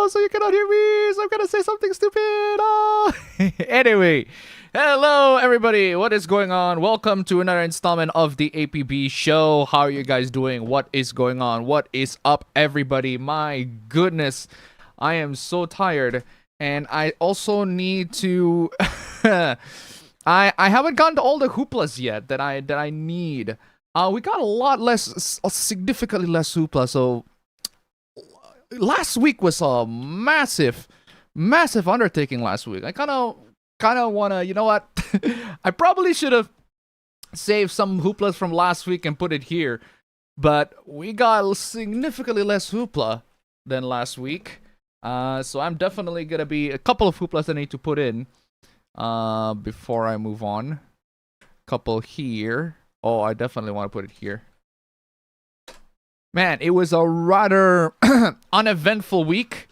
Oh, so you cannot hear me. So I'm gonna say something stupid. Oh. Anyway, hello everybody. What is going on? Welcome to another installment of the APB Show. How are you guys doing? What is going on? What is up, everybody? My goodness, I am so tired, and I also need to. I haven't gotten to all the hooplas yet that I need. We got a lot less, significantly less hoopla. So last week was a massive undertaking. Last week, I kind of wanna, you know what? I probably should have saved some hooplas from last week and put it here, but we got significantly less hoopla than last week. So I'm definitely gonna be a couple of hooplas I need to put in. Before I move on, couple here. Oh, I definitely want to put it here. Man, it was a rather uneventful week.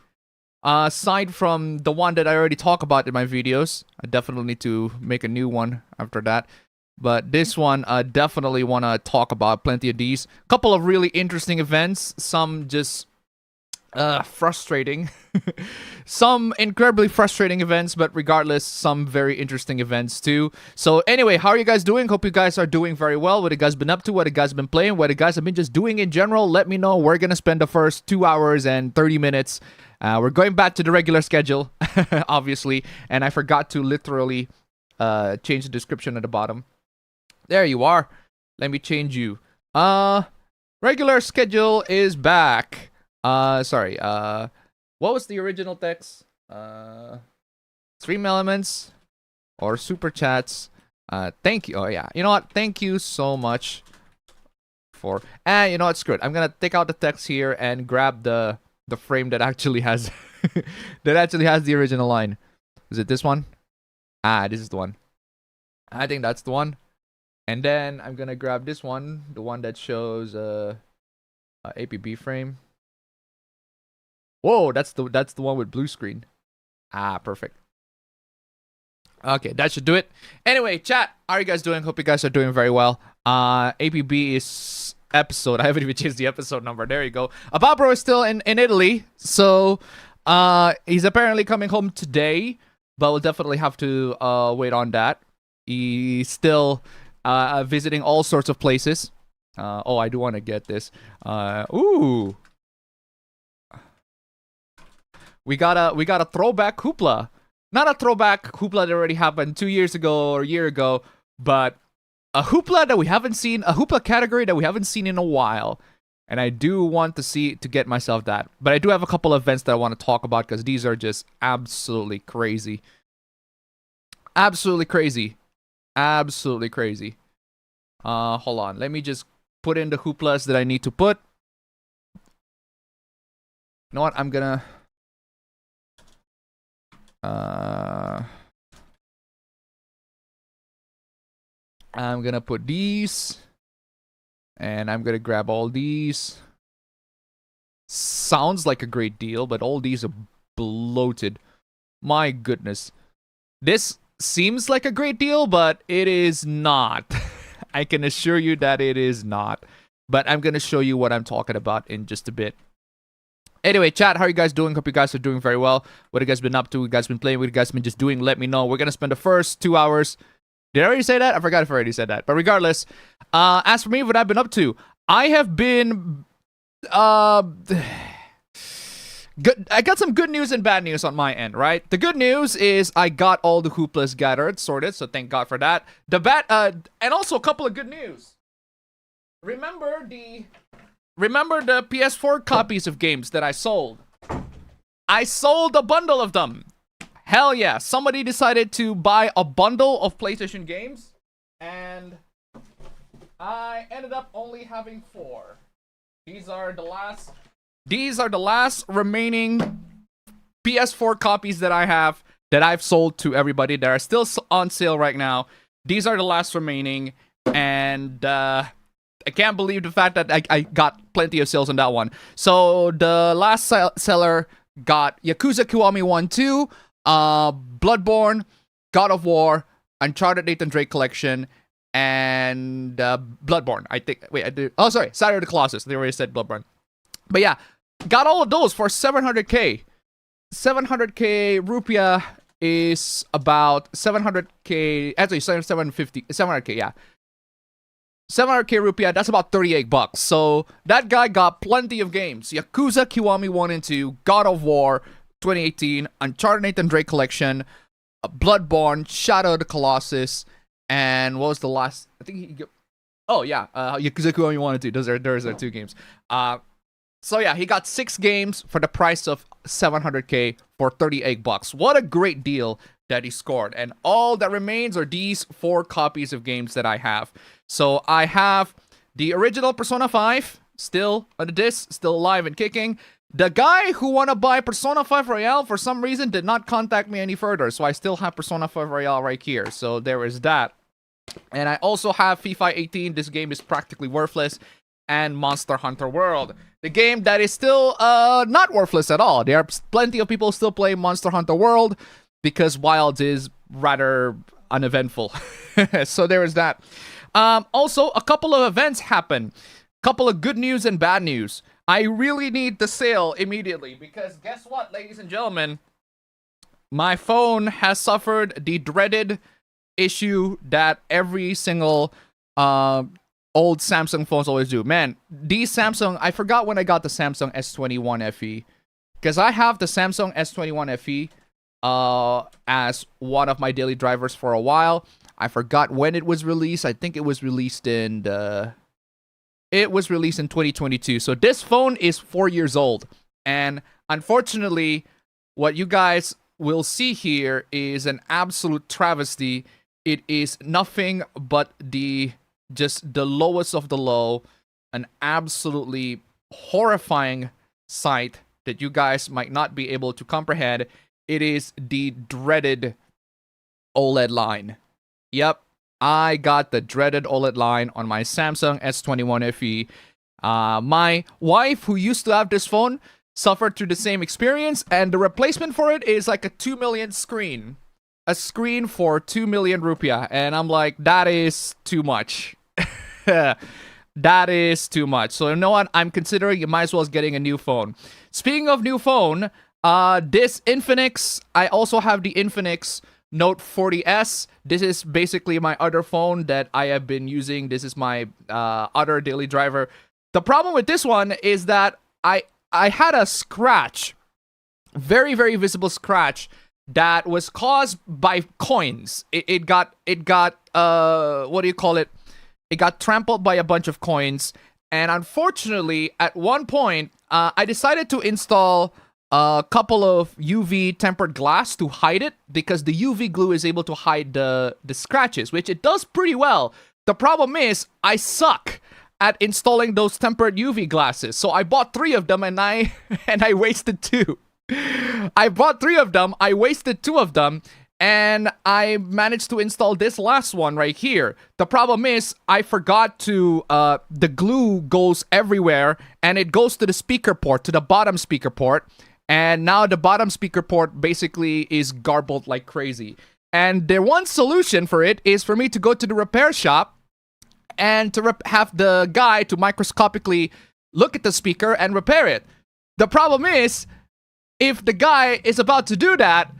Aside from the one that I already talked about in my videos, I definitely need to make a new one after that. But this one, I definitely want to talk about plenty of these. Couple of really interesting events. Some just frustrating. Some incredibly frustrating events, but regardless, some very interesting events too. So anyway, how are you guys doing? Hope you guys are doing very well. What you guys been up to? What you guys been playing? What you guys have been just doing in general? Let me know. We're gonna spend the first 2 hours and 30 minutes. We're going back to the regular schedule, obviously, and I forgot to literally change the description at the bottom. There you are. Let me change you. Regular schedule is back. Sorry, what was the original text? Stream elements or super chats. Thank you. Oh yeah, you know what? Thank you so much for. You know what? Screw it. I'm gonna take out the text here and grab the frame that actually has the original line. Is it this one? This is the one. I think that's the one. And then I'm gonna grab this one, the one that shows APB frame. Whoa, that's the one with blue screen. Perfect. Okay, that should do it. Anyway, chat, how are you guys doing? Hope you guys are doing very well. APB is episode. I haven't even changed the episode number. There you go. Ababro is still in Italy, so he's apparently coming home today, but we'll definitely have to wait on that. He's still visiting all sorts of places. Oh, I do want to get this. Ooh. We got a throwback hoopla. Not a throwback hoopla that already happened 2 years ago or a year ago, but a hoopla that we haven't seen, a hoopla category that we haven't seen in a while. And I do want to get myself that. But I do have a couple of events that I want to talk about because these are just absolutely crazy. Absolutely crazy. Absolutely crazy. Hold on. Let me just put in the hooplas that I need to put. You know what? I'm gonna put these, and I'm gonna grab all these. Sounds like a great deal, but all these are bloated. My goodness. This seems like a great deal, but it is not. I can assure you that it is not. But I'm gonna show you what I'm talking about in just a bit. Anyway, chat, how are you guys doing? Hope you guys are doing very well. What have you guys been up to? What you guys been playing? What you guys been just doing? Let me know. We're going to spend the first 2 hours. Did I already say that? I forgot if I already said that. But regardless, as for me, what I've been up to, I have been... good. I got some good news and bad news on my end, right? The good news is I got all the hooplas gathered, sorted, so thank God for that. The bad... and also a couple of good news. Remember the PS4 copies of games that I sold? I sold a bundle of them. Hell yeah. Somebody decided to buy a bundle of PlayStation games, and I ended up only having 4. These are the last remaining PS4 copies that I have that I've sold to everybody that are still on sale right now. These are the last remaining, and I can't believe the fact that I got plenty of sales on that one. So the last seller got Yakuza Kiwami 1, 2, Bloodborne, God of War, Uncharted Nathan Drake Collection, and Bloodborne. I think. Wait, I did. Oh, sorry, Shadow of the Colossus. They already said Bloodborne. But yeah, got all of those for 700k. 700k rupiah is about 700k, actually 700k, yeah. 700k rupiah, that's about 38 bucks. So that guy got plenty of games. Yakuza Kiwami 1 and 2, God of War 2018, Uncharted Nathan Drake Collection, Bloodborne, Shadow of the Colossus, and what was the last? I think he... Oh, yeah, Yakuza Kiwami 1 and 2. Those are 2 games. So yeah, he got 6 games for the price of 700k for 38 bucks. What a great deal that he scored. And all that remains are these 4 copies of games that I have. So I have the original Persona 5, still on the disc, still alive and kicking. The guy who wanna buy Persona 5 Royale for some reason did not contact me any further, so I still have Persona 5 Royale right here. So there is that. And I also have FIFA 18. This game is practically worthless. And Monster Hunter World, the game that is still not worthless at all. There are plenty of people still playing Monster Hunter World because Wilds is rather uneventful. So there is that. Also, a couple of events happen. Couple of good news and bad news. I really need the sale immediately because guess what, ladies and gentlemen? My phone has suffered the dreaded issue that every single old Samsung phones always do. Man, these Samsung, I forgot when I got the Samsung S21 FE. Because I have the Samsung S21 FE as one of my daily drivers for a while. I forgot when it was released. I think it was released in 2022. So this phone is 4 years old. And unfortunately, what you guys will see here is an absolute travesty. It is nothing but just the lowest of the low, an absolutely horrifying sight that you guys might not be able to comprehend. It is the dreaded OLED line. Yep, I got the dreaded OLED line on my Samsung S21 FE. My wife, who used to have this phone, suffered through the same experience, and the replacement for it is like a 2 million screen. A screen for 2 million rupiah, and I'm like, that is too much. That is too much. So you know what? I'm considering you might as well as getting a new phone. Speaking of new phone, this Infinix, I also have the Infinix Note 40S. This is basically my other phone that I have been using. This is my other daily driver. The problem with this one is that I had a scratch, very, very visible scratch that was caused by coins. It got what do you call it? It got trampled by a bunch of coins, and unfortunately, at one point, I decided to install a couple of UV tempered glass to hide it, because the UV glue is able to hide the scratches, which it does pretty well. The problem is, I suck at installing those tempered UV glasses, so I bought 3 of them, and I wasted 2. I bought 3 of them, I wasted 2 of them, and I managed to install this last one right here. The problem is, I forgot to, the glue goes everywhere, and it goes to the speaker port, to the bottom speaker port, and now the bottom speaker port basically is garbled like crazy. And the one solution for it is for me to go to the repair shop, and to have the guy to microscopically look at the speaker and repair it. The problem is, if the guy is about to do that,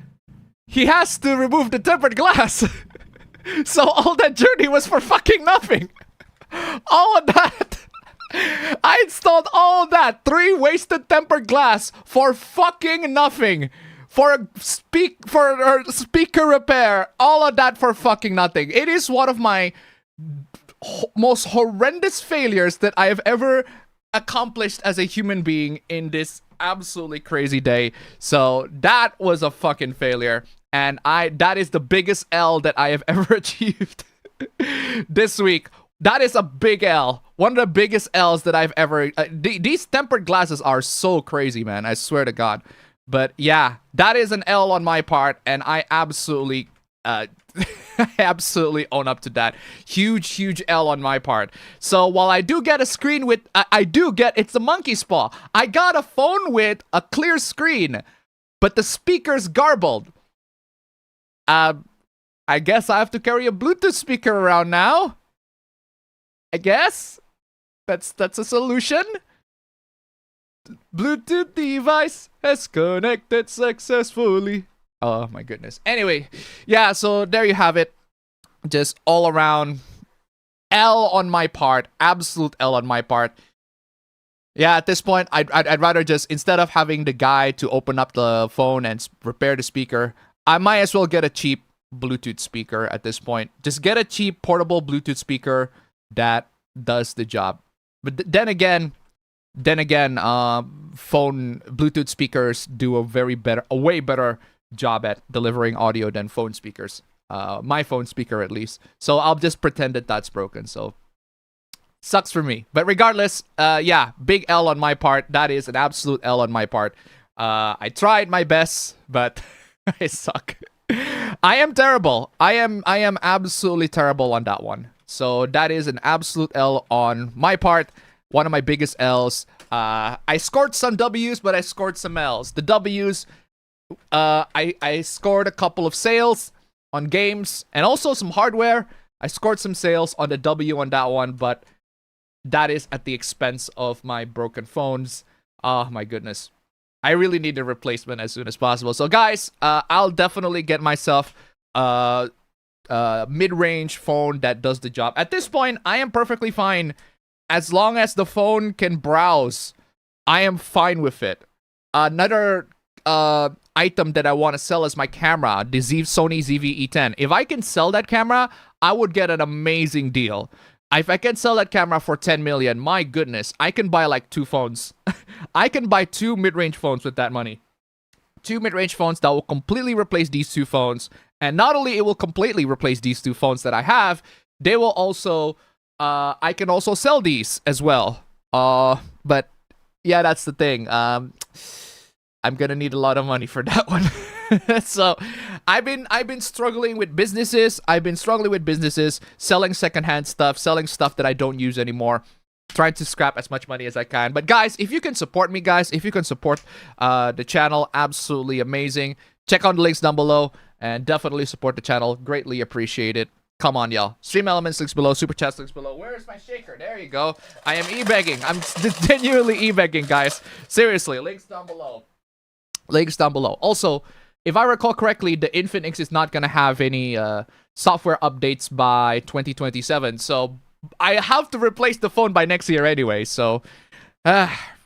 he has to remove the tempered glass. So all that journey was for fucking nothing. All of that. I installed all of that. 3 wasted tempered glass for fucking nothing. For speaker repair. All of that for fucking nothing. It is one of my most horrendous failures that I have ever accomplished as a human being in this absolutely crazy day. So that was a fucking failure, and that is the biggest L that I have ever achieved this week. That is a big L. One of the biggest L's that I've ever... these tempered glasses are so crazy, man. I swear to God. But yeah, that is an L on my part, and I absolutely... I absolutely own up to that. Huge L on my part. So while I do get a screen with... it's a monkey's paw. I got a phone with a clear screen, but the speaker's garbled. I guess I have to carry a Bluetooth speaker around now. I guess. That's a solution. Bluetooth device has connected successfully. Oh my goodness. Anyway, yeah, so there you have it. Just all around L on my part. Absolute L on my part. Yeah, at this point, I'd rather just, instead of having the guy to open up the phone and repair the speaker, I might as well get a cheap Bluetooth speaker at this point. Just get a cheap portable Bluetooth speaker that does the job. But then again, phone Bluetooth speakers do a way better job at delivering audio than phone speakers. My phone speaker at least. So I'll just pretend that that's broken. So sucks for me. But regardless, yeah, big L on my part. That is an absolute L on my part. I tried my best, but I suck. I am terrible. I am absolutely terrible on that one. So that is an absolute L on my part. One of my biggest L's. I scored some W's, but I scored some L's. The W's, I scored a couple of sales on games and also some hardware. I scored some sales on the W on that one, but that is at the expense of my broken phones. Oh my goodness. I really need a replacement as soon as possible. So guys, I'll definitely get myself a mid-range phone that does the job. At this point, I am perfectly fine. As long as the phone can browse, I am fine with it. Another item that I want to sell is my camera, the Sony ZV-E10. If I can sell that camera, I would get an amazing deal. If I can sell that camera for 10 million, my goodness, I can buy like 2 phones. I can buy 2 mid-range phones with that money. 2 mid-range phones that will completely replace these 2 phones. And not only it will completely replace these 2 phones that I have, they will also, I can also sell these as well. But yeah, that's the thing. I'm gonna need a lot of money for that one. So I've been struggling with businesses. Selling secondhand stuff, selling stuff that I don't use anymore, trying to scrap as much money as I can. But guys, if you can support me, if you can support the channel, absolutely amazing. Check out the links down below and definitely support the channel. Greatly appreciate it. Come on, y'all. StreamElements links below. SuperChat links below. Where is my shaker? There you go. I am e-begging. I'm genuinely e-begging, guys. Seriously, links down below. Links down below. Also, if I recall correctly, the Infinix is not going to have any software updates by 2027. So I have to replace the phone by next year anyway. So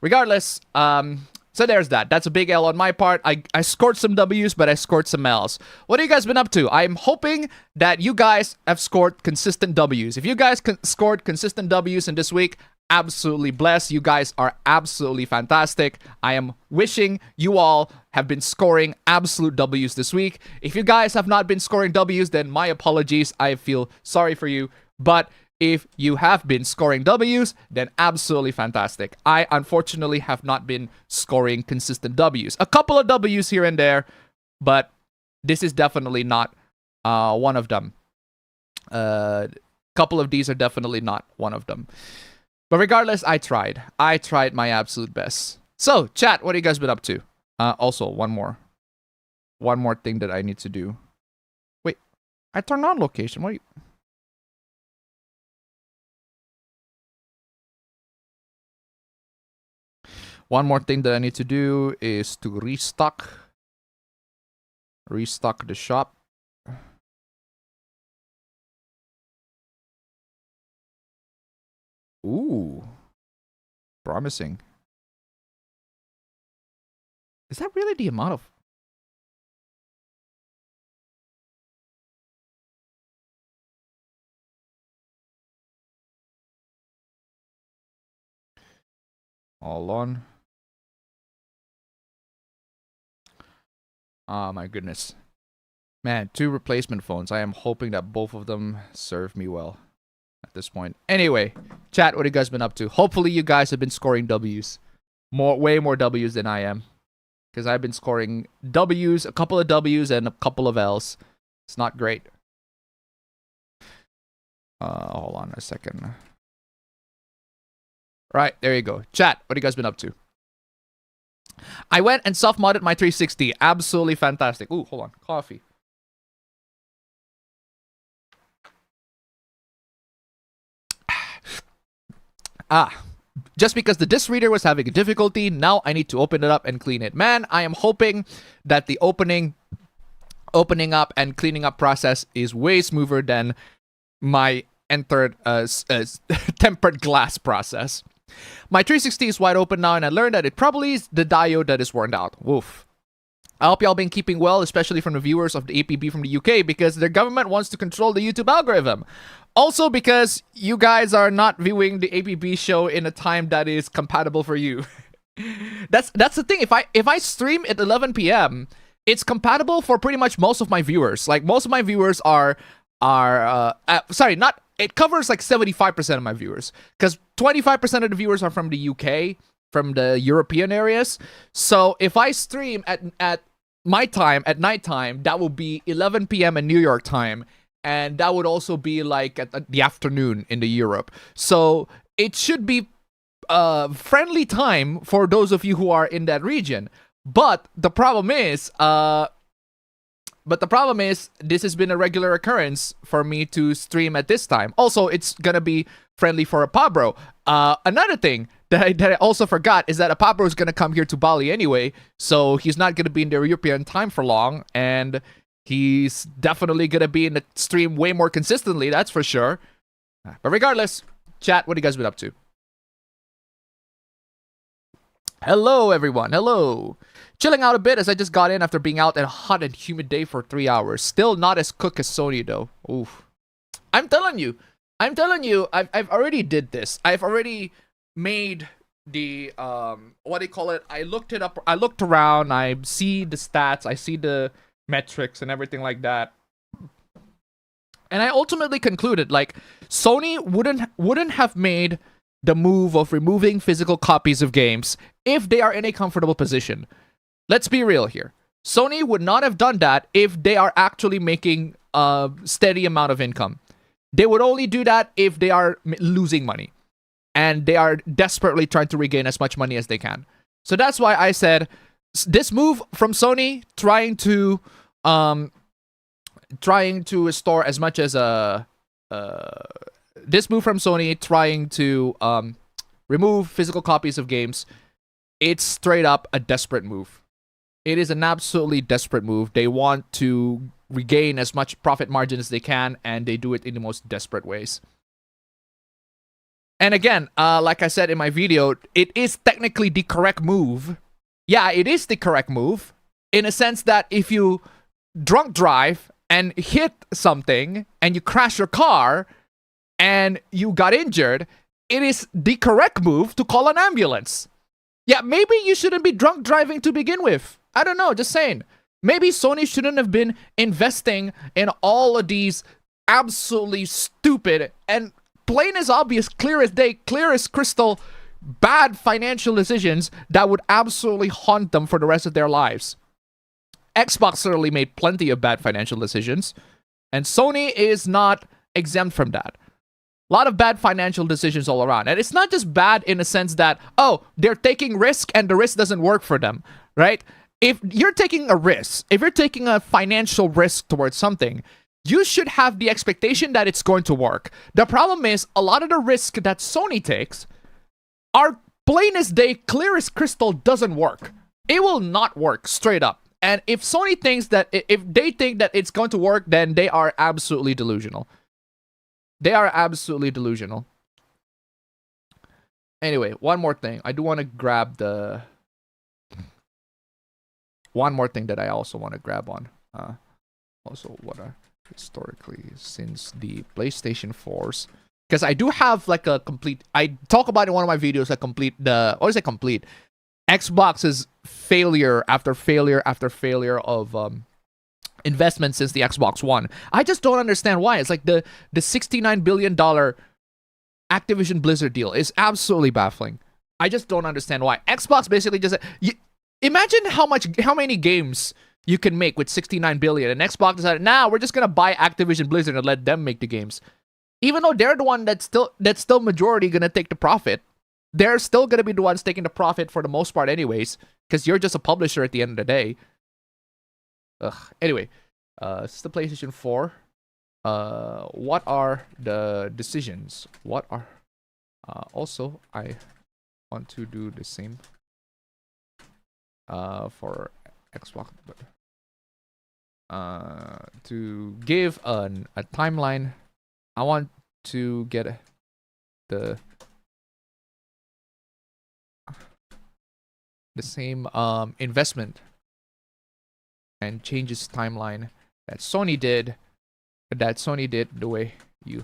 regardless, so there's that. That's a big L on my part. I scored some W's, but I scored some L's. What have you guys been up to? I'm hoping that you guys have scored consistent W's. If you guys scored consistent W's in this week, absolutely blessed. You guys are absolutely fantastic. I am wishing you all have been scoring absolute W's this week. If you guys have not been scoring W's, then my apologies. I feel sorry for you. But if you have been scoring W's, then absolutely fantastic. I unfortunately have not been scoring consistent W's. A couple of W's here and there, but this is definitely not one of them. Couple of these are definitely not one of them. But regardless, I tried. I tried my absolute best. So, chat, what have you guys been up to? Also, one more thing that I need to do. Wait, I turned on location. What are you... One more thing that I need to do is to restock the shop. Ooh, promising. Is that really the amount of... Hold on. Oh my goodness. Man, 2 replacement phones. I am hoping that both of them serve me well at this point. Anyway, chat, what have you guys been up to? Hopefully you guys have been scoring W's. Way more W's than I am. Because I've been scoring W's, a couple of W's, and a couple of L's. It's not great. Hold on a second. Right, there you go. Chat, what have you guys been up to? I went and soft-modded my 360. Absolutely fantastic. Ooh, hold on. Coffee. just because the disk reader was having a difficulty. Now I need to open it up and clean it. Man, I am hoping that the opening up and cleaning up process is way smoother than my entered tempered glass process. My 360 is wide open now, and I learned that it probably is the diode that is worn out. Woof. I hope y'all been keeping well, especially from the viewers of the APB from the UK, because their government wants to control the YouTube algorithm. Also because you guys are not viewing the APB show in a time that is compatible for you. That's the thing. If I stream at 11 p.m., it's compatible for pretty much most of my viewers. Like, most of my viewers are sorry, not, it covers like 75% of my viewers, because 25% of the viewers are from the UK, from the European areas. So if I stream at my time, at nighttime, that will be 11 p.m. in New York time, and that would also be like at the afternoon in the Europe. So it should be friendly time for those of you who are in that region. But the problem is, this has been a regular occurrence for me to stream at this time. Also, it's gonna be friendly for Apabro. Another thing that I also forgot is that Apabro is gonna come here to Bali anyway, so he's not gonna be in the European time for long, and he's definitely gonna be in the stream way more consistently, that's for sure. But regardless, chat, what have you guys been up to? Hello, everyone. Hello. Chilling out a bit as I just got in after being out at a hot and humid day for 3 hours. Still not as cooked as Sony, though. Oof. I'm telling you, I've already did this. I've already made the, what do you call it? I looked it up. I looked around. I see the stats. I see the metrics and everything like that. And I ultimately concluded, like, Sony wouldn't have made the move of removing physical copies of games if they are in a comfortable position. Let's be real here. Sony would not have done that if they are actually making a steady amount of income. They would only do that if they are losing money, and they are desperately trying to regain as much money as they can. So that's why I said this move from Sony, trying to restore as much as this move from Sony trying to remove physical copies of games, it's straight up a desperate move. It is an absolutely desperate move. They want to regain as much profit margin as they can, and they do it in the most desperate ways. And again, like I said in my video, it is technically the correct move. Yeah, it is the correct move, in a sense that if you drunk drive and hit something and you crash your car and you got injured, it is the correct move to call an ambulance. Yeah, maybe you shouldn't be drunk driving to begin with. I don't know, just saying. Maybe Sony shouldn't have been investing in all of these absolutely stupid and plain as obvious, clear as day, clear as crystal, bad financial decisions that would absolutely haunt them for the rest of their lives. Xbox certainly made plenty of bad financial decisions, and Sony is not exempt from that. A lot of bad financial decisions all around. And it's not just bad in a sense that, oh, they're taking risk and the risk doesn't work for them, right? If you're taking a risk, if you're taking a financial risk towards something, you should have the expectation that it's going to work. The problem is, a lot of the risk that Sony takes are plain as day, clear as crystal, doesn't work. It will not work, straight up. And if Sony thinks that, if they think that it's going to work, then they are absolutely delusional. They are absolutely delusional. Anyway, one more thing. I do want to grab the... One more thing that I also want to grab on. Also, what are historically since the PlayStation 4s? Because I do have like a complete... I talk about in one of my videos a complete... What is it complete? Xbox's failure after failure after failure of... investment since the Xbox One. I just don't understand why. It's like the $69 billion Activision Blizzard deal is absolutely baffling. I just don't understand why. Xbox basically just... imagine how many games you can make with $69 billion, and Xbox decided, nah, we're just gonna buy Activision Blizzard and let them make the games. Even though they're the one that's still majority gonna take the profit, they're still gonna be the ones taking the profit for the most part anyways, because you're just a publisher at the end of the day. Ugh. Anyway, this is the PlayStation 4. What are the decisions? What are... also, I want to do the same for Xbox, but to give a timeline, I want to get the same investment and changes timeline that Sony did the way you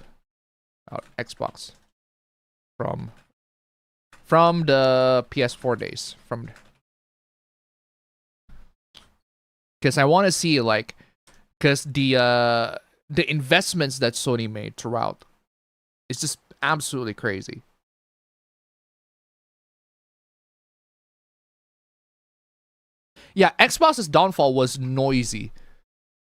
Xbox from the PS4 days, because I want to see, like, because the investments that Sony made throughout, it's just absolutely crazy. Yeah, Xbox's downfall was noisy.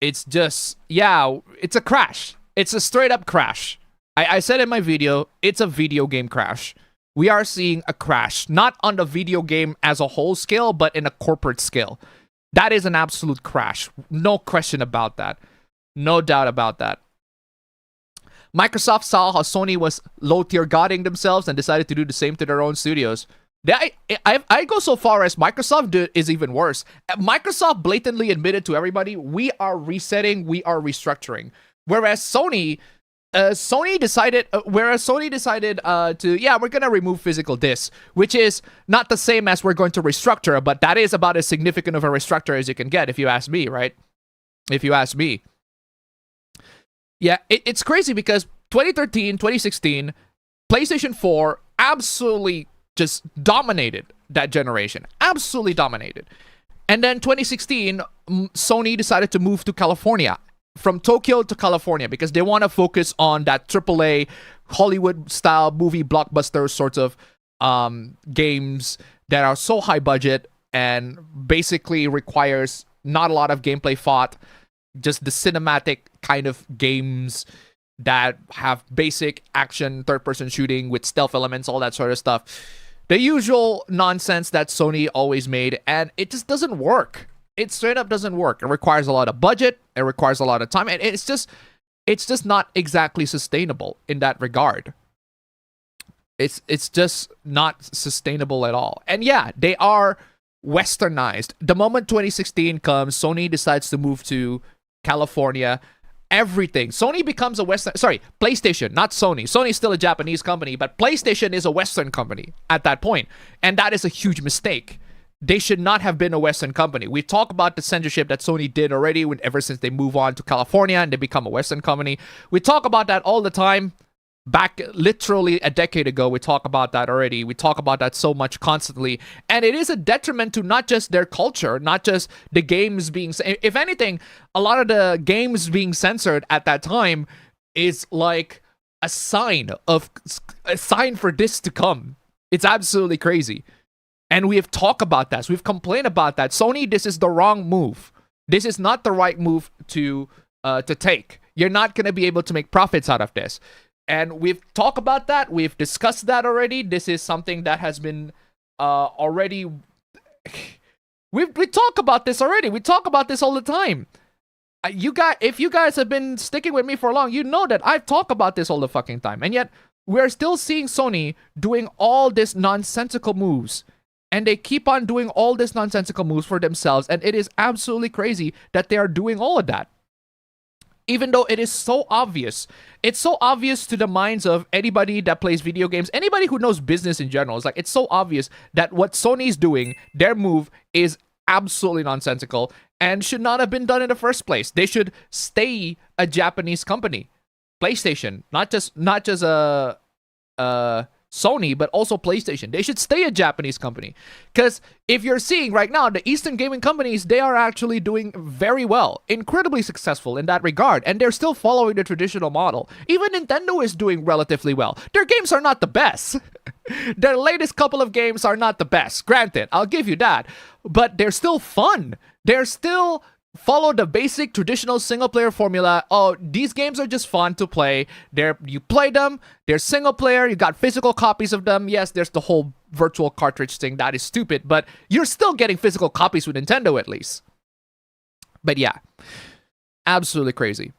It's just, yeah, it's a crash. It's a straight up crash. I said in my video, it's a video game crash. We are seeing a crash, not on the video game as a whole scale, but in a corporate scale. That is an absolute crash. No question about that. No doubt about that. Microsoft saw how Sony was low-tier godding themselves and decided to do the same to their own studios. I go so far as Microsoft is even worse. Microsoft blatantly admitted to everybody, we are resetting, we are restructuring. Whereas Sony decided to, yeah, we're gonna remove physical discs, which is not the same as we're going to restructure, but that is about as significant of a restructure as you can get, if you ask me, right? If you ask me. Yeah, it's crazy because 2013, 2016, PlayStation 4 absolutely just dominated that generation. Absolutely dominated. And then 2016, Sony decided to move to California. From Tokyo to California, because they want to focus on that AAA Hollywood-style movie blockbuster sorts of games that are so high budget and basically requires not a lot of gameplay thought, just the cinematic kind of games that have basic action, third-person shooting with stealth elements, all that sort of stuff. The usual nonsense that Sony always made, and it just doesn't work. It straight up doesn't work. It requires a lot of budget. It requires a lot of time. And it's just not exactly sustainable in that regard. It's just not sustainable at all. And yeah, they are westernized. The moment 2016 comes, Sony decides to move to California. Everything. Sony becomes a Western... Sorry, PlayStation, not Sony. Sony's still a Japanese company, but PlayStation is a Western company at that point. And that is a huge mistake. They should not have been a Western company. We talk about the censorship that Sony did already ever since they move on to California and they become a Western company. We talk about that all the time. Back literally a decade ago, we talk about that already. We talk about that so much constantly. And it is a detriment to not just their culture, not just the games being... If anything, a lot of the games being censored at that time is like a sign for this to come. It's absolutely crazy. And we have talked about that. So we've complained about that. Sony, this is the wrong move. This is not the right move to take. You're not going to be able to make profits out of this. And we've talked about that. We've discussed that already. This is something that has been already... we talk about this already. We talk about this all the time. If you guys have been sticking with me for long, you know that I've talked about this all the fucking time. And yet, we're still seeing Sony doing all this nonsensical moves. And they keep on doing all this nonsensical moves for themselves. And it is absolutely crazy that they are doing all of that. Even though it is so obvious. It's so obvious to the minds of anybody that plays video games. Anybody who knows business in general. It's like, it's so obvious that what Sony's doing, their move, is absolutely nonsensical. And should not have been done in the first place. They should stay a Japanese company. PlayStation. Not just a... Sony, but also PlayStation. They should stay a Japanese company. Because if you're seeing right now, the Eastern gaming companies, they are actually doing very well. Incredibly successful in that regard. And they're still following the traditional model. Even Nintendo is doing relatively well. Their games are not the best. Their latest couple of games are not the best. Granted, I'll give you that. But they're still fun. They're still... follow the basic traditional single-player formula. Oh, these games are just fun to play. You play them. They're single-player. You got physical copies of them. Yes, there's the whole virtual cartridge thing. That is stupid. But you're still getting physical copies with Nintendo, at least. But yeah, absolutely crazy.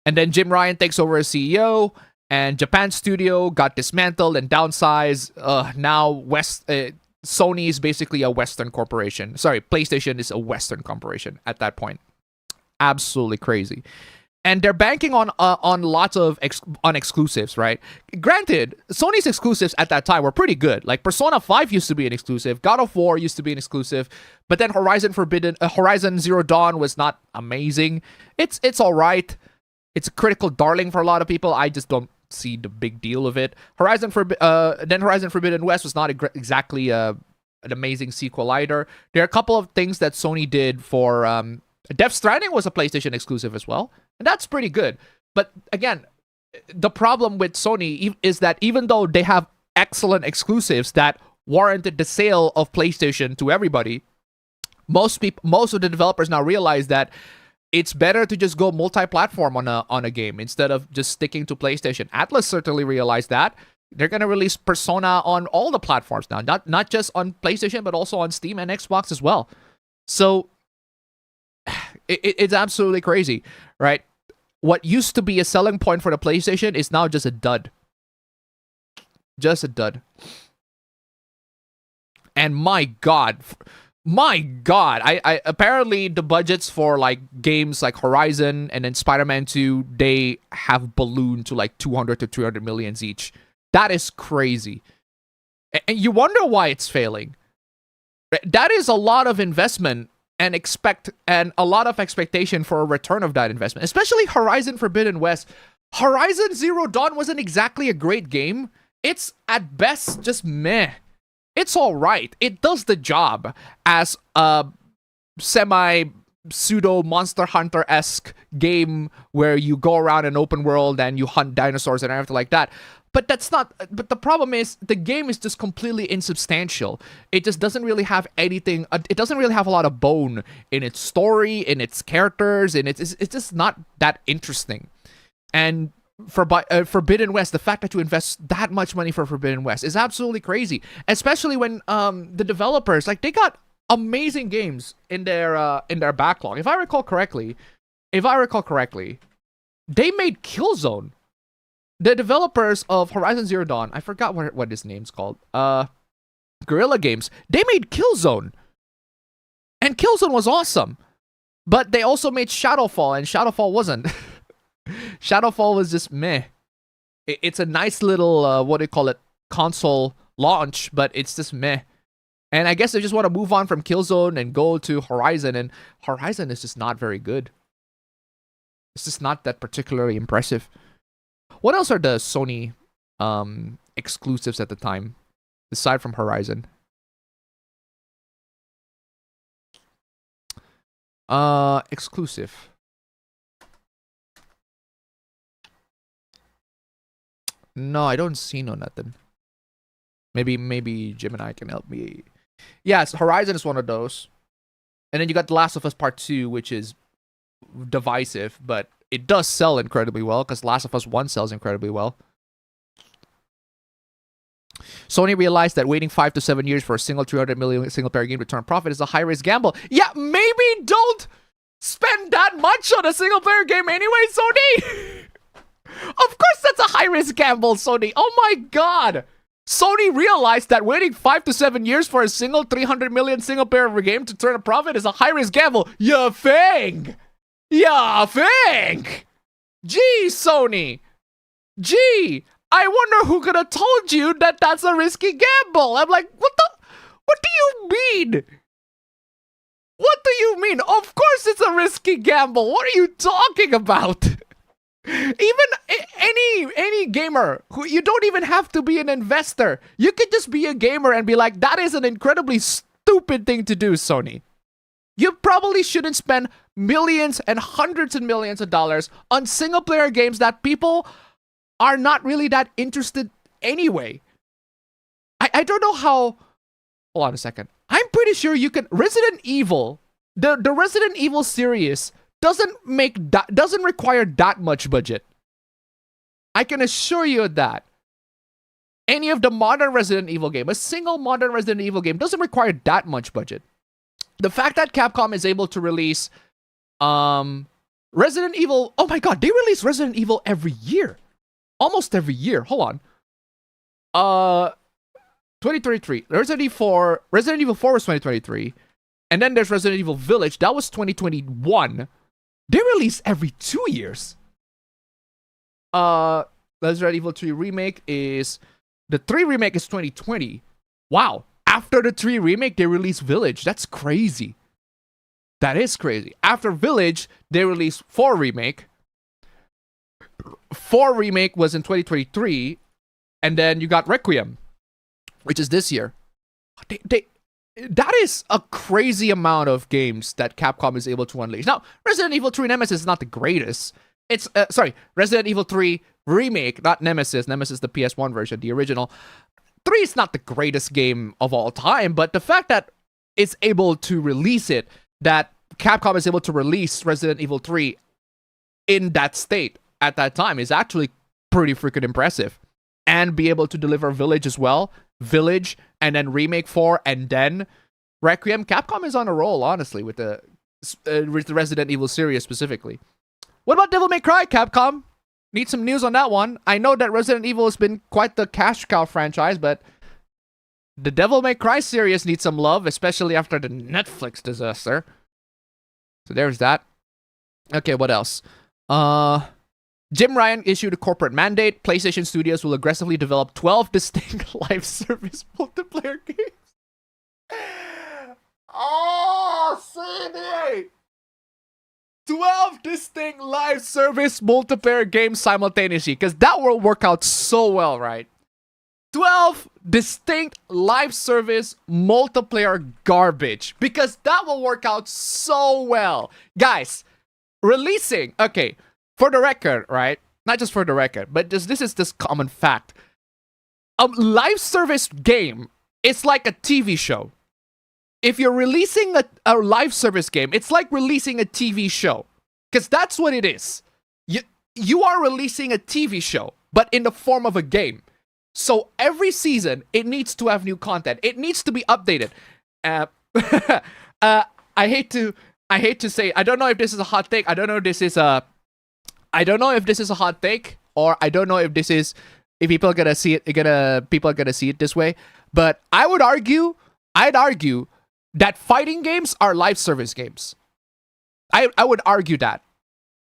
And then Jim Ryan takes over as CEO. and Japan studio got dismantled and downsized. Now Sony is basically a Western corporation. Sorry, PlayStation is a Western corporation at that point. Absolutely crazy. And they're banking on lots of on exclusives, right? Granted, Sony's exclusives at that time were pretty good. Like Persona 5 used to be an exclusive, God of War used to be an exclusive, but then Horizon Zero Dawn was not amazing. It's all right. It's a critical darling for a lot of people. I just don't see the big deal of it. Horizon Forbidden West was not exactly an amazing sequel either. There are a couple of things that Sony did for Death Stranding was a PlayStation exclusive as well. And that's pretty good. But again, the problem with Sony is that even though they have excellent exclusives that warranted the sale of PlayStation to everybody, most of the developers now realize that it's better to just go multi-platform on a game instead of just sticking to PlayStation. Atlas certainly realized that. They're going to release Persona on all the platforms now, not just on PlayStation, but also on Steam and Xbox as well. So it's absolutely crazy, right? What used to be a selling point for the PlayStation is now just a dud. Just a dud. And my God, I apparently the budgets for like games like Horizon and then Spider-Man 2, they have ballooned to like 200 to 300 millions each. That is crazy. And you wonder why it's failing. That is a lot of investment and a lot of expectation for a return of that investment, especially Horizon Forbidden West. Horizon Zero Dawn wasn't exactly a great game. It's at best just meh. It's all right. It does the job as a semi-pseudo Monster Hunter-esque game where you go around an open world and you hunt dinosaurs and everything like that. But that's not. But the problem is the game is just completely insubstantial. It just doesn't really have anything. It doesn't really have a lot of bone in its story, in its characters, and it's just not that interesting. And for Forbidden West, the fact that you invest that much money for Forbidden West is absolutely crazy. Especially when the developers, like, they got amazing games in their backlog. If I recall correctly, they made Killzone. The developers of Horizon Zero Dawn, I forgot what his name's called. Guerrilla Games. They made Killzone. And Killzone was awesome. But they also made Shadowfall, and Shadowfall wasn't. Shadowfall was just meh. It's a nice little, what do you call it, console launch, but it's just meh. And I guess they just want to move on from Killzone and go to Horizon, and Horizon is just not very good. It's just not that particularly impressive. What else are the Sony exclusives at the time, aside from Horizon? Exclusive. No, I don't see nothing. Maybe Gemini can help me. Yes, Horizon is one of those. And then you got The Last of Us Part 2, which is divisive, but it does sell incredibly well because Last of Us 1 sells incredibly well. Sony realized that waiting 5 to 7 years for a single 300 million single-player game to turn a profit is a high-risk gamble. Yeah, maybe don't spend that much on a single-player game anyway, Sony! Of course that's a high-risk gamble, Sony. Oh my God! Sony realized that waiting 5 to 7 years for a single 300 million single-player game to turn a profit is a high-risk gamble. You think? You think? Gee, Sony. Gee, I wonder who could have told you that that's a risky gamble. I'm like, what do you mean? What do you mean? Of course it's a risky gamble. What are you talking about? Even any gamer who, you don't even have to be an investor. You could just be a gamer and be like, that is an incredibly stupid thing to do, Sony. You probably shouldn't spend millions and hundreds of millions of dollars on single-player games that people are not really that interested anyway. I don't know how... Hold on a second. I'm pretty sure you can... Resident Evil, the Resident Evil series doesn't require that much budget. I can assure you of that. Any of the modern Resident Evil game, a single modern Resident Evil game doesn't require that much budget. The fact that Capcom is able to release Resident Evil... Oh my God, they release Resident Evil every year. almost every year. Hold on. 2023. Resident Evil 4 was 2023. And then there's Resident Evil Village. That was 2021. They release every 2 years. Resident Evil 3 remake is... The 3 remake is 2020. Wow. After the 3 remake, they release Village. That's crazy. That is crazy. After Village, they released 4 remake. 4 remake was in 2023. And then you got Requiem, which is this year. That is a crazy amount of games that Capcom is able to unleash. Now, Resident Evil 3 Nemesis is not the greatest. It's, Resident Evil 3 Remake, not Nemesis. Nemesis, the PS1 version, the original. 3 is not the greatest game of all time, but the fact that it's able to release it, that Capcom is able to release Resident Evil 3 in that state at that time is actually pretty freaking impressive. And be able to deliver Village as well. Village, and then Remake 4, and then Requiem. Capcom is on a roll, honestly, with the Resident Evil series specifically. What about Devil May Cry, Capcom? Need some news on that one. I know that Resident Evil has been quite the cash cow franchise, but the Devil May Cry series needs some love, especially after the Netflix disaster. So there's that. Okay, what else? Jim Ryan issued a corporate mandate. PlayStation Studios will aggressively develop 12 distinct live service multiplayer games. Oh, CD! 12 distinct live service multiplayer games simultaneously, because that will work out so well, right? 12 distinct live service multiplayer garbage, because that will work out so well. Guys, releasing, okay, for the record, right? Not just for the record, but this is this common fact. A live service game is like a TV show. If you're releasing a live service game, it's like releasing a TV show. Because that's what it is. You are releasing a TV show, but in the form of a game. So every season, it needs to have new content. It needs to be updated. I hate to say, I don't know if this is a hot take. I don't know if this is a hot take, or I don't know if this is, if people are gonna see it, people are gonna see it this way. But I'd argue that fighting games are live service games. I would argue that.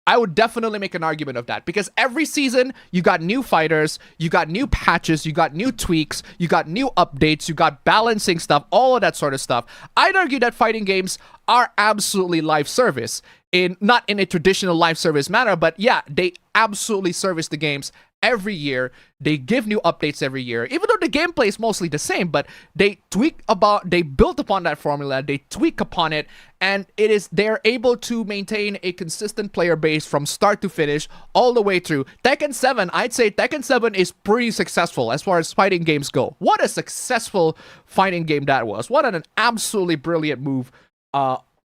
I would definitely make an argument of that, because every season you got new fighters, you got new patches, you got new tweaks, you got new updates, you got balancing stuff, all of that sort of stuff. I'd argue that fighting games are absolutely live service, not in a traditional live service manner, but yeah, they absolutely service the games every year. They give new updates every year, even though the gameplay is mostly the same, but they built upon that formula, they tweak upon it, and they're able to maintain a consistent player base from start to finish all the way through. Tekken 7, I'd say Tekken 7 is pretty successful as far as fighting games go. What a successful fighting game that was. What an absolutely brilliant move.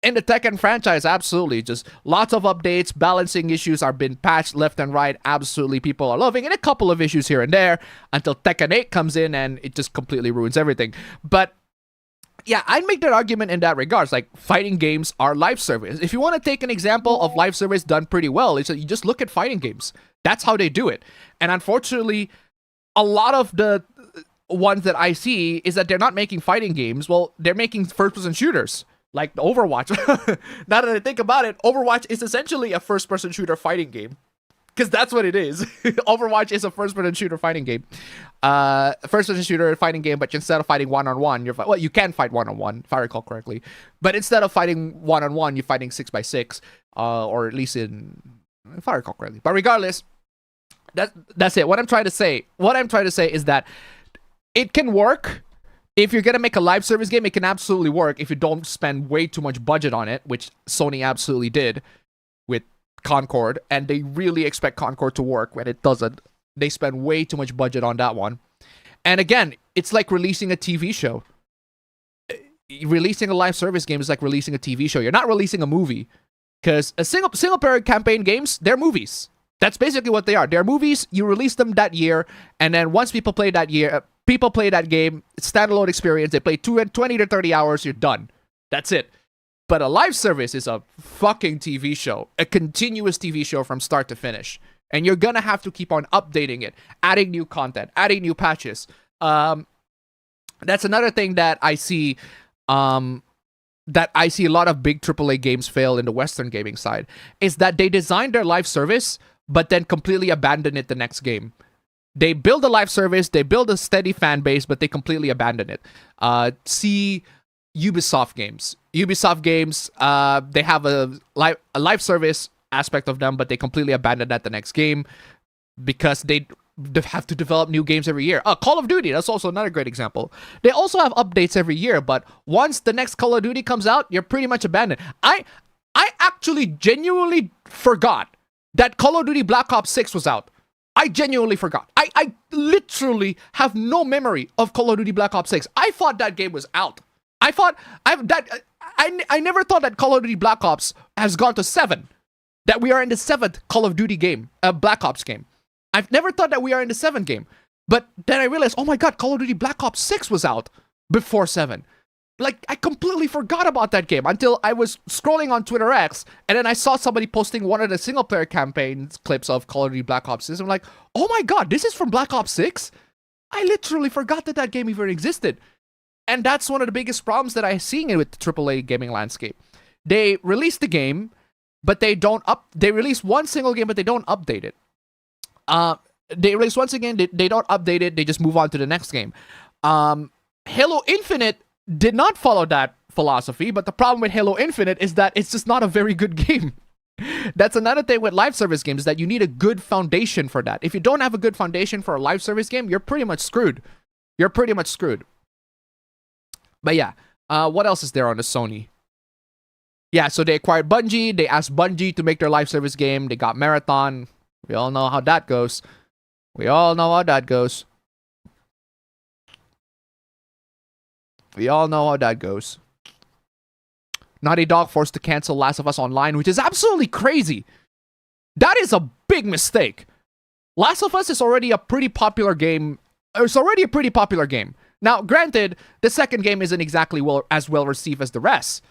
In the Tekken franchise, absolutely. Just lots of updates, balancing issues are being patched left and right. Absolutely, people are loving it. And a couple of issues here and there until Tekken 8 comes in and it just completely ruins everything. But yeah, I'd make that argument in that regards. Like, fighting games are live service. If you want to take an example of live service done pretty well, it's that you just look at fighting games. That's how they do it. And unfortunately, a lot of the ones that I see is that they're not making fighting games. Well, they're making first-person shooters. Like Overwatch. Now that I think about it, Overwatch is essentially a first-person shooter fighting game. Because that's what it is. Overwatch is a first-person shooter fighting game. First-person shooter fighting game, but instead of fighting one-on-one, well, you can fight one-on-one, if I recall correctly. But instead of fighting one-on-one, you're fighting 6x6. Or at least if I recall correctly. But regardless, that's it. What I'm trying to say is that it can work. If you're going to make a live service game, it can absolutely work if you don't spend way too much budget on it, which Sony absolutely did with Concord, and they really expect Concord to work. When it doesn't, they spend way too much budget on that one. And again, it's like releasing a TV show. Releasing a live service game is like releasing a TV show. You're not releasing a movie, because a single player campaign games, they're movies. That's basically what they are. They're movies. You release them that year, and then once people play that year, people play that game, standalone experience, they play 20 to 30 hours, you're done. That's it. But a live service is a fucking TV show. A continuous TV show from start to finish. and you're gonna have to keep on updating it, adding new content, adding new patches. That's another thing that I see. That I see a lot of big AAA games fail in the Western gaming side is that they design their live service, but then completely abandon it the next game. They build a live service, they build a steady fan base, but they completely abandon it. See Ubisoft games. Ubisoft games, they have a live service aspect of them, but they completely abandon that the next game because they have to develop new games every year. Call of Duty, that's also another great example. They also have updates every year, but once the next Call of Duty comes out, you're pretty much abandoned. I actually genuinely forgot that Call of Duty Black Ops 6 was out. I genuinely forgot. I literally have no memory of Call of Duty Black Ops 6. I thought that game was out. I never thought that Call of Duty Black Ops has gone to 7. That we are in the 7th Call of Duty game, Black Ops game. I've never thought that we are in the 7th game. But then I realized, oh my god, Call of Duty Black Ops 6 was out before 7. Like, I completely forgot about that game until I was scrolling on Twitter X, and then I saw somebody posting one of the single-player campaign clips of Call of Duty Black Ops 6. I'm like, oh my god, this is from Black Ops 6? I literally forgot that that game even existed. And that's one of the biggest problems that I'm seeing with the AAA gaming landscape. They release the game, but they release one single game, but they don't update it. They release once again, they don't update it, they just move on to the next game. Halo Infinite did not follow that philosophy, but the problem with Halo Infinite is that it's just not a very good game. That's another thing with live service games, is that you need a good foundation for that. If you don't have a good foundation for a live service game, you're pretty much screwed. You're pretty much screwed. But yeah, what else is there on the Sony? Yeah, so they acquired Bungie, they asked Bungie to make their live service game, they got Marathon. We all know how that goes. We all know how that goes. We all know how that goes. Naughty Dog forced to cancel Last of Us Online, which is absolutely crazy. That is a big mistake. Last of Us is already a pretty popular game. It's already a pretty popular game. Now, granted, the second game isn't exactly as well received as the rest,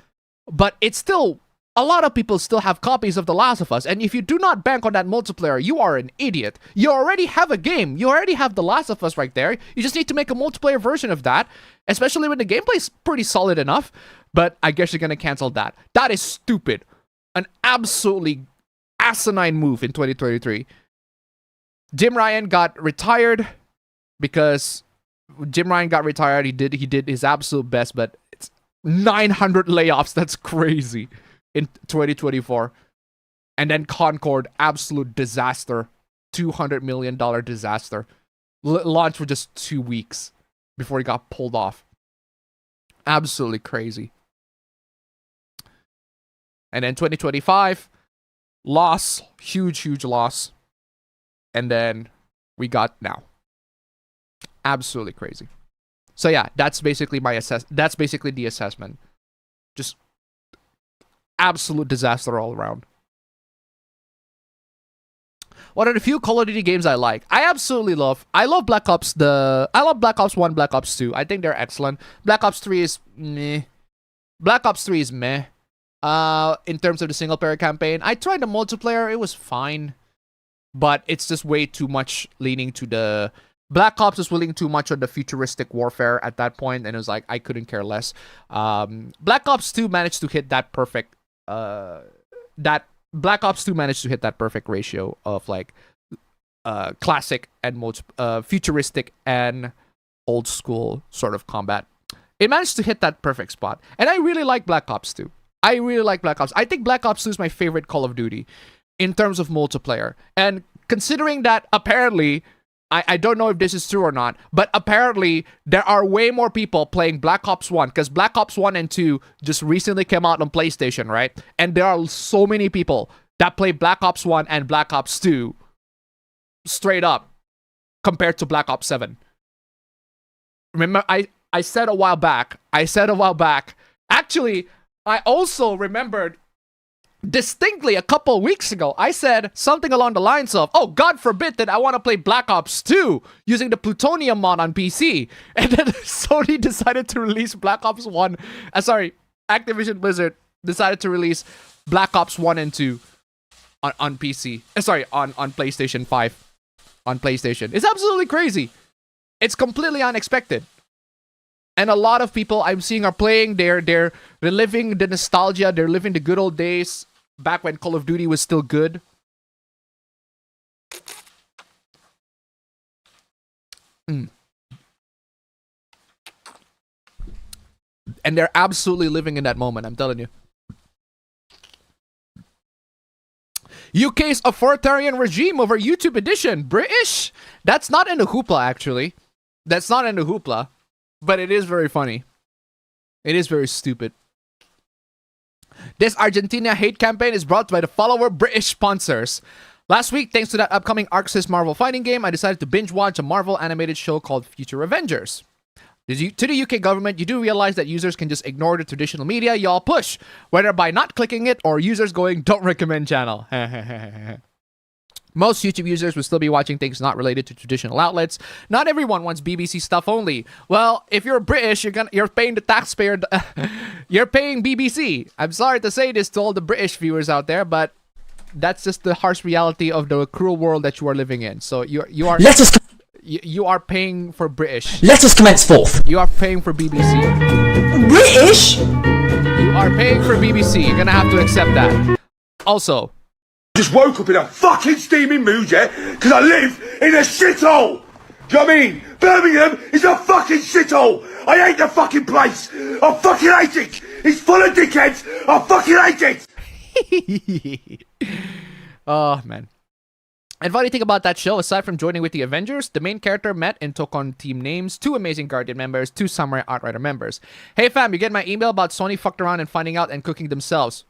but it's still, a lot of people still have copies of The Last of Us, and if you do not bank on that multiplayer, you are an idiot. You already have a game. You already have The Last of Us right there. You just need to make a multiplayer version of that, especially when the gameplay is pretty solid enough, but I guess you're going to cancel that. That is stupid. An absolutely asinine move in 2023. Jim Ryan got retired because Jim Ryan got retired. He did his absolute best, but it's 900 layoffs. That's crazy. In 2024. And then Concord, absolute disaster. $200 million disaster. Launched for just 2 weeks before he got pulled off. Absolutely crazy. And then 2025, loss. Huge loss. And then we got now. Absolutely crazy. So yeah, that's basically that's basically the assessment. Just absolute disaster all around. What are the few Call of Duty games I like? I love Black Ops. I love Black Ops 1, Black Ops 2. I think they're excellent. Black Ops 3 is meh. Black Ops 3 is meh. In terms of the single player campaign, I tried the multiplayer. It was fine, but it's just way too much leaning to the Black Ops was leaning too much on the futuristic warfare at that point, and it was like I couldn't care less. Black Ops 2 managed to hit that perfect. That Black Ops 2 managed to hit that perfect ratio of like classic and futuristic and old school sort of combat. It managed to hit that perfect spot, and I really like Black Ops 2. I really like Black Ops. I think Black Ops 2 is my favorite Call of Duty in terms of multiplayer. And considering that apparently, I don't know if this is true or not, but apparently there are way more people playing Black Ops 1 because Black Ops 1 and 2 just recently came out on PlayStation, right? And there are so many people that play Black Ops 1 and Black Ops 2 straight up compared to Black Ops 7. Remember, I said a while back, actually, I also remembered distinctly a couple weeks ago, I said something along the lines of, oh, God forbid that I want to play Black Ops 2 using the Plutonium mod on PC. And then Sony decided to release Black Ops 1. Activision Blizzard decided to release Black Ops 1 and 2 on PC. Sorry, on PlayStation 5. On PlayStation. It's absolutely crazy. It's completely unexpected. And a lot of people I'm seeing are playing. They're reliving the nostalgia. They're living the good old days back when Call of Duty was still good. And they're absolutely living in that moment, I'm telling you. UK's authoritarian regime over YouTube edition. British? That's not in the hoopla, actually. That's not in the hoopla. But it is very funny. It is very stupid. This Argentina hate campaign is brought by the follower British sponsors. Last week, thanks to that upcoming ArcSys Marvel fighting game, I decided to binge watch a Marvel animated show called Future Avengers. To the UK government, you do realize that users can just ignore the traditional media y'all push, whether by not clicking it or users going, don't recommend channel. Most YouTube users will still be watching things not related to traditional outlets. Not everyone wants BBC stuff only. Well, if you're British, you're paying the taxpayer. You're paying BBC. I'm sorry to say this to all the British viewers out there, but that's just the harsh reality of the cruel world that you are living in. So you are. You are paying for British. Let us commence forth. You are paying for BBC. British? You are paying for BBC. You're gonna have to accept that. Also, just woke up in a fucking steaming mood, yeah? Because I live in a shithole! Do you know what I mean? Birmingham is a fucking shithole! I hate the fucking place! I fucking hate it! It's full of dickheads! I fucking hate it! Oh, man. And funny thing about that show, aside from joining with the Avengers, the main character met and took on team names, 2 Amazing Guardian members, 2 Samurai Outrider members. Hey fam, you get my email about Sony fucked around and finding out and cooking themselves?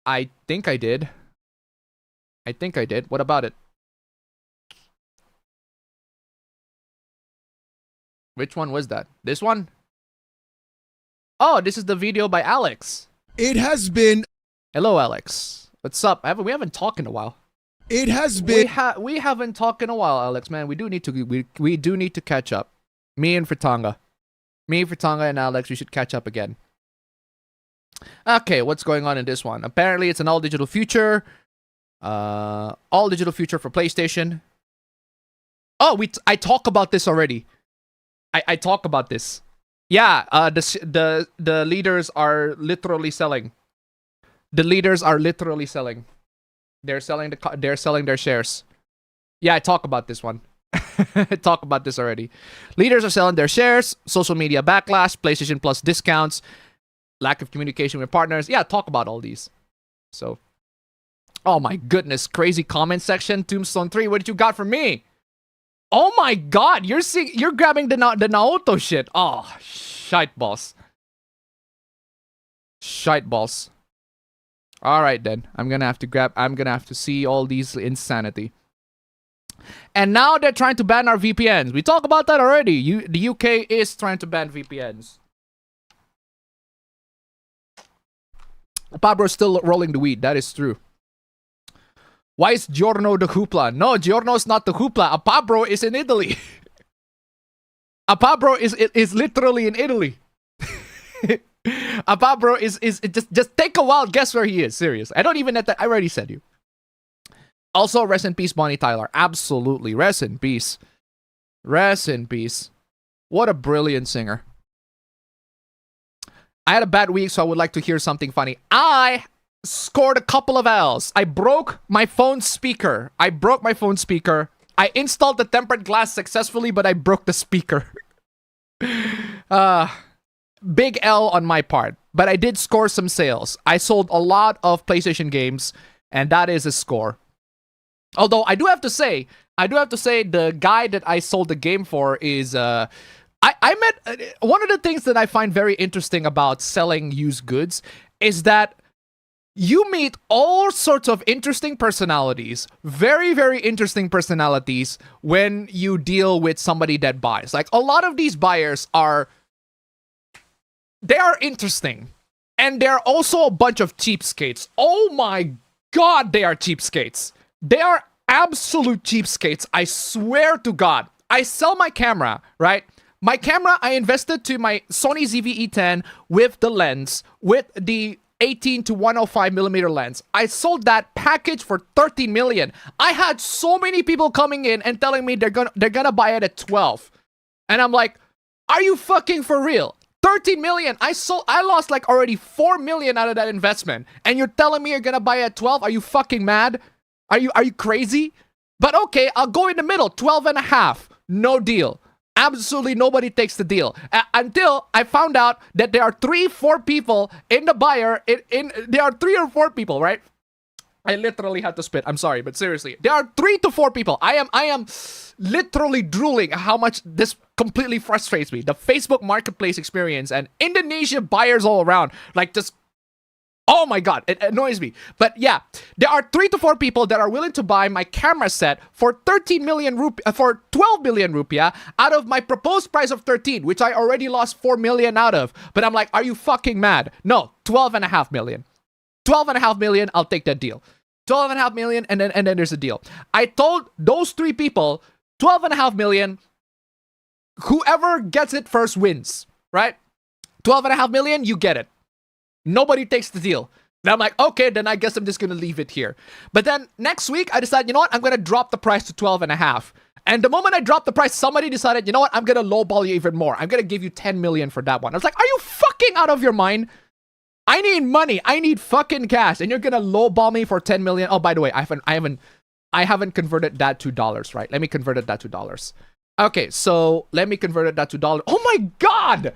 I think I did. What about it? Which one was that? This one? Oh, this is the video by Alex. It has been. Hello, Alex. What's up? We haven't talked in a while. It has been. We haven't talked in a while, Alex. Man, we do need to catch up. Me and Fritanga and Alex, we should catch up again. Okay, what's going on in this one? Apparently, it's an all digital future. All digital future for PlayStation. Oh, I talk about this already. I talk about this. Yeah, the leaders are literally selling. The leaders are literally selling. They're selling their shares. Yeah, I talk about this one. I talk about this already. Leaders are selling their shares. Social media backlash. PlayStation Plus discounts. Lack of communication with partners. Yeah, talk about all these. So. Oh my goodness, crazy comment section. Tombstone 3, what did you got for me? Oh my god, you're grabbing the Naoto shit. Oh, shite balls. Shite balls. Alright then, I'm gonna have to see all these insanity. And now they're trying to ban our VPNs. We talked about that already. The UK is trying to ban VPNs. Pabro's still rolling the weed, that is true. Why is Giorno the hoopla? No, Giorno's not the hoopla. Apabro is in Italy. Apabro is literally in Italy. Apabro is just take a wild guess where he is. Serious. I don't even have that. I already said you. Also, rest in peace, Bonnie Tyler. Absolutely. Rest in peace. Rest in peace. What a brilliant singer. I had a bad week, so I would like to hear something funny. I scored a couple of L's. I broke my phone speaker. I installed the tempered glass successfully, but I broke the speaker. Big L on my part. But I did score some sales. I sold a lot of PlayStation games, and that is a score. Although I do have to say the guy that I sold the game for is I met one of the things that I find very interesting about selling used goods is that you meet all sorts of interesting personalities, very, very interesting personalities when you deal with somebody that buys. Like, a lot of these buyers they are interesting. And they're also a bunch of cheapskates. Oh my god, they are cheapskates. They are absolute cheapskates. I swear to God. I sell my camera, right? My camera, I invested to my Sony ZV-E10 with the lens, with the 18 to 105 millimeter lens. I sold that package for 13 million. I had so many people coming in and telling me they're gonna buy it at 12. And I'm like, are you fucking for real? 13 million. I lost like already 4 million out of that investment. And you're telling me you're gonna buy it at 12? Are you fucking mad? Are you crazy? But okay, I'll go in the middle, 12 and a half. No deal. Absolutely nobody takes the deal. Until I found out that there are 3-4 people in the buyer. There are 3 or 4 people, right? I literally had to spit. I'm sorry, but seriously. There are 3 to 4 people. I am literally drooling at how much this completely frustrates me. The Facebook marketplace experience and Indonesia buyers all around. Like just, oh my god, it annoys me. But yeah, there are 3 to 4 people that are willing to buy my camera set for 13 million rupiah, for 12 million rupiah out of my proposed price of 13, which I already lost 4 million out of. But I'm like, are you fucking mad? No, 12.5 million. 12.5 million, I'll take that deal. 12.5 million, and then there's a deal. I told those 3 people, 12.5 million, whoever gets it first wins, right? 12.5 million, you get it. Nobody takes the deal. And I'm like, okay, then I guess I'm just gonna leave it here. But then next week, I decided, you know what? I'm gonna drop the price to 12.5. And the moment I dropped the price, somebody decided, you know what? I'm gonna lowball you even more. I'm gonna give you 10 million for that one. I was like, are you fucking out of your mind? I need money. I need fucking cash, and you're gonna lowball me for 10 million. Oh, by the way, I haven't converted that to dollars, right? Let me convert that to dollars. Okay, so let me convert that to dollars. Oh my god!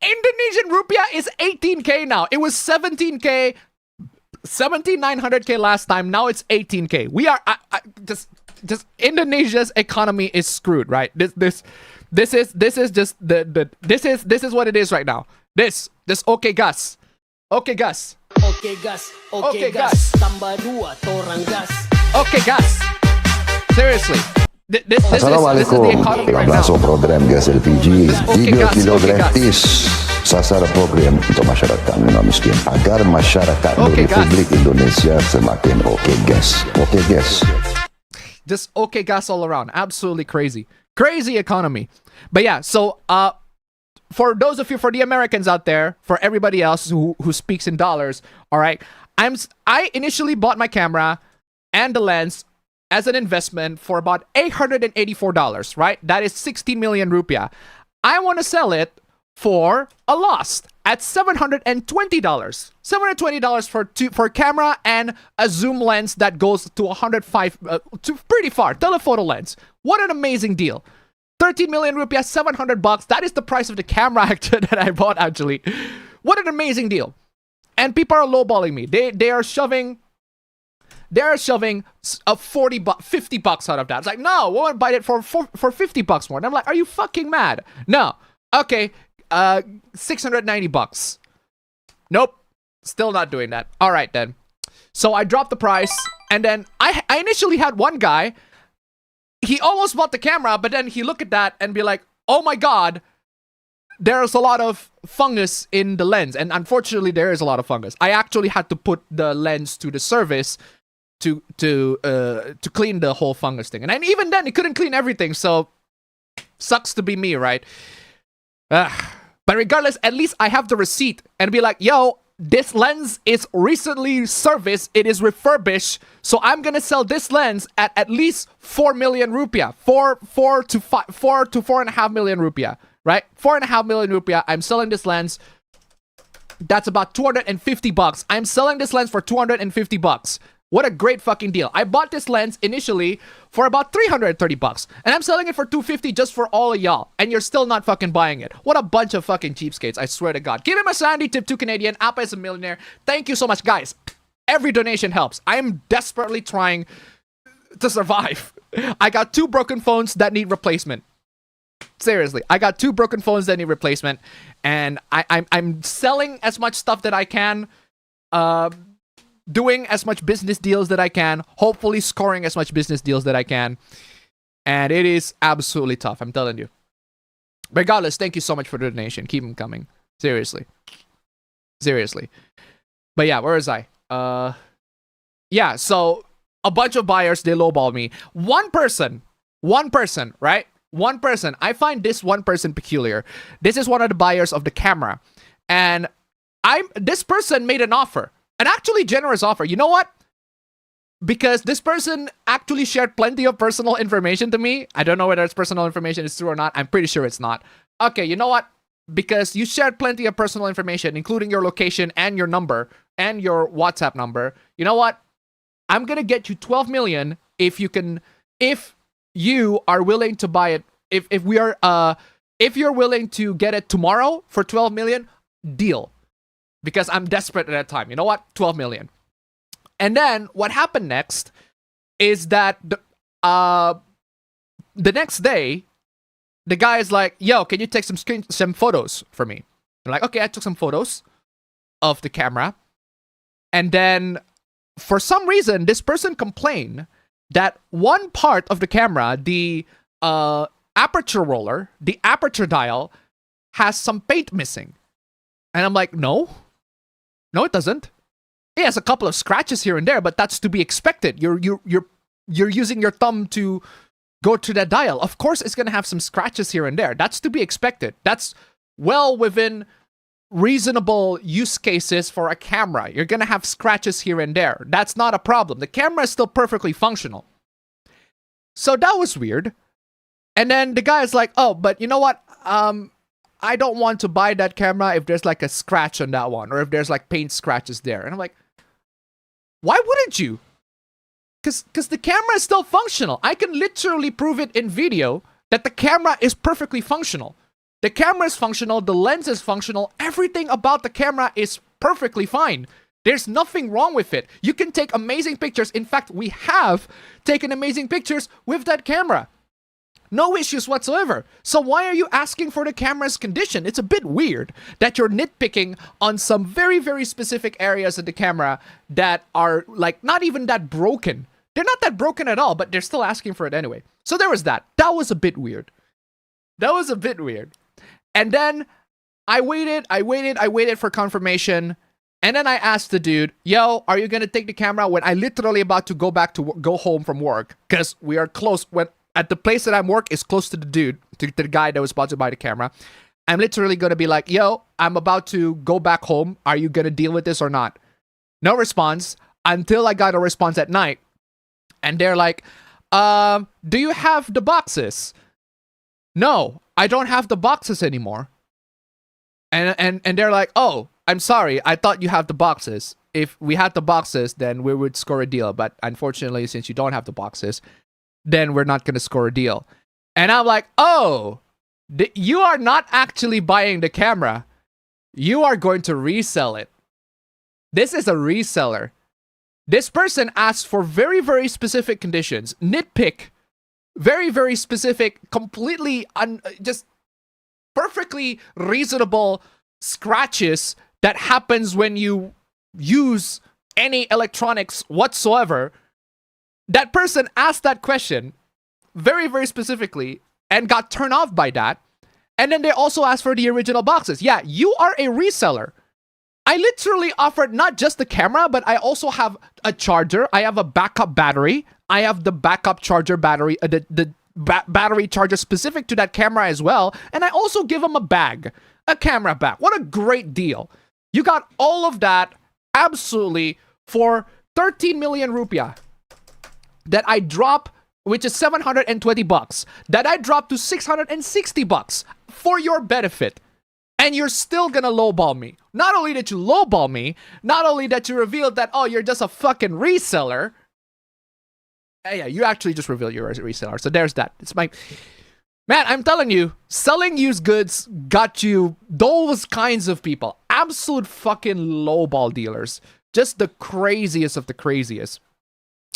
Indonesian rupiah is 18k now. It was 17k, 17,900k last time. Now it's 18k. We are just Indonesia's economy is screwed, right? This is just this is what it is right now. This okay gas. Okay gas. Okay gas. Okay gas. Tambah 2 torang gas. Okay gas. Seriously. This is the Assalamualaikum. economy right now. Masuk program gas LPG Okay, 3 gas, kilo okay, gas. gratis. Sasar program untuk masyarakat non miskin agar masyarakat Okay, di gas. Republik Indonesia semakin okay gas. Okay gas. Just okay gas all around. Absolutely crazy. Crazy economy. But yeah, so for those of you, for the Americans out there, for everybody else who speaks in dollars, all right, I initially bought my camera and the lens as an investment for about $884, right? That is 16 million rupiah. I want to sell it for a loss at $720. $720 for camera and a zoom lens that goes to 105, to pretty far, telephoto lens. What an amazing deal. 13 million rupiah, $700. That is the price of the camera that I bought, actually. What an amazing deal. And people are lowballing me. They are shoving a 50 bucks out of that. It's like, no, we won't buy it for 50 bucks more. And I'm like, are you fucking mad? No. Okay, 690 bucks. Nope. Still not doing that. All right, then. So I dropped the price, and then I initially had one guy. He almost bought the camera, but then he looked at that and be like, oh my god, there's a lot of fungus in the lens. And unfortunately, there is a lot of fungus. I actually had to put the lens to the service to clean the whole fungus thing. And even then, it couldn't clean everything, so sucks to be me, right? But regardless, at least I have the receipt and be like, yo, this lens is recently serviced. It is refurbished. So I'm going to sell this lens at least 4 million rupiah. 4 to 4.5 million rupiah, right? 4.5 million rupiah. I'm selling this lens. That's about 250 bucks. I'm selling this lens for 250 bucks. What a great fucking deal. I bought this lens initially for about 330 bucks. And I'm selling it for 250 just for all of y'all. And you're still not fucking buying it. What a bunch of fucking cheapskates, I swear to God. Give him a Sandy tip, 2 Canadian. Appa is a millionaire. Thank you so much, guys. Every donation helps. I am desperately trying to survive. I got 2 broken phones that need replacement. Seriously, I got 2 broken phones that need replacement. And I'm selling as much stuff that I can. Doing as much business deals that I can, hopefully scoring as much business deals that I can, and it is absolutely tough, I'm telling you. Regardless, thank you so much for the donation. Keep them coming. Seriously. But yeah, where was I? Yeah, so a bunch of buyers, they lowball me. One person, right? One person. I find this one person peculiar. This is one of the buyers of the camera, and This person made an offer, an actually generous offer. You know what? Because this person actually shared plenty of personal information to me. I don't know whether it's personal information is true or not. I'm pretty sure it's not. Okay, you know what? Because you shared plenty of personal information, including your location and your number and your WhatsApp number. You know what? I'm gonna get you 12 million if you are willing to buy it. If you're willing to get it tomorrow for 12 million, deal. Because I'm desperate at that time. You know what? 12 million. And then what happened next is that the next day, the guy is like, yo, can you take some photos for me? I'm like, okay, I took some photos of the camera. And then for some reason, this person complained that one part of the camera, the aperture roller, the aperture dial, has some paint missing. And I'm like, no, it doesn't. It has a couple of scratches here and there, but that's to be expected. You're using your thumb to go to that dial. Of course, it's gonna have some scratches here and there. That's to be expected. That's well within reasonable use cases for a camera. You're gonna have scratches here and there. That's not a problem. The camera is still perfectly functional. So that was weird. And then the guy is like, oh, but you know what? I don't want to buy that camera if there's like a scratch on that one, or if there's like paint scratches there. And I'm like, why wouldn't you? Because the camera is still functional. I can literally prove it in video that the camera is perfectly functional. The camera is functional, the lens is functional, everything about the camera is perfectly fine. There's nothing wrong with it. You can take amazing pictures. In fact, we have taken amazing pictures with that camera. No issues whatsoever. So why are you asking for the camera's condition? It's a bit weird that you're nitpicking on some very, very specific areas of the camera that are like not even that broken. They're not that broken at all, but they're still asking for it anyway. So there was that. That was a bit weird. And then I waited for confirmation. And then I asked the dude, yo, are you going to take the camera when I literally about to go home from work? Because we are close. At the place that I'm work is close to the dude, to the guy that was about to buy the camera. I'm literally going to be like, yo, I'm about to go back home. Are you going to deal with this or not? No response until I got a response at night. And they're like, do you have the boxes? No, I don't have the boxes anymore. And they're like, oh, I'm sorry. I thought you have the boxes. If we had the boxes, then we would score a deal. But unfortunately, since you don't have the boxes, then we're not going to score a deal. And I'm like, oh, you are not actually buying the camera. You are going to resell it. This is a reseller. This person asked for very, very specific conditions. Nitpick. Very, very specific, completely, just perfectly reasonable scratches that happens when you use any electronics whatsoever. That person asked that question very, very specifically and got turned off by that. And then they also asked for the original boxes. Yeah, you are a reseller. I literally offered not just the camera, but I also have a charger. I have a backup battery. I have the backup charger battery, battery charger specific to that camera as well. And I also give them a camera bag. What a great deal. You got all of that absolutely for 13 million rupiah that I drop, which is 720 bucks, that I drop to 660 bucks for your benefit. And you're still gonna lowball me. Not only that you lowball me, not only that you revealed that, oh, you're just a fucking reseller. Yeah, you actually just revealed you're a reseller. So there's that. It's my... Man, I'm telling you, selling used goods got you those kinds of people. Absolute fucking lowball dealers. Just the craziest of the craziest.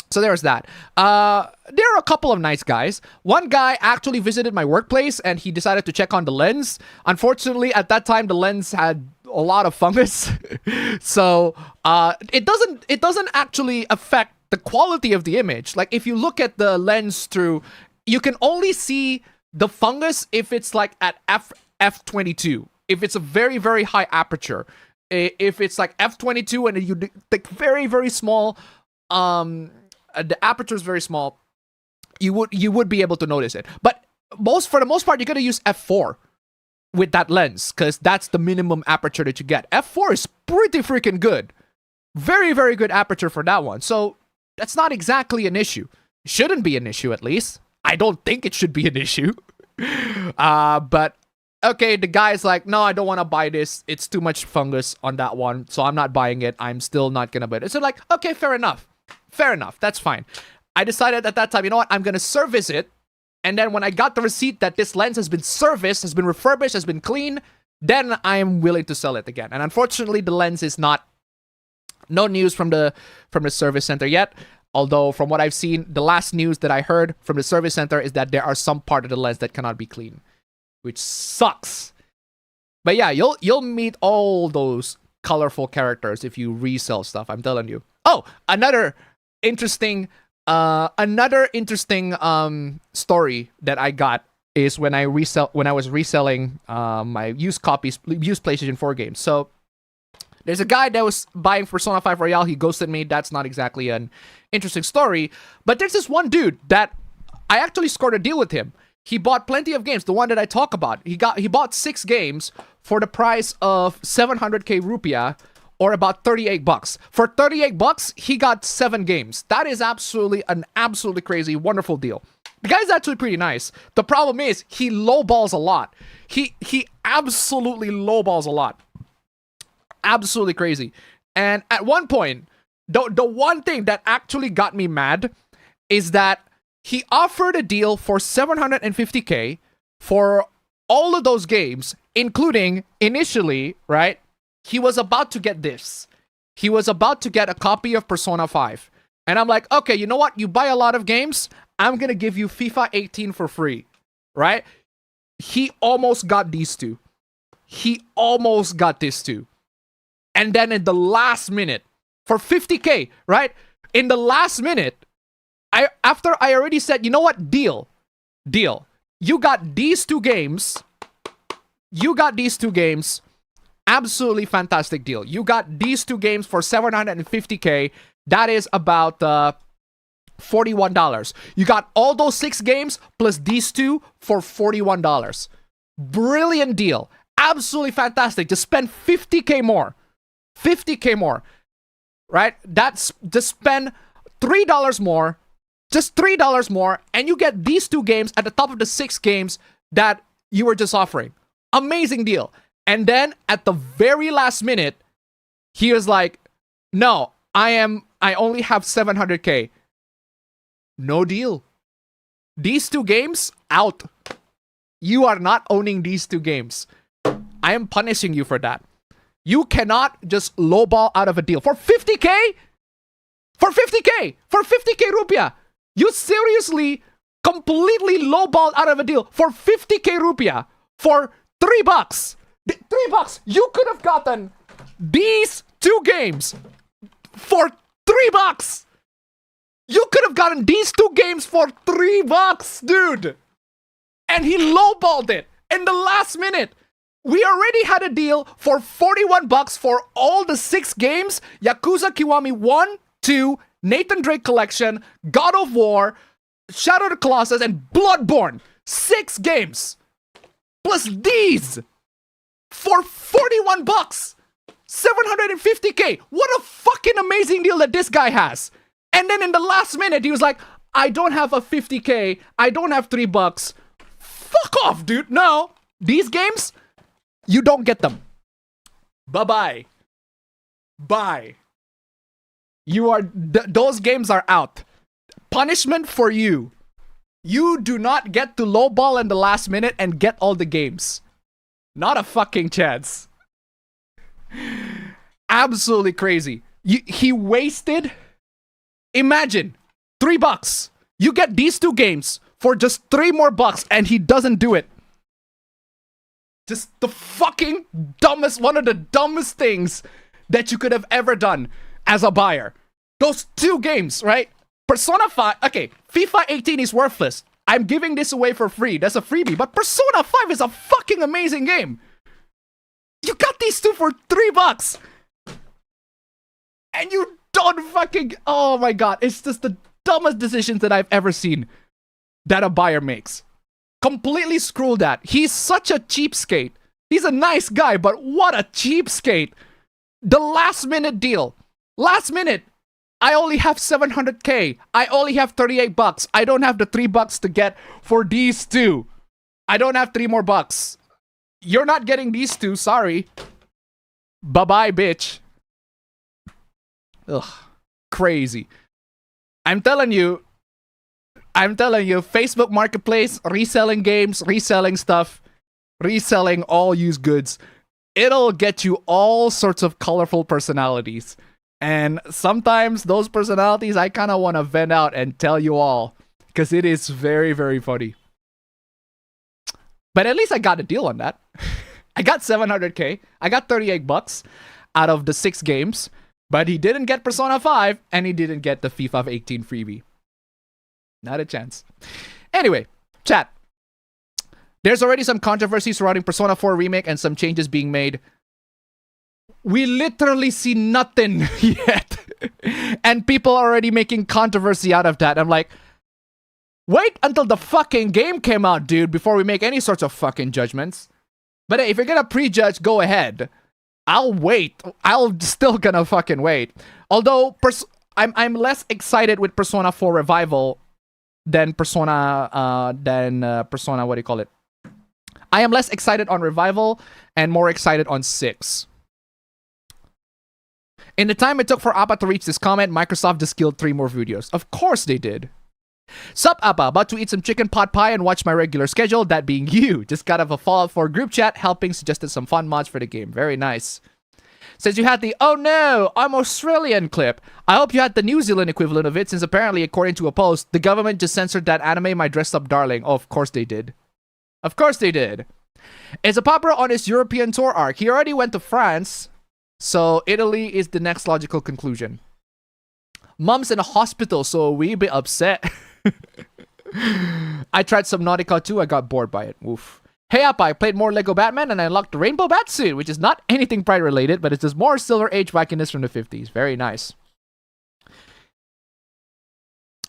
So there's that. There are a couple of nice guys. One guy actually visited my workplace and he decided to check on the lens. Unfortunately, at that time, the lens had a lot of fungus. So it doesn't actually affect the quality of the image. Like if you look at the lens through, you can only see the fungus if it's like at f22. If it's a very, very high aperture. If it's like f22 and you take very, very small... the aperture is very small, you would be able to notice it. But for the most part, you're gonna use f4, with that lens, because that's the minimum aperture that you get. F4 is pretty freaking good. Very, very good aperture for that one. So that's not exactly an issue. Shouldn't be an issue, at least. I don't think it should be an issue. But okay, the guy's like, no, I don't want to buy this. It's too much fungus on that one, so I'm not buying it. I'm still not going to buy it. So like, okay, fair enough. Fair enough. That's fine. I decided at that time, you know what? I'm going to service it. And then when I got the receipt that this lens has been serviced, has been refurbished, has been cleaned, then I am willing to sell it again. And unfortunately, the lens is no news from the service center yet. Although from what I've seen, the last news that I heard from the service center is that there are some part of the lens that cannot be cleaned, which sucks. But yeah, you'll meet all those colorful characters if you resell stuff, I'm telling you. Oh, another interesting story that I got is when I was reselling my used PlayStation 4 games. So there's a guy that was buying Persona 5 Royale. He ghosted me. That's not exactly an interesting story. But there's this one dude that I actually scored a deal with him. He bought plenty of games. The one that I talk about. He bought 6 games for the price of 700k rupiah, or about $38. For $38, he got 7 games. That is absolutely crazy, wonderful deal. The guy's actually pretty nice. The problem is he lowballs a lot. He absolutely lowballs a lot. Absolutely crazy. And at one point, the one thing that actually got me mad is that he offered a deal for 750k for all of those games, including initially, right? He was about to get this. He was about to get a copy of Persona 5. And I'm like, okay, you know what? You buy a lot of games, I'm going to give you FIFA 18 for free, right? He almost got these two. He almost got this too. And then in the last minute, for 50k, right? In the last minute, after I already said, you know what? Deal. You got these 2 games. Absolutely fantastic deal. You got these 2 games for 750k. That is about $41. You got all those 6 games plus these 2 for $41. Brilliant deal. Absolutely fantastic. Just spend 50k more. 50k more. Right? That's just spend $3 more. Just $3 more. And you get these 2 games at the top of the 6 games that you were just offering. Amazing deal. And then at the very last minute, he was like, no, I only have 700k. No deal. These 2 games, out. You are not owning these 2 games. I am punishing you for that. You cannot just lowball out of a deal. For 50k? For 50k rupiah. You seriously completely lowballed out of a deal for 50k rupiah. For $3. $3. You could have gotten these 2 games for $3. You could have gotten these 2 games for $3, dude. And he lowballed it in the last minute. We already had a deal for $41 for all the 6 games. Yakuza Kiwami 1, 2, Nathan Drake Collection, God of War, Shadow of the Colossus, and Bloodborne. 6 games. Plus these. For $41. 750k. What a fucking amazing deal that this guy has. And then in the last minute, he was like, I don't have a 50k. I don't have $3. Fuck off, dude. No. These games, you don't get them. Bye-bye. Bye. You are... those games are out. Punishment for you. You do not get to lowball in the last minute and get all the games. Not a fucking chance. Absolutely crazy. He wasted... Imagine, $3. You get these 2 games for just $3 more and he doesn't do it. Just the fucking dumbest, one of the dumbest things that you could have ever done as a buyer. Those 2 games, right? Persona 5, okay, FIFA 18 is worthless. I'm giving this away for free. That's a freebie. But Persona 5 is a fucking amazing game. You got these 2 for $3. And you don't fucking... oh my god. It's just the dumbest decisions that I've ever seen that a buyer makes. Completely screw that. He's such a cheapskate. He's a nice guy, but what a cheapskate. The last minute deal. Last minute. I only have 700k. I only have 38 bucks. I don't have the $3 to get for these two. I don't have 3 more bucks. You're not getting these two, sorry. Bye-bye, bitch. Ugh. Crazy. I'm telling you, Facebook Marketplace, reselling games, reselling stuff, reselling all used goods. It'll get you all sorts of colorful personalities. And sometimes those personalities I kind of want to vent out and tell you all. Because it is very, very funny. But at least I got a deal on that. I got 700k. I got 38 bucks out of the 6 games. But he didn't get Persona 5 and he didn't get the FIFA 18 freebie. Not a chance. Anyway, chat. There's already some controversy surrounding Persona 4 Remake and some changes being made. We literally see nothing yet. And people are already making controversy out of that. I'm like, wait until the fucking game came out, dude, before we make any sorts of fucking judgments. But hey, if you're gonna prejudge, go ahead. I'll wait. I'll still gonna fucking wait. Although, I'm less excited with Persona 4 Revival than Persona, what do you call it? I am less excited on Revival and more excited on 6. In the time it took for Appa to reach this comment, Microsoft just killed 3 more videos. Of course they did. Sup, Appa? About to eat some chicken pot pie and watch my regular schedule, that being you. Just got off a Fallout 4 group chat, helping suggested some fun mods for the game. Very nice. Says you had the, oh no, I'm Australian clip. I hope you had the New Zealand equivalent of it, since apparently, according to a post, the government just censored that anime, My Dressed Up Darling. Oh, of course they did. Of course they did. Is a popper on his European tour arc. He already went to France, so Italy is the next logical conclusion. Mom's in a hospital, so we be upset. I tried Subnautica too, I got bored by it. Oof. Hey Appa, I played more Lego Batman and I unlocked the Rainbow Batsuit, which is not anything Pride related, but it's just more Silver Age wackiness from the 50s. Very nice.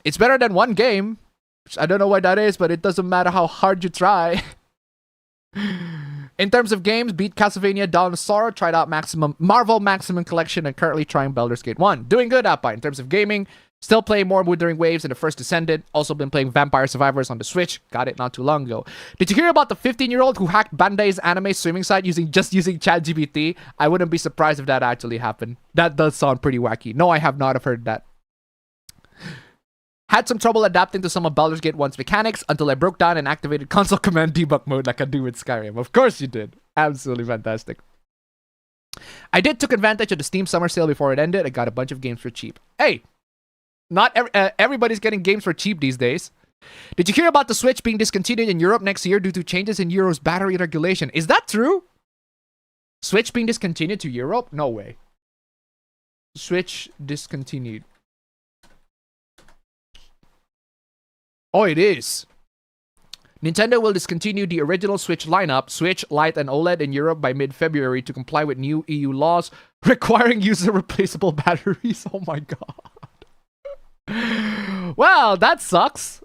It's better than one game, which I don't know what that is, but it doesn't matter how hard you try. In terms of games, beat Castlevania Dawn of Sorrow, tried out Marvel Maximum Collection, and currently trying Baldur's Gate 1. Doing good, Appa. In terms of gaming, still playing more Wuthering Waves and the First Descendant. Also been playing Vampire Survivors on the Switch. Got it not too long ago. Did you hear about the 15-year-old who hacked Bandai's anime streaming site using ChatGPT? I wouldn't be surprised if that actually happened. That does sound pretty wacky. No, I have not heard that. Had some trouble adapting to some of Baldur's Gate 1's mechanics until I broke down and activated console command debug mode like I do with Skyrim. Of course you did. Absolutely fantastic. I took advantage of the Steam summer sale before it ended. I got a bunch of games for cheap. Hey, not everybody's getting games for cheap these days. Did you hear about the Switch being discontinued in Europe next year due to changes in Euro's battery regulation? Is that true? Switch being discontinued to Europe? No way. Switch discontinued. Oh, it is. Nintendo will discontinue the original Switch lineup, Switch, Lite, and OLED in Europe by mid-February to comply with new EU laws requiring user-replaceable batteries. Oh my god. Well, that sucks.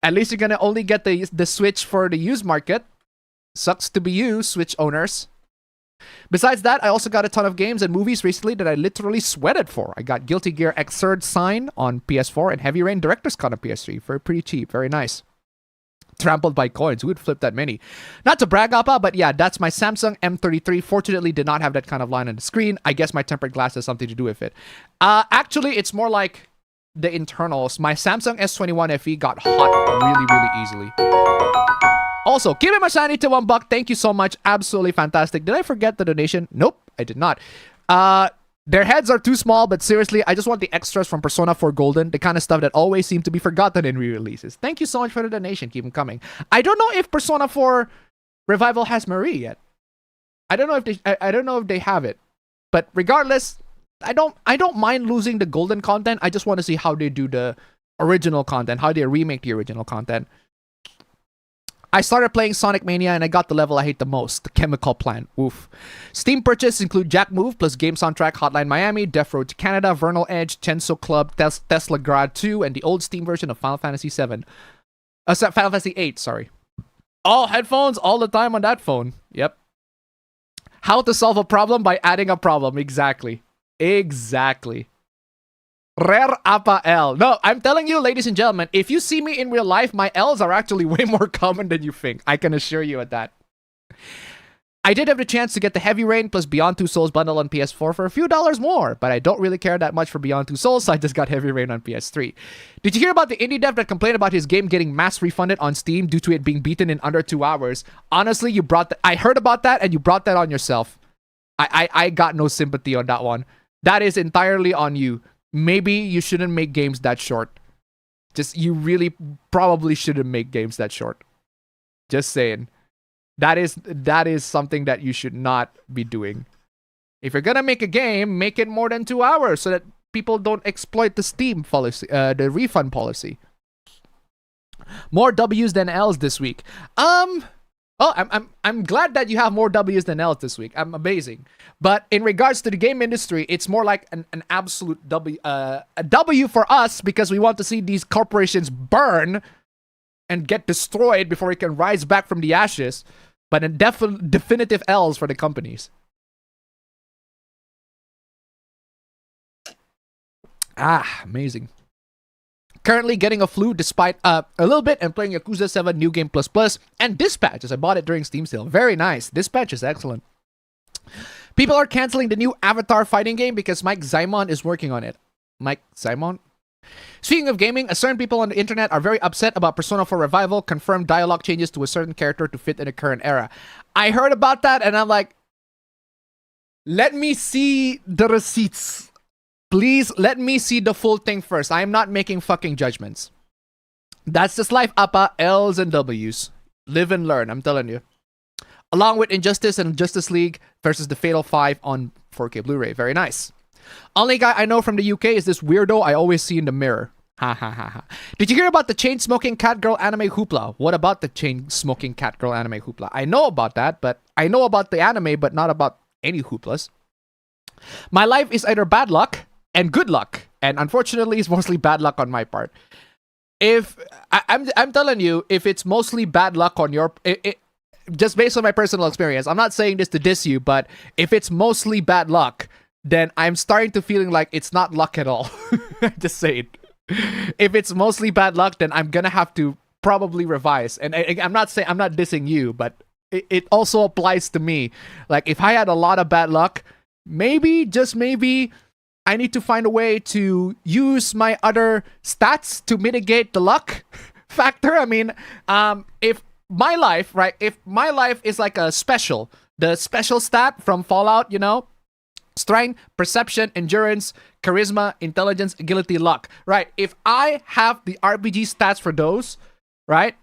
At least you're gonna only get the Switch for the used market. Sucks to be you, Switch owners. Besides that, I also got a ton of games and movies recently that I literally sweated for. I got Guilty Gear Xrd Sign on PS4 and Heavy Rain Director's Cut on PS3 for pretty cheap. Very nice. Trampled by coins. Who would flip that many? Not to brag, Appa, but yeah, that's my Samsung M33. Fortunately, did not have that kind of line on the screen. I guess my tempered glass has something to do with it. Actually, it's more like the internals. My Samsung S21 FE got hot really, really easily. Also, keep it my sanity to $1. Thank you so much. Absolutely fantastic. Did I forget the donation? Nope, I did not. Their heads are too small, but seriously, I just want the extras from Persona 4 Golden, the kind of stuff that always seem to be forgotten in re-releases. Thank you so much for the donation. Keep them coming. I don't know if Persona 4 Revival has Marie yet. I don't know if they have it. But regardless, I don't mind losing the Golden content. I just want to see how they do the original content, how they remake the original content. I started playing Sonic Mania and I got the level I hate the most, the Chemical Plant. Oof. Steam purchases include Jack Move plus game soundtrack Hotline Miami, Death Road to Canada, Vernal Edge, Chenso Club, Tesla Grad 2, and the old Steam version of Final Fantasy 7. Final Fantasy 8, sorry. All headphones all the time on that phone. Yep. How to solve a problem by adding a problem. Exactly. Exactly. Rare apa L. No, I'm telling you, ladies and gentlemen, if you see me in real life, my L's are actually way more common than you think. I can assure you at that. I did have the chance to get the Heavy Rain plus Beyond Two Souls bundle on PS4 for a few dollars more, but I don't really care that much for Beyond Two Souls, so I just got Heavy Rain on PS3. Did you hear about the indie dev that complained about his game getting mass refunded on Steam due to it being beaten in under 2 hours? Honestly, you brought that. I heard about that, and you brought that on yourself. I got no sympathy on that one. That is entirely on you. Maybe you shouldn't make games that short. You really probably shouldn't make games that short. Just saying. That is something that you should not be doing. If you're gonna make a game, make it more than 2 hours so that people don't exploit the Steam policy, the refund policy. More W's than L's this week. Oh, I'm glad that you have more W's than L's this week. I'm amazing. But in regards to the game industry, it's more like an absolute W. A W for us because we want to see these corporations burn and get destroyed before it can rise back from the ashes. But a definitive L's for the companies. Amazing. Currently getting a flu despite a little bit and playing Yakuza 7 New Game Plus Plus and Dispatch as I bought it during Steam sale. Very nice. Dispatch is excellent. People are canceling the new Avatar fighting game because Mike Zymon is working on it. Mike Zymon? Speaking of gaming, certain people on the internet are very upset about Persona 4 Revival confirmed dialogue changes to a certain character to fit in the current era. I heard about that and I'm like, let me see the receipts. Please let me see the full thing first. I am not making fucking judgments. That's just life, Appa. L's and W's. Live and learn, I'm telling you. Along with Injustice and Justice League versus the Fatal 5 on 4K Blu-ray. Very nice. Only guy I know from the UK is this weirdo I always see in the mirror. Ha ha ha ha. Did you hear about the chain-smoking cat girl anime hoopla? What about the chain-smoking cat girl anime hoopla? I know about that, but I know about the anime, but not about any hooplas. My life is either bad luck and good luck, and unfortunately, it's mostly bad luck on my part. If I'm telling you, if it's mostly bad luck on your, just based on my personal experience, I'm not saying this to diss you, but if it's mostly bad luck, then I'm starting to feeling like it's not luck at all. Just say it. If it's mostly bad luck, then I'm gonna have to probably revise. And I'm not dissing you, but it also applies to me. Like if I had a lot of bad luck, maybe, just maybe, I need to find a way to use my other stats to mitigate the luck factor. I mean, if my life, right? If my life is like a special, the special stat from Fallout, you know, strength, perception, endurance, charisma, intelligence, agility, luck, right? If I have the RPG stats for those, right,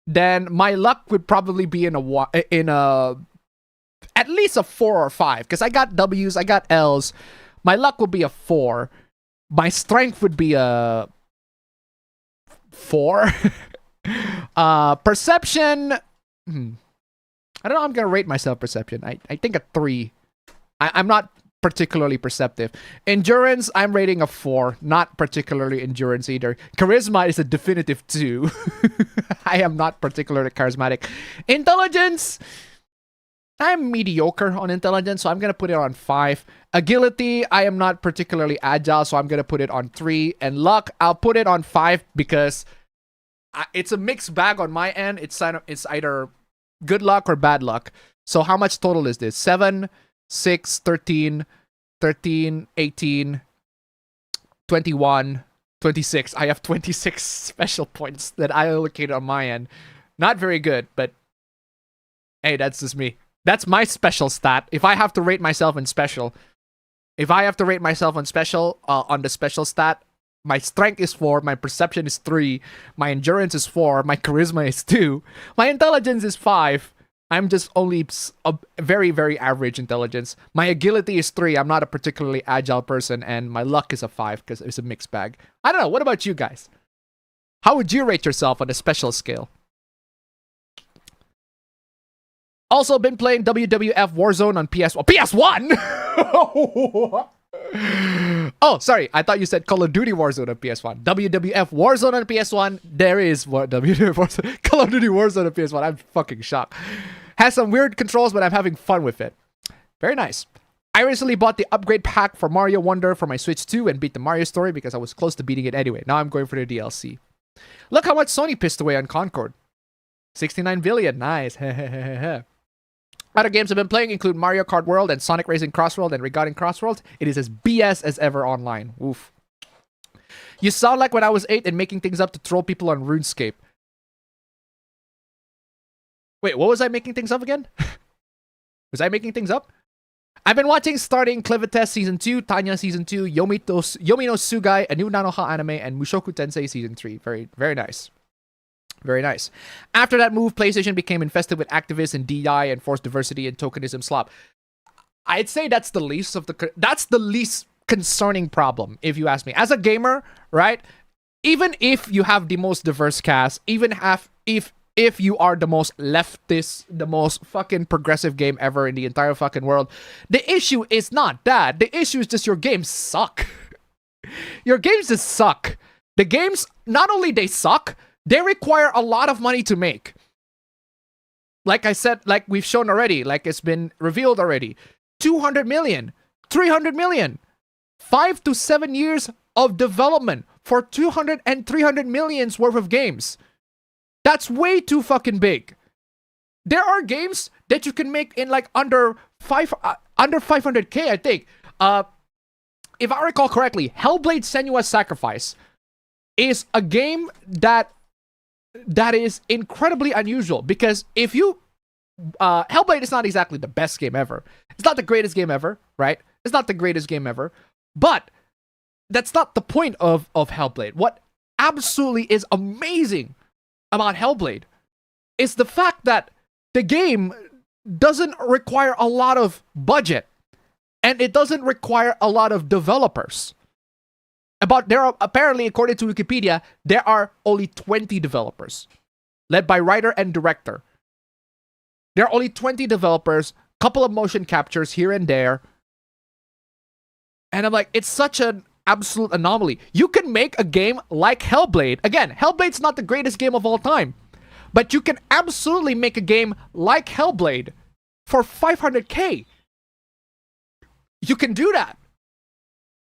then my luck would probably be in a at least a 4 or 5, because I got W's, I got L's. My luck would be a 4. My strength would be a 4. Perception, I don't know how I'm gonna rate myself perception. I think a 3. I'm not particularly perceptive. Endurance, I'm rating a 4. Not particularly endurance either. Charisma is a definitive 2. I am not particularly charismatic. Intelligence, I'm mediocre on intelligence, so I'm going to put it on 5. Agility, I am not particularly agile, so I'm going to put it on 3. And luck, I'll put it on 5 because it's a mixed bag on my end. It's either good luck or bad luck. So how much total is this? 7, 6, 13, 18, 21, 26. I have 26 special points that I allocated on my end. Not very good, but hey, that's just me. That's my special stat. If I have to rate myself in special, on the special stat, my strength is 4, my perception is 3, my endurance is 4, my charisma is 2, my intelligence is 5. I'm just only a very, very average intelligence. My agility is 3. I'm not a particularly agile person, and my luck is a 5 because it's a mixed bag. I don't know. What about you guys? How would you rate yourself on a special scale? Also been playing WWF Warzone on PS1. PS1? Oh, sorry. I thought you said Call of Duty Warzone on PS1. WWF Warzone on PS1. There is what WWF Warzone. Call of Duty Warzone on PS1. I'm fucking shocked. Has some weird controls, but I'm having fun with it. Very nice. I recently bought the upgrade pack for Mario Wonder for my Switch 2 and beat the Mario story because I was close to beating it anyway. Now I'm going for the DLC. Look how much Sony pissed away on Concord. 69 billion. Nice. Other games I've been playing include Mario Kart World and Sonic Racing Crossworld. And regarding Crossworld, it is as BS as ever online. Oof. You sound like when I was 8 and making things up to troll people on RuneScape. Wait, what was I making things up again? Was I making things up? I've been watching starting Clivites Season 2, Tanya Season 2, Yomi no Sugai, a new Nanoha anime, and Mushoku Tensei Season 3. Very, very nice. Very nice. After that move, PlayStation became infested with activists and DI and forced diversity and tokenism slop. I'd say that's the least concerning problem, if you ask me. As a gamer, right? Even if you have the most diverse cast, even if you are the most leftist, the most fucking progressive game ever in the entire fucking world, the issue is not that. The issue is just your games suck. Your games just suck. The games, not only they suck, they require a lot of money to make. Like I said, like we've shown already, like it's been revealed already. 200 million, 300 million, 5 to 7 years of development for 200 and 300 millions worth of games. That's way too fucking big. There are games that you can make in like under 500k, I think. If I recall correctly, Hellblade: Senua's Sacrifice is a game that is incredibly unusual because if you Hellblade is not exactly the best game ever. It's not the greatest game ever, right? It's not the greatest game ever. But that's not the point of Hellblade. What absolutely is amazing about Hellblade is the fact that the game doesn't require a lot of budget and it doesn't require a lot of developers. Apparently, according to Wikipedia, there are only 20 developers, led by writer and director. There are only 20 developers, couple of motion captures here and there. And I'm like, it's such an absolute anomaly. You can make a game like Hellblade. Again, Hellblade's not the greatest game of all time. But you can absolutely make a game like Hellblade for 500k. You can do that.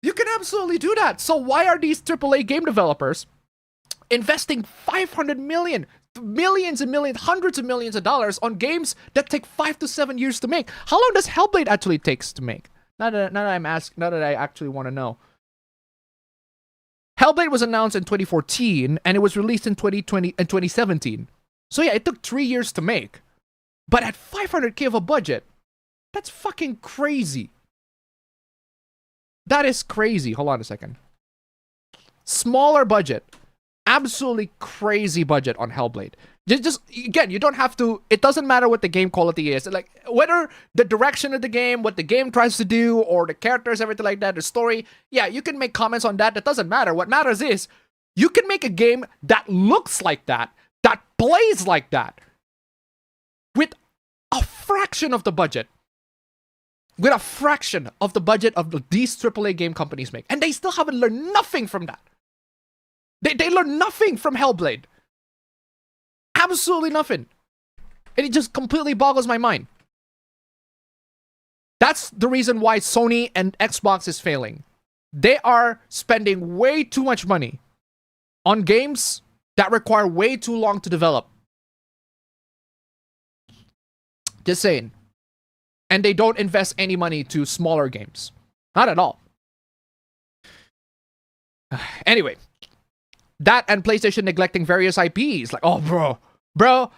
You can absolutely do that. So why are these AAA game developers investing 500 million, millions and millions, hundreds of millions of dollars on games that take 5 to 7 years to make? How long does Hellblade actually takes to make? Now that I actually want to know. Hellblade was announced in 2014 and it was released in 2020 and 2017. So yeah, it took 3 years to make. But at 500k of a budget, that's fucking crazy. That is crazy. Hold on a second. Smaller budget. Absolutely crazy budget on Hellblade. Just again, you don't have to, it doesn't matter what the game quality is. Like, whether the direction of the game, what the game tries to do, or the characters, everything like that, the story, yeah, you can make comments on that. That doesn't matter. What matters is, you can make a game that looks like that plays like that, with a fraction of the budget. With a fraction of the budget of these AAA game companies make. And they still haven't learned nothing from that. They learned nothing from Hellblade. Absolutely nothing. And it just completely boggles my mind. That's the reason why Sony and Xbox is failing. They are spending way too much money on games that require way too long to develop. Just saying. And they don't invest any money to smaller games. Not at all. Anyway. That and PlayStation neglecting various IPs. Like, oh, bro.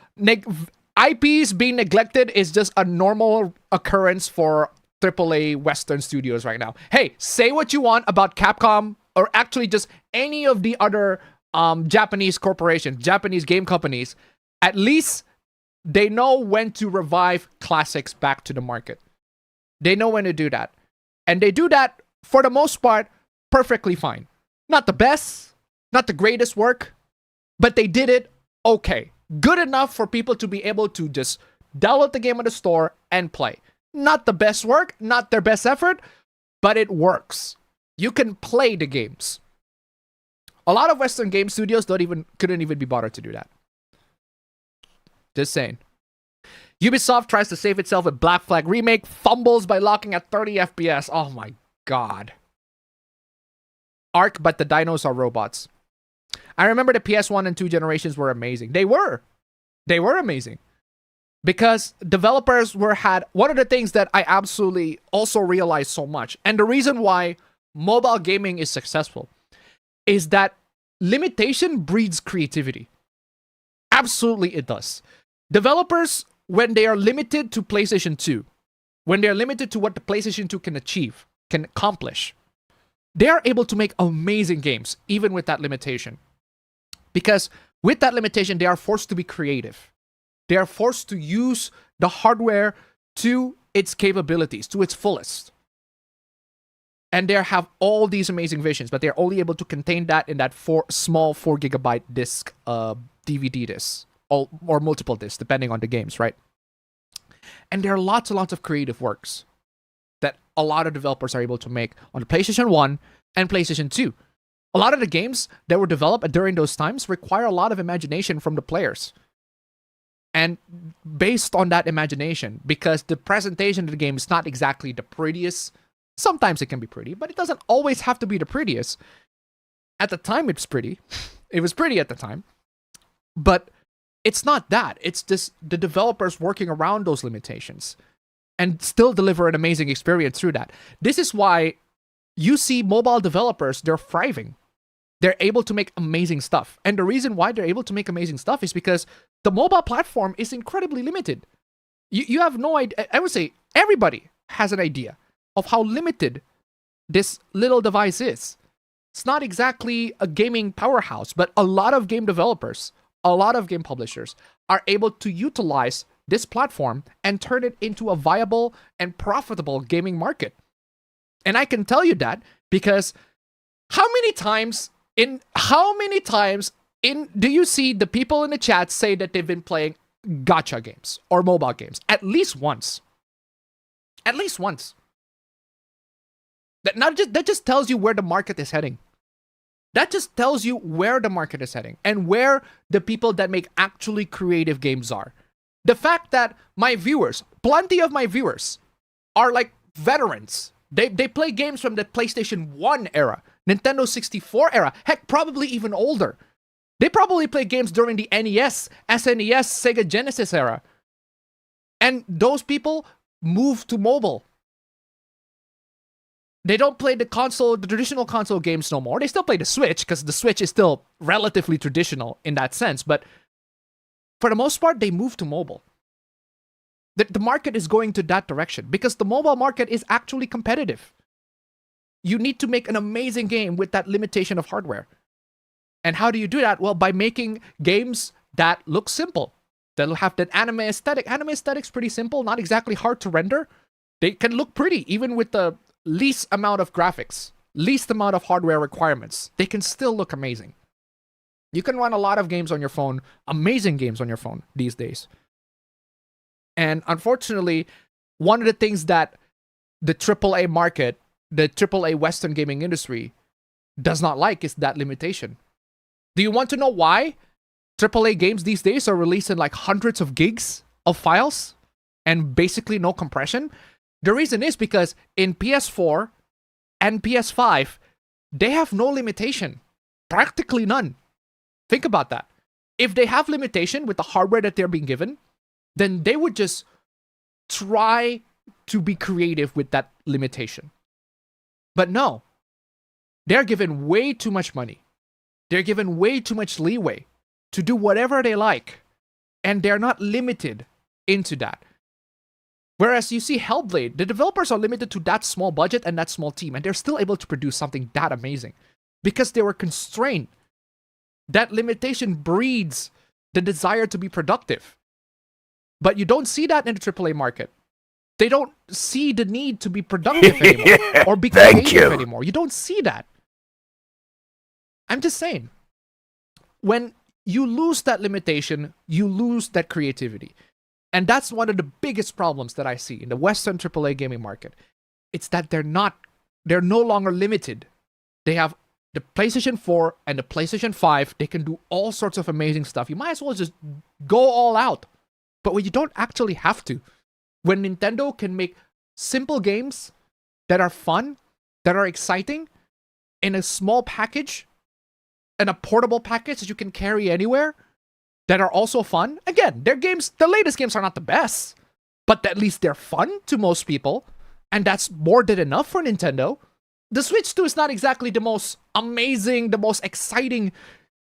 IPs being neglected is just a normal occurrence for AAA Western studios right now. Hey, say what you want about Capcom, or actually just any of the other Japanese corporations, Japanese game companies. At least they know when to revive classics back to the market. They know when to do that. And they do that, for the most part, perfectly fine. Not the best, not the greatest work, but they did it okay. Good enough for people to be able to just download the game at the store and play. Not the best work, not their best effort, but it works. You can play the games. A lot of Western game studios couldn't even be bothered to do that. Just saying. Ubisoft tries to save itself with Black Flag Remake, fumbles by locking at 30 FPS. Oh my god. Ark, but the dinos are robots. I remember the PS1 and 2 generations were amazing. They were. They were amazing. Because developers had one of the things that I absolutely also realized so much, and the reason why mobile gaming is successful, is that limitation breeds creativity. Absolutely it does. Developers, when they are limited to PlayStation 2, when they're limited to what the PlayStation 2 can achieve, can accomplish, they are able to make amazing games, even with that limitation. Because with that limitation, they are forced to be creative. They are forced to use the hardware to its capabilities, to its fullest. And they have all these amazing visions, but they're only able to contain that in that small 4 GB disc DVD disc, or multiple discs, depending on the games, right? And there are lots and lots of creative works that a lot of developers are able to make on the PlayStation 1 and PlayStation 2. A lot of the games that were developed during those times require a lot of imagination from the players. And based on that imagination, because the presentation of the game is not exactly the prettiest, sometimes it can be pretty, but it doesn't always have to be the prettiest. At the time, it's pretty. It was pretty at the time. But it's not that. It's just the developers working around those limitations and still deliver an amazing experience through that. This is why you see mobile developers, they're thriving. They're able to make amazing stuff. And the reason why they're able to make amazing stuff is because the mobile platform is incredibly limited. You have no idea. I would say everybody has an idea of how limited this little device is. It's not exactly a gaming powerhouse, but a lot of game developers, a lot of game publishers are able to utilize this platform and turn it into a viable and profitable gaming market. And I can tell you that because how many times do you see the people in the chat say that they've been playing gacha games or mobile games? At least once. At least once. That just tells you where the market is heading. That just tells you where the market is heading and where the people that make actually creative games are. The fact that my viewers, plenty of my viewers, are like veterans. They play games from the PlayStation 1 era, Nintendo 64 era, heck, probably even older. They probably play games during the NES, SNES, Sega Genesis era. And those people move to mobile. They don't play the traditional console games no more. They still play the Switch, because the Switch is still relatively traditional in that sense. But for the most part, they move to mobile. The market is going to that direction, because the mobile market is actually competitive. You need to make an amazing game with that limitation of hardware. And how do you do that? Well, by making games that look simple, that'll have that anime aesthetic. Anime aesthetic's pretty simple, not exactly hard to render. They can look pretty, even with the least amount of graphics, least amount of hardware requirements. They can still look amazing. You can run a lot of games on your phone, amazing games on your phone these days. And unfortunately, one of the things that the AAA market, the AAA Western gaming industry, does not like is that limitation. Do you want to know why AAA games these days are releasing like hundreds of gigs of files and basically no compression? The reason is because in PS4 and PS5, they have no limitation. Practically none. Think about that. If they have limitation with the hardware that they're being given, then they would just try to be creative with that limitation. But no, they're given way too much money. They're given way too much leeway to do whatever they like. And they're not limited into that. Whereas you see Hellblade, the developers are limited to that small budget and that small team, and they're still able to produce something that amazing because they were constrained. That limitation breeds the desire to be productive. But you don't see that in the AAA market. They don't see the need to be productive anymore or be creative anymore. You don't see that. I'm just saying, when you lose that limitation, you lose that creativity. And that's one of the biggest problems that I see in the Western AAA gaming market. It's that they're no longer limited. They have the PlayStation 4 and the PlayStation 5. They can do all sorts of amazing stuff. You might as well just go all out. but when you don't actually have to. When Nintendo can make simple games that are fun, that are exciting, in a small package, and a portable package that you can carry anywhere, that are also fun. Again, their games, the latest games are not the best, but at least they're fun to most people, and that's more than enough for Nintendo. The Switch 2 is not exactly the most amazing, the most exciting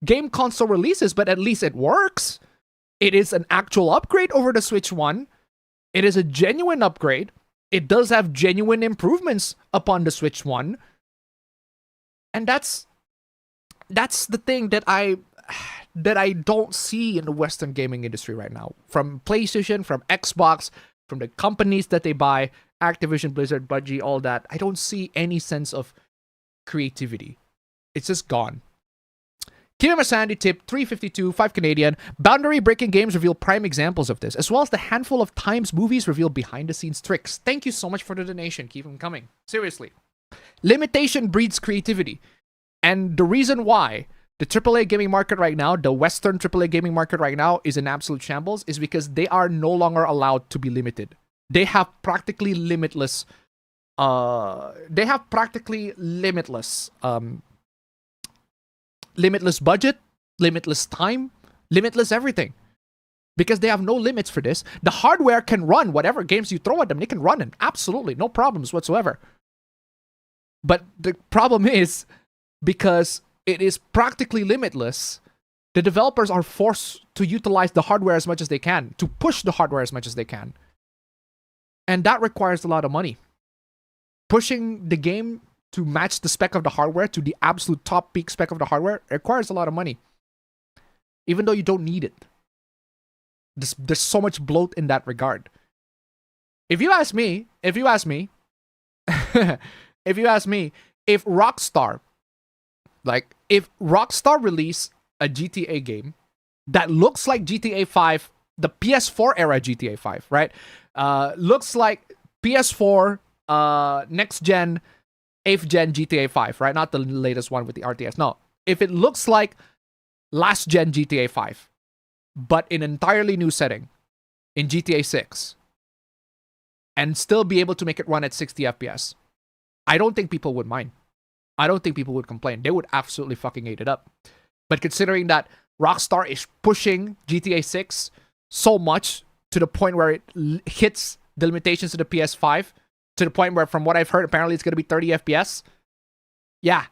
game console releases, but at least it works. It is an actual upgrade over the Switch 1. It is a genuine upgrade. It does have genuine improvements upon the Switch 1. And that's the thing that I don't see in the Western gaming industry right now. From PlayStation, from Xbox, from the companies that they buy, Activision, Blizzard, Bungie, all that, I don't see any sense of creativity. It's just gone. Kim Sandy tip 352, 5 Canadian. Boundary-breaking games reveal prime examples of this, as well as the handful of times movies reveal behind-the-scenes tricks. Thank you so much for the donation. Keep them coming. Seriously. Limitation breeds creativity. And the reason why the AAA gaming market right now, the Western AAA gaming market right now, is in absolute shambles is because they are no longer allowed to be limited. They have practically limitless limitless budget, limitless time, limitless everything. Because they have no limits for this. The hardware can run whatever games you throw at them. They can run it. Absolutely. No problems whatsoever. But the problem is, because it is practically limitless, the developers are forced to utilize the hardware as much as they can, to push the hardware as much as they can. And that requires a lot of money. Pushing the game to match the spec of the hardware to the absolute top peak spec of the hardware requires a lot of money. Even though you don't need it. There's so much bloat in that regard. If you ask me, if Rockstar release a GTA game that looks like GTA 5, the PS4 era GTA 5, right? Looks like PS4, next gen, 8th gen GTA 5, right? Not the latest one with the RTS. No. If it looks like last gen GTA 5, but in an entirely new setting, in GTA 6, and still be able to make it run at 60 FPS, I don't think people would mind. I don't think people would complain. They would absolutely fucking eat it up. But considering that Rockstar is pushing GTA 6 so much to the point where it hits the limitations of the PS5, to the point where, from what I've heard, apparently it's going to be 30 FPS. Yeah,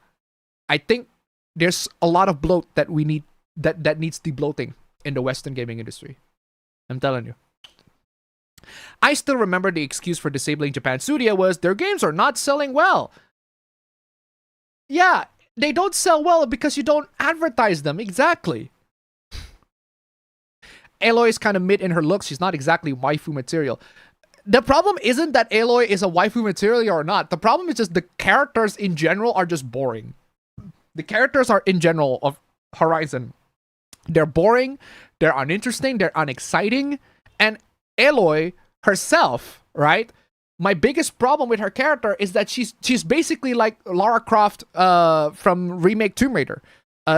I think there's a lot of bloat that we need, that needs debloating in the Western gaming industry. I'm telling you. I still remember the excuse for disabling Japan Studio was their games are not selling well. Yeah, they don't sell well because you don't advertise them. Exactly. Aloy is kind of mid in her looks. She's not exactly waifu material. The problem isn't that Aloy is a waifu material or not. The problem is just the characters in general are just boring. The characters are in general of Horizon. They're boring, they're uninteresting, they're unexciting. And Aloy herself, right? My biggest problem with her character is that she's basically like Lara Croft from remake Tomb Raider,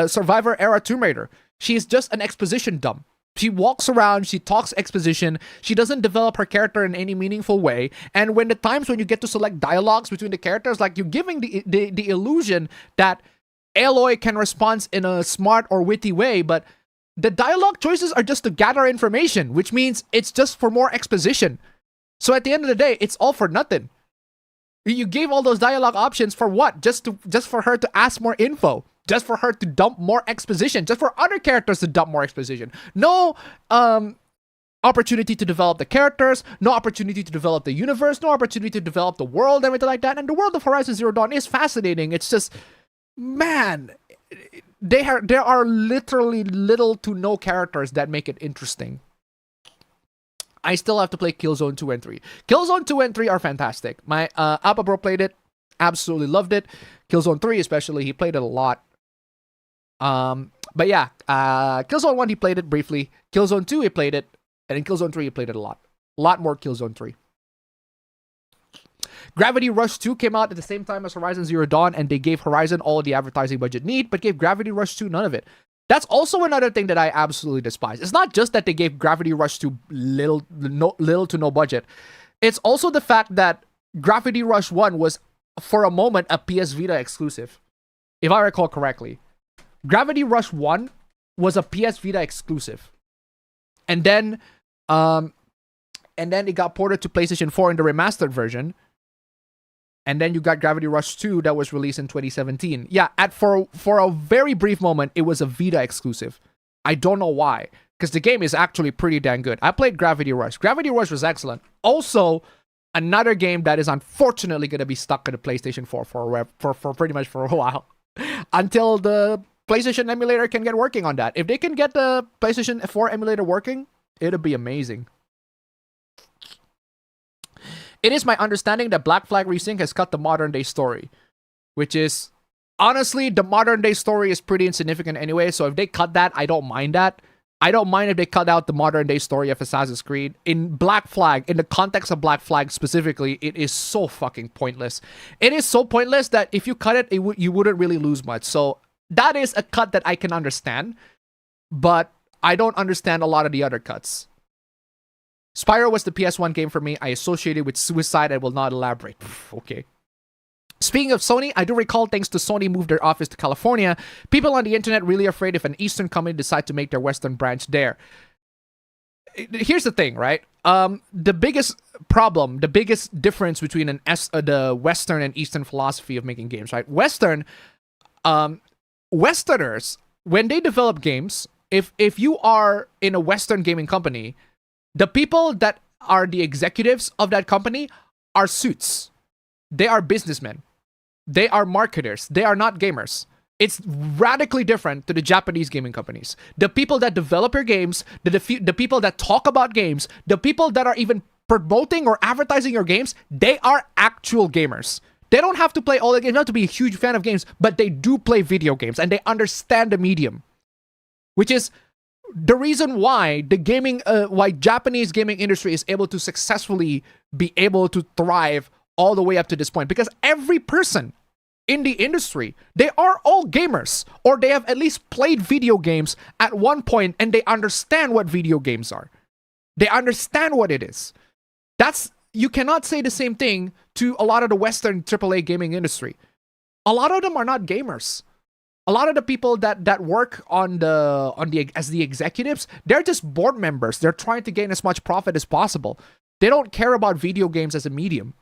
Survivor era Tomb Raider. She's just an exposition dump. She walks around, she talks exposition, she doesn't develop her character in any meaningful way, and when the times when you get to select dialogues between the characters, like, you're giving the illusion that Aloy can respond in a smart or witty way, but the dialogue choices are just to gather information, which means it's just for more exposition. So at the end of the day, it's all for nothing. You gave all those dialogue options for what? Just for her to ask more info. Just for her to dump more exposition. Just for other characters to dump more exposition. No opportunity to develop the characters. No opportunity to develop the universe. No opportunity to develop the world, everything like that. And the world of Horizon Zero Dawn is fascinating. It's just, man, there are literally little to no characters that make it interesting. I still have to play Killzone 2 and 3. Killzone 2 and 3 are fantastic. My Appa bro played it. Absolutely loved it. Killzone 3 especially, he played it a lot. But yeah, Killzone 1 he played it briefly. Killzone 2 he played it. And in Killzone 3 he played it a lot. A lot more Killzone 3. Gravity Rush 2 came out at the same time as Horizon Zero Dawn, and they gave Horizon all the advertising budget need, but gave Gravity Rush 2 none of it. That's also another thing that I absolutely despise. It's not just that they gave Gravity Rush to little to no budget. It's also the fact that Gravity Rush 1 was, for a moment, a PS Vita exclusive. If I recall correctly. Gravity Rush 1 was a PS Vita exclusive. And then it got ported to PlayStation 4 in the remastered version. And then you got Gravity Rush 2 that was released in 2017. Yeah, for a very brief moment, it was a Vita exclusive. I don't know why. Because the game is actually pretty dang good. I played Gravity Rush. Gravity Rush was excellent. Also, another game that is unfortunately going to be stuck in the PlayStation 4 for pretty much for a while. Until the PlayStation emulator can get working on that. If they can get the PlayStation 4 emulator working, it'll be amazing. It is my understanding that Black Flag Resync has cut the modern day story, which is, honestly, the modern day story is pretty insignificant anyway, so if they cut that, I don't mind that. I don't mind if they cut out the modern day story of Assassin's Creed. In Black Flag, in the context of Black Flag specifically, it is so fucking pointless. It is so pointless that if you cut it, you wouldn't really lose much. So that is a cut that I can understand, but I don't understand a lot of the other cuts. Spyro was the PS1 game for me. I associated with Suicide. I will not elaborate. Okay. Speaking of Sony, I do recall thanks to Sony moved their office to California, people on the internet really afraid if an Eastern company decide to make their Western branch there. Here's the thing, right? The biggest problem, the biggest difference between the Western and Eastern philosophy of making games, right? Westerners, when they develop games, if you are in a Western gaming company, the people that are the executives of that company are suits. They are businessmen. They are marketers. They are not gamers. It's radically different to the Japanese gaming companies. The people that develop your games, the people that talk about games, the people that are even promoting or advertising your games, they are actual gamers. They don't have to play all the games, not to be a huge fan of games, but they do play video games and they understand the medium, which is the reason why why Japanese gaming industry is able to successfully be able to thrive all the way up to this point, because every person in the industry, they are all gamers, or they have at least played video games at one point and they understand what video games are. They understand what it is. You cannot say the same thing to a lot of the Western AAA gaming industry. A lot of them are not gamers. A lot of the people that work as the executives, they're just board members. They're trying to gain as much profit as possible. They don't care about video games as a medium.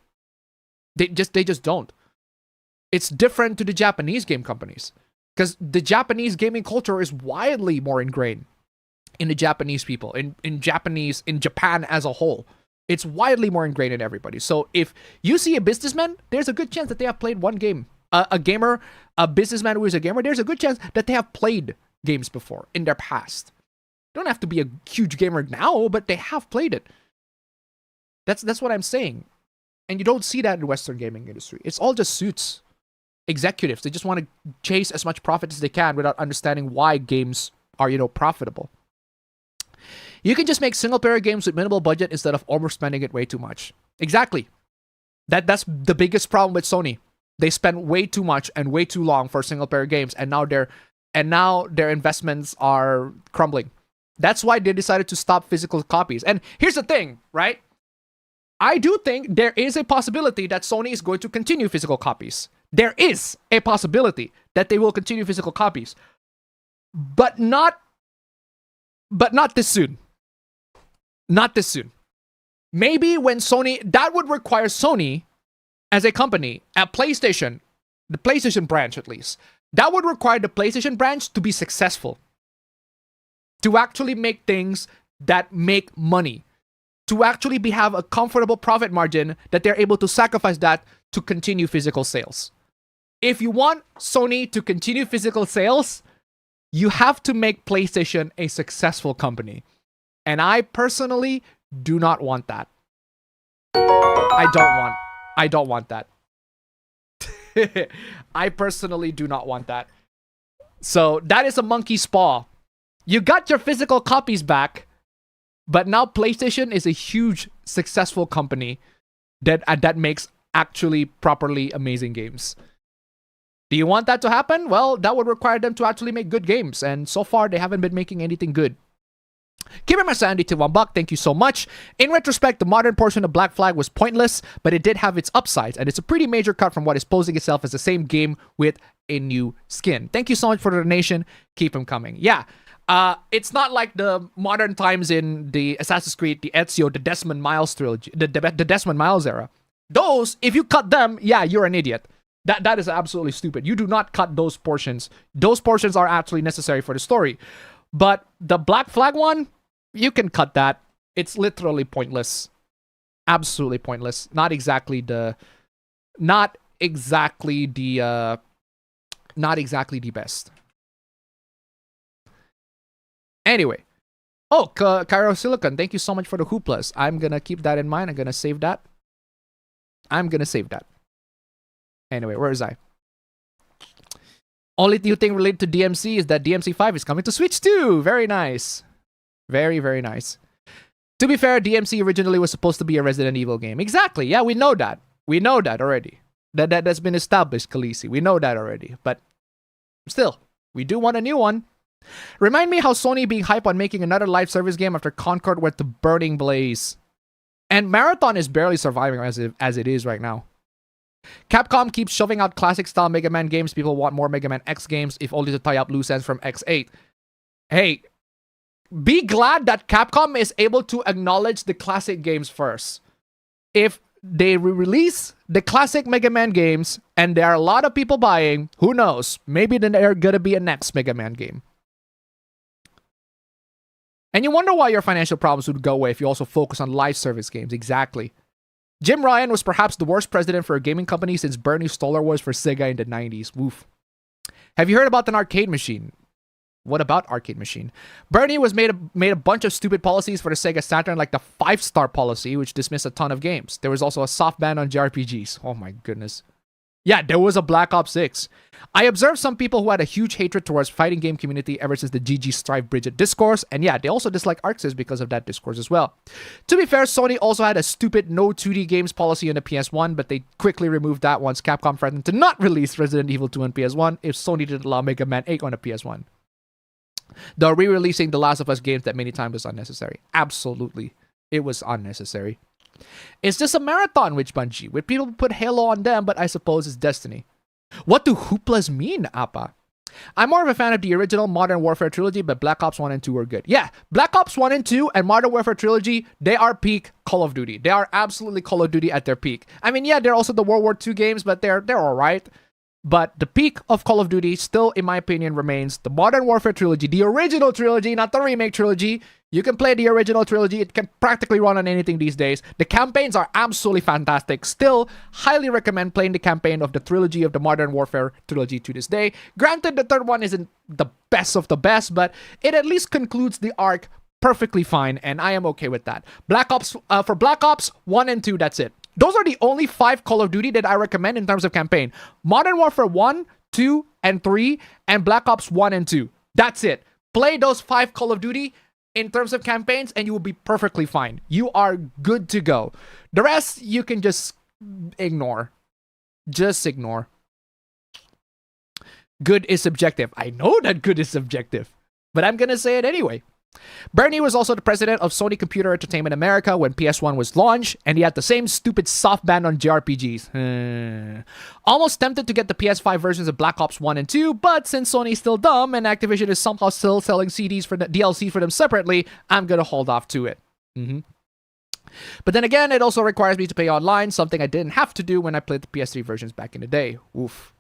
They just don't. It's different to the Japanese game companies, because the Japanese gaming culture is widely more ingrained in the Japanese people, in Japan as a whole. It's widely more ingrained in everybody. So if you see a businessman, there's a good chance that they have played one game. A businessman who is a gamer, there's a good chance that they have played games before in their past. They don't have to be a huge gamer now, but they have played it. That's what I'm saying. And you don't see that in the Western gaming industry. It's all just suits. Executives, they just want to chase as much profit as they can without understanding why games are, profitable. You can just make single-player games with minimal budget instead of overspending it way too much. Exactly. That's the biggest problem with Sony. They spend way too much and way too long for single-player games, and now their investments are crumbling. That's why they decided to stop physical copies. And here's the thing, right? I do think there is a possibility that Sony is going to continue physical copies. There is a possibility that they will continue physical copies. But not this soon. Not this soon. Maybe when that would require Sony as a company, at PlayStation, the PlayStation branch at least, that would require the PlayStation branch to be successful. To actually make things that make money. To actually have a comfortable profit margin that they're able to sacrifice that to continue physical sales. If you want Sony to continue physical sales, you have to make PlayStation a successful company. And I personally do not want that. I don't want that. I personally do not want that. So that is a monkey's paw. You got your physical copies back, but now PlayStation is a huge, successful company that makes actually properly amazing games. Do you want that to happen? Well, that would require them to actually make good games. And so far, they haven't been making anything good. Keeping my sanity to $1, thank you so much. In retrospect, the modern portion of Black Flag was pointless, but it did have its upsides, and it's a pretty major cut from what is posing itself as the same game with a new skin. Thank you so much for the donation. Keep them coming. Yeah, it's not like the modern times in the Assassin's Creed, the Ezio, the Desmond Miles trilogy, the Desmond Miles era. Those, if you cut them, yeah, you're an idiot. That is absolutely stupid. You do not cut those portions. Those portions are actually necessary for the story. But the Black Flag one, you can cut that. It's literally pointless. Absolutely pointless. Not exactly the best. Anyway. Oh, Cairo Silicon, thank you so much for the hooplas. I'm gonna keep that in mind. I'm gonna save that. Anyway, where is I? Only new thing related to DMC is that DMC 5 is coming to Switch too. Very nice. Very, very nice. To be fair, DMC originally was supposed to be a Resident Evil game. Exactly. Yeah, we know that. We know that already. That's been established, Khaleesi. We know that already. But still, we do want a new one. Remind me how Sony being hyped on making another live service game after Concord went to burning blaze. And Marathon is barely surviving as it is right now. Capcom keeps shoving out classic-style Mega Man games. People want more Mega Man X games, if only to tie up loose ends from X8. Hey, be glad that Capcom is able to acknowledge the classic games first. If they release the classic Mega Man games, and there are a lot of people buying, who knows? Maybe then there are gonna be a next Mega Man game. And you wonder why your financial problems would go away if you also focus on live service games. Exactly. Jim Ryan was perhaps the worst president for a gaming company since Bernie Stolar was for Sega in the 90s. Woof. Have you heard about an arcade machine? What about arcade machine? Bernie made a bunch of stupid policies for the Sega Saturn, like the 5-star policy, which dismissed a ton of games. There was also a soft ban on JRPGs. Oh my goodness. Yeah, there was a Black Ops 6. I observed some people who had a huge hatred towards fighting game community ever since the GG Strive Bridget discourse, and yeah, they also dislike ArcSys because of that discourse as well. To be fair, Sony also had a stupid no 2D games policy on the PS1, but they quickly removed that once Capcom threatened to not release Resident Evil 2 on PS1 if Sony didn't allow Mega Man 8 on the PS1. The re-releasing The Last of Us games that many times was unnecessary. Absolutely. It was unnecessary. It's just a marathon with Bungie, with people who put Halo on them, but I suppose it's Destiny. What do hooplas mean, Appa? I'm more of a fan of the original Modern Warfare trilogy, but Black Ops 1 and 2 were good. Yeah, Black Ops 1 and 2 and Modern Warfare trilogy, they are peak Call of Duty. They are absolutely Call of Duty at their peak. I mean, yeah, they're also the World War II games, but they're alright. But the peak of Call of Duty still, in my opinion, remains the Modern Warfare trilogy, the original trilogy, not the remake trilogy. You can play the original trilogy. It can practically run on anything these days. The campaigns are absolutely fantastic. Still, highly recommend playing the campaign of the trilogy of the Modern Warfare trilogy to this day. Granted, the third one isn't the best of the best, but it at least concludes the arc perfectly fine, and I am okay with that. For Black Ops 1 and 2, that's it. Those are the only 5 Call of Duty that I recommend in terms of campaign. Modern Warfare 1, 2, and 3, and Black Ops 1 and 2. That's it. Play those 5 Call of Duty in terms of campaigns, and you will be perfectly fine. You are good to go. The rest, you can just ignore. Just ignore. Good is subjective. I know that good is subjective, but I'm gonna say it anyway. Bernie was also the president of Sony Computer Entertainment America when PS1 was launched, and he had the same stupid soft ban on JRPGs. Almost tempted to get the PS5 versions of Black Ops 1 and 2, but since Sony's still dumb and Activision is somehow still selling CDs for the DLC for them separately, I'm gonna hold off to it. But then again, it also requires me to pay online, something I didn't have to do when I played the PS3 versions back in the day. Oof.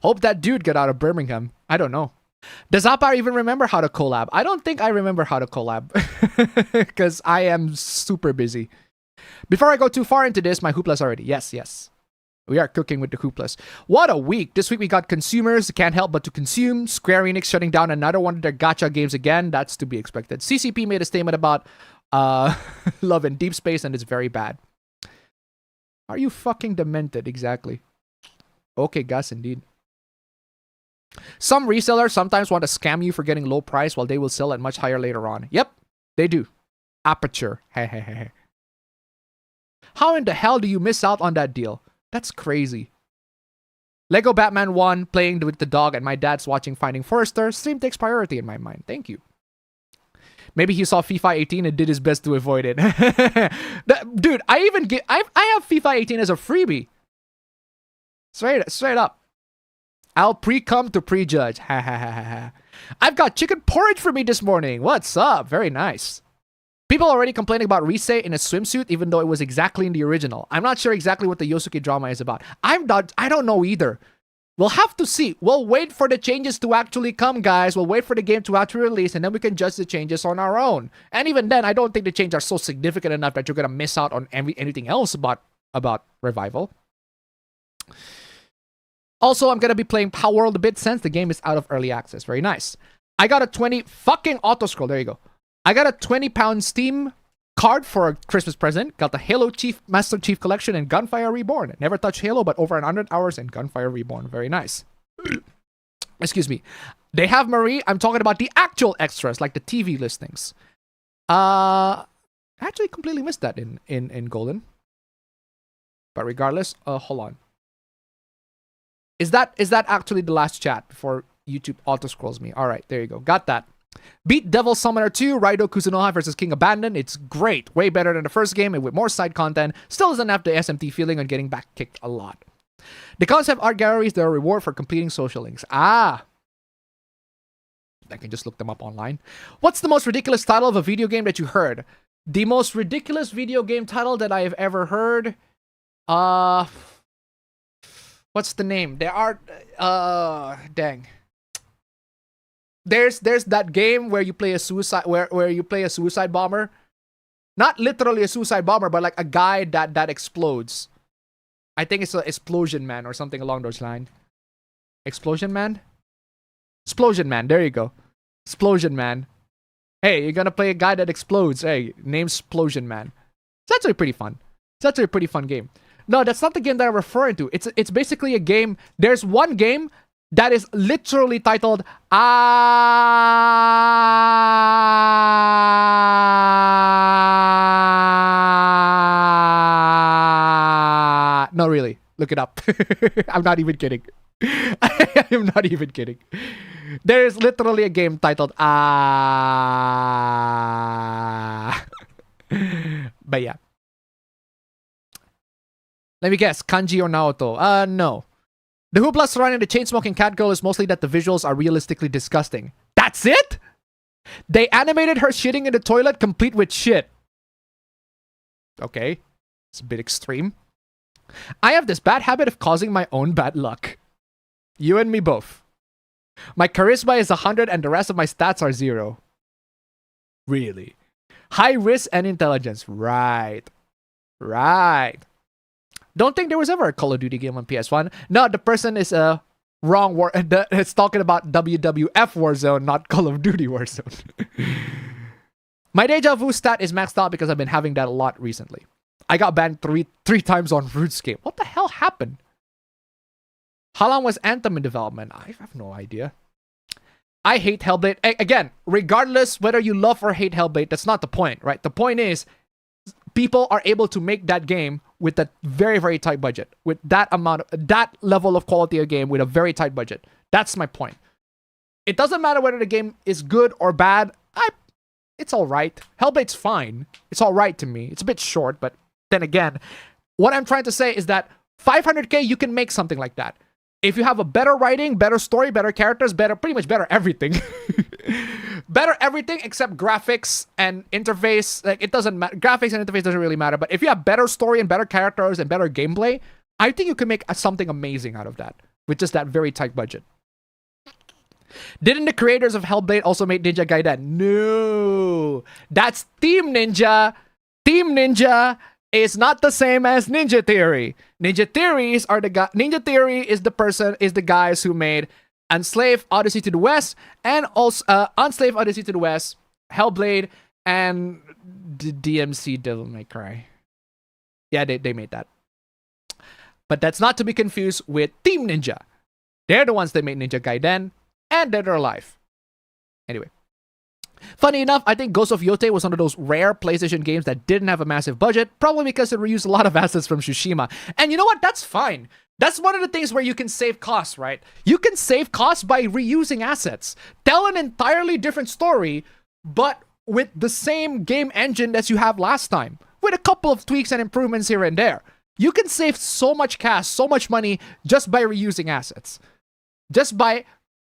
Hope that dude got out of Birmingham. I don't know. Does Appa even remember how to collab? I don't think I remember how to collab because I am super busy. Before I go too far into this, my hooplas already. Yes. We are cooking with the hooplas. What a week. This week we got consumers. Can't help but to consume. Square Enix shutting down another one of their gacha games again. That's to be expected. CCP made a statement about Love and Deep Space, and it's very bad. Are you fucking demented? Exactly. Okay, Gus, indeed. Some resellers sometimes want to scam you for getting low price while they will sell at much higher later on. Yep, they do. Aperture. How in the hell do you miss out on that deal? That's crazy. Lego Batman 1, playing with the dog, and my dad's watching Finding Forrester. Stream takes priority in my mind. Thank you. Maybe he saw FIFA 18 and did his best to avoid it. Dude, I have FIFA 18 as a freebie. Straight up. I'll pre-cum to prejudge. Ha ha ha ha. I've got chicken porridge for me this morning. What's up? Very nice. People already complaining about Rise in a swimsuit, even though it was exactly in the original. I'm not sure exactly what the Yosuke drama is about. I don't know either. We'll have to see. We'll wait for the changes to actually come, guys. We'll wait for the game to actually release, and then we can judge the changes on our own. And even then, I don't think the changes are so significant enough that you're gonna miss out on anything else about Revival. Also, I'm gonna be playing Power World a bit since the game is out of early access. Very nice. I got a 20 fucking auto scroll. There you go. I got a £20 Steam card for a Christmas present. Got the Halo Master Chief Collection and Gunfire Reborn. Never touched Halo, but over 100 hours in Gunfire Reborn. Very nice. Excuse me. They have Marie. I'm talking about the actual extras, like the TV listings. I actually completely missed that in Golden. But regardless, hold on. Is that actually the last chat before YouTube auto scrolls me? All right, there you go. Got that. Beat Devil Summoner 2, Raido Kuzunoha versus King Abandon. It's great. Way better than the first game and with more side content. Still doesn't have the SMT feeling on getting back kicked a lot. The concept art galleries, they're a reward for completing social links. I can just look them up online. What's the most ridiculous title of a video game that you heard? The most ridiculous video game title that I have ever heard? What's the name? There are dang. There's that game where you play a suicide where you play a suicide bomber. Not literally a suicide bomber, but like a guy that explodes. I think it's an Explosion Man or something along those lines. Explosion Man? Explosion Man, there you go. Explosion Man. Hey, you're gonna play a guy that explodes. Hey, name's Explosion Man. It's actually pretty fun. It's actually a pretty fun game. No, that's not the game that I'm referring to. It's basically a game. There's one game that is literally titled No, really. Look it up. I'm not even kidding. I am not even kidding. There is literally a game titled But yeah. Let me guess, Kanji or Naoto? No. The hoopla surrounding the chain-smoking cat girl is mostly that the visuals are realistically disgusting. That's it? They animated her shitting in the toilet complete with shit. Okay. It's a bit extreme. I have this bad habit of causing my own bad luck. You and me both. My charisma is 100 and the rest of my stats are 0. Really? High risk and intelligence. Right. Right. Don't think there was ever a Call of Duty game on PS1. No, the person is wrong. It's talking about WWF Warzone, not Call of Duty Warzone. My deja vu stat is maxed out because I've been having that a lot recently. I got banned three times on RuneScape. What the hell happened? How long was Anthem in development? I have no idea. I hate Hellblade. Again, regardless whether you love or hate Hellblade, that's not the point, right? The point is, people are able to make that game with a very, very tight budget. With that level of quality of game with a very tight budget. That's my point. It doesn't matter whether the game is good or bad. It's alright. Hellblade's fine. It's alright to me. It's a bit short, but then again, what I'm trying to say is that 500k, you can make something like that. If you have a better writing, better story, better characters, pretty much better everything. Better everything except graphics and interface. Like, it doesn't matter. Graphics and interface doesn't really matter. But if you have better story and better characters and better gameplay, I think you can make something amazing out of that with just that very tight budget. Didn't the creators of Hellblade also make Ninja Gaiden? No. That's Team Ninja. Team Ninja is not the same as Ninja Theory. Ninja Theories are Ninja Theory is the guys who made Enslaved Odyssey to the West and also Enslaved Odyssey to the West, Hellblade, and DMC Devil May Cry. Yeah, they made that. But that's not to be confused with Team Ninja. They're the ones that made Ninja Gaiden, and Dead or Alive. Anyway. Funny enough, I think Ghost of Yote was one of those rare PlayStation games that didn't have a massive budget, probably because it reused a lot of assets from Tsushima. And you know what? That's fine. That's one of the things where you can save costs, right? You can save costs by reusing assets. Tell an entirely different story, but with the same game engine as you have last time, with a couple of tweaks and improvements here and there. You can save so much cash, so much money just by reusing assets. Just by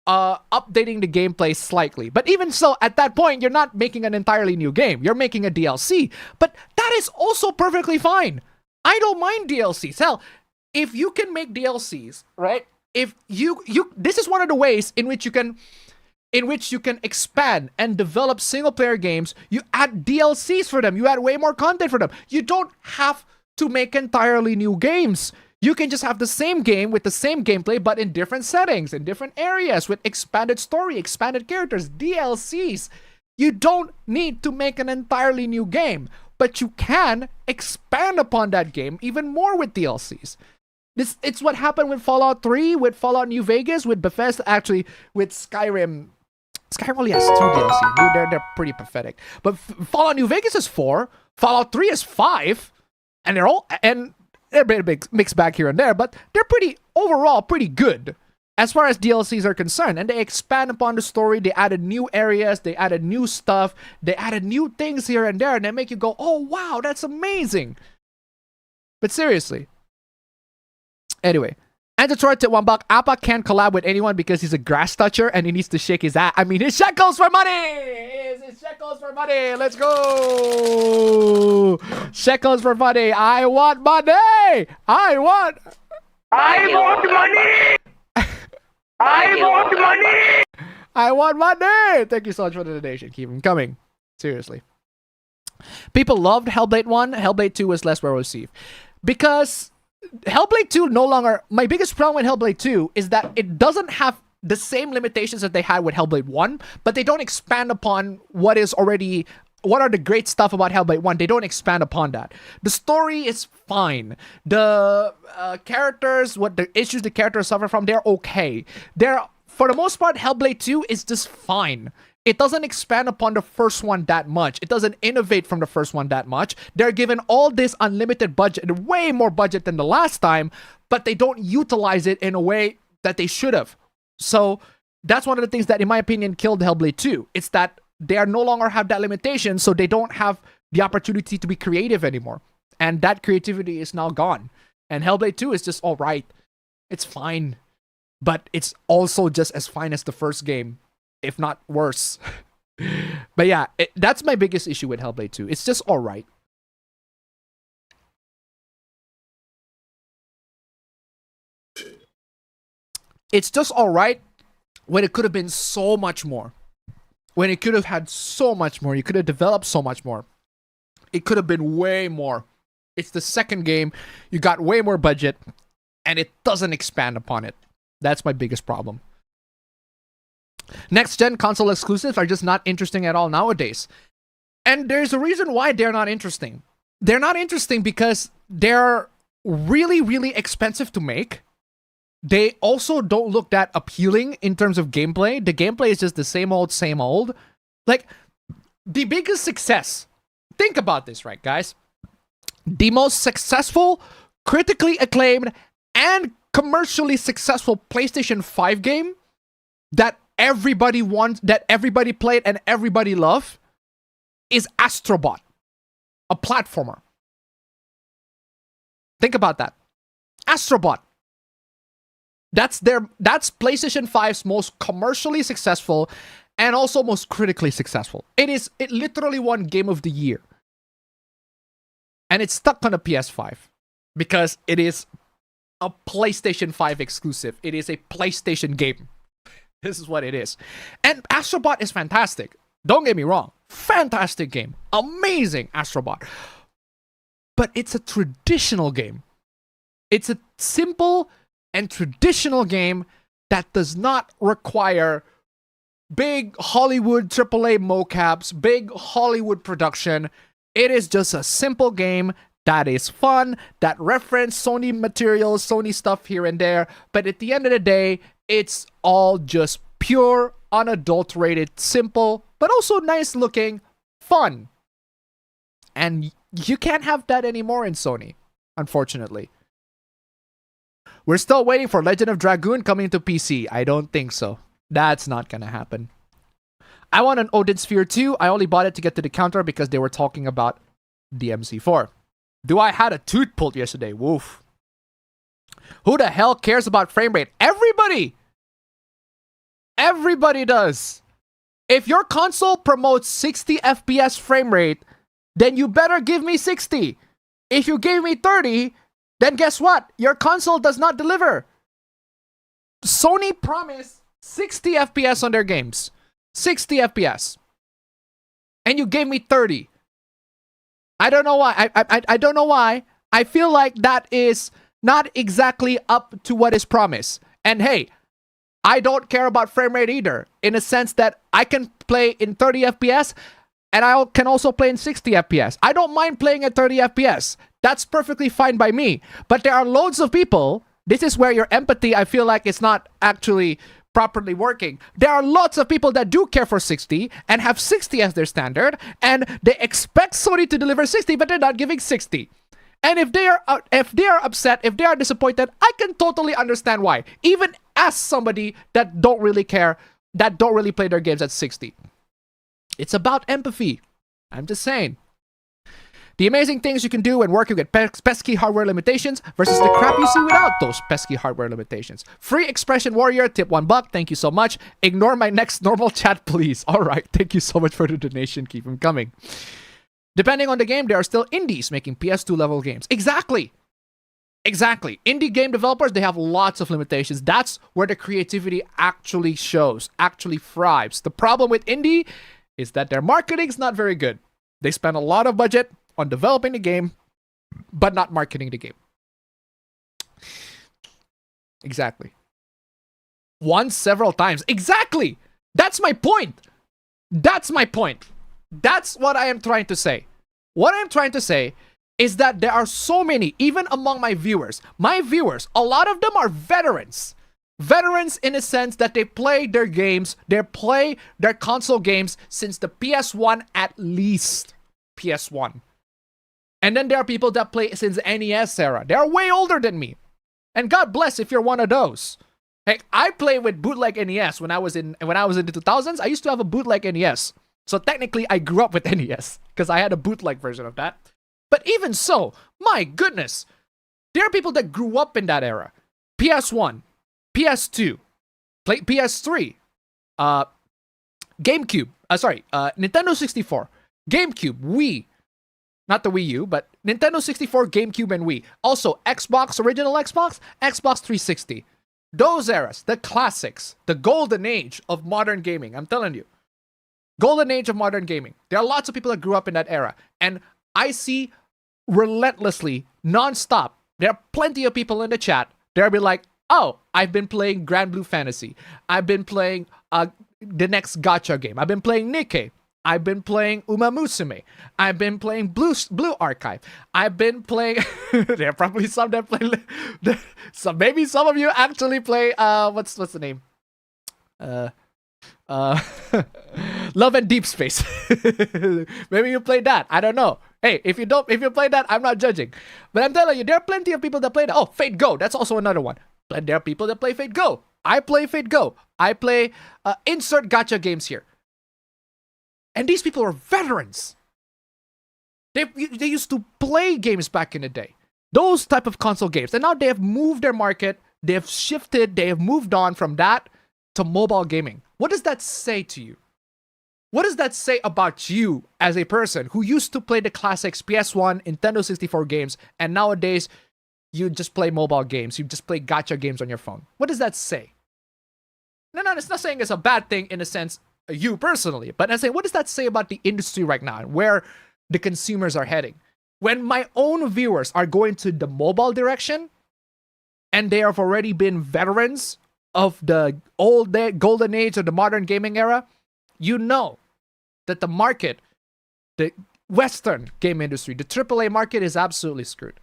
updating the gameplay slightly. But even so, at that point, you're not making an entirely new game. You're making a DLC. But that is also perfectly fine. I don't mind DLCs. Hell, if you can make DLCs, right? If you this is one of the ways in which you can expand and develop single player games. You add DLCs for them. You add way more content for them. You don't have to make entirely new games. You can just have the same game with the same gameplay, but in different settings, in different areas, with expanded story, expanded characters, DLCs. You don't need to make an entirely new game, but you can expand upon that game even more with DLCs. It's what happened with Fallout 3, with Fallout New Vegas, with Bethesda, actually, with Skyrim. Skyrim only has 2 DLC. They're pretty pathetic. But Fallout New Vegas is 4. Fallout 3 is 5. And they're a bit mixed back here and there, but they're overall pretty good as far as DLCs are concerned. And they expand upon the story. They added new areas. They added new stuff. They added new things here and there. And they make you go, oh, wow, that's amazing. But seriously. Anyway. And to throw it to $1, Appa can't collab with anyone because he's a grass toucher and he needs to shake his ass. I mean, his shekels for money! His shekels for money! Let's go! Shekels for money! I want money! I want money! I want money! I want money! Thank you so much for the donation. Keep them coming. Seriously. People loved Hellblade 1. Hellblade 2 was less well received. Because Hellblade 2 no longer... My biggest problem with Hellblade 2 is that it doesn't have the same limitations that they had with Hellblade 1, but they don't expand upon what are the great stuff about Hellblade 1. They don't expand upon that. The story is fine. The characters, what the issues the characters suffer from, they're okay. For the most part, Hellblade 2 is just fine. It doesn't expand upon the first one that much. It doesn't innovate from the first one that much. They're given all this unlimited budget, way more budget than the last time, but they don't utilize it in a way that they should have. So that's one of the things that, in my opinion, killed Hellblade 2. It's that they are no longer have that limitation, so they don't have the opportunity to be creative anymore. And that creativity is now gone. And Hellblade 2 is just all right. It's fine. But it's also just as fine as the first game, if not worse. But yeah, that's my biggest issue with Hellblade 2. It's just all right. It's just all right when it could have been so much more. When it could have had so much more. You could have developed so much more. It could have been way more. It's the second game. You got way more budget. And it doesn't expand upon it. That's my biggest problem. Next-gen console exclusives are just not interesting at all nowadays. And there's a reason why they're not interesting. They're not interesting because they're really, really expensive to make. They also don't look that appealing in terms of gameplay. The gameplay is just the same old, same old. Like, the biggest success. Think about this, right, guys? The most successful, critically acclaimed, and commercially successful PlayStation 5 game that everybody wants, that everybody played and everybody loved is Astrobot, a platformer. Think about that. Astrobot. That's PlayStation 5's most commercially successful and also most critically successful. It literally won Game of the Year. And it's stuck on a PS5 because it is a PlayStation 5 exclusive. It is a PlayStation game. This is what it is. And Astrobot is fantastic. Don't get me wrong. Fantastic game. Amazing Astrobot. But it's a traditional game. It's a simple and traditional game that does not require big Hollywood AAA mocaps, big Hollywood production. It is just a simple game that is fun, that reference Sony materials, Sony stuff here and there. But at the end of the day, it's all just pure, unadulterated, simple, but also nice looking fun. And you can't have that anymore in Sony, unfortunately. We're still waiting for Legend of Dragoon coming to PC. I don't think so. That's not gonna happen. I want an Odin Sphere 2. I only bought it to get to the counter because they were talking about DMC4. Do I had a tooth pulled yesterday? Woof. Who the hell cares about frame rate? Everybody! Everybody does. If your console promotes 60 FPS frame rate, then you better give me 60. If you gave me 30, then guess what? Your console does not deliver. Sony promised 60 FPS on their games. 60 FPS. And you gave me 30. I don't know why. I don't know why. I feel like that is not exactly up to what is promised. And hey, I don't care about frame rate either, in a sense that I can play in 30 FPS and I can also play in 60 FPS. I don't mind playing at 30 FPS. That's perfectly fine by me. But there are loads of people, this is where your empathy, I feel like, is not actually properly working. There are lots of people that do care for 60 and have 60 as their standard, and they expect Sony to deliver 60, but they're not giving 60. And if they are upset, if they are disappointed, I can totally understand why. Even as somebody that don't really care, that don't really play their games at 60. It's about empathy. I'm just saying. The amazing things you can do when working with pesky hardware limitations versus the crap you see without those pesky hardware limitations. Free Expression Warrior, tip $1. Thank you so much. Ignore my next normal chat, please. All right. Thank you so much for the donation. Keep them coming. Depending on the game, there are still indies making PS2 level games. Exactly. Exactly. Indie game developers, they have lots of limitations. That's where the creativity actually shows, actually thrives. The problem with indie is that their marketing's not very good. They spend a lot of budget on developing the game, but not marketing the game. Exactly. Once, several times. Exactly! That's my point! That's my point. That's what I am trying to say. What I'm trying to say is that there are so many, even among my viewers, a lot of them are veterans. Veterans in a sense that they play their games, they play their console games since the PS1 at least. PS1. And then there are people that play since the NES era. They are way older than me. And God bless if you're one of those. Heck, I played with bootleg NES when I was in the 2000s. I used to have a bootleg NES. So technically I grew up with NES because I had a bootleg version of that. But even so, my goodness, there are people that grew up in that era. PS1, PS2, PS3, GameCube, Nintendo 64, GameCube, Wii, not the Wii U, but Nintendo 64, GameCube, and Wii. Also, Xbox, original Xbox, Xbox 360. Those eras, the classics, the golden age of modern gaming, I'm telling you. Golden age of modern gaming. There are lots of people that grew up in that era. And I see relentlessly, non-stop, there are plenty of people in the chat. They'll be like, oh, I've been playing Grand Blue Fantasy. I've been playing the next gacha game. I've been playing Nikkei. I've been playing Uma Musume. I've been playing Blue Archive. I've been playing... there are probably some that play... maybe some of you actually play... what's the name? Love and Deep Space. Maybe you played that. I don't know. Hey, if you play that, I'm not judging. But I'm telling you, there are plenty of people that play that. Oh, Fate Go. That's also another one. But there are people that play Fate Go. I play Fate Go. I play insert gacha games here. And these people are veterans. They used to play games back in the day. Those type of console games. And now they have moved their market. They have shifted. They have moved on from that to mobile gaming. What does that say to you? What does that say about you as a person who used to play the classics, PS1, Nintendo 64 games, and nowadays you just play mobile games, you just play gacha games on your phone? What does that say? No, it's not saying it's a bad thing in a sense, you personally, but I'm saying, what does that say about the industry right now and where the consumers are heading? When my own viewers are going to the mobile direction and they have already been veterans of the golden age of the modern gaming era, you know that the market, the Western game industry, the AAA market is absolutely screwed.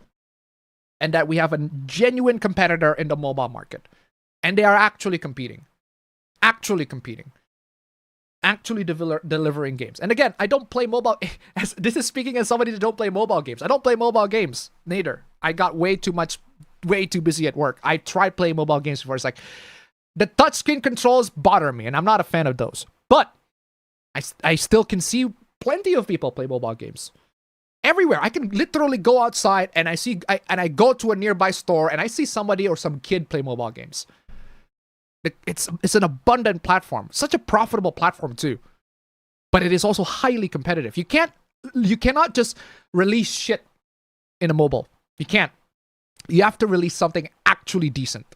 And that we have a genuine competitor in the mobile market. And they are actually competing. Actually delivering games. And again, I don't play mobile. This is speaking as somebody that don't play mobile games. I don't play mobile games neither. I got way too much way too busy at work. I tried playing mobile games before. It's like the touchscreen controls bother me, and I'm not a fan of those. But I still can see plenty of people play mobile games everywhere. I can literally go outside and I go to a nearby store and I see somebody or some kid play mobile games. It's an abundant platform, such a profitable platform too. But it is also highly competitive. You cannot just release shit in a mobile. You can't. You have to release something actually decent.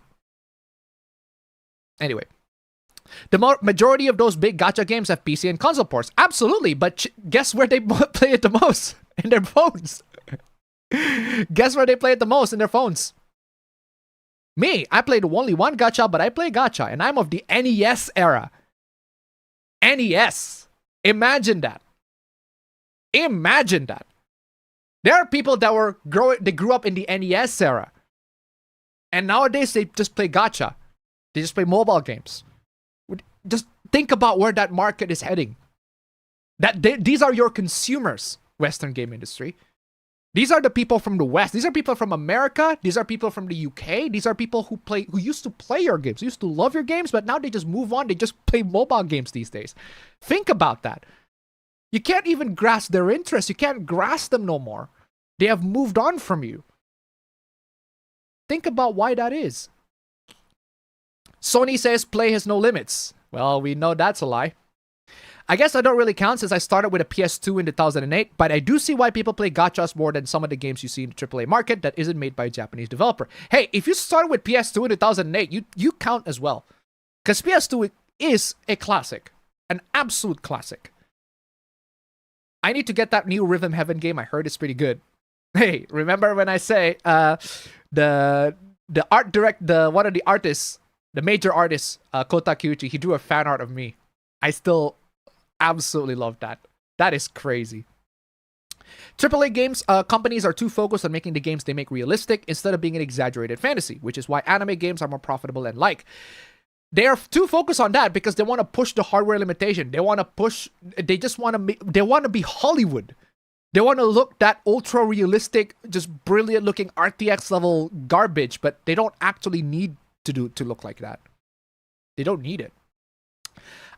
Anyway, the majority of those big gacha games have PC and console ports. Absolutely, but guess where they play it the most? In their phones. Guess where they play it the most? In their phones. Me, I played only one gacha, but I play gacha, and I'm of the NES era. NES. Imagine that. Imagine that. There are people that they grew up in the NES era. And nowadays they just play gacha. They just play mobile games. Just think about where that market is heading. These are your consumers, Western game industry. These are the people from the West. These are people from America. These are people from the UK. These are people who used to play your games, who used to love your games, but now they just move on. They just play mobile games these days. Think about that. You can't even grasp their interests. You can't grasp them no more. They have moved on from you. Think about why that is. Sony says play has no limits. Well, we know that's a lie. I guess I don't really count since I started with a PS2 in 2008, but I do see why people play gachas more than some of the games you see in the AAA market that isn't made by a Japanese developer. Hey, if you started with PS2 in 2008, you count as well. Because PS2 is a classic. An absolute classic. I need to get that new Rhythm Heaven game. I heard it's pretty good. Hey, remember when I say one of the artists, the major artist, Kota Kyuchi, he drew a fan art of me. I still absolutely love that. That is crazy. AAA games companies are too focused on making the games they make realistic instead of being an exaggerated fantasy, which is why anime games are more profitable and like. They are too focused on that because they want to push the hardware limitation. They want to be Hollywood. They want to look that ultra realistic, just brilliant looking RTX level garbage, but they don't actually need to look like that. They don't need it.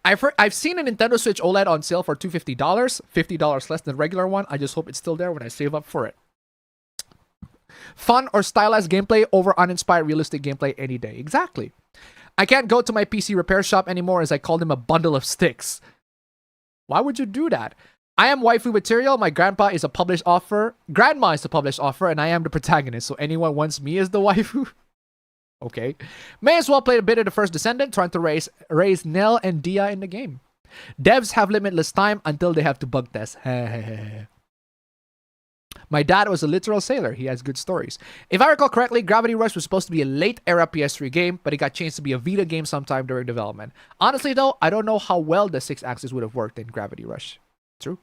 I've seen a Nintendo Switch OLED on sale for $250, $50 less than the regular one. I just hope it's still there when I save up for it. Fun or stylized gameplay over uninspired realistic gameplay any day. Exactly. I can't go to my PC repair shop anymore as I call them a bundle of sticks. Why would you do that? I am waifu material. My grandma is a published author, and I am the protagonist. So anyone wants me as the waifu? Okay. May as well play a bit of the first Descendant, trying to raise Nell and Dia in the game. Devs have limitless time until they have to bug test. My dad was a literal sailor. He has good stories. If I recall correctly, Gravity Rush was supposed to be a late era PS3 game, but it got changed to be a Vita game sometime during development. Honestly though, I don't know how well the 6-axis would have worked in Gravity Rush. True.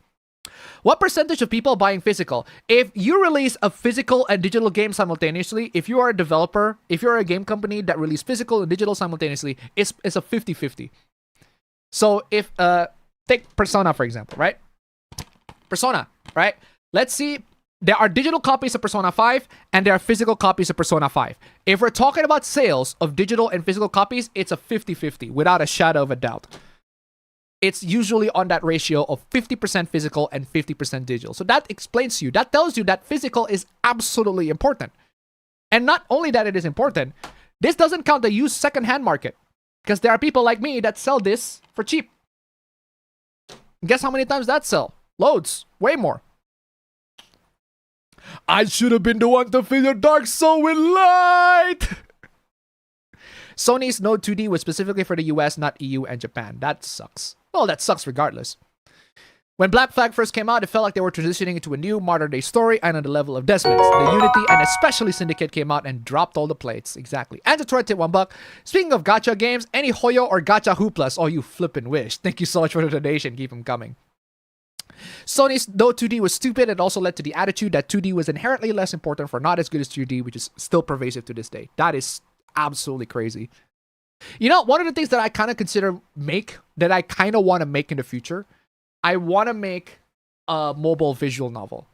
What percentage of people buying physical? If you release a physical and digital game simultaneously, if you are a developer, if you're a game company that release physical and digital simultaneously, it's a 50-50. So if, take Persona for example, right? Persona, right? Let's see, there are digital copies of Persona 5 and there are physical copies of Persona 5. If we're talking about sales of digital and physical copies, it's a 50-50 without a shadow of a doubt. It's usually on that ratio of 50% physical and 50% digital. So that explains to you, that tells you that physical is absolutely important. And not only that it is important, this doesn't count the used second-hand market. Because there are people like me that sell this for cheap. Guess how many times that sell? Loads. Way more. I should have been the one to fill your dark soul with light! Sony's Node 2D was specifically for the US, not EU and Japan. That sucks. Well, that sucks regardless. When Black Flag first came out, it felt like they were transitioning into a new modern-day story and on the level of Desmond's. The Unity and especially Syndicate came out and dropped all the plates. Exactly. And to tip $1. Speaking of gacha games, any Hoyo or gacha hooplas? Oh, you flippin' wish. Thank you so much for the donation. Keep them coming. Sony's Node 2D was stupid and also led to the attitude that 2D was inherently less important for not as good as 3D, which is still pervasive to this day. That is absolutely crazy. You know, one of the things that I kind of that I kind of want to make in the future, I want to make a mobile visual novel.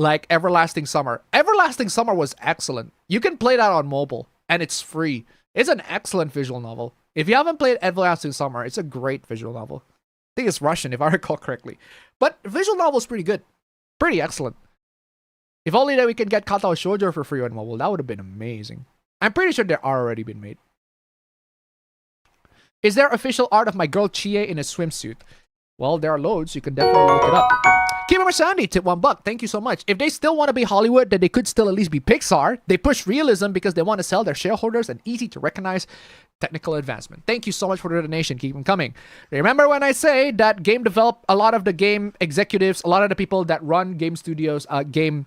like Everlasting Summer. Everlasting Summer was excellent. You can play that on mobile, and it's free. It's an excellent visual novel. If you haven't played Everlasting Summer, it's a great visual novel. I think it's Russian, if I recall correctly. But visual novel is pretty good. Pretty excellent. If only that we can get Katao Shoujo for free on mobile, that would have been amazing. I'm pretty sure they're already been made. Is there official art of my girl Chie in a swimsuit? Well, there are loads. You can definitely look it up. Kimmer Sandy, tip $1. Thank you so much. If they still want to be Hollywood, then they could still at least be Pixar. They push realism because they want to sell their shareholders an easy to recognize technical advancement. Thank you so much for the donation. Keep them coming. Remember when I say that a lot of the game executives, a lot of the people that run game studios, game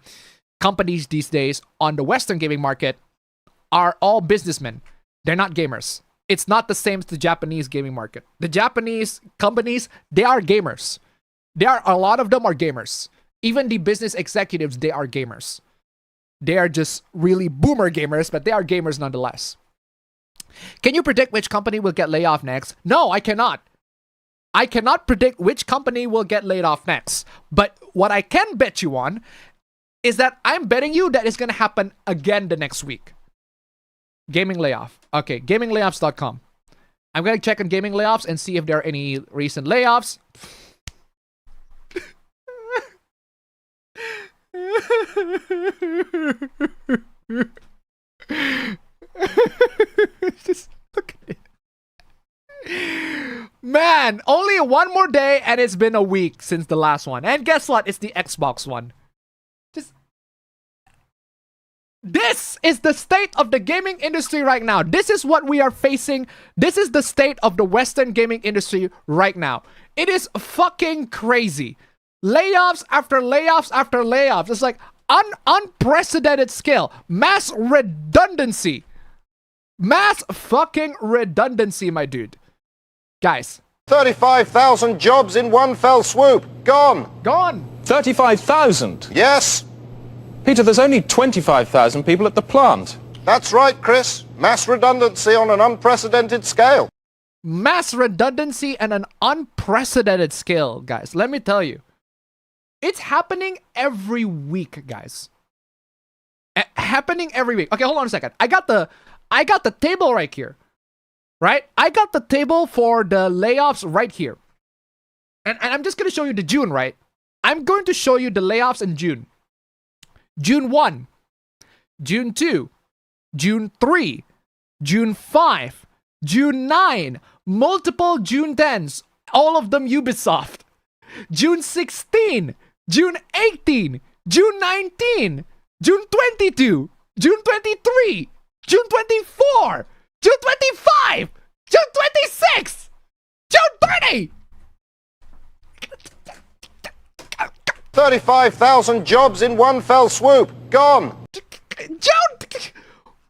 companies these days on the Western gaming market are all businessmen. They're not gamers. It's not the same as the Japanese gaming market. The Japanese companies, they are gamers. A lot of them are gamers. Even the business executives, they are gamers. They are just really boomer gamers, but they are gamers nonetheless. Can you predict which company will get laid off next? No, I cannot. I cannot predict which company will get laid off next. But what I can bet you on is that I'm betting you that it's going to happen again the next week. Gaming layoff. Okay, gaminglayoffs.com. I'm going to check on gaming layoffs and see if there are any recent layoffs. Just look at it. Man, only one more day and it's been a week since the last one. And guess what? It's the Xbox one. This is the state of the gaming industry right now. This is what we are facing. This is the state of the Western gaming industry right now. It is fucking crazy. Layoffs after layoffs after layoffs. It's like unprecedented scale. Mass redundancy. Mass fucking redundancy, my dude. Guys. 35,000 jobs in one fell swoop. Gone. Gone. 35,000? Yes. Peter, there's only 25,000 people at the plant. That's right, Chris. Mass redundancy on an unprecedented scale. Mass redundancy and an unprecedented scale, guys. Let me tell you. It's happening every week, guys. Happening every week. Okay, hold on a second. I got the table right here. Right? I got the table for the layoffs right here. And I'm just going to show you the June, right? I'm going to show you the layoffs in June. June 1, June 2, June 3, June 5, June 9, multiple June 10s, all of them Ubisoft. June 16, June 18, June 19, June 22, June 23, June 24, June 25, June 26, June 30. 35,000 jobs in one fell swoop. Gone. June!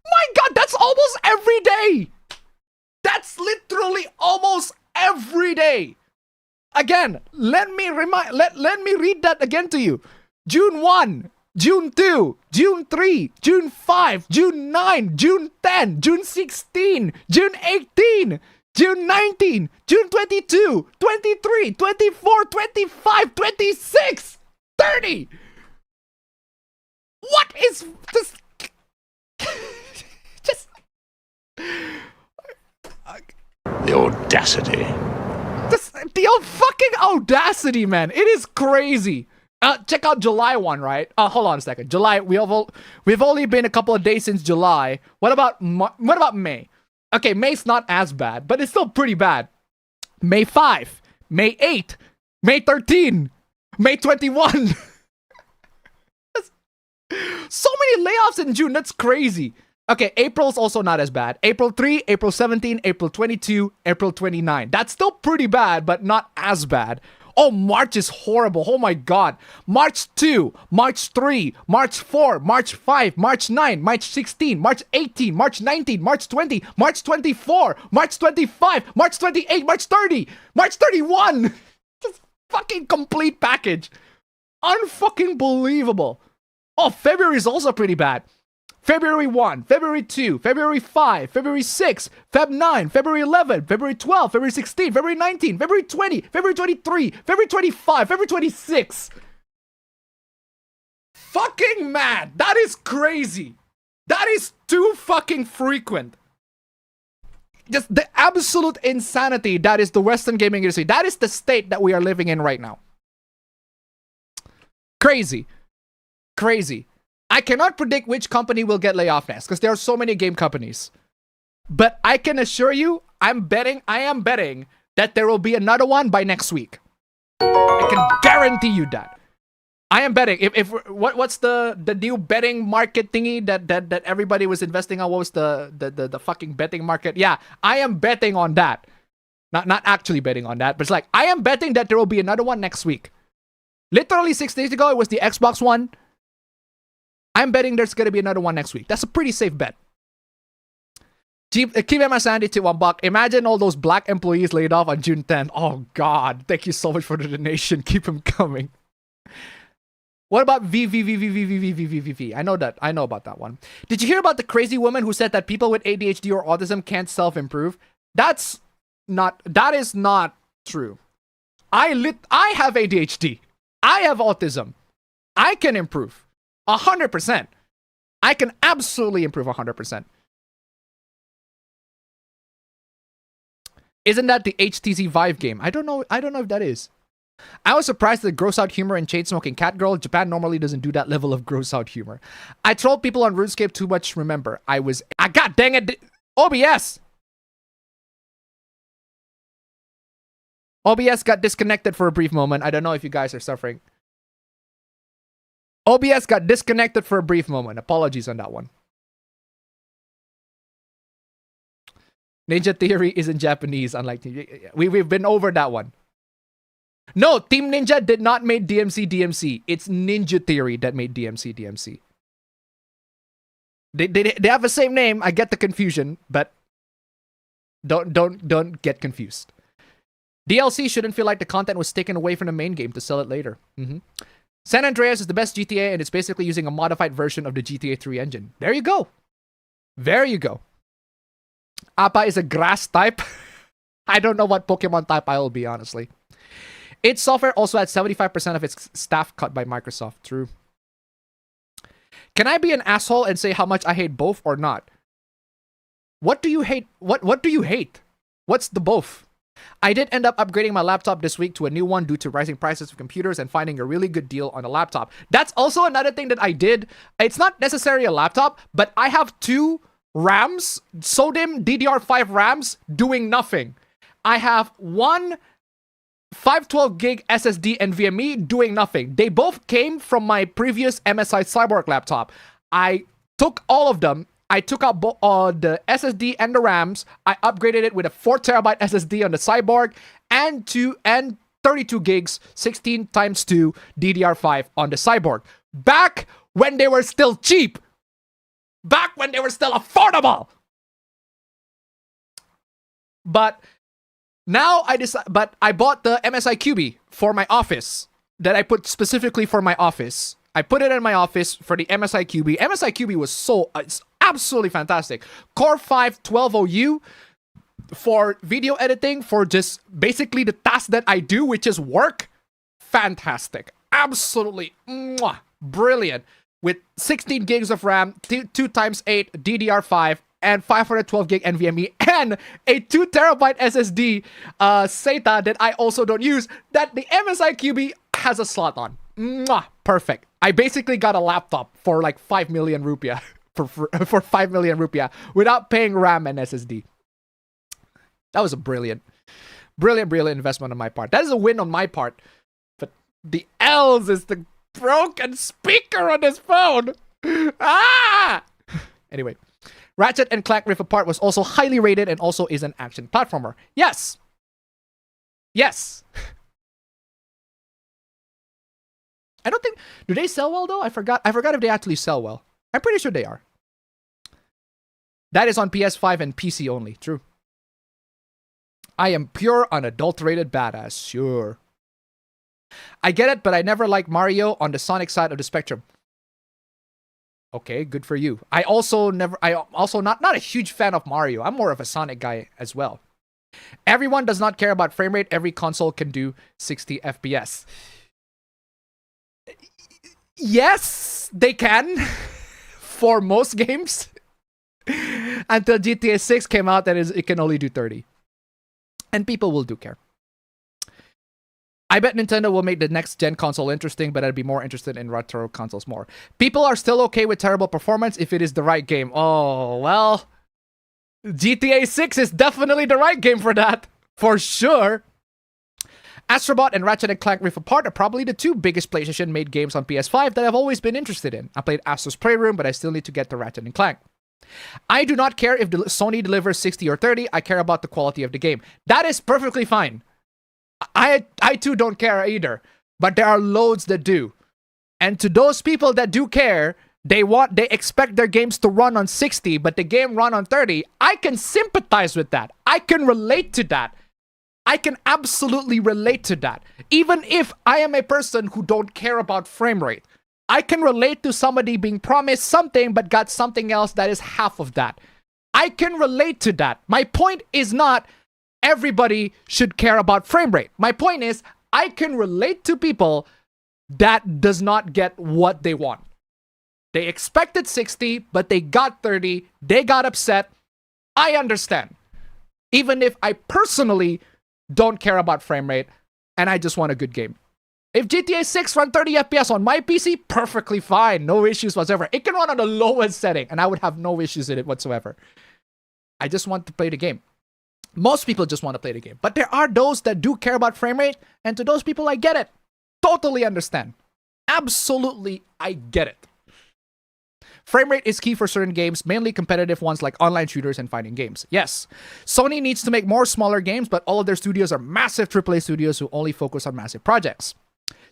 My God, that's almost every day. That's literally almost every day. Again, let me read that again to you. June 1, June 2, June 3, June 5, June 9, June 10, June 16, June 18, June 19, June 22, 23, 24, 25, 26. 30! What is this? Just. The audacity. The fucking audacity, man. It is crazy. Check out July 1, right? Hold on a second. July, we've only been a couple of days since July. What about May? Okay, May's not as bad, but it's still pretty bad. May 5, May 8, May 13. May 21. So many layoffs in June. That's crazy. Okay, April's also not as bad. April 3, April 17, April 22, April 29. That's still pretty bad, but not as bad. Oh, March is horrible. Oh my God. March 2, March 3, March 4, March 5, March 9, March 16, March 18, March 19, March 20, March 24, March 25, March 28, March 30, March 31. Fucking complete package. Unfucking believable. Oh, February is also pretty bad. February 1, February 2, February 5, February 6, Feb 9, February 11, February 12, February 16, February 19, February 20, February 23, February 25, February 26. fucking mad. That is crazy. That is too fucking frequent. Just the absolute insanity that is the Western gaming industry. That is the state that we are living in right now. Crazy. Crazy. I cannot predict which company will get layoff next because there are so many game companies. But I can assure you, I am betting that there will be another one by next week. I can guarantee you that. I am betting. What's the new betting market thingy that everybody was investing on? What was the fucking betting market? Yeah, I am betting on that. Not actually betting on that, but it's like I am betting that there will be another one next week. Literally 6 days ago, it was the Xbox One. I'm betting there's gonna be another one next week. That's a pretty safe bet. Keep my sanity to $1. Imagine all those black employees laid off on June 10th. Oh God, thank you so much for the donation. Keep them coming. What about V? I know about that one. Did you hear about the crazy woman who said that people with ADHD or autism can't self-improve? That is not true. I have ADHD. I have autism. I can improve. 100%. I can absolutely improve 100%. Isn't that the HTC Vive game? I don't know if that is. I was surprised at the gross out humor in Chain Smoking Cat Girl. Japan normally doesn't do that level of gross out humor. I trolled people on RuneScape too much, remember. God dang it. OBS! OBS got disconnected for a brief moment. I don't know if you guys are suffering. OBS got disconnected for a brief moment. Apologies on that one. Ninja Theory isn't Japanese, unlike... We've been over that one. No, Team Ninja did not make DMC. It's Ninja Theory that made DMC. They have the same name. I get the confusion, but don't get confused. DLC shouldn't feel like the content was taken away from the main game to sell it later. San Andreas is the best GTA, and it's basically using a modified version of the GTA 3 engine. There you go. There you go. Appa is a grass type. I don't know what Pokemon type I will be, honestly. Its software also had 75% of its staff cut by Microsoft. True. Can I be an asshole and say how much I hate both or not? What do you hate? What do you hate? What's the both? I did end up upgrading my laptop this week to a new one due to rising prices of computers and finding a really good deal on a laptop. That's also another thing that I did. It's not necessarily a laptop, but I have 2 RAMs, SODIMM DDR5 RAMs doing nothing. I have one 512 gig SSD NVMe doing nothing. They both came from my previous MSI Cyborg laptop. I took all of them. I took out the SSD and the RAMs. I upgraded it with a 4TB SSD on the Cyborg and 32 gigs 16x2 DDR5 on the Cyborg. Back when they were still cheap. Back when they were still affordable. But now I bought the MSI QB for my office that I put specifically for my office. I put it in my office for the MSI QB. MSI QB was it's absolutely fantastic. Core 5 1200U for video editing, for just basically the task that I do, which is work. Fantastic. Absolutely brilliant. With 16 gigs of RAM, 2x8 DDR5, and 512 gig NVMe, and a 2TB SSD SATA that I also don't use, that the MSI QB has a slot on. Perfect. I basically got a laptop for like 5 million rupiah, for 5 million rupiah, without paying RAM and SSD. That was a brilliant investment on my part. That is a win on my part. But the L's is the broken speaker on this phone. Anyway, Ratchet and Clank Rift Apart was also highly rated and also is an action platformer. Yes. I don't think... Do they sell well, though? I forgot if they actually sell well. I'm pretty sure they are. That is on PS5 and PC only. True. I am pure, unadulterated badass. Sure. I get it, but I never liked Mario on the Sonic side of the spectrum. Okay, good for you. I also not a huge fan of Mario. I'm more of a Sonic guy as well. Everyone does not care about frame rate. Every console can do 60 FPS. Yes, they can. For most games. Until GTA 6 came out, it can only do 30. And people will do care. I bet Nintendo will make the next gen console interesting, but I'd be more interested in retro consoles more. People are still okay with terrible performance if it is the right game. Oh, well, GTA 6 is definitely the right game for that. For sure. Astrobot and Ratchet & Clank Rift Apart are probably the two biggest PlayStation-made games on PS5 that I've always been interested in. I played Astro's Playroom, but I still need to get to Ratchet & Clank. I do not care if Sony delivers 60 or 30. I care about the quality of the game. That is perfectly fine. I too don't care either. But there are loads that do. And to those people that do care, they expect their games to run on 60, but the game run on 30. I can sympathize with that. I can relate to that. I can absolutely relate to that. Even if I am a person who don't care about frame rate, I can relate to somebody being promised something but got something else that is half of that. I can relate to that. My point is not everybody should care about frame rate. My point is I can relate to people that does not get what they want. They expected 60, but they got 30. They got upset. I understand. Even if I personally don't care about frame rate, and I just want a good game. If GTA 6 run 30 FPS on my PC, perfectly fine. No issues whatsoever. It can run on the lowest setting, and I would have no issues in it whatsoever. I just want to play the game. Most people just want to play the game. But there are those that do care about frame rate, and to those people, I get it. Totally understand. Absolutely, I get it. Frame rate is key for certain games, mainly competitive ones like online shooters and fighting games. Yes, Sony needs to make more smaller games, but all of their studios are massive AAA studios who only focus on massive projects.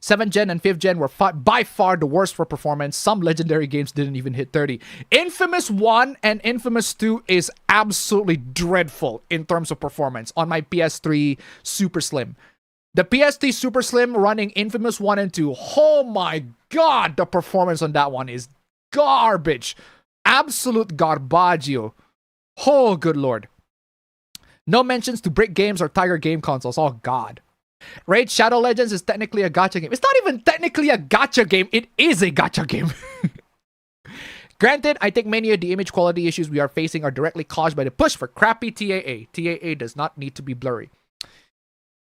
7th gen and 5th gen were by far the worst for performance. Some legendary games didn't even hit 30. Infamous 1 and Infamous 2 is absolutely dreadful in terms of performance on my PS3 Super Slim. The PS3 Super Slim running Infamous 1 and 2, oh my god, the performance on that one is garbage. Absolute garbaggio. Oh, good lord. No mentions to Brick Games or Tiger Game consoles. Oh, god. Raid Shadow Legends is technically a gacha game. It's not even technically a gacha game. It is a gacha game. Granted, I think many of the image quality issues we are facing are directly caused by the push for crappy TAA. TAA does not need to be blurry.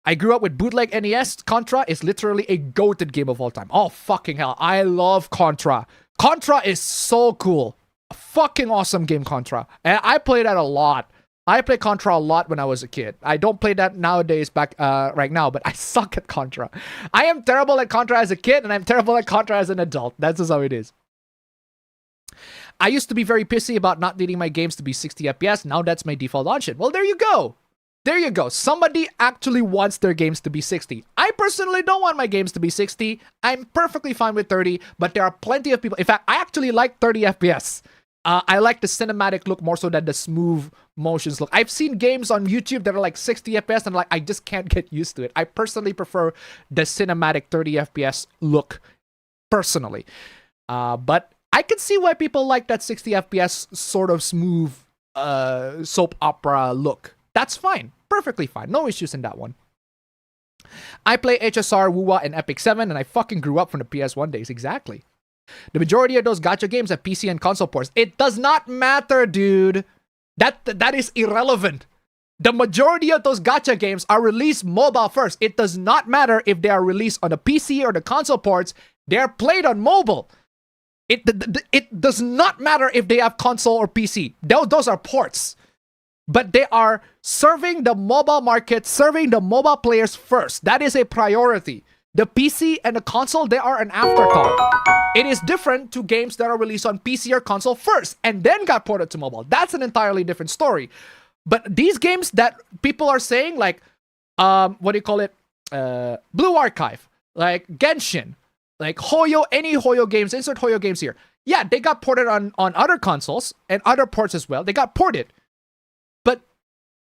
I grew up with bootleg NES. Contra is literally a goated game of all time. Oh, fucking hell. I love Contra. Contra is so cool. A fucking awesome game, Contra. And I play that a lot. I played Contra a lot when I was a kid. I don't play that nowadays right now, but I suck at Contra. I am terrible at Contra as a kid, and I'm terrible at Contra as an adult. That's just how it is. I used to be very pissy about not needing my games to be 60 FPS. Now that's my default option. Well, there you go. There you go. Somebody actually wants their games to be 60. I personally don't want my games to be 60. I'm perfectly fine with 30, but there are plenty of people. In fact, I actually like 30 FPS. I like the cinematic look more so than the smooth motions look. I've seen games on YouTube that are like 60 FPS and I just can't get used to it. I personally prefer the cinematic 30 FPS look personally. But I can see why people like that 60 FPS sort of smooth soap opera look. That's fine. Perfectly fine. No issues in that one. I play HSR, WUWA, and Epic 7, and I fucking grew up from the PS1 days. Exactly. The majority of those gacha games have PC and console ports. It does not matter, dude. That is irrelevant. The majority of those gacha games are released mobile first. It does not matter if they are released on the PC or the console ports. They are played on mobile. It does not matter if they have console or PC. Those are ports. But they are serving the mobile market, serving the mobile players first. That is a priority. The PC and the console, they are an afterthought. It is different to games that are released on PC or console first and then got ported to mobile. That's an entirely different story. But these games that people are saying, like, what do you call it? Blue Archive, like Genshin, like Hoyo, any Hoyo games, insert Hoyo games here. Yeah, they got ported on other consoles and other ports as well. They got ported. But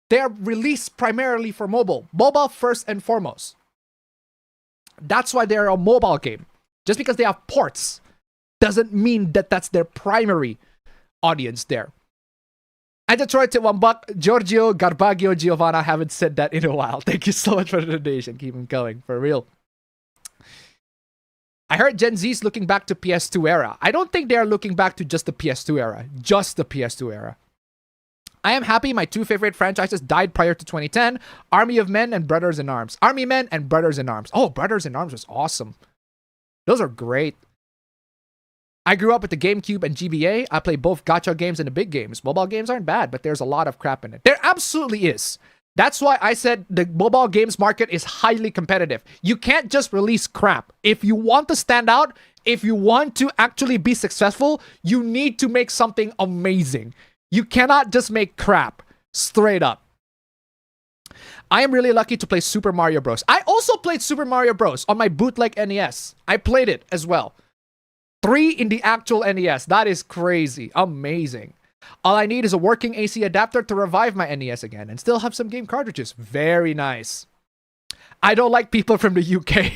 they're released primarily for mobile. Mobile first and foremost. That's why they're a mobile game. Just because they have ports doesn't mean that that's their primary audience there. I Detroit to $1. Giorgio, Garbaggio, Giovanna haven't said that in a while. Thank you so much for the donation. Keep them going, for real. I heard Gen Z's looking back to PS2 era. I don't think they are looking back to just the PS2 era. Just the PS2 era. I am happy my two favorite franchises died prior to 2010. Army of Men and Brothers in Arms. Army Men and Brothers in Arms. Oh, Brothers in Arms was awesome. Those are great. I grew up with the GameCube and GBA. I play both gacha games and the big games. Mobile games aren't bad, but there's a lot of crap in it. There absolutely is. That's why I said the mobile games market is highly competitive. You can't just release crap. If you want to stand out, if you want to actually be successful, you need to make something amazing. You cannot just make crap. Straight up. I am really lucky to play Super Mario Bros. I also played Super Mario Bros. On my bootleg NES. I played it as well. 3 in the actual NES. That is crazy. Amazing. All I need is a working AC adapter to revive my NES again and still have some game cartridges. Very nice. I don't like people from the UK.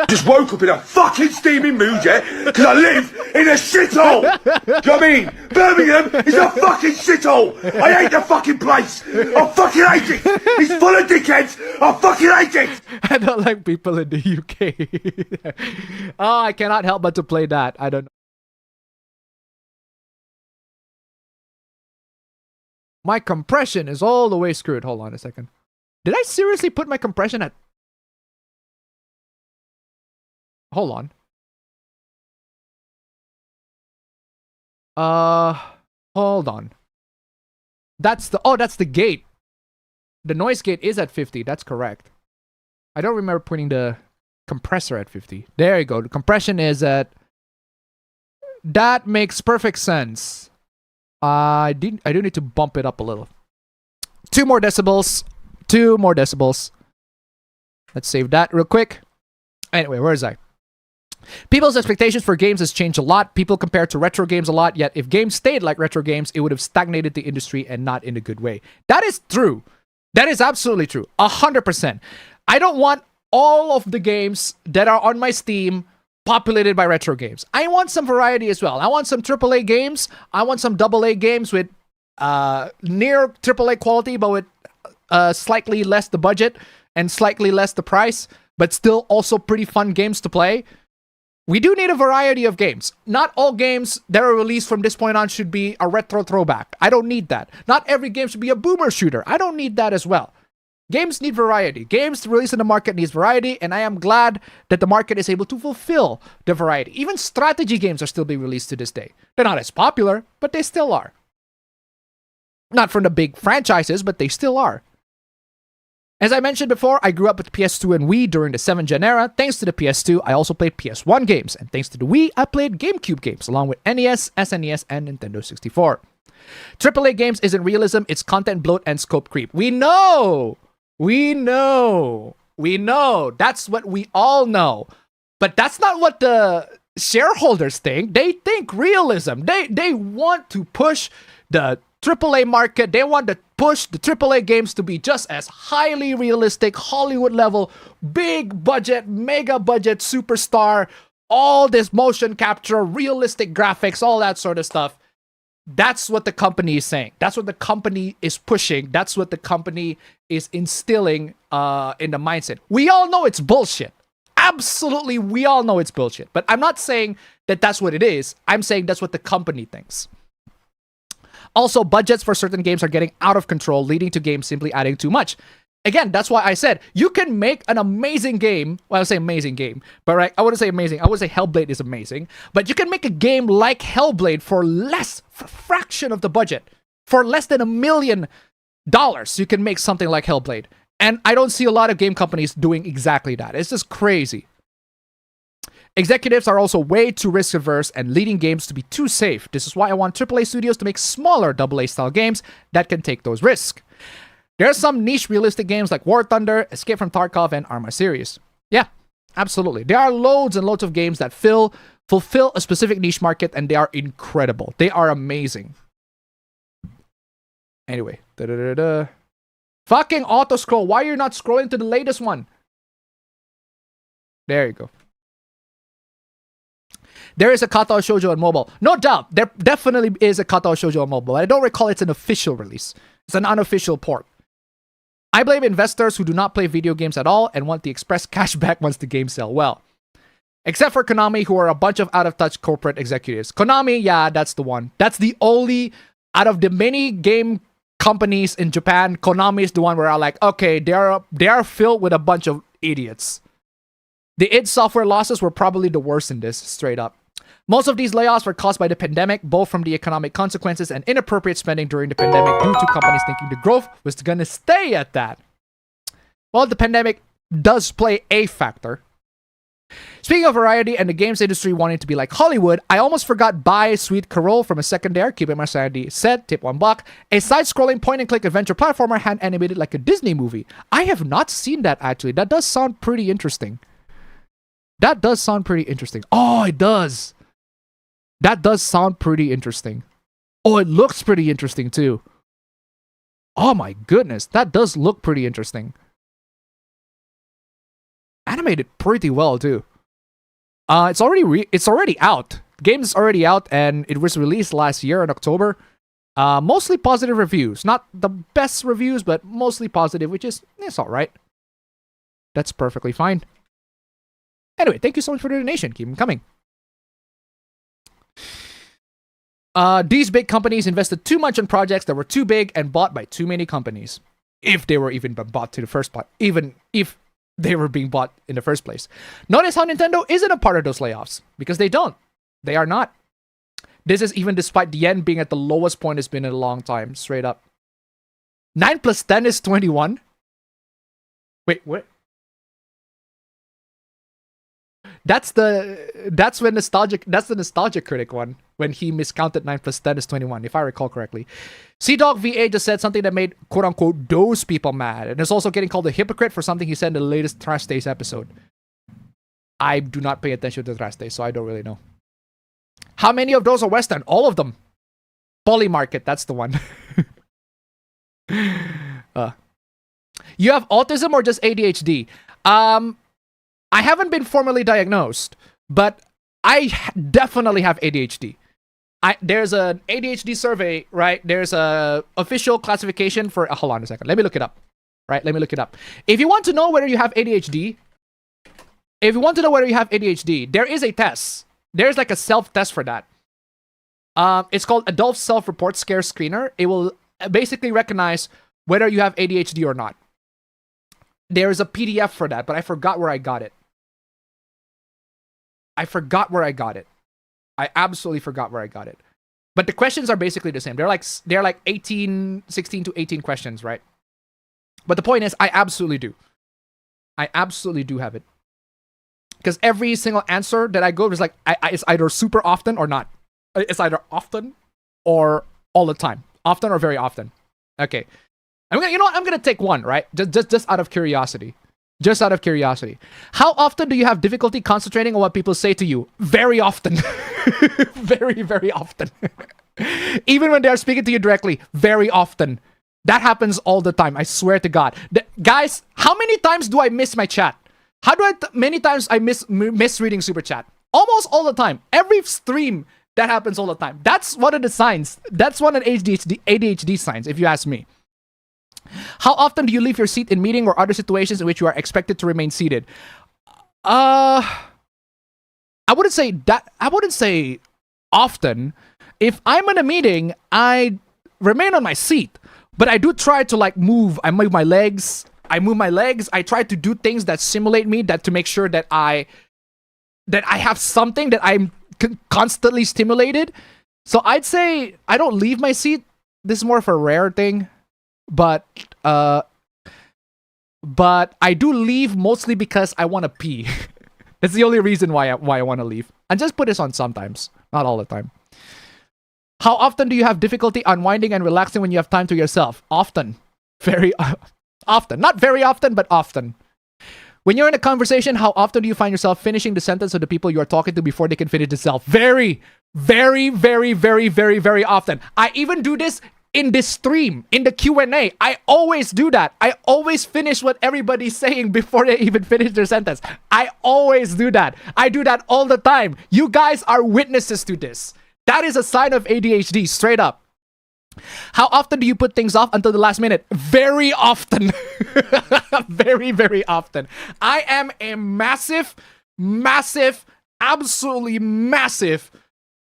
Just woke up in a fucking steaming mood, yeah? Because I live in a shithole! Do you know what I mean? Birmingham is a fucking shithole! I hate the fucking place! I fucking hate it! It's full of dickheads! I fucking hate it! I don't like people in the UK. Oh, I cannot help but to play that. I don't know. My compression is all the way screwed. Hold on a second. Did I seriously put my compression at... Hold on. Hold on. That's the... Oh, that's the gate. The noise gate is at 50. That's correct. I don't remember putting the compressor at 50. There you go. The compression is at... That makes perfect sense. I do need to bump it up a little. 2 more decibels. 2 more decibels. Let's save that real quick. Anyway, where is I? People's expectations for games has changed a lot. People compare to retro games a lot, yet if games stayed like retro games, it would have stagnated the industry and not in a good way. That is true. That is absolutely true. 100%. I don't want all of the games that are on my Steam populated by retro games. I want some variety as well. I want some AAA games. I want some AA games with near AAA quality, but with slightly less the budget and slightly less the price, but still also pretty fun games to play. We do need a variety of games. Not all games that are released from this point on should be a retro throwback. I don't need that. Not every game should be a boomer shooter. I don't need that as well. Games need variety. Games released in the market needs variety, and I am glad that the market is able to fulfill the variety. Even strategy games are still being released to this day. They're not as popular, but they still are. Not from the big franchises, but they still are. As I mentioned before, I grew up with PS2 and Wii during the 7th Gen era. Thanks to the PS2, I also played PS1 games, and thanks to the Wii, I played GameCube games, along with NES, SNES, and Nintendo 64. AAA games isn't realism, it's content bloat and scope creep. We know! We know. That's what we all know. But that's not what the shareholders think. They think realism. They want to push the AAA market. They want to push the AAA games to be just as highly realistic, Hollywood level, big budget, mega budget, superstar, all this motion capture, realistic graphics, all that sort of stuff. That's what the company is saying. That's what the company is pushing. That's what the company is instilling in the mindset. We all know it's bullshit. Absolutely, we all know it's bullshit. But I'm not saying that that's what it is. I'm saying that's what the company thinks. Also, budgets for certain games are getting out of control, leading to games simply adding too much. Again, that's why I said you can make an amazing game. Well, I would say amazing game, but right, I wouldn't say amazing. I would say Hellblade is amazing, but you can make a game like Hellblade for a fraction of the budget, for less than $1 million. You can make something like Hellblade, and I don't see a lot of game companies doing exactly that. It's just crazy. Executives are also way too risk averse and leading games to be too safe. This is why I want AAA studios to make smaller AA style games that can take those risks. There are some niche realistic games like War Thunder, Escape from Tarkov, and Arma series. Yeah, absolutely. There are loads and loads of games that fulfill a specific niche market, and they are incredible. They are amazing. Anyway. Fucking auto-scroll. Why are you not scrolling to the latest one? There you go. There is a Katao Shoujo on mobile. No doubt. There definitely is a Katao Shoujo on mobile. I don't recall it's an official release. It's an unofficial port. I blame investors who do not play video games at all and want the express cash back once the games sell well. Except for Konami, who are a bunch of out-of-touch corporate executives. Konami, yeah, that's the one. That's the only, out of the many game companies in Japan, Konami is the one where I'm like, okay, they are filled with a bunch of idiots. The id Software losses were probably the worst in this, straight up. Most of these layoffs were caused by the pandemic, both from the economic consequences and inappropriate spending during the pandemic due to companies thinking the growth was going to stay at that. Well, the pandemic does play a factor. Speaking of variety and the games industry wanting to be like Hollywood, I almost forgot Bye Sweet Carol from a secondary, keeping my sanity said, tip $1, a side-scrolling point-and-click adventure platformer hand-animated like a Disney movie. I have not seen that, actually. That does sound pretty interesting. That does sound pretty interesting. Oh, it does. That does sound pretty interesting. Oh, it looks pretty interesting, too. Oh my goodness, that does look pretty interesting. Animated pretty well too. It's already out. The game is already out, and it was released last year in October. Mostly positive reviews. Not the best reviews, but mostly positive, which is, it's alright. That's perfectly fine. Anyway, thank you so much for the donation. Keep them coming. These big companies invested too much in projects that were too big and bought by too many companies. If they were even bought to the first part. Even if they were being bought in the first place. Notice how Nintendo isn't a part of those layoffs. Because they don't. They are not. This is even despite the yen being at the lowest point it's been in a long time. Straight up. 9 plus 10 is 21? Wait, what? That's the nostalgic critic one. When he miscounted 9 plus 10 is 21, if I recall correctly. Dog VA just said something that made quote-unquote those people mad. And is also getting called a hypocrite for something he said in the latest Trash Days episode. I do not pay attention to Trash Days, so I don't really know. How many of those are Western? All of them. Polymarket, that's the one. You have autism or just ADHD? I haven't been formally diagnosed, but I definitely have ADHD. There's an ADHD survey, right? There's a official classification for... hold on a second. Let me look it up. Right? Let me look it up. If you want to know whether you have ADHD... there is a test. There's like a self-test for that. It's called Adult Self-Report Scare Screener. It will basically recognize whether you have ADHD or not. There is a PDF for that, but I forgot where I got it. I absolutely forgot where I got it. But the questions are basically the same. They're like 16 to 18 questions, right? But the point is, I absolutely do. I absolutely do have it. Because every single answer that I go is like, it's either super often or not. It's either often or all the time. Often or very often. Okay. I'm gonna take one, right? Just out of curiosity. Just out of curiosity. How often do you have difficulty concentrating on what people say to you? Very often. Very, very often. Even when they're speaking to you directly, very often. That happens all the time. I swear to God. Guys, how many times do I miss my chat? Many times I miss reading super chat. Almost all the time. Every stream, that happens all the time. That's one of the signs. That's one of the ADHD signs, if you ask me. How often do you leave your seat in meeting or other situations in which you are expected to remain seated? I wouldn't say often. If I'm in a meeting, I remain on my seat, but I do try to like move. I move my legs. I try to do things that simulate me, that to make sure that I have something that I'm constantly stimulated. So I'd say I don't leave my seat. This is more of a rare thing. But I do leave mostly because I want to pee. That's the only reason why I want to leave. And just put this on sometimes, not all the time. How often do you have difficulty unwinding and relaxing when you have time to yourself? Often. Very often. Not very often, but often. When you're in a conversation, how often do you find yourself finishing the sentence of the people you are talking to before they can finish themselves? Very, very, very, very, very, very often. I even do this in this stream, in the Q&A. I always do that. I always finish what everybody's saying before they even finish their sentence. I always do that. I do that all the time. You guys are witnesses to this. That is a sign of ADHD, straight up. How often do you put things off until the last minute? Very often. Very, very often. I am a massive, absolutely massive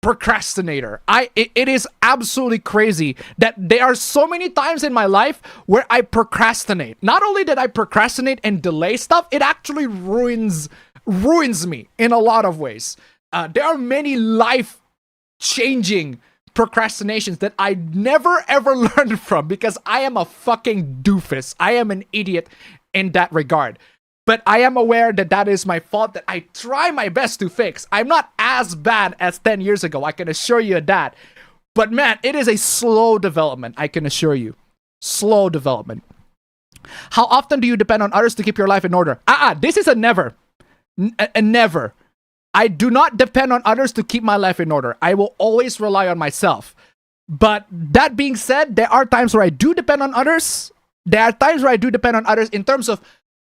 procrastinator. It is absolutely crazy that there are so many times in my life where I procrastinate. Not only did I procrastinate and delay stuff, it actually ruins me in a lot of ways. There are many life-changing procrastinations that I never ever learned from because I am a fucking doofus. I am an idiot in that regard. But I am aware that that is my fault that I try my best to fix. I'm not as bad as 10 years ago. I can assure you of that. But man, it is a slow development. I can assure you. Slow development. How often do you depend on others to keep your life in order? This is a never. A never. I do not depend on others to keep my life in order. I will always rely on myself. But that being said, there are times where I do depend on others. There are times where I do depend on others in terms of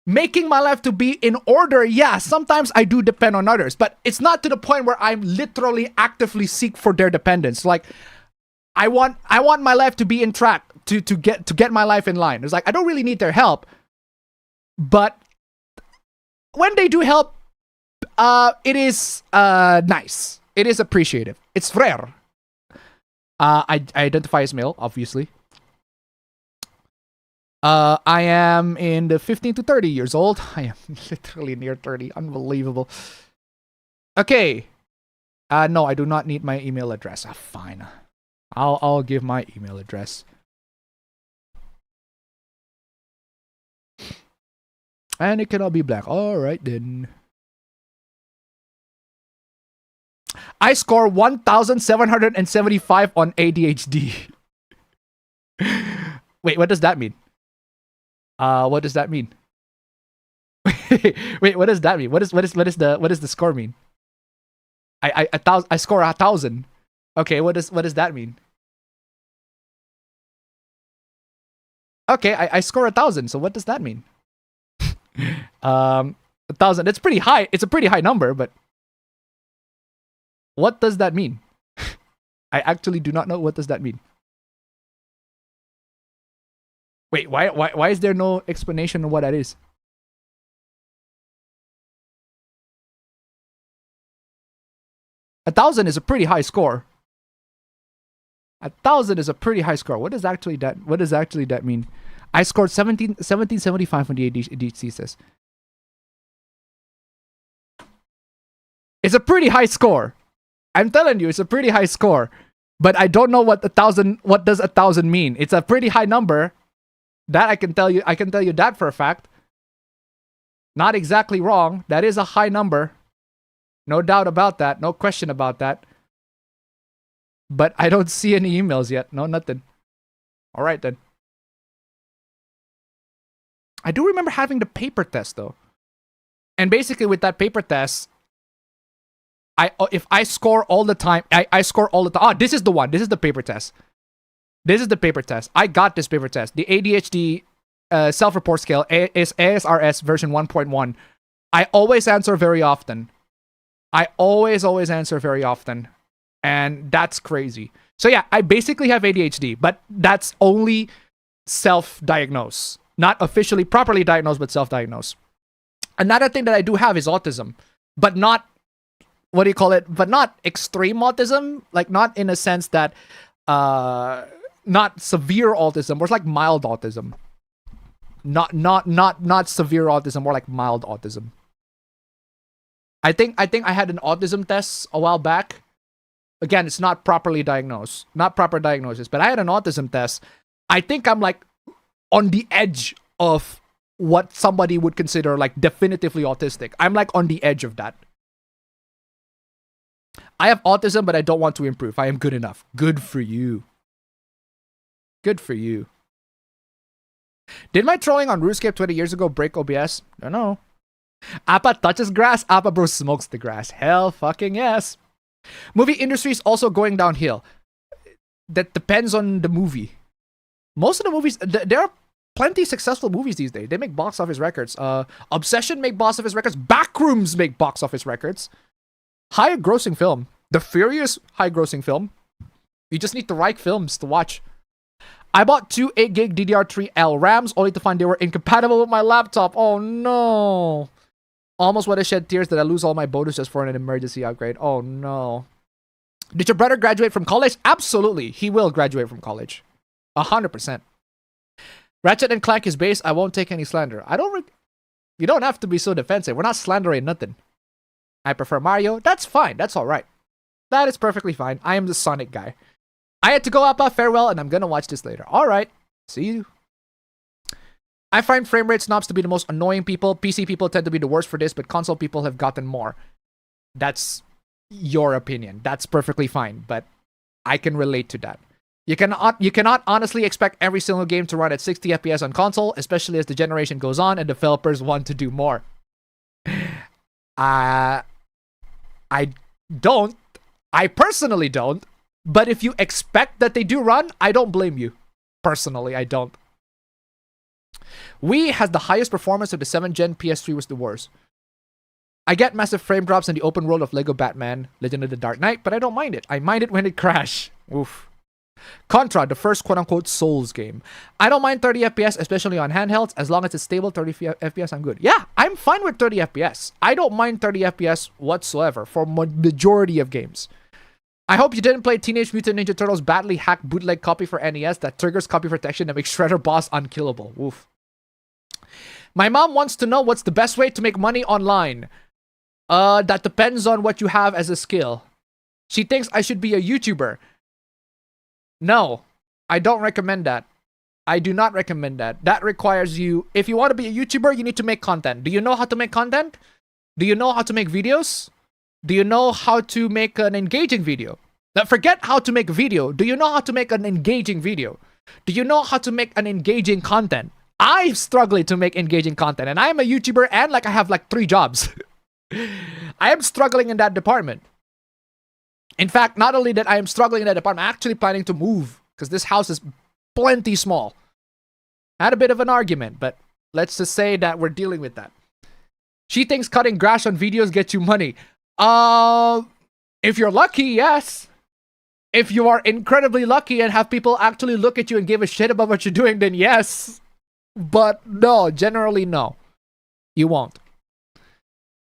making my life to be in order. Yeah, sometimes I do depend on others, but it's not to the point where I'm literally actively seek for their dependence. Like, I want my life to be in track to get my life in line. It's like I don't really need their help, but when they do help, it is nice. It is appreciative. It's rare. I identify as male, obviously. I am in the 15 to 30 years old. I am literally near 30. Unbelievable. Okay. No, I do not need my email address. Fine. I'll give my email address. And it cannot be black. All right then. I score 1,775 on ADHD. Wait, what does that mean? What does that mean? Wait, what does that mean? What does the score mean? I score 1,000. Okay, what does that mean? Okay, I score 1,000. So what does that mean? 1,000. It's pretty high. It's a pretty high number, but what does that mean? I actually do not know what does that mean. Wait, why is there no explanation of what that is? A 1,000 is a pretty high score. 1,000 is a pretty high score. What does actually that mean? I scored 1775 on the ADHD test. It's a pretty high score. I'm telling you, it's a pretty high score. But I don't know what does 1,000 mean? It's a pretty high number. That I can tell you that for a fact. Not exactly wrong. That is a high number. No doubt about that. No question about that. But I don't see any emails yet. No, nothing. All right then. I do remember having the paper test though. And basically with that paper test, if I score all the time, I score all the time. This is the one. This is the paper test. This is the paper test. I got this paper test. The ADHD self-report scale is ASRS version 1.1. I always answer very often. I always answer very often. And that's crazy. So yeah, I basically have ADHD, but that's only self-diagnosed. Not officially properly diagnosed, but self-diagnosed. Another thing that I do have is autism, but not, what do you call it? But not extreme autism, like not in a sense that, not severe autism, more like mild autism. Not severe autism, more like mild autism. I think I had an autism test a while back. Again, it's not properly diagnosed, not proper diagnosis, but I had an autism test. I think I'm like on the edge of what somebody would consider like definitively autistic. I'm like on the edge of that. I have autism, but I don't want to improve. I am good enough. Good for you. Good for you. Did my trolling on RuneScape 20 years ago break OBS? I don't know. Appa touches grass. Appa bro smokes the grass. Hell fucking yes. Movie industry is also going downhill. That depends on the movie. Most of the movies, there are plenty of successful movies these days. They make box office records. Obsession make box office records. Backrooms make box office records. High grossing film. The Furious high grossing film. You just need the right films to watch. I bought two 8GB DDR3L RAMs only to find they were incompatible with my laptop. Oh no. Almost want to shed tears that I lose all my bonus just for an emergency upgrade. Oh no. Did your brother graduate from college? Absolutely. He will graduate from college. 100%. Ratchet and Clank is base. I won't take any slander. You don't have to be so defensive. We're not slandering nothing. I prefer Mario. That's fine. That's alright. That is perfectly fine. I am the Sonic guy. I had to go up, farewell, and I'm gonna watch this later. Alright. See you. I find frame rate snobs to be the most annoying people. PC people tend to be the worst for this, but console people have gotten more. That's your opinion. That's perfectly fine, but I can relate to that. You cannot honestly expect every single game to run at 60 FPS on console, especially as the generation goes on and developers want to do more. I don't. I personally don't. But if you expect that they do run, I don't blame you. Personally, I don't. Wii has the highest performance of the 7th gen. PS3 was the worst. I get massive frame drops in the open world of Lego Batman, Legend of the Dark Knight, but I don't mind it. I mind it when it crashes. Oof. Contra, the first quote-unquote Souls game. I don't mind 30 FPS, especially on handhelds. As long as it's stable 30 FPS, I'm good. Yeah, I'm fine with 30 FPS. I don't mind 30 FPS whatsoever for majority of games. I hope you didn't play Teenage Mutant Ninja Turtles badly hacked bootleg copy for NES that triggers copy protection and makes Shredder boss unkillable. Oof. My mom wants to know what's the best way to make money online. That depends on what you have as a skill. She thinks I should be a YouTuber. No, I don't recommend that. I do not recommend that. That requires you, if you want to be a YouTuber, you need to make content. Do you know how to make content? Do you know how to make videos? Do you know how to make an engaging video? Now, forget how to make a video. Do you know how to make an engaging video? Do you know how to make an engaging content? I'm struggling to make engaging content, and I'm a YouTuber, and I have 3 jobs. I am struggling in that department. In fact, not only that I am struggling in that department, I'm actually planning to move because this house is plenty small. I had a bit of an argument, but let's just say that we're dealing with that. She thinks cutting grass on videos gets you money. If you're lucky, yes. If you are incredibly lucky and have people actually look at you and give a shit about what you're doing, then yes. But no, generally no. You won't.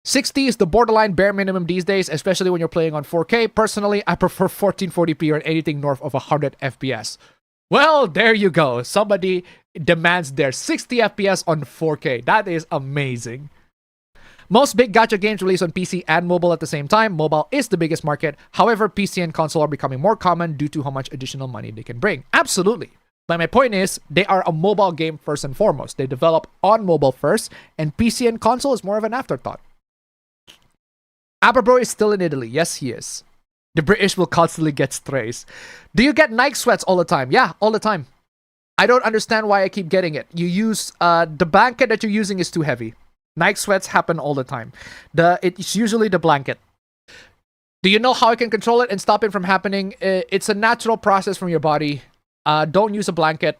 60 is the borderline bare minimum these days, especially when you're playing on 4K. Personally, I prefer 1440p or anything north of 100 FPS. Well, there you go. Somebody demands their 60 FPS on 4K. That is amazing. Most big gacha games release on PC and mobile at the same time. Mobile is the biggest market. However, PC and console are becoming more common due to how much additional money they can bring. Absolutely. But my point is, they are a mobile game first and foremost. They develop on mobile first, and PC and console is more of an afterthought. Aberbro is still in Italy. Yes, he is. The British will constantly get strays. Do you get Nike sweats all the time? Yeah, all the time. I don't understand why I keep getting it. You use, the blanket that you're using is too heavy. Nike sweats happen all the time. It's usually the blanket. Do you know how I can control it and stop it from happening? It's a natural process from your body. Don't use a blanket.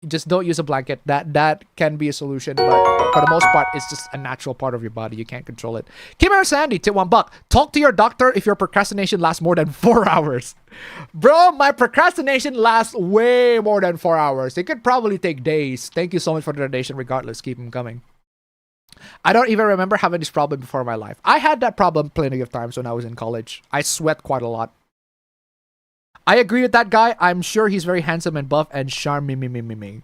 Just don't use a blanket. That can be a solution, but for the most part, it's just a natural part of your body. You can't control it. Kimmer Sandy, tip $1. Talk to your doctor if your procrastination lasts more than 4 hours. Bro, my procrastination lasts way more than 4 hours. It could probably take days. Thank you so much for the donation. Regardless, keep them coming. I don't even remember having this problem before in my life. I had that problem plenty of times when I was in college. I sweat quite a lot. I agree with that guy. I'm sure he's very handsome and buff and charming.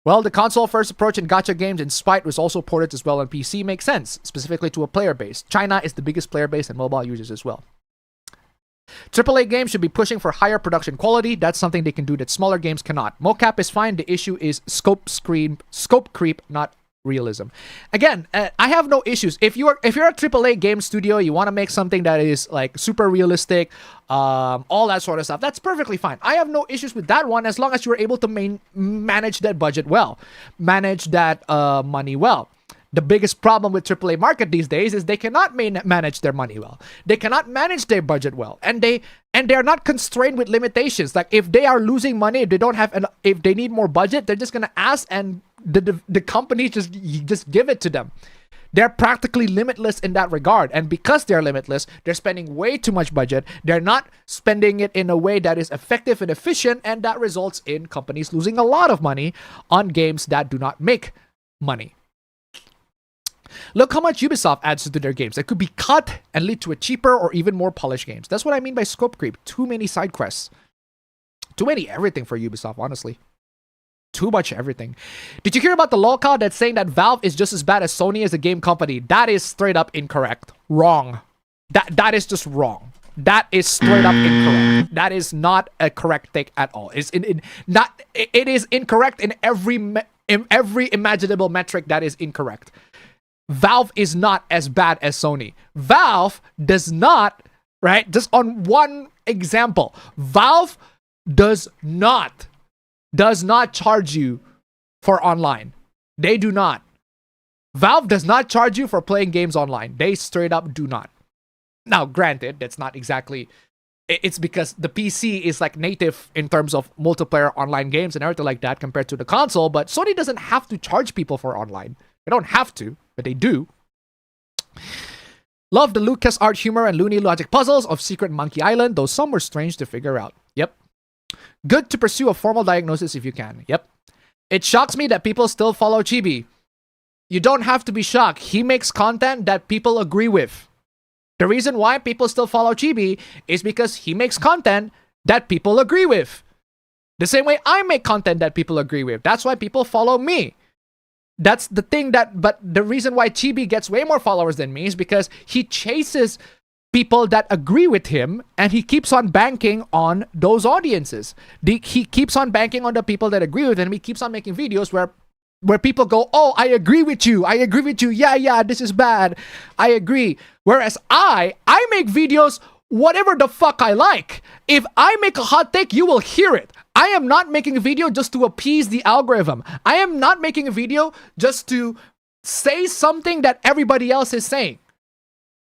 Well, the console-first approach in gacha games in Spite was also ported as well on PC. Makes sense, specifically to a player base. China is the biggest player base and mobile users as well. AAA games should be pushing for higher production quality. That's something they can do that smaller games cannot. Mocap is fine. The issue is scope creep, not realism. Again, I have no issues. If you're a AAA game studio, you want to make something that is super realistic, all that sort of stuff, that's perfectly fine. I have no issues with that one as long as you're able to manage that budget well, manage that money well. The biggest problem with AAA market these days is they cannot manage their money well. They cannot manage their budget well, and they're not constrained with limitations. Like if they are losing money, if they don't have, if they need more budget, they're just gonna ask, and the company just give it to them. They're practically limitless in that regard. And because they're limitless, they're spending way too much budget. They're not spending it in a way that is effective and efficient, and that results in companies losing a lot of money on games that do not make money. Look how much Ubisoft adds to their games that could be cut and lead to a cheaper or even more polished games. That's what I mean by scope creep. Too many side quests. Too many everything for Ubisoft, honestly. Too much everything. Did you hear about the lolcow that's saying that Valve is just as bad as Sony as a game company? That is straight up incorrect. Wrong. That is just wrong. That is straight up incorrect. That is not a correct take at all. It is incorrect in every imaginable metric. That is incorrect. Valve is not as bad as Sony. Valve does not, right? Just on one example, Valve does not charge you for online. They do not. Valve does not charge you for playing games online. They straight up do not. Now, granted, that's not exactly... It's because the PC is like native in terms of multiplayer online games and everything like that compared to the console, but Sony doesn't have to charge people for online. They don't have to, but they do. Love the LucasArts humor and loony logic puzzles of Secret Monkey Island, though some were strange to figure out. Yep. Good to pursue a formal diagnosis if you can. Yep. It shocks me that people still follow Chibi. You don't have to be shocked. He makes content that people agree with. The reason why people still follow Chibi is because he makes content that people agree with. The same way I make content that people agree with. That's why people follow me. That's the thing but the reason why Chibi gets way more followers than me is because he chases people that agree with him, and he keeps on banking on those audiences. He keeps on banking on the people that agree with him. He keeps on making videos where people go, oh, I agree with you. Yeah, this is bad. I agree. Whereas I make videos whatever the fuck I like. If I make a hot take, you will hear it. I am not making a video just to appease the algorithm. I am not making a video just to say something that everybody else is saying.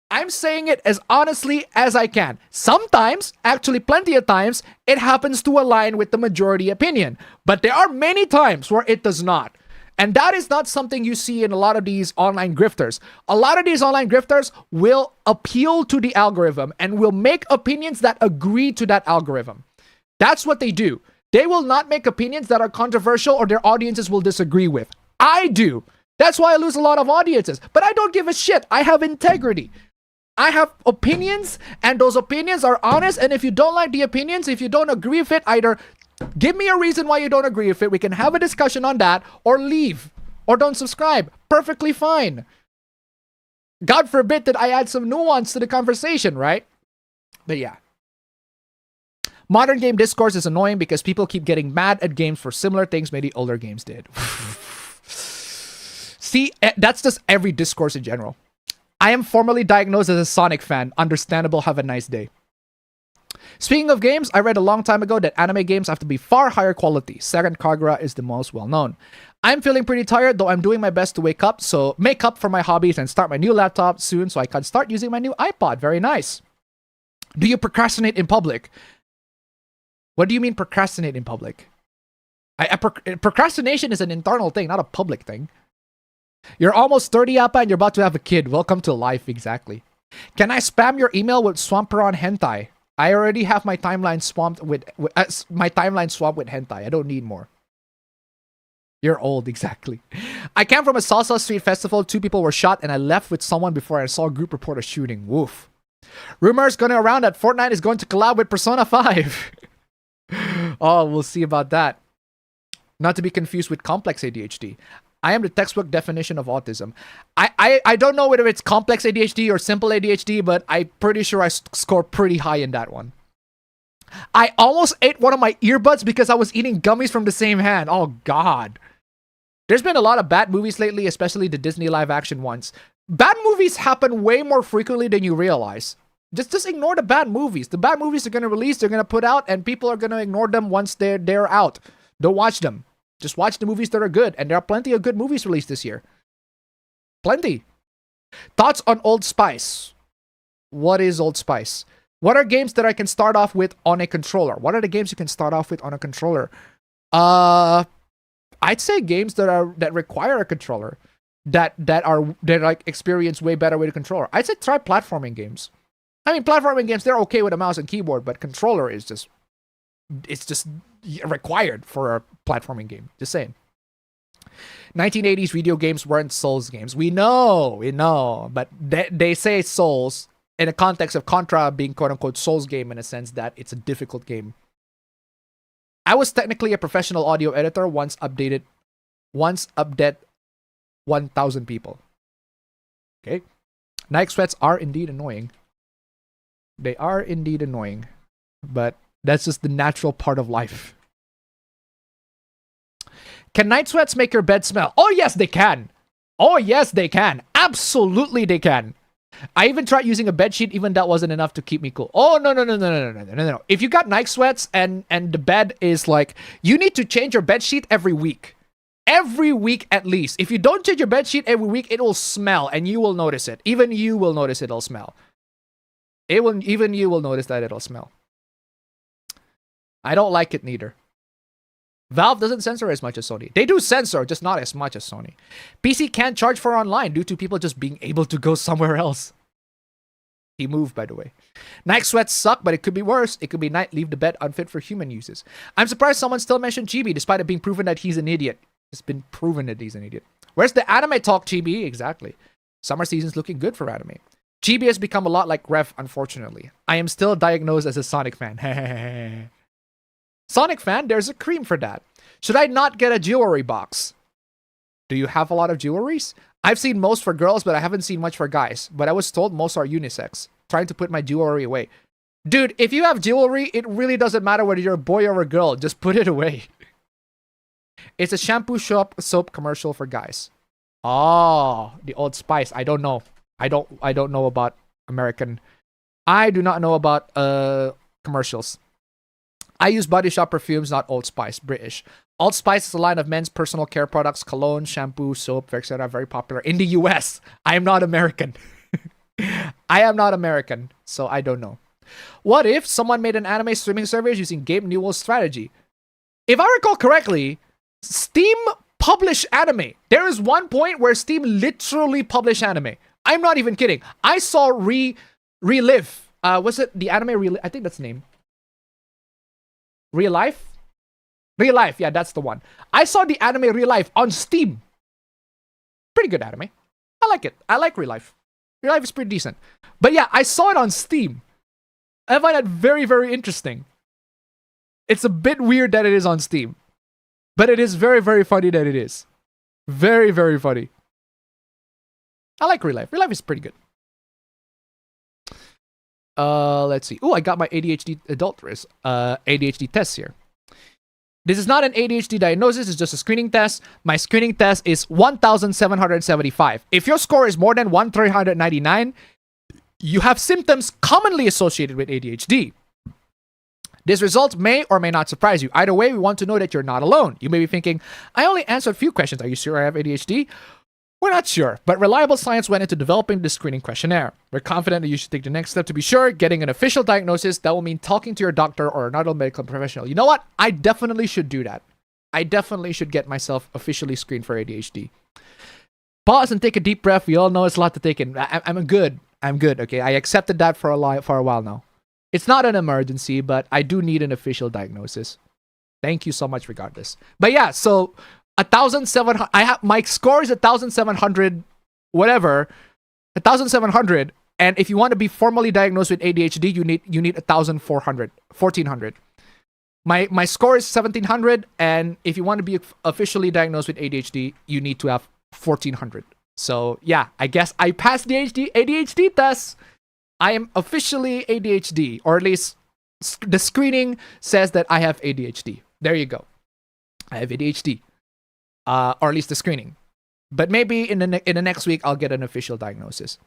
I'm saying it as honestly as I can. Sometimes, actually plenty of times, it happens to align with the majority opinion. But there are many times where it does not. And that is not something you see in a lot of these online grifters. A lot of these online grifters will appeal to the algorithm and will make opinions that agree to that algorithm. That's what they do. They will not make opinions that are controversial or their audiences will disagree with. I do. That's why I lose a lot of audiences. But I don't give a shit. I have integrity. I have opinions, and those opinions are honest. And if you don't like the opinions, if you don't agree with it, either give me a reason why you don't agree with it. We can have a discussion on that, or leave, or don't subscribe. Perfectly fine. God forbid that I add some nuance to the conversation, right? But yeah. Modern game discourse is annoying because people keep getting mad at games for similar things maybe older games did. See, that's just every discourse in general. I am formally diagnosed as a Sonic fan. Understandable. Have a nice day. Speaking of games, I read a long time ago that anime games have to be far higher quality. Second Kagura is the most well-known. I'm feeling pretty tired, though I'm doing my best to make up for my hobbies and start my new laptop soon so I can start using my new iPod. Very nice. Do you procrastinate in public? What do you mean procrastinate in public? Procrastination is an internal thing, not a public thing. You're almost 30, Appa, and you're about to have a kid. Welcome to life, exactly. Can I spam your email with Swamperon hentai? I already have my timeline swamped with hentai. I don't need more. You're old, exactly. I came from a salsa street festival. 2 people were shot, and I left with someone before I saw a group report a shooting. Woof. Rumors going around that Fortnite is going to collab with Persona 5. Oh, we'll see about that. Not to be confused with complex ADHD. I am the textbook definition of autism. I don't know whether it's complex ADHD or simple ADHD, but I'm pretty sure I score pretty high in that one. I almost ate one of my earbuds because I was eating gummies from the same hand. Oh, God. There's been a lot of bad movies lately, especially the Disney live-action ones. Bad movies happen way more frequently than you realize. Just ignore the bad movies. The bad movies are going to release, they're going to put out, and people are going to ignore them once they're out. Don't watch them. Just watch the movies that are good. And there are plenty of good movies released this year. Plenty. Thoughts on Old Spice? What is Old Spice? What are games that I can start off with on a controller? What are the games you can start off with on a controller? I'd say games that require a controller. that like experience way better with a controller. I'd say try platforming games. I mean, platforming games, they're okay with a mouse and keyboard, but controller is just required for a platforming game. Just saying. 1980s video games weren't Souls games. We know, but they say Souls in the context of Contra being quote-unquote Souls game in a sense that it's a difficult game. I was technically a professional audio editor once update 1,000 people. Okay. Night sweats are indeed annoying. They are indeed annoying, but that's just the natural part of life. Can night sweats make your bed smell? Oh, yes, they can. Oh, yes, they can. Absolutely, they can. I even tried using a bed sheet, even that wasn't enough to keep me cool. Oh, no. If you got night sweats and the bed is like, you need to change your bed sheet every week. Every week at least. If you don't change your bed sheet every week, it will smell and you will notice it. Even you will notice it'll smell. Even you will notice that it'll smell. I don't like it neither. Valve doesn't censor as much as Sony. They do censor, just not as much as Sony. PC can't charge for online due to people just being able to go somewhere else. He moved, by the way. Night sweats suck, but it could be worse. It could be night leave the bed unfit for human uses. I'm surprised someone still mentioned Chibi, despite it being proven that he's an idiot. It's been proven that he's an idiot. Where's the anime talk, Chibi? Exactly. Summer season's looking good for anime. Chibi has become a lot like Rev, unfortunately. I am still diagnosed as a Sonic fan. Sonic fan, there's a cream for that. Should I not get a jewelry box? Do you have a lot of jewelries? I've seen most for girls, but I haven't seen much for guys. But I was told most are unisex. Trying to put my jewelry away. Dude, if you have jewelry, it really doesn't matter whether you're a boy or a girl. Just put it away. It's a shampoo soap commercial for guys. Oh, the Old Spice. I don't know. I don't know about American. I do not know about commercials. I use Body Shop perfumes, not Old Spice. British. Old Spice is a line of men's personal care products, cologne, shampoo, soap, etc. Very popular in the US. I am not American. I am not American, so I don't know. What if someone made an anime streaming service using Gabe Newell's strategy? If I recall correctly, Steam published anime. There is one point where Steam literally published anime. I'm not even kidding. I saw Relive. Was it the anime Relive? I think that's the name. Real Life? Real Life, yeah, that's the one. I saw the anime Real Life on Steam. Pretty good anime. I like it. I like Real Life. Real Life is pretty decent. But yeah, I saw it on Steam. I find that very, very interesting. It's a bit weird that it is on Steam. But it is very, very funny that it is. Very, very funny. I like Real Life. Real Life is pretty good. Let's see. Oh, I got my ADHD ADHD test here. This is not an ADHD diagnosis, it's just a screening test. My screening test is 1,775. If your score is more than 1,399, you have symptoms commonly associated with ADHD. This result may or may not surprise you. Either way, we want to know that you're not alone. You may be thinking, I only answered a few questions. Are you sure I have ADHD? We're not sure, but reliable science went into developing the screening questionnaire. We're confident that you should take the next step to be sure, getting an official diagnosis. That will mean talking to your doctor or another medical professional. You know what? I definitely should do that. I definitely should get myself officially screened for ADHD. Pause and take a deep breath. We all know it's a lot to take in. I'm good. I'm good, okay? I accepted that for a while now. It's not an emergency, but I do need an official diagnosis. Thank you so much regardless. But yeah, so 1,700. I have my score is 1,700, whatever, 1,700. And if you want to be formally diagnosed with ADHD, you need 1,400. My score is 1,700, and if you want to be officially diagnosed with ADHD, you need to have 1,400. So yeah, I guess I passed the ADHD test. I am officially ADHD, or at least the screening says that I have ADHD. There you go. I have ADHD. Or at least the screening. But maybe in the next week, I'll get an official diagnosis.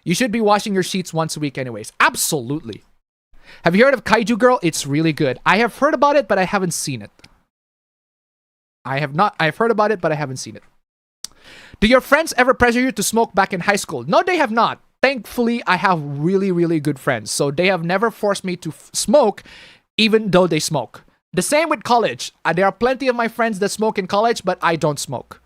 You should be washing your sheets once a week anyways. Absolutely. Have you heard of Kaiju Girl? It's really good. I have heard about it, but I haven't seen it. I have not. I've heard about it, but I haven't seen it. Do your friends ever pressure you to smoke back in high school? No, they have not. Thankfully, I have really, really good friends. So they have never forced me to smoke, even though they smoke. The same with college. There are plenty of my friends that smoke in college, but I don't smoke.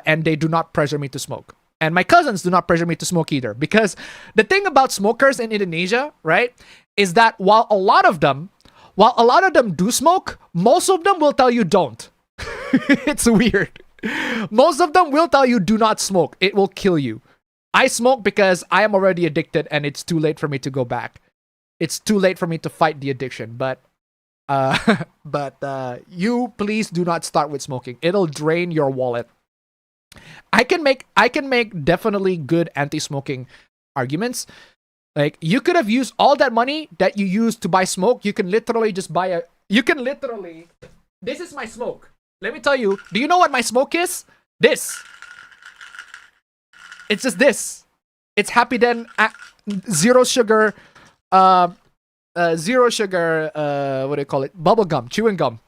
and they do not pressure me to smoke. And my cousins do not pressure me to smoke either. Because the thing about smokers in Indonesia, right, is that while a lot of them do smoke, most of them will tell you don't. It's weird. Most of them will tell you do not smoke. It will kill you. I smoke because I am already addicted and it's too late for me to go back. It's too late for me to fight the addiction. But you please do not start with smoking. It'll drain your wallet. I can make definitely good anti-smoking arguments. Like, you could have used all that money that you used to buy smoke. You can literally just buy this is my smoke. Let me tell you, do you know what my smoke is? This. It's just this. It's Happy Den, zero sugar, what do you call it? Bubble gum, chewing gum.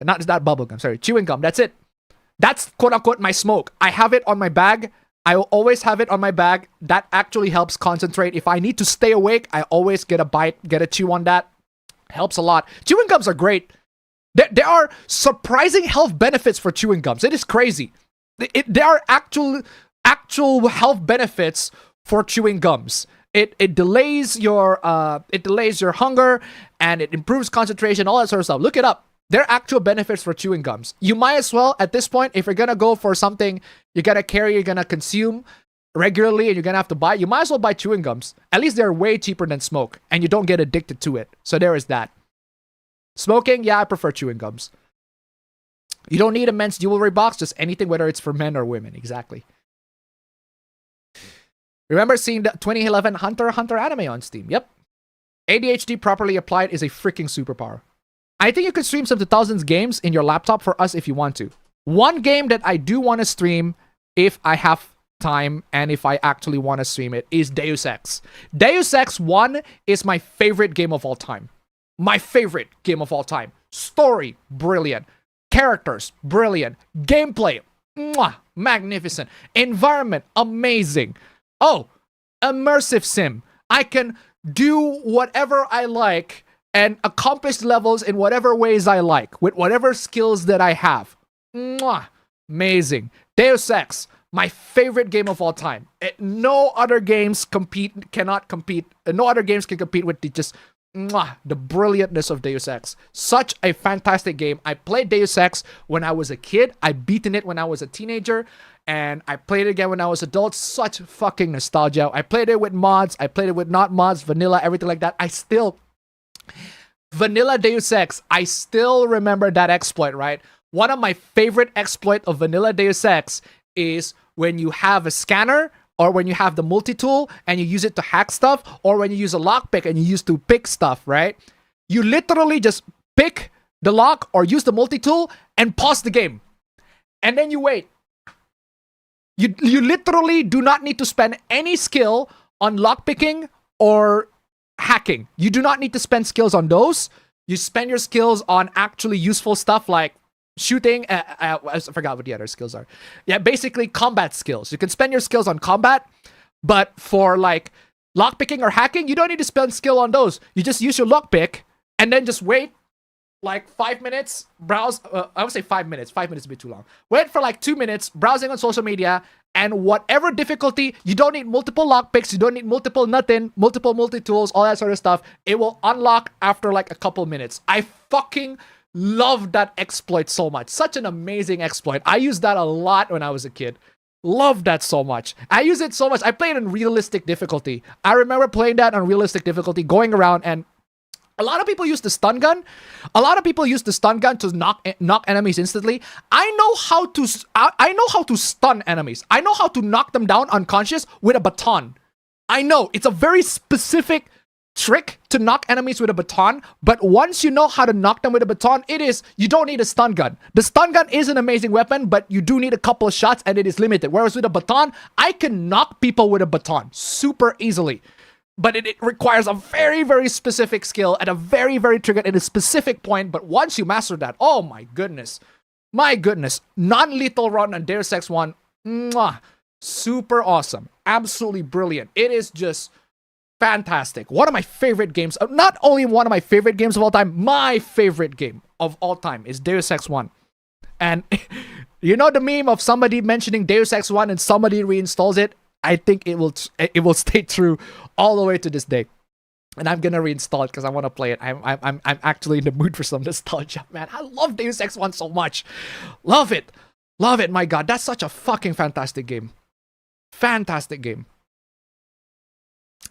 Not bubble gum, sorry, chewing gum. That's it. That's quote unquote my smoke. I have it on my bag. I will always have it on my bag. That actually helps concentrate. If I need to stay awake, I always get a bite, get a chew on that. Helps a lot. Chewing gums are great. There are surprising health benefits for chewing gums. It is crazy. There are actual health benefits for chewing gums. It delays your hunger, and it improves concentration, all that sort of stuff. Look it up. There are actual benefits for chewing gums. You might as well, at this point, if you're gonna go for something you're gonna carry, you're gonna consume regularly, and you're gonna have to buy, you might as well buy chewing gums. At least they're way cheaper than smoke, and you don't get addicted to it. So there is that. Smoking, yeah, I prefer chewing gums. You don't need a men's jewelry box, just anything, whether it's for men or women. Exactly. Remember seeing the 2011 Hunter x Hunter anime on Steam? Yep. ADHD properly applied is a freaking superpower. I think you could stream some 2000s games in your laptop for us if you want to. One game that I do want to stream if I have time and if I actually want to stream it is Deus Ex. Deus Ex 1 is my favorite game of all time. My favorite game of all time. Story, brilliant. Characters, brilliant. Gameplay, mwah, magnificent. Environment, amazing. Oh, immersive sim. I can do whatever I like and accomplish levels in whatever ways I like, with whatever skills that I have. Mwah, amazing. Deus Ex, my favorite game of all time. No other games cannot compete. No other games can compete with the brilliantness of Deus Ex. Such a fantastic game. I played Deus Ex when I was a kid. I beaten it when I was a teenager. And I played it again when I was adult. Such fucking nostalgia. I played it with mods. I played it with not mods, vanilla, everything like that. Vanilla Deus Ex, I still remember that exploit, right? One of my favorite exploit of vanilla Deus Ex is when you have a scanner, or when you have the multi-tool and you use it to hack stuff, or when you use a lockpick and you use to pick stuff, right? You literally just pick the lock or use the multi-tool and pause the game. And then you wait. You literally do not need to spend any skill on lockpicking or hacking. You do not need to spend skills on those. You spend your skills on actually useful stuff like shooting. I forgot what the other skills are. Yeah, basically combat skills. You can spend your skills on combat, but for like lockpicking or hacking, you don't need to spend skill on those. You just use your lockpick and then just wait like 5 minutes, browse. I would say 5 minutes. 5 minutes is a bit too long. Wait for like 2 minutes, browsing on social media, and whatever difficulty, you don't need multiple lockpicks, you don't need multiple multi-tools, all that sort of stuff. It will unlock after like a couple minutes. I fucking love that exploit so much. Such an amazing exploit. I used that a lot when I was a kid. Love that so much. I use it so much. I played in realistic difficulty. I remember playing that on realistic difficulty, going around, and a lot of people use the stun gun. A lot of people use the stun gun to knock enemies instantly. I know how to stun enemies. I know how to knock them down unconscious with a baton. I know it's a very specific trick to knock enemies with a baton, but once you know how to knock them with a baton, you don't need a stun gun. The stun gun is an amazing weapon, but you do need a couple of shots and it is limited. Whereas with a baton, I can knock people with a baton super easily. But it requires a very, very specific skill at a very, very triggered at a specific point. But once you master that, oh my goodness. My goodness. Non-lethal run on Deus Ex 1. Mwah, super awesome. Absolutely brilliant. It is just fantastic. One of my favorite games. Not only one of my favorite games of all time, my favorite game of all time is Deus Ex 1. And You know the meme of somebody mentioning Deus Ex 1 and somebody reinstalls it? I think it will stay true all the way to this day. And I'm gonna reinstall it because I want to play it. I'm actually in the mood for some nostalgia, man. I love Deus Ex 1 so much. Love it. Love it. My God, that's such a fucking fantastic game. Fantastic game.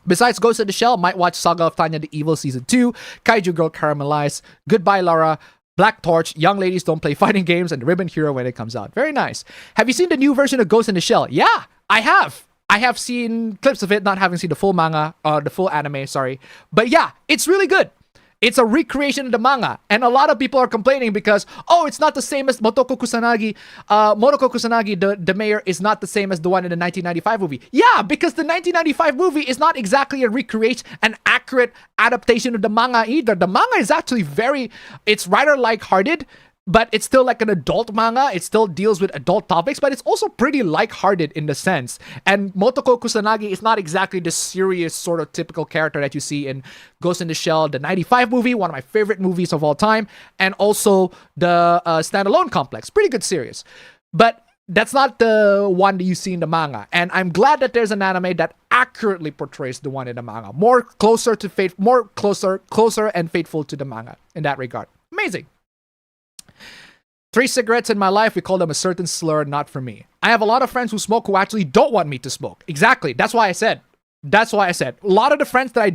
Besides Ghost in the Shell, might watch Saga of Tanya the Evil Season 2, Kaiju Girl Caramelized, Goodbye Lara, Black Torch, Young Ladies Don't Play Fighting Games, and Ribbon Hero when it comes out. Very nice. Have you seen the new version of Ghost in the Shell? Yeah, I have. I have seen clips of it, not having seen the full manga, the full anime, sorry. But yeah, it's really good. It's a recreation of the manga. And a lot of people are complaining because, oh, it's not the same as Motoko Kusanagi. Motoko Kusanagi, the mayor, is not the same as the one in the 1995 movie. Yeah, because the 1995 movie is not exactly a recreation, an accurate adaptation of the manga either. The manga is actually it's rather lighthearted, but it's still like an adult manga. It still deals with adult topics, but it's also pretty lighthearted in the sense. And Motoko Kusanagi is not exactly the serious sort of typical character that you see in Ghost in the Shell, the 95 movie, one of my favorite movies of all time, and also the Standalone Complex. Pretty good series. But that's not the one that you see in the manga. And I'm glad that there's an anime that accurately portrays the one in the manga. Closer and faithful to the manga in that regard. Amazing. 3 cigarettes in my life, we call them a certain slur, not for me. I have a lot of friends who smoke who actually don't want me to smoke. Exactly. That's why I said. A lot of the friends that I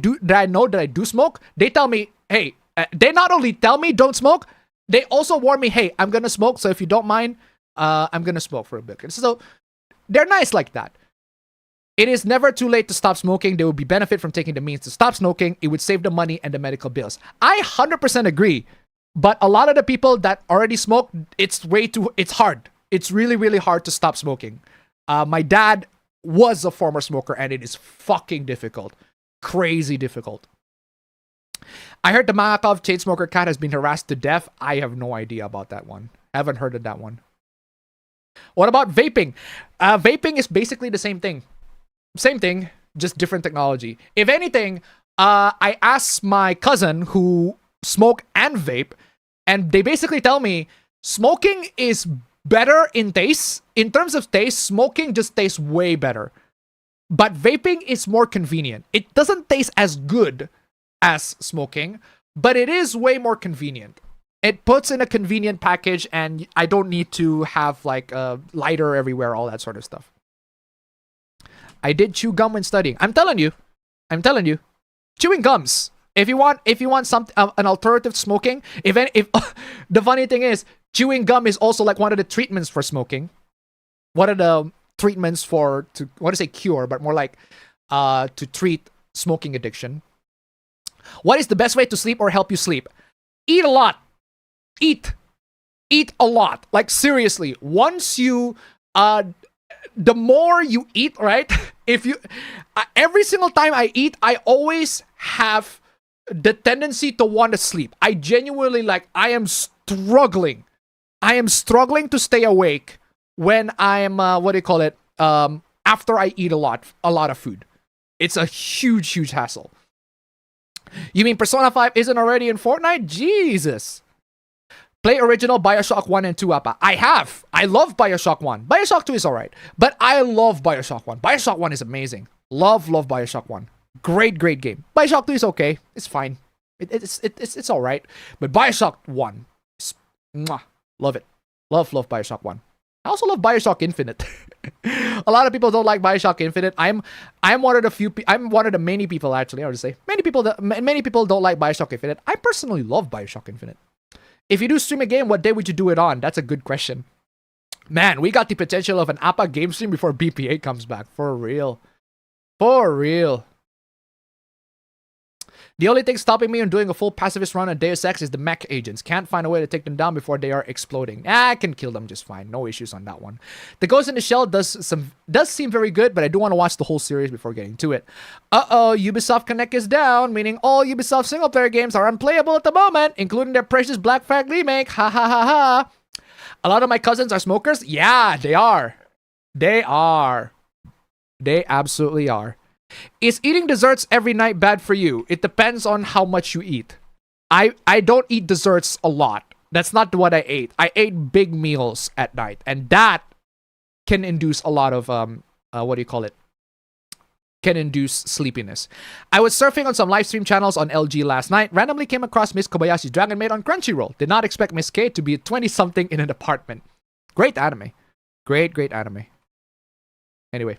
know that I do smoke, they tell me, hey, they not only tell me don't smoke, they also warn me, hey, I'm gonna smoke, so if you don't mind, I'm gonna smoke for a bit. So they're nice like that. It is never too late to stop smoking. There will be benefit from taking the means to stop smoking. It would save the money and the medical bills. I 100% agree. But a lot of the people that already smoke, it's hard. It's really, really hard to stop smoking. My dad was a former smoker and it is fucking difficult. Crazy difficult. I heard the mangaka of Chainsmoker Cat has been harassed to death. I have no idea about that one. Haven't heard of that one. What about vaping? Vaping is basically the same thing. Same thing, just different technology. If anything, I asked my cousin who smoke and vape, and they basically tell me smoking is better in taste. In terms of taste, smoking just tastes way better. But vaping is more convenient. It doesn't taste as good as smoking, but it is way more convenient. It puts in a convenient package, and I don't need to have like a lighter everywhere, all that sort of stuff. I did chew gum when studying. I'm telling you. Chewing gums. If you want some an alternative to smoking, if the funny thing is, chewing gum is also like one of the treatments for smoking. One of the treatments cure, but more like to treat smoking addiction. What is the best way to sleep or help you sleep? Eat a lot. Eat a lot. Like seriously, once you the more you eat, right? Every single time I eat, I always have the tendency to want to sleep. I genuinely I am struggling to stay awake when I'm after I eat a lot of food. It's a huge hassle. You mean Persona 5 isn't already in Fortnite? Jesus. Play original BioShock 1 and 2, Appa. I love BioShock 1. BioShock 2 is alright, but I love BioShock 1. BioShock 1 is amazing. Love BioShock 1. Great game. BioShock 2 is okay. It's fine. It's alright. But BioShock 1, love it. Love BioShock 1. I also love BioShock Infinite. A lot of people don't like BioShock Infinite. I'm one of the many people, actually, I would say. Many people don't like BioShock Infinite. I personally love BioShock Infinite. If you do stream a game, what day would you do it on? That's a good question. Man, we got the potential of an APA game stream before BPA comes back. For real. The only thing stopping me from doing a full pacifist run on Deus Ex is the mech agents. Can't find a way to take them down before they are exploding. I can kill them just fine. No issues on that one. The Ghost in the Shell does seem very good, but I do want to watch the whole series before getting to it. Ubisoft Connect is down, meaning all Ubisoft single-player games are unplayable at the moment, including their precious Black Flag remake. Ha ha ha ha. A lot of my cousins are smokers. Yeah, they are. They absolutely are. Is eating desserts every night bad for you? It depends on how much you eat. I don't eat desserts a lot. That's not what I ate. I ate big meals at night, and that can induce a lot of what do you call it? Can induce sleepiness. I was surfing on some live stream channels on LG last night. Randomly came across Miss Kobayashi's Dragon Maid on Crunchyroll. Did not expect Miss K to be a 20-something in an apartment. Great anime. Great anime. Anyway.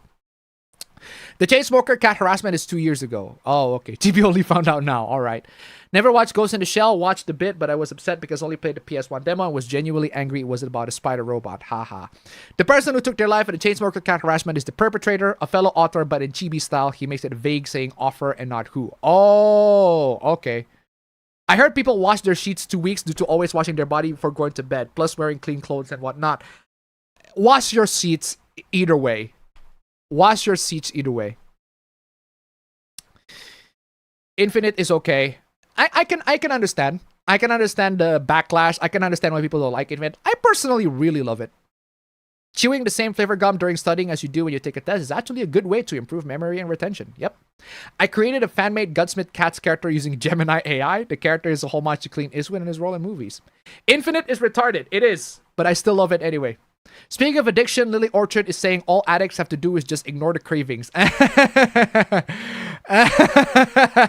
The Chainsmoker cat harassment is 2 years ago. Oh, okay. TB only found out now. All right. Never watched Ghost in the Shell. Watched a bit, but I was upset because only played the PS1 demo and was genuinely angry it was about a spider robot. Haha. The person who took their life in the Chainsmoker cat harassment is the perpetrator, a fellow author, but in chibi style. He makes it vague, saying offer and not who. Oh, okay. I heard people wash their sheets 2 weeks due to always washing their body before going to bed, plus wearing clean clothes and whatnot. Wash your sheets either way. Wash your sheets either way. Infinite is okay. I can understand. I can understand the backlash. I can understand why people don't like Infinite. I personally really love it. Chewing the same flavor gum during studying as you do when you take a test is actually a good way to improve memory and retention. Yep. I created a fan-made Gunsmith Cat's character using Gemini AI. The character is a homage to Clint Eastwood and his role in movies. Infinite is retarded. It is. But I still love it anyway. Speaking of addiction, Lily Orchard is saying all addicts have to do is just ignore the cravings.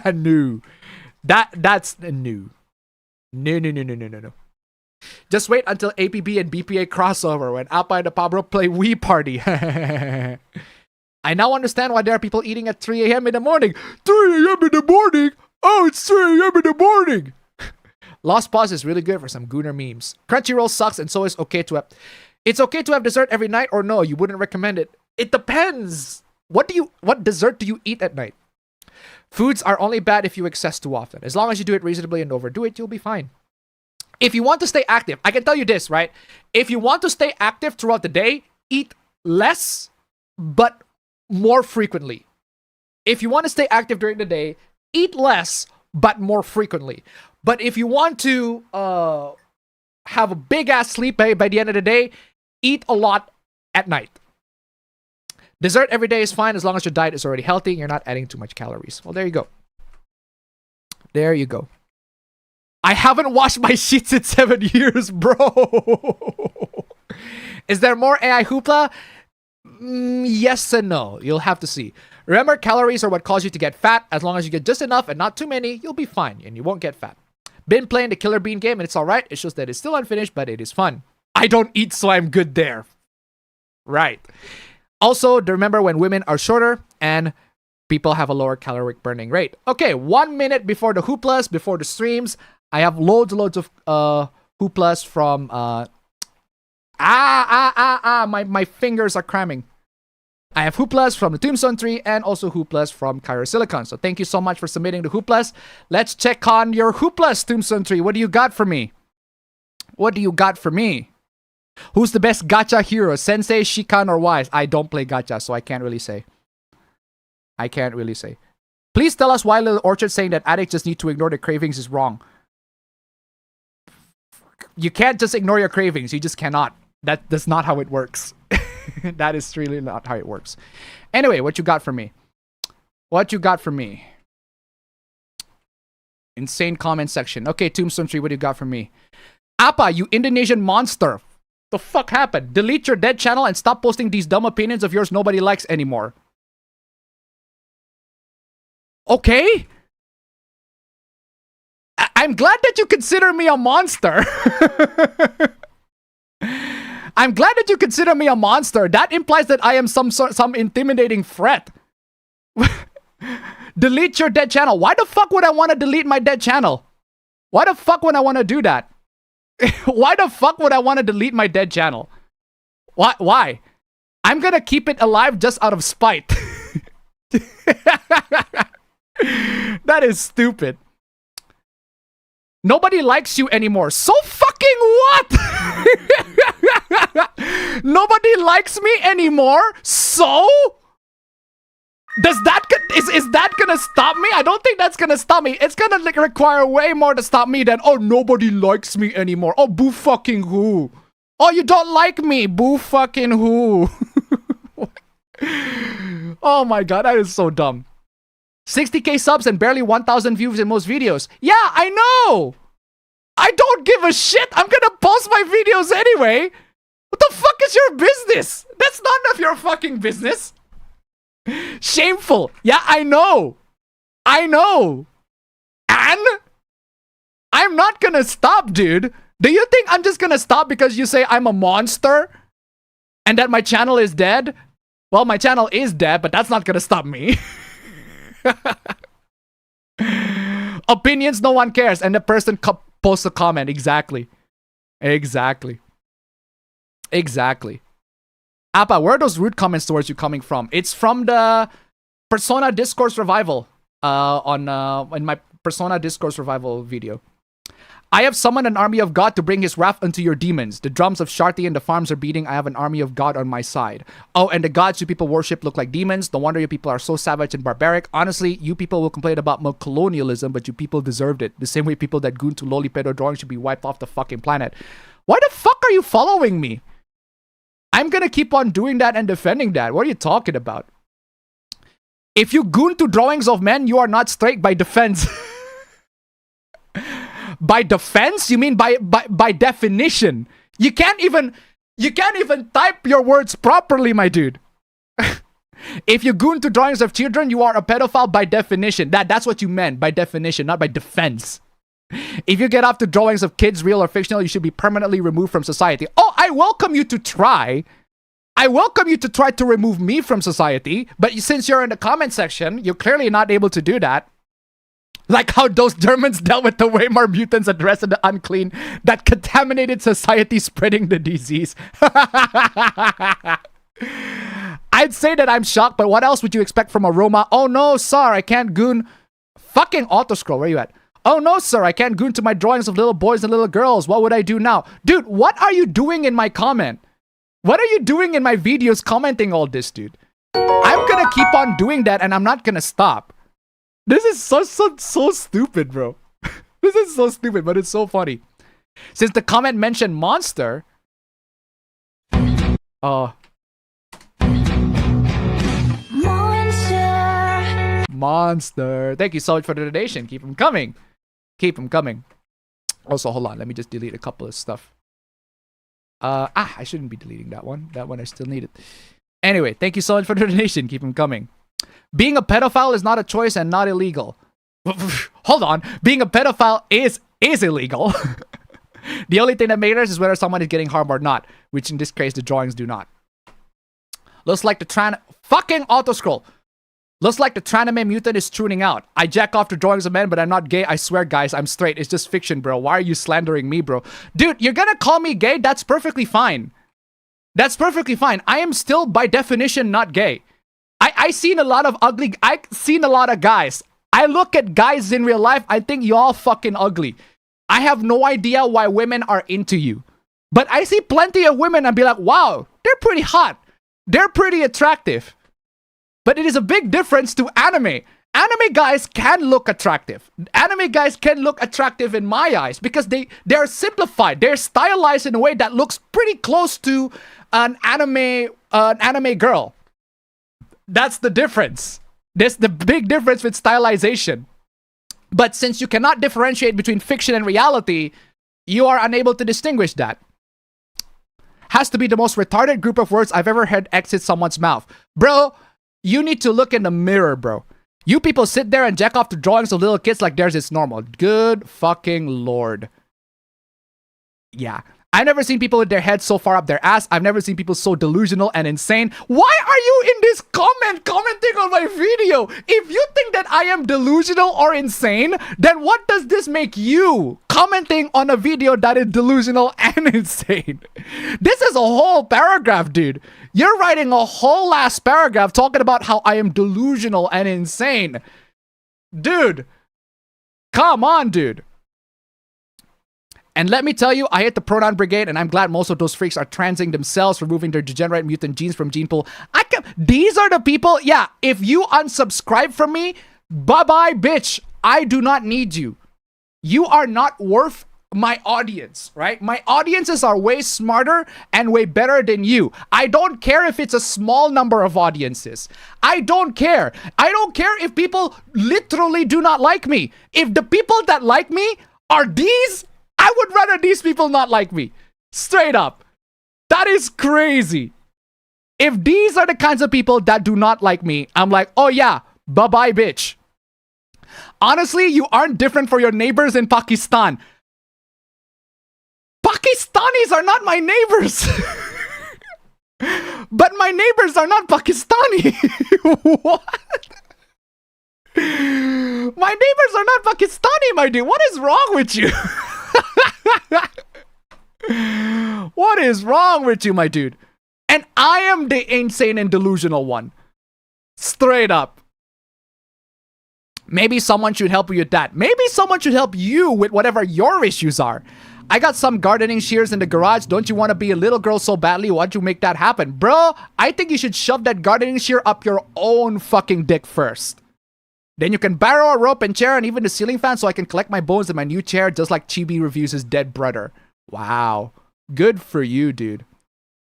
No. That's new. No. Just wait until APB and BPA crossover when Appa and the Pablo play Wii Party. I now understand why there are people eating at 3 a.m. in the morning. 3 a.m. in the morning? Oh, it's 3 a.m. in the morning. Lost Pause is really good for some Gooner memes. Crunchyroll sucks and so is okay to have... It's okay to have dessert every night or no? You wouldn't recommend it. It depends. What dessert do you eat at night? Foods are only bad if you excess too often. As long as you do it reasonably and overdo it, you'll be fine. If you want to stay active, I can tell you this, right? If you want to stay active throughout the day, eat less, but more frequently. If you want to stay active during the day, eat less, but more frequently. But if you want to have a big-ass sleep by the end of the day, eat a lot at night. Dessert every day is fine as long as your diet is already healthy and you're not adding too much calories. Well, there you go. There you go. I haven't washed my sheets in 7 years, bro. Is there more AI hoopla? Yes and no. You'll have to see. Remember, calories are what cause you to get fat. As long as you get just enough and not too many, you'll be fine and you won't get fat. Been playing the Killer Bean game and it's alright. It's just that it's still unfinished, but it is fun. I don't eat, so I'm good there. Right. Also, remember when women are shorter and people have a lower caloric burning rate. Okay, 1 minute before the hooplas, before the streams, I have loads of hooplas from my fingers are cramming. I have hooplas from the Tombstone Tree and also hooplas from Cairo Silicon. So thank you so much for submitting the hooplas. Let's check on your hooplas, Tombstone Tree. What do you got for me? What do you got for me? Who's the best gacha hero? Sensei, Shikan, or Wise? I don't play gacha, so I can't really say. Please tell us why Little Orchard saying that addicts just need to ignore the cravings is wrong. You can't just ignore your cravings. You just cannot. That's not how it works. That is really not how it works. Anyway, what you got for me? What you got for me? Insane comment section. Okay, Tombstone Tree, what do you got for me? Appa, you Indonesian monster. The fuck happened? Delete your dead channel and stop posting these dumb opinions of yours nobody likes anymore. Okay? I'm glad that you consider me a monster. I'm glad that you consider me a monster. That implies that I am some intimidating threat. Delete your dead channel. Why the fuck would I want to delete my dead channel? Why the fuck would I want to do that? Why the fuck would I want to delete my dead channel? Why? I'm gonna keep it alive just out of spite. That is stupid. Nobody likes you anymore. So fucking what? Nobody likes me anymore? So? Is that gonna stop me? I don't think that's gonna stop me. It's gonna require way more to stop me than, oh, nobody likes me anymore. Oh, boo fucking who? Oh, you don't like me. Boo fucking who? Oh my god, that is so dumb. 60k subs and barely 1,000 views in most videos. Yeah, I know! I don't give a shit. I'm gonna post my videos anyway. What the fuck is your business? That's none of your fucking business. Shameful. Yeah, I know. I know. And I'm not gonna stop, dude. Do you think I'm just gonna stop because you say I'm a monster and that my channel is dead? Well, my channel is dead, but that's not gonna stop me. Opinions, no one cares. And the person posts a comment. Exactly. Exactly. Exactly. Appa, where are those rude comments towards you coming from? It's from the Persona Discourse Revival. In my Persona Discourse Revival video. I have summoned an army of God to bring his wrath unto your demons. The drums of Sharti and the farms are beating. I have an army of God on my side. Oh, and the gods you people worship look like demons. No wonder you people are so savage and barbaric. Honestly, you people will complain about colonialism, but you people deserved it. The same way people that goon to lowly pedo drawings should be wiped off the fucking planet. Why the fuck are you following me? I'm gonna keep on doing that and defending that. What are you talking about? If you goon to drawings of men, you are not straight by defense. By defense? You mean by definition? You can't even type your words properly, my dude. If you goon to drawings of children, you are a pedophile by definition. That's what you meant by definition, not by defense. If you get off to drawings of kids, real or fictional, you should be permanently removed from society. Oh, I welcome you to try. I welcome you to try to remove me from society. But since you're in the comment section, you're clearly not able to do that. Like how those Germans dealt with the Weimar mutants addressed the unclean that contaminated society, spreading the disease. I'd say that I'm shocked, but what else would you expect from a Roma? Oh no, sir, I can't goon. Fucking autoscroll, where you at? Oh no, sir, I can't goon to my drawings of little boys and little girls. What would I do now? Dude, what are you doing in my comment? What are you doing in my videos commenting all this, dude? I'm gonna keep on doing that and I'm not gonna stop. This is so stupid, bro. This is so stupid, but it's so funny. Since the comment mentioned monster. Monster. Thank you so much for the donation. Keep them coming. Keep them coming. Also, hold on. Let me just delete a couple of stuff. I shouldn't be deleting that one. That one I still need it. Anyway, thank you so much for the donation. Keep them coming. Being a pedophile is not a choice and not illegal. Hold on. Being a pedophile is illegal. The only thing that matters is whether someone is getting harmed or not, which in this case the drawings do not. Looks like the fucking autoscroll. Looks like the tranime mutant is tuning out. I jack off to drawings of men, but I'm not gay. I swear, guys, I'm straight. It's just fiction, bro. Why are you slandering me, bro? Dude, you're gonna call me gay? That's perfectly fine. That's perfectly fine. I am still, by definition, not gay. I seen a lot of ugly... I seen a lot of guys. I look at guys in real life, I think y'all fucking ugly. I have no idea why women are into you. But I see plenty of women and be like, wow, they're pretty hot. They're pretty attractive. But it is a big difference to anime. Anime guys can look attractive. Anime guys can look attractive in my eyes because they're simplified. They're stylized in a way that looks pretty close to an anime girl. That's the difference. There's the big difference with stylization. But since you cannot differentiate between fiction and reality, you are unable to distinguish that. Has to be the most retarded group of words I've ever heard exit someone's mouth. Bro, you need to look in the mirror, bro. You people sit there and jack off to drawings of little kids like theirs is normal. Good fucking lord. Yeah. I've never seen people with their heads so far up their ass. I've never seen people so delusional and insane. Why are you in this commenting on my video? If you think that I am delusional or insane, then what does this make you commenting on a video that is delusional and insane? This is a whole paragraph, dude. You're writing a whole last paragraph talking about how I am delusional and insane. Dude. Come on, dude. And let me tell you, I hate the pronoun brigade, and I'm glad most of those freaks are transing themselves, removing their degenerate mutant genes from gene pool. These are the people, yeah, if you unsubscribe from me, bye-bye, bitch. I do not need you. You are not worth my audience, right? My audiences are way smarter and way better than you. I don't care if it's a small number of audiences. I don't care. I don't care if people literally do not like me. If the people that like me are these, I would rather these people not like me. Straight up. That is crazy. If these are the kinds of people that do not like me, I'm like, oh yeah, bye-bye, bitch. Honestly, you aren't different for your neighbors in Pakistan. Pakistanis are not my neighbors. But my neighbors are not Pakistani. What? My neighbors are not Pakistani, my dude. What is wrong with you? What is wrong with you, my dude? And I am the insane and delusional one. Straight up. Maybe someone should help you with that. Maybe someone should help you with whatever your issues are. I got some gardening shears in the garage. Don't you want to be a little girl so badly? Why'd you make that happen? Bro, I think you should shove that gardening shear up your own fucking dick first. Then you can borrow a rope and chair and even the ceiling fan so I can collect my bones in my new chair just like Chibi reviews his dead brother. Wow. Good for you, dude.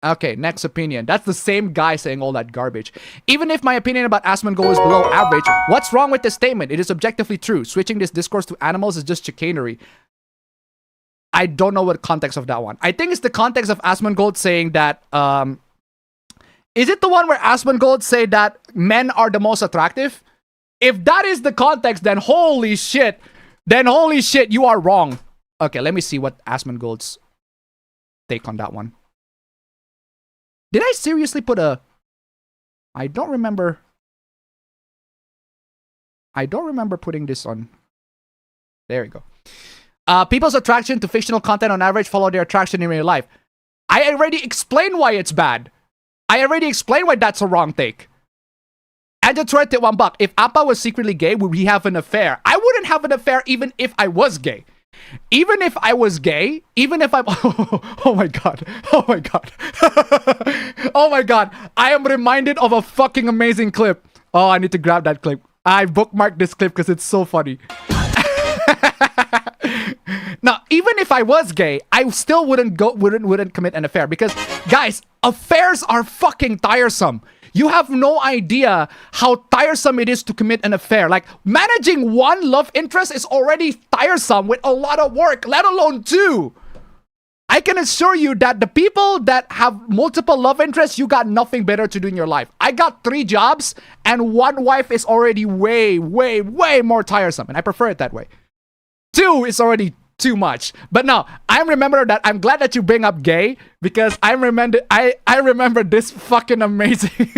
Okay, next opinion. That's the same guy saying all that garbage. Even if my opinion about Asmongold is below average, what's wrong with this statement? It is objectively true. Switching this discourse to animals is just chicanery. I don't know what context of that one. I think it's the context of Asmongold saying that, is it the one where Asmongold say that men are the most attractive? If that is the context, then holy shit. Then holy shit, you are wrong. Okay, let me see what Asmongold's take on that one. Did I seriously put a... I don't remember putting this on. There we go. People's attraction to fictional content on average follow their attraction in real life. I already explained why it's bad. I already explained why that's a wrong take. And to try to $1. If Appa was secretly gay, would we have an affair? I wouldn't have an affair even if I was gay. Even if I was gay, even if I'm... Oh my god. Oh my god. Oh my god. I am reminded of a fucking amazing clip. Oh, I need to grab that clip. I bookmarked this clip because it's so funny. Now, even if I was gay, I still wouldn't commit an affair because, guys, affairs are fucking tiresome. You have no idea how tiresome it is to commit an affair. Like, managing one love interest is already tiresome with a lot of work, let alone two. I can assure you that the people that have multiple love interests, you got nothing better to do in your life. I got 3 jobs and 1 wife is already way, way, way more tiresome. And I prefer it that way. 2 is already too much. But no, I'm glad that you bring up gay because I remember this fucking amazing.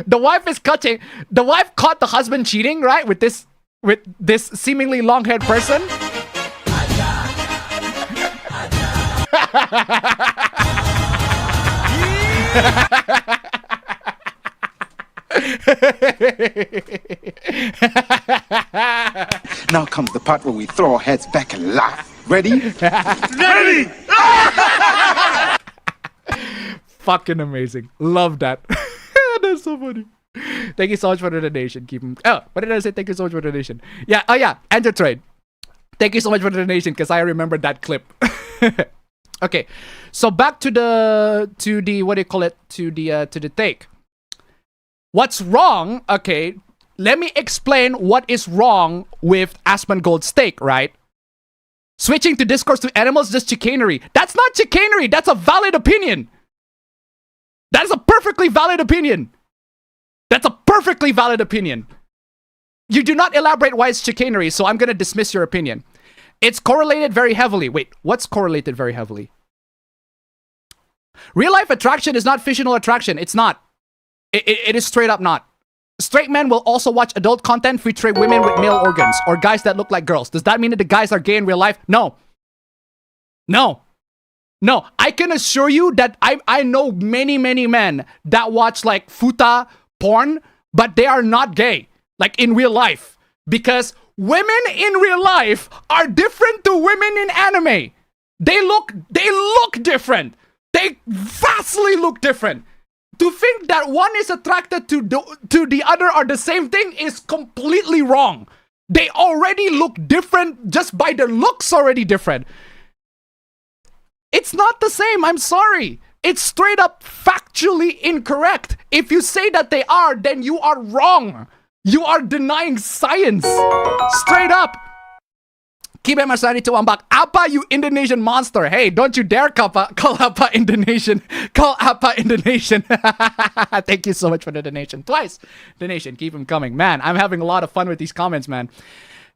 The wife caught the husband cheating, right? With this seemingly long-haired person. Now comes the part where we throw our heads back and laugh. Ready? Ready! Fucking amazing. Love that. That's so funny. Thank you so much for the donation. Keep him. Oh, what did I say? Thank you so much for the donation. Yeah. Oh yeah. Enter trade. Thank you so much for the donation because I remember that clip. Okay. So back to the what do you call it? To the take. What's wrong? Okay. Let me explain what is wrong with Asmongold's take, right? Switching to discourse to animals is just chicanery. That's not chicanery. That's a valid opinion. That is a perfectly valid opinion. That's a perfectly valid opinion. You do not elaborate why it's chicanery, so I'm going to dismiss your opinion. It's correlated very heavily. Wait, what's correlated very heavily? Real life attraction is not fictional attraction. It's not. It is straight up not. Straight men will also watch adult content featuring women with male organs or guys that look like girls. Does that mean that the guys are gay in real life? No. No. No. I can assure you that I know many, many men that watch like futa porn, but they are not gay, like in real life. Because women in real life are different to women in anime. They look different. They vastly look different. To think that one is attracted to the other or the same thing is completely wrong. They already look different just by their looks already different. It's not the same, I'm sorry. It's straight up factually incorrect. If you say that they are, then you are wrong. You are denying science. Straight up. Keep it masani to ambak. Apa, you Indonesian monster. Hey, don't you dare call apa Indonesian. Call apa Indonesian. Thank you so much for the donation. Twice. Donation. Keep them coming. Man, I'm having a lot of fun with these comments, man.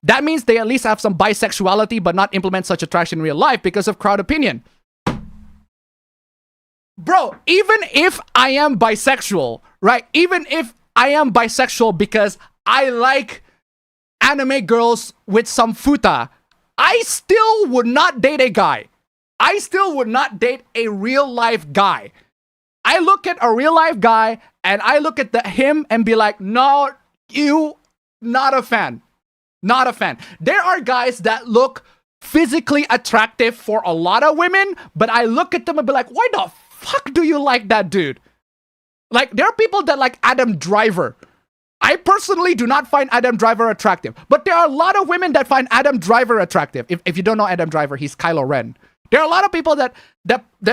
That means they at least have some bisexuality but not implement such attraction in real life because of crowd opinion. Bro, even if I am bisexual, right? Even if I am bisexual because I like anime girls with some futa, I still would not date a guy. I still would not date a real life guy. I look at a real life guy and I look at him and be like, no, you, not a fan. Not a fan. There are guys that look physically attractive for a lot of women, but I look at them and be like, why the fuck do you like that dude? Like, there are people that like Adam Driver. I personally do not find Adam Driver attractive, but there are a lot of women that find Adam Driver attractive. If you don't know Adam Driver, he's Kylo Ren. There are a lot of people that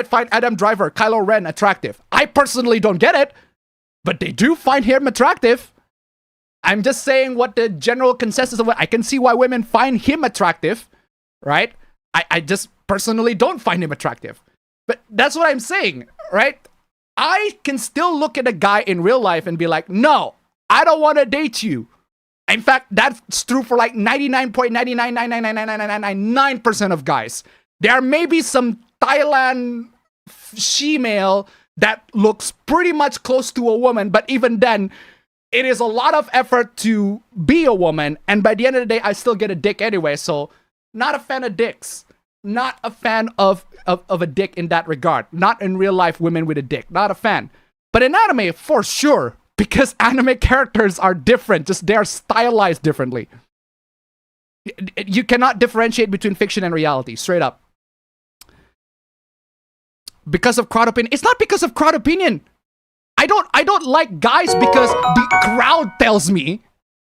find Adam Driver, Kylo Ren attractive. I personally don't get it, but they do find him attractive. I'm just saying what the general consensus of it. I can see why women find him attractive, right? I just personally don't find him attractive. But that's what I'm saying, right? I can still look at a guy in real life and be like, no, I don't want to date you. In fact, that's true for like 99.9999999% of guys. There may be some Thailand she-male that looks pretty much close to a woman, but even then, it is a lot of effort to be a woman, and by the end of the day, I still get a dick anyway, so not a fan of dicks. Not a fan of a dick in that regard. Not in real life women with a dick. Not a fan. But in anime, for sure, because anime characters are different, just they are stylized differently. You cannot differentiate between fiction and reality, straight up. Because of crowd opinion. It's not because of crowd opinion. I don't like guys because the crowd tells me.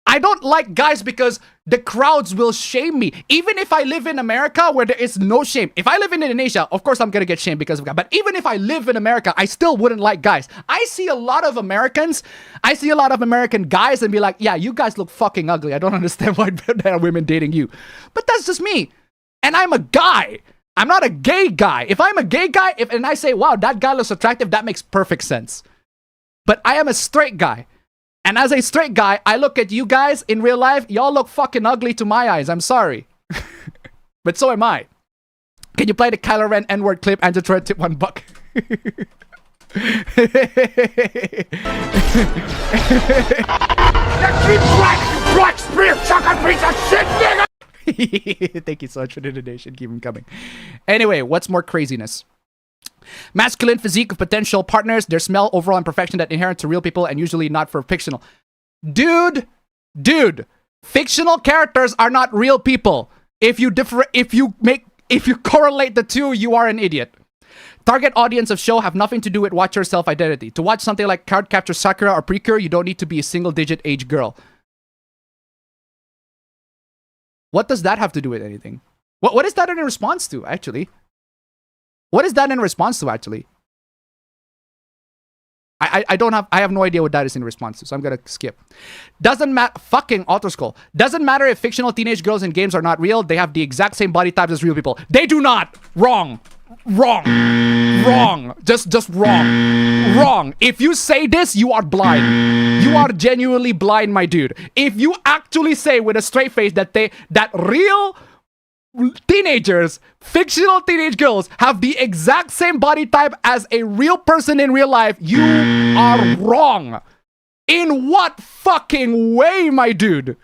I don't like guys because the crowds will shame me. Even if I live in America where there is no shame. If I live in Indonesia, of course I'm gonna get shamed because of guys. But even if I live in America, I still wouldn't like guys. I see a lot of American guys and be like, yeah, you guys look fucking ugly. I don't understand why there are women dating you. But that's just me. And I'm a guy. I'm not a gay guy. If I'm a gay guy, and I say, wow, that guy looks attractive, that makes perfect sense. But I am a straight guy. And as a straight guy, I look at you guys in real life, y'all look fucking ugly to my eyes. I'm sorry. But so am I. Can you play the Kylo Ren N-word clip and just try to tip $1? Black spear chucker piece of shit, nigga! Thank you so much for the donation. Keep them coming. Anyway, what's more craziness? Masculine physique of potential partners, their smell, overall imperfection that inherent to real people and usually not for fictional. Dude, fictional characters are not real people. If you correlate the two, you are an idiot. Target audience of show have nothing to do with watcher self-identity. To watch something like Card Capture Sakura or Precure, you don't need to be a single-digit age girl. What does that have to do with anything? What is that in response to, actually? What is that in response to, actually? I have no idea what that is in response to, so I'm gonna skip. Doesn't matter, fucking autoscroll. Doesn't matter if fictional teenage girls in games are not real, they have the exact same body types as real people. They do not! Wrong! Just wrong. If you say this, you are blind. You are genuinely blind, my dude. If you actually say with a straight face that real teenagers, fictional teenage girls, have the exact same body type as a real person in real life, you are wrong. In what fucking way, my dude?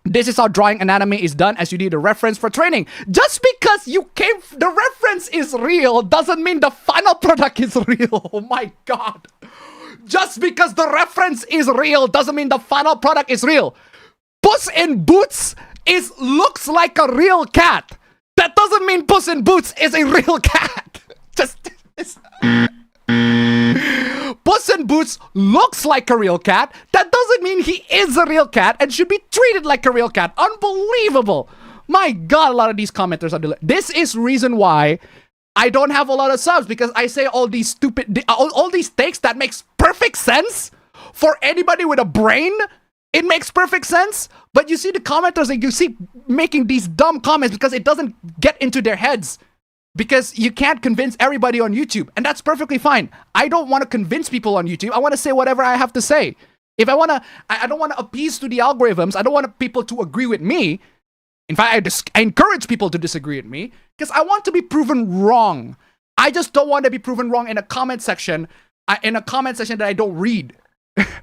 This is how drawing anatomy is done, as you need a reference for training. Just because the reference is real doesn't mean the final product is real. Oh my god. Just because the reference is real doesn't mean the final product is real. Puss in Boots looks like a real cat. That doesn't mean Puss in Boots is a real cat. Puss in Boots looks like a real cat. That doesn't mean he is a real cat and should be treated like a real cat. Unbelievable. My god, a lot of these commenters are this is reason why I don't have a lot of subs, because I say all these stupid, all these takes that makes perfect sense For anybody with a brain, it makes perfect sense. But you see the commenters, like, you see making these dumb comments because it doesn't get into their heads. Because you can't convince everybody on YouTube. And that's perfectly fine. I don't want to convince people on YouTube. I want to say whatever I have to say. If I want to, I don't want to appease to the algorithms. I don't want people to agree with me. In fact, I encourage people to disagree with me because I want to be proven wrong. I just don't want to be proven wrong in a comment section, that I don't read.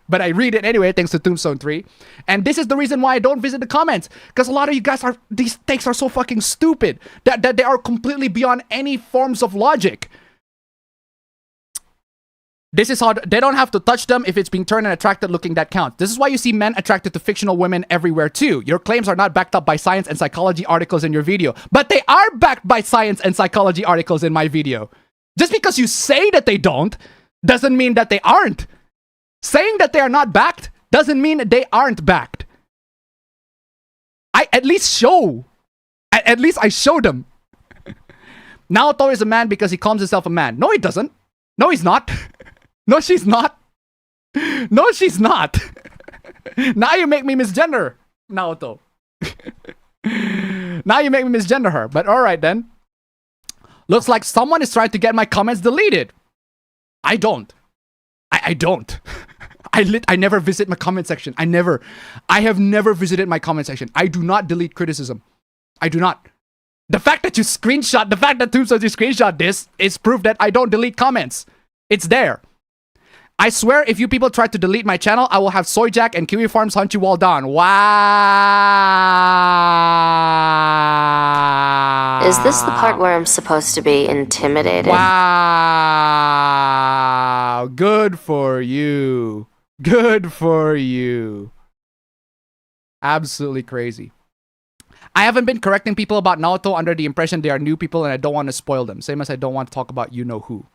But I read it anyway, thanks to Tombstone 3. And this is the reason why I don't visit the comments. Because a lot of you guys these takes are so fucking stupid that they are completely beyond any forms of logic. This is how they don't have to touch them if it's being turned and attracted looking that counts. This is why you see men attracted to fictional women everywhere too. Your claims are not backed up by science and psychology articles in your video. But they are backed by science and psychology articles in my video. Just because you say that they don't, doesn't mean that they aren't. Saying that they are not backed doesn't mean that they aren't backed. I at least show. At least I show them. Naoto is a man because he calls himself a man. No, he doesn't. No, he's not. No, she's not. No, she's not. Now you make me misgender Naoto. Now you make me misgender her. But alright then. Looks like someone is trying to get my comments deleted. I don't. I don't. I never visit my comment section. I have never visited my comment section. I do not delete criticism. I do not. The fact that Tombstone you screenshot this is proof that I don't delete comments. It's there. I swear if you people try to delete my channel, I will have Soyjack and Kiwi Farms hunt you all down. Wow. Is this the part where I'm supposed to be intimidated? Wow. Good for you. Good for you. Absolutely crazy. I haven't been correcting people about Naoto under the impression they are new people and I don't want to spoil them. Same as I don't want to talk about you-know-who.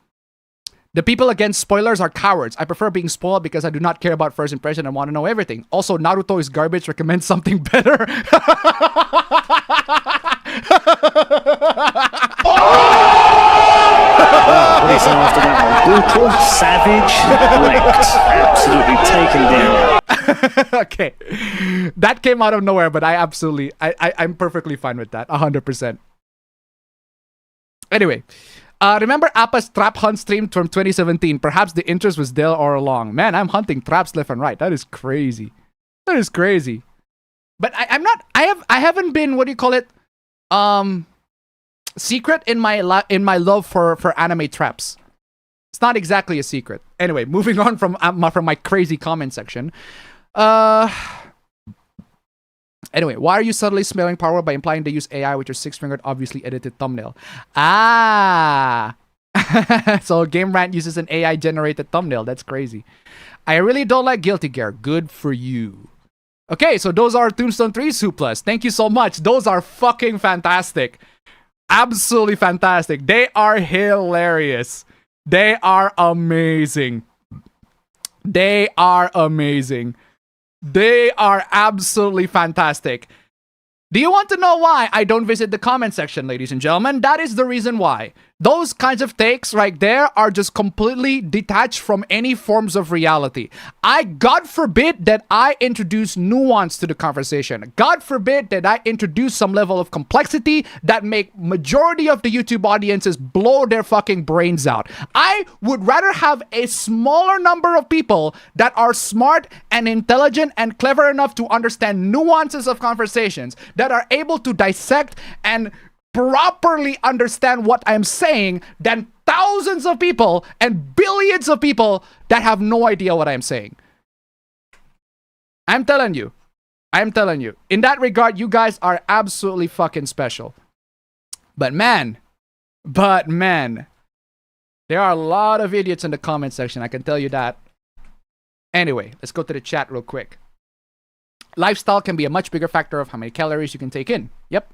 The people against spoilers are cowards. I prefer being spoiled because I do not care about first impression and want to know everything. Also, Naruto is garbage. Recommend something better. What is after that one? Brutal, savage, wrecked. Absolutely taken down. Okay. That came out of nowhere, but I'm perfectly fine with that. 100%. Anyway. Remember Appa's trap hunt stream from 2017? Perhaps the interest was there all along. Man, I'm hunting traps left and right. That is crazy. That is crazy. But I haven't been, what do you call it? Secret in my love for anime traps. It's not exactly a secret. Anyway, moving on from my crazy comment section. Anyway, why are you subtly smelling power by implying they use AI with your six-fingered, obviously edited thumbnail? Ah! So Game Rant uses an AI-generated thumbnail. That's crazy. I really don't like Guilty Gear. Good for you. Okay, so those are Tombstone 3 Suplas. Thank you so much. Those are fucking fantastic. Absolutely fantastic. They are hilarious. They are amazing. They are amazing. They are absolutely fantastic. Do you want to know why I don't visit the comment section, ladies and gentlemen? That is the reason why. Those kinds of takes right there are just completely detached from any forms of reality. God forbid that I introduce nuance to the conversation. God forbid that I introduce some level of complexity that make majority of the YouTube audiences blow their fucking brains out. I would rather have a smaller number of people that are smart and intelligent and clever enough to understand nuances of conversations, that are able to dissect and properly understand what I'm saying, than thousands of people and billions of people that have no idea what I'm saying. I'm telling you. In that regard, you guys are absolutely fucking special. But man, there are a lot of idiots in the comment section, I can tell you that. Anyway, let's go to the chat real quick. Lifestyle can be a much bigger factor of how many calories you can take in. Yep.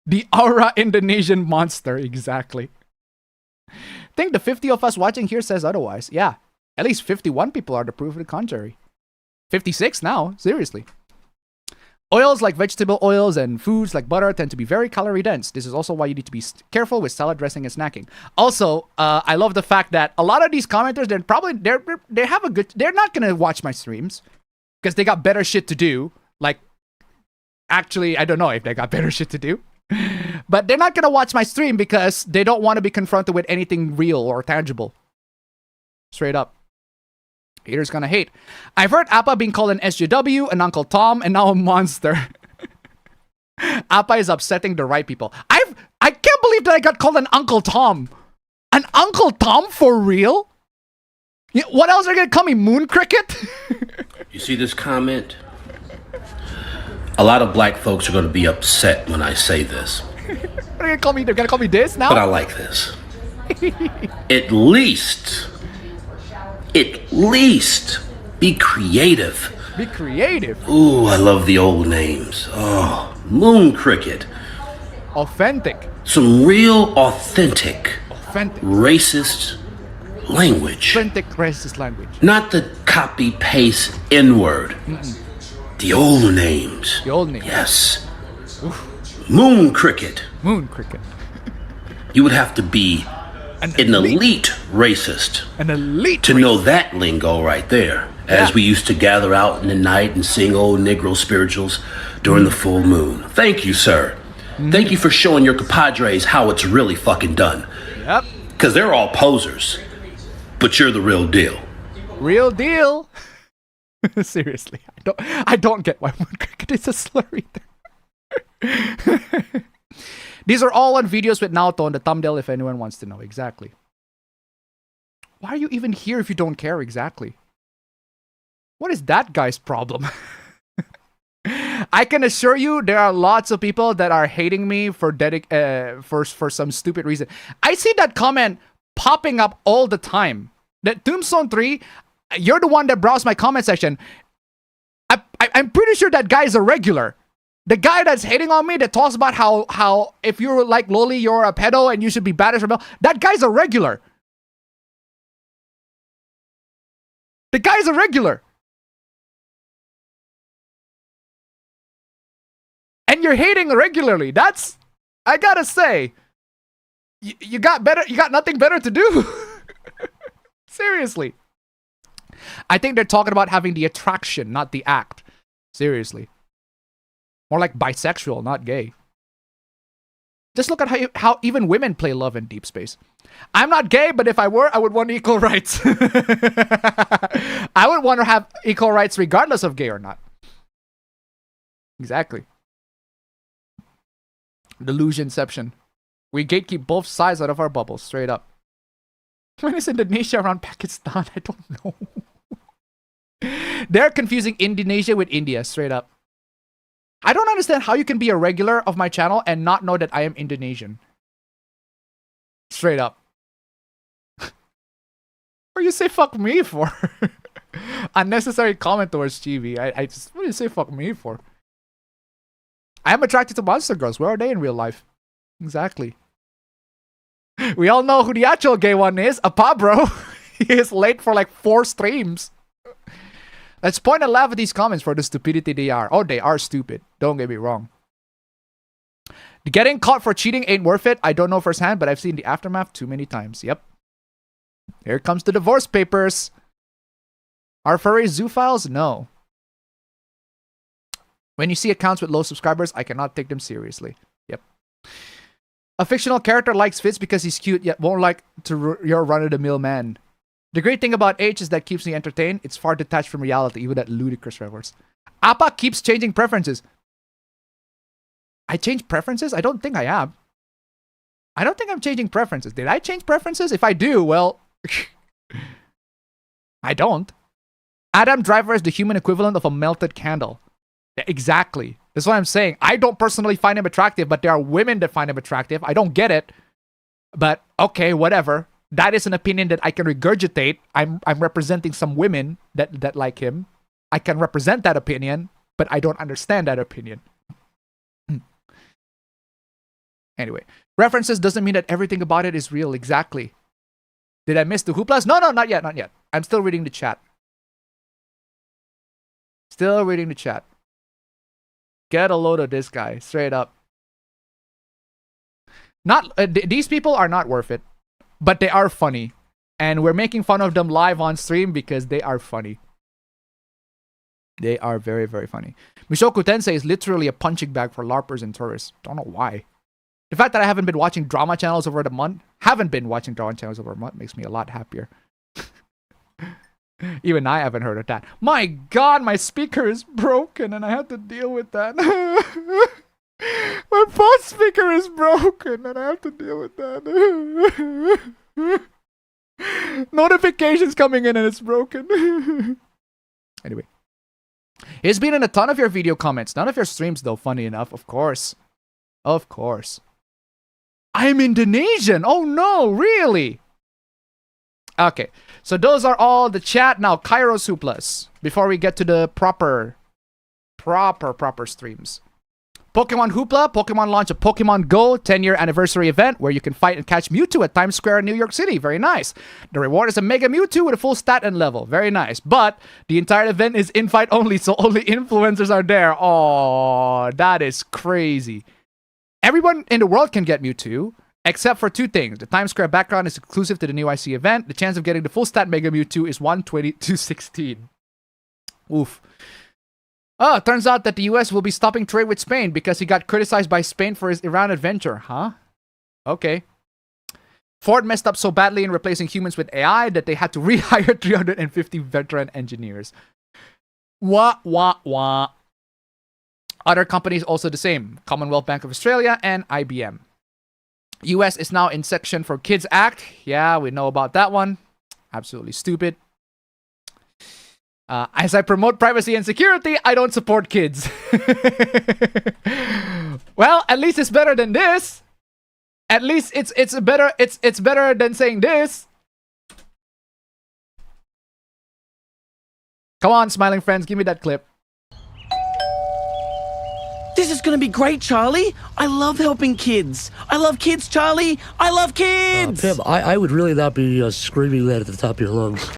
The aura Indonesian monster, exactly. I think the 50 of us watching here says otherwise. Yeah, at least 51 people are the proof of the contrary. 56 now, seriously. Oils like vegetable oils and foods like butter tend to be very calorie dense. This is also why you need to be careful with salad dressing and snacking. Also, I love the fact that a lot of these commenters, they're not gonna watch my streams because they got better shit to do. Like, actually, I don't know if they got better shit to do, but they're not gonna watch my stream because they don't want to be confronted with anything real or tangible. Straight up. Haters gonna hate. I've heard Appa being called an SJW, an Uncle Tom, and now a monster. Appa is upsetting the right people. I can't believe that I got called an Uncle Tom. An Uncle Tom for real? What else are you gonna call me? Moon Cricket? You see this comment? A lot of black folks are gonna be upset when I say this. What are you gonna call me? They're gonna call me this now? But I like this. At least be creative. Be creative? Ooh, I love the old names. Oh, Moon Cricket. Authentic. Some real authentic racist language. Authentic racist language. Not the copy-paste N-word. The old names. The old names. Yes. Oof. Moon Cricket. Moon Cricket. You would have to be an elite racist. An elite to know that lingo right there. As we used to gather out in the night and sing old Negro spirituals during the full moon. Thank you, sir. Thank you for showing your compadres how it's really fucking done. Yep. Because they're all posers. But you're the real deal. Real deal. Seriously, I don't get why Moon Cricket is a slur either. These are all on videos with Naoto on the thumbnail if anyone wants to know. Exactly. Why are you even here if you don't care? Exactly. What is that guy's problem? I can assure you there are lots of people that are hating me for some stupid reason. I see that comment popping up all the time. That Tombstone 3, you're the one that browsed my comment section. I'm pretty sure that guy is a regular. The guy that's hating on me that talks about how if you're like Loli, you're a pedo and you should be banished from hell. That guy's a regular. The guy's a regular. And you're hating regularly. That's, I gotta say, you got nothing better to do. Seriously. I think they're talking about having the attraction, not the act. Seriously. More like bisexual, not gay. Just look at how even women play love in deep space. I'm not gay, but if I were, I would want equal rights. I would want to have equal rights regardless of gay or not. Exactly. Delusionception. We gatekeep both sides out of our bubbles, straight up. When is Indonesia around Pakistan? I don't know. They're confusing Indonesia with India, straight up. I don't understand how you can be a regular of my channel and not know that I am Indonesian. Straight up. What do you say fuck me for? Unnecessary comment towards Chibi. I just, what do you say fuck me for? I am attracted to monster girls. Where are they in real life? Exactly. We all know who the actual gay one is. Appa, bro. He is late for like 4 streams. Let's point and laugh at these comments for the stupidity they are. Oh, they are stupid. Don't get me wrong. Getting caught for cheating ain't worth it. I don't know firsthand, but I've seen the aftermath too many times. Yep. Here comes the divorce papers. Are furries zoophiles? No. When you see accounts with low subscribers, I cannot take them seriously. Yep. A fictional character likes Fitz because he's cute, yet won't like your run-of-the-mill man. The great thing about H is that keeps me entertained. It's far detached from reality, even at ludicrous reference. Appa keeps changing preferences. I change preferences? I don't think I am. I don't think I'm changing preferences. Did I change preferences? If I do, well... I don't. Adam Driver is the human equivalent of a melted candle. Exactly. That's what I'm saying. I don't personally find him attractive, but there are women that find him attractive. I don't get it. But, okay, whatever. That is an opinion that I can regurgitate. I'm representing some women that like him. I can represent that opinion, but I don't understand that opinion. Anyway, references doesn't mean that everything about it is real. Exactly. Did I miss the hooplas? No, not yet, not yet. I'm still reading the chat. Still reading the chat. Get a load of this guy, straight up. Not these people are not worth it, but they are funny, and we're making fun of them live on stream because they are funny. They are very, very funny. Mishoku Tensei is literally a punching bag for LARPers and tourists. Don't know why. The fact that I haven't been watching drama channels over a month, makes me a lot happier. Even I haven't heard of that. My God, my speaker is broken and I have to deal with that. My phone speaker is broken and I have to deal with that. Notifications coming in and it's broken. Anyway. It's been in a ton of your video comments. None of your streams though, funny enough, of course. Of course. I'm Indonesian. Oh no, really? Okay, so those are all the chat. Now, Kairos Hooplas, before we get to the proper streams. Pokemon Hoopla, Pokemon launch a Pokemon Go 10-year anniversary event where you can fight and catch Mewtwo at Times Square in New York City. Very nice. The reward is a Mega Mewtwo with a full stat and level. Very nice. But the entire event is invite only, so only influencers are there. Oh, that is crazy. Everyone in the world can get Mewtwo, except for two things. The Times Square background is exclusive to the new IC event. The chance of getting the full stat Mega Mewtwo is 1/20/16. Oof. Oh, turns out that the US will be stopping trade with Spain because he got criticized by Spain for his Iran adventure. Huh? Okay. Ford messed up so badly in replacing humans with AI that they had to rehire 350 veteran engineers. Wah, wah, wah. Other companies also the same. Commonwealth Bank of Australia and IBM. US is now in section for Kids Act. Yeah, we know about that one. Absolutely stupid. As I promote privacy and security, I don't support kids. Well, at least it's better than this. At least it's better than saying this. Come on, smiling friends, give me that clip. This is gonna be great, Charlie. I love helping kids. I love kids, Charlie. I love kids. Pim, I would really not be screaming that at the top of your lungs.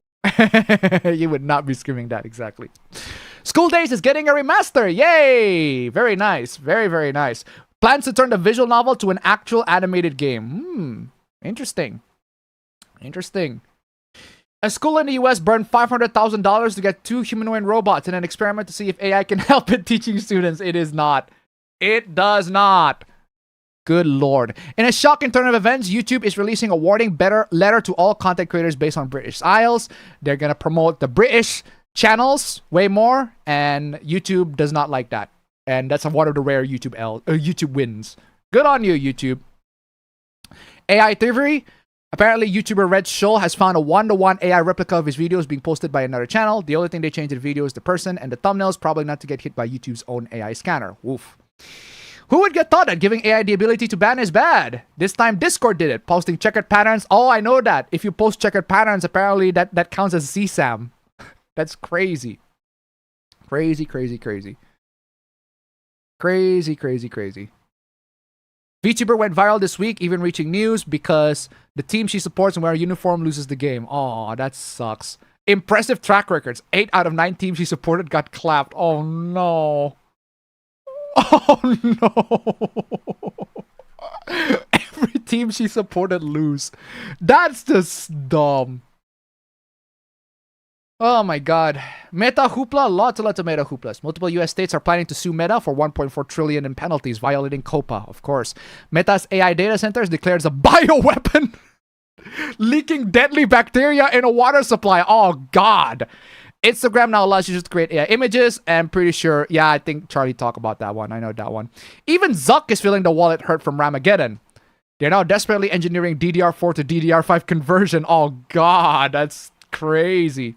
You would not be screaming that, exactly. School Days is getting a remaster. Yay! Very nice. Very, very nice. Plans to turn the visual novel to an actual animated game. Interesting. Interesting. A school in the US burned $500,000 to get 2 humanoid robots in an experiment to see if AI can help in teaching students. It is not. It does not. Good lord. In a shocking turn of events, YouTube is releasing a warning letter to all content creators based on British Isles. They're going to promote the British channels way more, and YouTube does not like that. And that's one of the rare YouTube wins. Good on you, YouTube. AI thievery. Apparently, YouTuber Red Shoal has found a 1-to-1 AI replica of his videos being posted by another channel. The only thing they changed in the video is the person and the thumbnails, probably not to get hit by YouTube's own AI scanner. Woof. Who would get thought that giving AI the ability to ban is bad? This time Discord did it, posting checkered patterns. Oh, I know that. If you post checkered patterns, apparently that counts as CSAM. That's crazy. Crazy, crazy, crazy. Crazy, crazy, crazy. VTuber went viral this week, even reaching news because the team she supports and wear a uniform loses the game. Oh, that sucks. Impressive track records. 8 out of 9 teams she supported got clapped. Oh, no. Oh, no. Every team she supported lose. That's just dumb. Oh my god. Meta hoopla, lots of meta hooplas. Multiple US states are planning to sue Meta for $1.4 trillion in penalties, violating COPA, of course. Meta's AI data centers declares a bioweapon leaking deadly bacteria in a water supply. Oh god. Instagram now allows you to create AI images. I'm pretty sure, yeah, I think Charlie talked about that one. I know that one. Even Zuck is feeling the wallet hurt from Ramageddon. They're now desperately engineering DDR4 to DDR5 conversion. Oh god, that's crazy.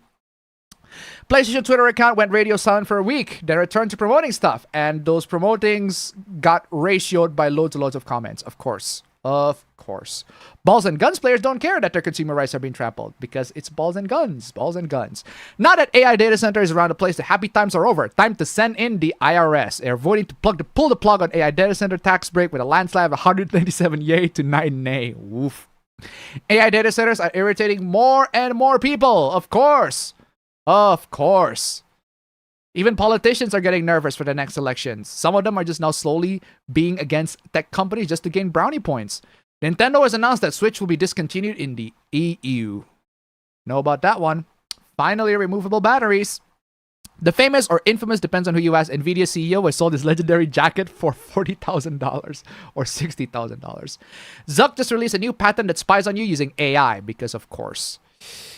PlayStation Twitter account went radio silent for a week, then returned to promoting stuff, and those promotings got ratioed by loads and loads of comments, of course. Of course. Balls and guns players don't care that their consumer rights are being trampled, because it's balls and guns. Balls and guns. Now that AI data centers around the place, the happy times are over. Time to send in the IRS. They're voting to pull the plug on AI data center tax break with a landslide of 197 yay to 9 nay. Woof. AI data centers are irritating more and more people, of course. Of course. Even politicians are getting nervous for the next elections. Some of them are just now slowly being against tech companies just to gain brownie points. Nintendo has announced that Switch will be discontinued in the EU. Know about that one. Finally, removable batteries. The famous or infamous, depends on who you ask, Nvidia CEO has sold his legendary jacket for $40,000 or $60,000. Zuck just released a new patent that spies on you using AI because, of course.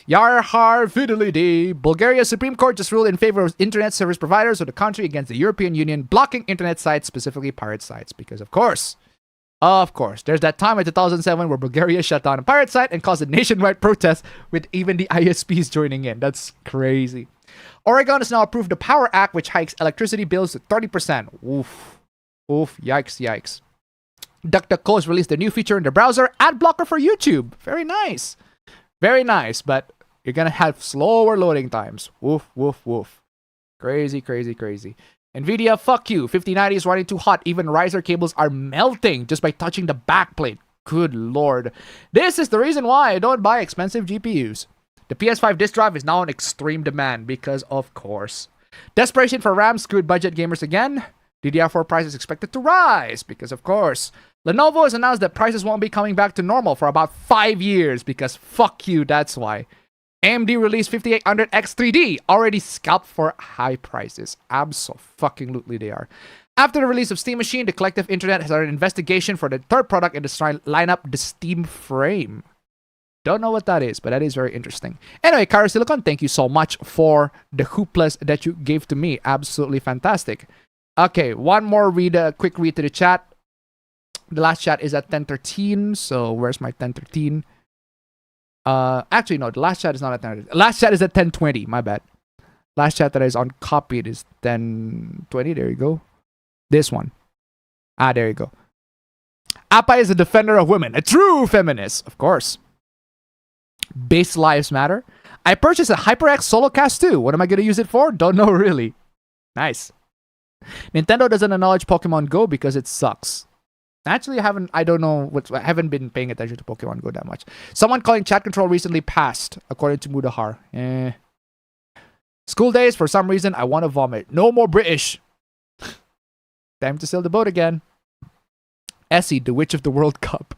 Yarhar fidelity. Bulgaria's Supreme Court just ruled in favor of internet service providers of the country against the European Union blocking internet sites, specifically pirate sites, because, of course. Of course, there's that time in 2007 where Bulgaria shut down a pirate site and caused a nationwide protest with even the ISPs joining in. That's crazy. Oregon has now approved the Power Act, which hikes electricity bills to 30%. Oof. Oof. Yikes, yikes. DuckDuckGo has released a new feature in the browser, ad blocker for YouTube. Very nice. Very nice, but you're going to have slower loading times. Woof, woof, woof. Crazy, crazy, crazy. Nvidia, fuck you. 5090 is running too hot. Even riser cables are melting just by touching the backplate. Good lord. This is the reason why I don't buy expensive GPUs. The PS5 disk drive is now in extreme demand because, of course. Desperation for RAM screwed budget gamers again. DDR4 prices expected to rise because, of course. Lenovo has announced that prices won't be coming back to normal for about 5 years because fuck you, that's why. AMD released 5800X3D, already scalped for high prices. Abso-fucking-lutely they are. After the release of Steam Machine, the collective internet has started an investigation for the third product in the lineup, the Steam Frame. Don't know what that is, but that is very interesting. Anyway, Kara Silicon, thank you so much for the hooplas that you gave to me. Absolutely fantastic. Okay, one more quick read to the chat. The last chat is at 10:13, so where's my 10:13? Actually, no, the last chat is not at 10:13. Last chat is at 10:20, my bad. Last chat that is uncopied is 10:20, there you go. This one. Ah, there you go. Appa is a defender of women, a true feminist, of course. Base Lives Matter. I purchased a HyperX Solocast 2. What am I going to use it for? Don't know really. Nice. Nintendo doesn't acknowledge Pokemon Go because it sucks. Actually, I haven't been paying attention to Pokemon Go that much. Someone calling chat control recently passed, according to Mudahar. School days, for some reason, I want to vomit. No more British. Time to sail the boat again. Essie, the Witch of the World Cup.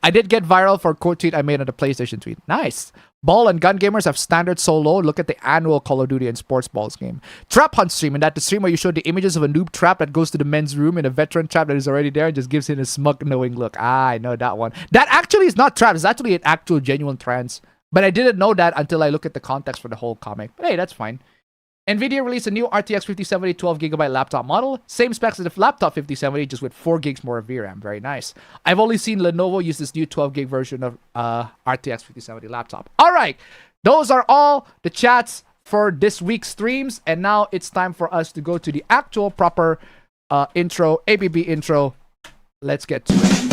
I did get viral for a quote tweet I made on the PlayStation tweet. Nice. Ball and gun gamers have standards so low. Look at the annual Call of Duty and Sports Balls game. Trap Hunt stream, and that the stream where you showed the images of a noob trap that goes to the men's room and a veteran trap that is already there and just gives him a smug knowing look. Ah, I know that one. That actually is not trap. It's actually an actual genuine trance. But I didn't know that until I look at the context for the whole comic. But hey, that's fine. Nvidia released a new RTX 5070 12GB laptop model. Same specs as the laptop 5070, just with 4 gigs more of VRAM. Very nice. I've only seen Lenovo use this new 12GB version of RTX 5070 laptop. All right. Those are all the chats for this week's streams. And now it's time for us to go to the actual proper intro, APB intro. Let's get to it.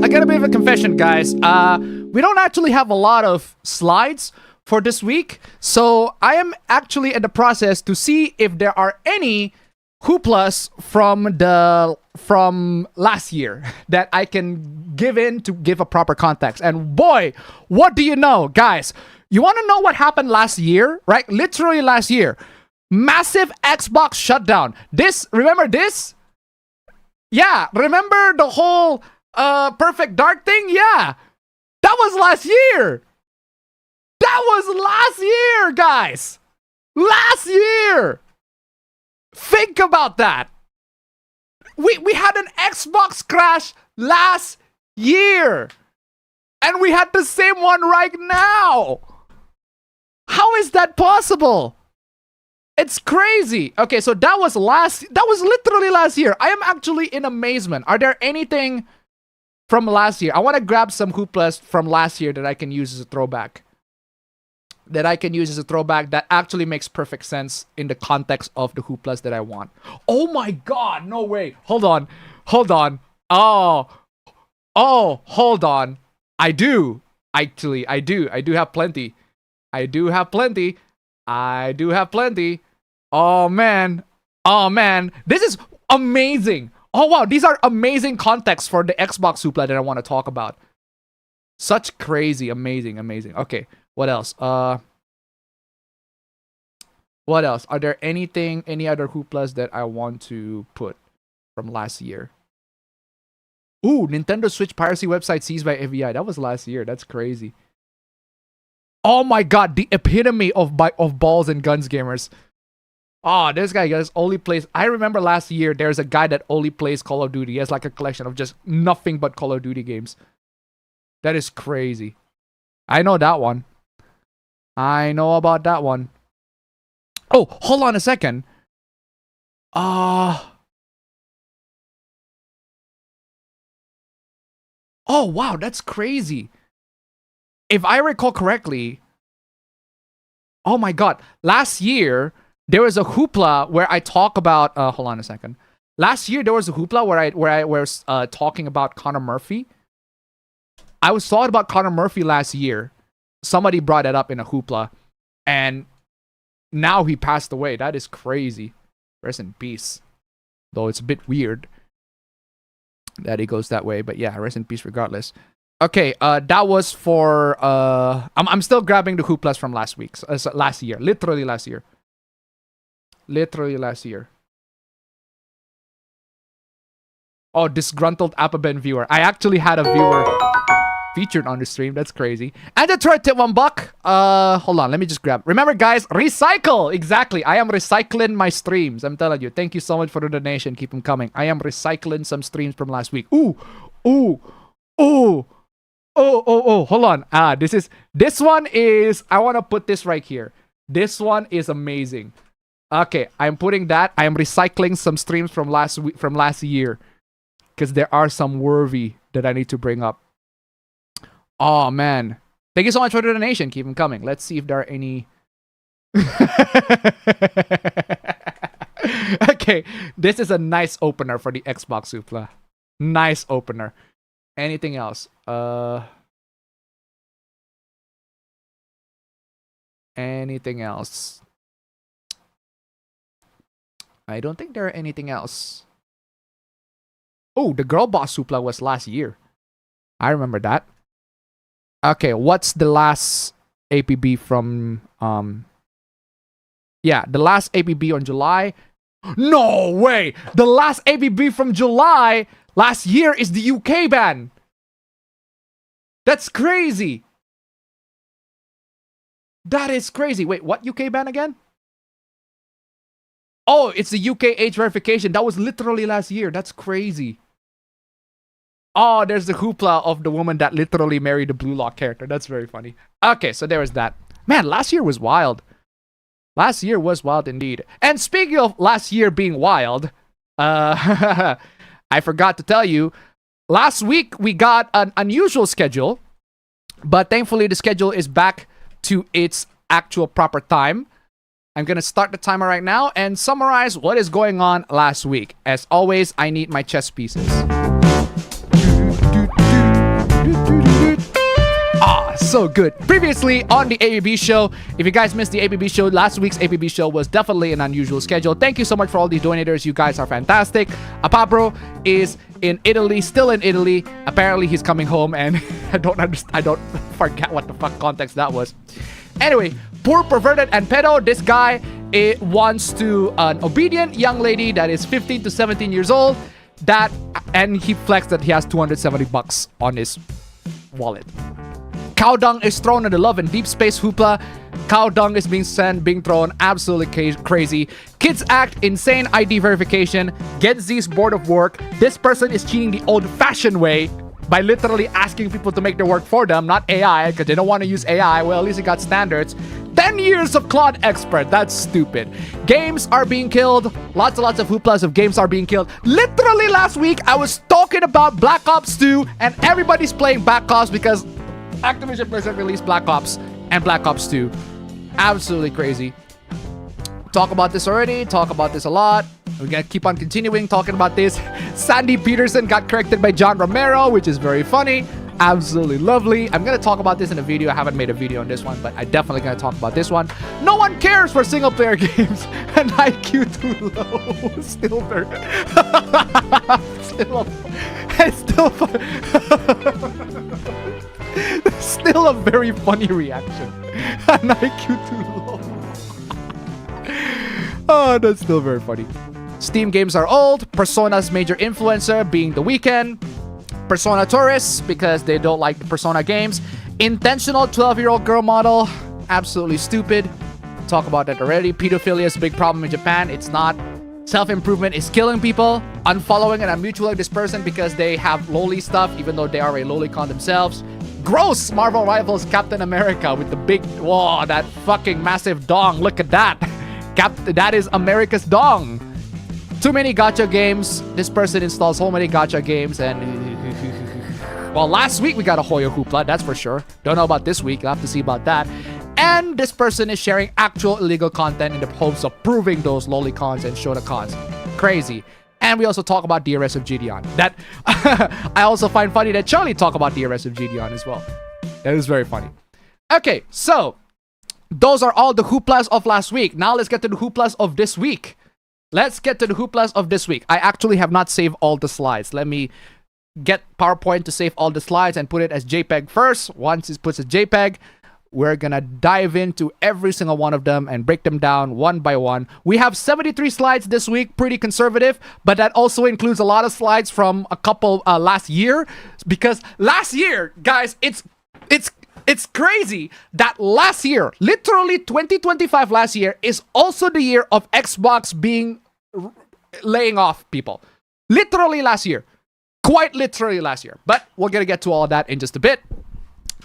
I got a bit of a confession, guys. We don't actually have a lot of slides for this week, so I am actually in the process to see if there are any hooplas from last year that I can give a proper context. And boy, what do you know, guys? You want to know what happened last year, right? Literally last year. Massive Xbox shutdown. Remember this? Yeah, remember the whole Perfect Dark thing? Yeah. That was last year. That was last year, guys. Last year. Think about that. We had an Xbox crash last year. And we had the same one right now. How is that possible? It's crazy. Okay, so that was literally last year. I am actually in amazement. Are there anything from last year? I want to grab some hooplas from last year that I can use as a throwback. That actually makes perfect sense in the context of the hooplas that I want. Oh my god, no way. Hold on. Oh, hold on. I do. Actually, I do have plenty. Oh man. This is amazing. Oh wow, these are amazing contexts for the Xbox hoopla that I want to talk about. Such crazy, amazing. Okay, what else? What else? Are there any other hooplas that I want to put from last year? Ooh, Nintendo Switch piracy website seized by FBI. That was last year. That's crazy. Oh my god, the epitome of balls and guns gamers. Oh, this guy just only plays... I remember last year, there's a guy that only plays Call of Duty. He has like a collection of just nothing but Call of Duty games. That is crazy. I know that one. I know about that one. Oh, hold on a second. Oh, wow, that's crazy. If I recall correctly, oh my god, last year there was a hoopla where I talk about. Hold on a second. Last year there was a hoopla where I was talking about Connor Murphy. I was talking about Connor Murphy last year. Somebody brought it up in a hoopla, and now he passed away. That is crazy. Rest in peace. Though it's a bit weird that he goes that way, but yeah, rest in peace regardless. Okay, that was for I'm still grabbing the hooplas from last year. Literally last year. Oh, disgruntled APB viewer. I actually had a viewer featured on the stream. That's crazy. And the third tip, $1. Hold on, let me just grab. Remember, guys, recycle. Exactly. I am recycling my streams. I'm telling you. Thank you so much for the donation. Keep them coming. I am recycling some streams from last week. Ooh. Hold on. This one is. I want to put this right here. This one is amazing. Okay, I'm putting that. I am recycling some streams from last year, because there are some worthy that I need to bring up. Oh man, thank you so much for the donation. Keep them coming. Let's see if there are any. Okay, this is a nice opener for the Xbox hoopla. Nice opener. Anything else? Anything else? I don't think there are anything else. Oh, the girl boss hoopla was last year. I remember that. Okay, what's the last APB from yeah, the last APB on July. No way! The last APB from July last year is the UK ban. That's crazy. That is crazy. Wait, what UK ban again? Oh, it's the UK age verification. That was literally last year. That's crazy. Oh, there's the hoopla of the woman that literally married the Blue Lock character. That's very funny. Okay, so there was that. Man, last year was wild. Last year was wild indeed. And speaking of last year being wild, I forgot to tell you, last week we got an unusual schedule, but thankfully the schedule is back to its actual proper time. I'm going to start the timer right now and summarize what is going on last week. As always, I need my chess pieces. So good. Previously on the APB show, if you guys missed the APB show, last week's APB show was definitely an unusual schedule. Thank you so much for all these donators. You guys are fantastic. Apabro is in Italy, still in Italy. Apparently he's coming home, and I don't forget what the fuck context that was. Anyway, poor, perverted, and pedo. This guy wants to an obedient young lady that is 15 to 17 years old. And he flexed that he has 270 bucks on his wallet. Cow dung is thrown in the love and deep space hoopla. Cow dung is being thrown absolutely crazy. Kids act insane ID verification. Gen Z's bored of work. This person is cheating the old-fashioned way by literally asking people to make their work for them, not AI, because they don't want to use AI. Well, at least it got standards. 10 years of Claude expert. That's stupid. Games are being killed. Lots and lots of hooplas of games are being killed. Literally last week, I was talking about Black Ops 2, and everybody's playing Black Ops because Activision Blizzard released Black Ops and Black Ops 2. Absolutely crazy. Talk about this already. Talk about this a lot. We're gonna keep on continuing talking about this. Sandy Peterson got corrected by John Romero, which is very funny. Absolutely lovely. I'm gonna talk about this in a video. I haven't made a video on this one, but I'm definitely gonna talk about this one. No one cares for single player games and IQ too low. Still there. Still a very funny reaction. An IQ too low. Oh, that's still very funny. Steam games are old. Persona's major influencer being The Weeknd. Persona tourists because they don't like the Persona games. Intentional 12-year-old girl model. Absolutely stupid. Talk about that already. Pedophilia is a big problem in Japan. It's not. Self-improvement is killing people. Unfollowing and unmutualing this person because they have loli stuff even though they are a lolicon themselves. Gross! Marvel rivals Captain America with the big... Whoa, that fucking massive dong. Look at that. That is America's dong. Too many gacha games. This person installs so many gacha games and... Well, last week we got a Hoyo Hoopla, that's for sure. Don't know about this week. I'll have to see about that. And this person is sharing actual illegal content in the hopes of proving those lolicons and shotacons. Crazy. And we also talk about the arrest of Gideon. That I also find funny that Charlie talked about the arrest of Gideon as well. That is very funny. Okay, so those are all the hooplas of last week. Now let's get to the hooplas of this week. Let's get to the hooplas of this week. I actually have not saved all the slides. Let me get PowerPoint to save all the slides and put it as JPEG first. Once it puts a JPEG, we're gonna dive into every single one of them and break them down one by one. We have 73 slides this week, pretty conservative, but that also includes a lot of slides from a couple last year, because last year, guys, it's crazy that last year, literally 2025 last year, is also the year of Xbox being laying off people. Literally last year. Quite literally last year. But we're going to get to all of that in just a bit.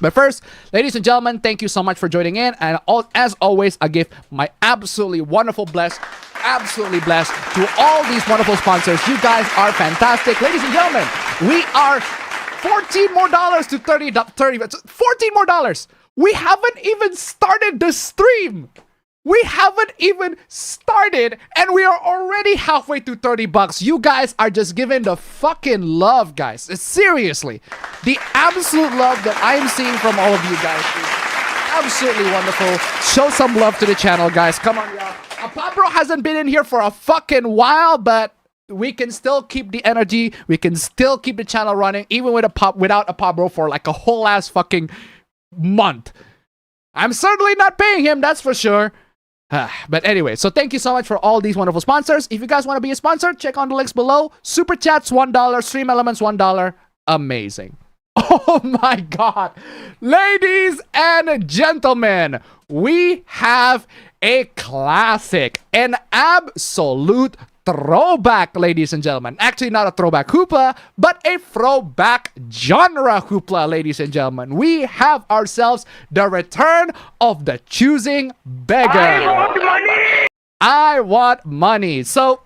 But first, ladies and gentlemen, thank you so much for joining in. And as always, I give my absolutely blessed to all these wonderful sponsors. You guys are fantastic. Ladies and gentlemen, we are $14 more to $14 more. We haven't even started the stream. We haven't even started, and we are already halfway to 30 bucks. You guys are just giving the fucking love, guys. Seriously. The absolute love that I am seeing from all of you guys is absolutely wonderful. Show some love to the channel, guys. Come on, y'all. Apabro hasn't been in here for a fucking while, but we can still keep the energy. We can still keep the channel running, even with without Apabro for like a whole ass fucking month. I'm certainly not paying him, that's for sure. But anyway, so thank you so much for all these wonderful sponsors. If you guys want to be a sponsor, check on the links below. Super Chats $1, StreamElements $1. Amazing. Oh my god. Ladies and gentlemen, we have a classic, an absolute throwback, ladies and gentlemen. Actually, not a throwback hoopla, but a throwback genre hoopla, ladies and gentlemen. We have ourselves the return of the choosing beggar. I want money! I want money. So,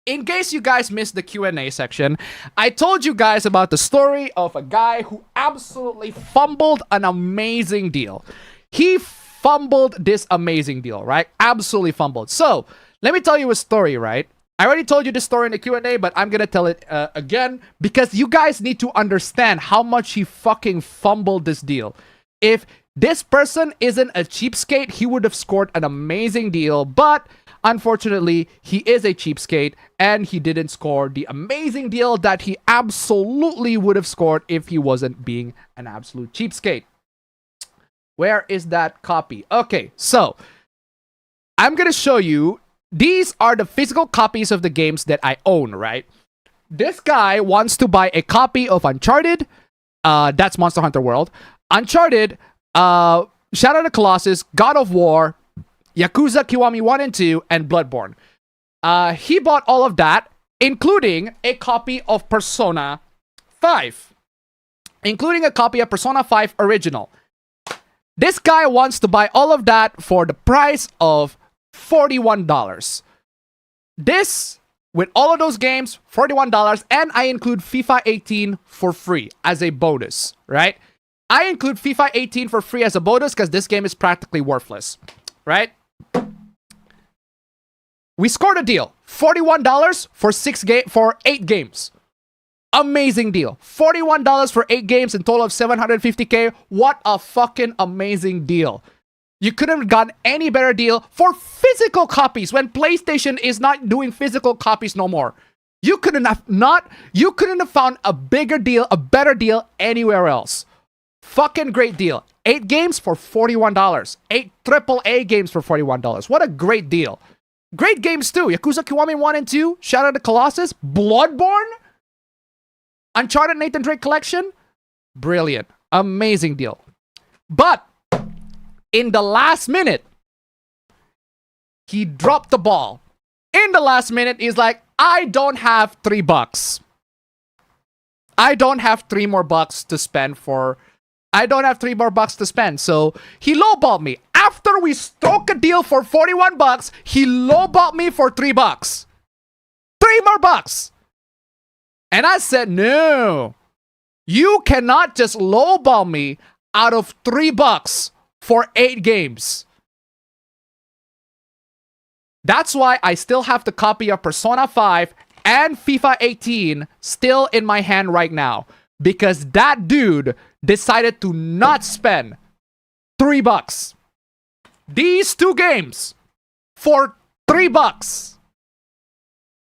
in case you guys missed the Q&A section, I told you guys about the story of a guy who absolutely fumbled an amazing deal. He fumbled this amazing deal, right? Absolutely fumbled. So, let me tell you a story, right? I already told you this story in the Q&A, but I'm gonna tell it again because you guys need to understand how much he fucking fumbled this deal. If this person isn't a cheapskate, he would have scored an amazing deal, but unfortunately, he is a cheapskate, and he didn't score the amazing deal that he absolutely would have scored if he wasn't being an absolute cheapskate. Where is that copy? Okay, so I'm gonna show you. These are the physical copies of the games that I own, right? This guy wants to buy a copy of Uncharted. That's Monster Hunter World. Uncharted, Shadow of the Colossus, God of War, Yakuza Kiwami 1 and 2, and Bloodborne. He bought all of that, including a copy of Persona 5. Including a copy of Persona 5 Original. This guy wants to buy all of that for the price of $41. This, with all of those games, $41, and I include FIFA 18 for free as a bonus, right? I include FIFA 18 for free as a bonus because this game is practically worthless, right? We scored a deal. $41 for 8 games. Amazing deal. $41 for 8 games and total of $750K. What a fucking amazing deal. You couldn't have gotten any better deal for physical copies when PlayStation is not doing physical copies no more. You couldn't have found a bigger deal, a better deal anywhere else. Fucking great deal. 8 games for $41. 8 AAA games for $41. What a great deal. Great games too. Yakuza Kiwami 1 and 2, Shadow of the Colossus, Bloodborne, Uncharted Nathan Drake Collection. Brilliant. Amazing deal. But in the last minute, he dropped the ball. In the last minute, he's like, I don't have $3. I don't have $3 more to spend for... I don't have $3 more to spend. So he lowballed me. After we struck a deal for $41, he lowballed me for $3. $3 more. And I said, no. You cannot just lowball me out of $3 for 8 games. That's why I still have the copy of Persona 5 and FIFA 18 still in my hand right now. Because that dude decided to not spend $3. These 2 games for $3.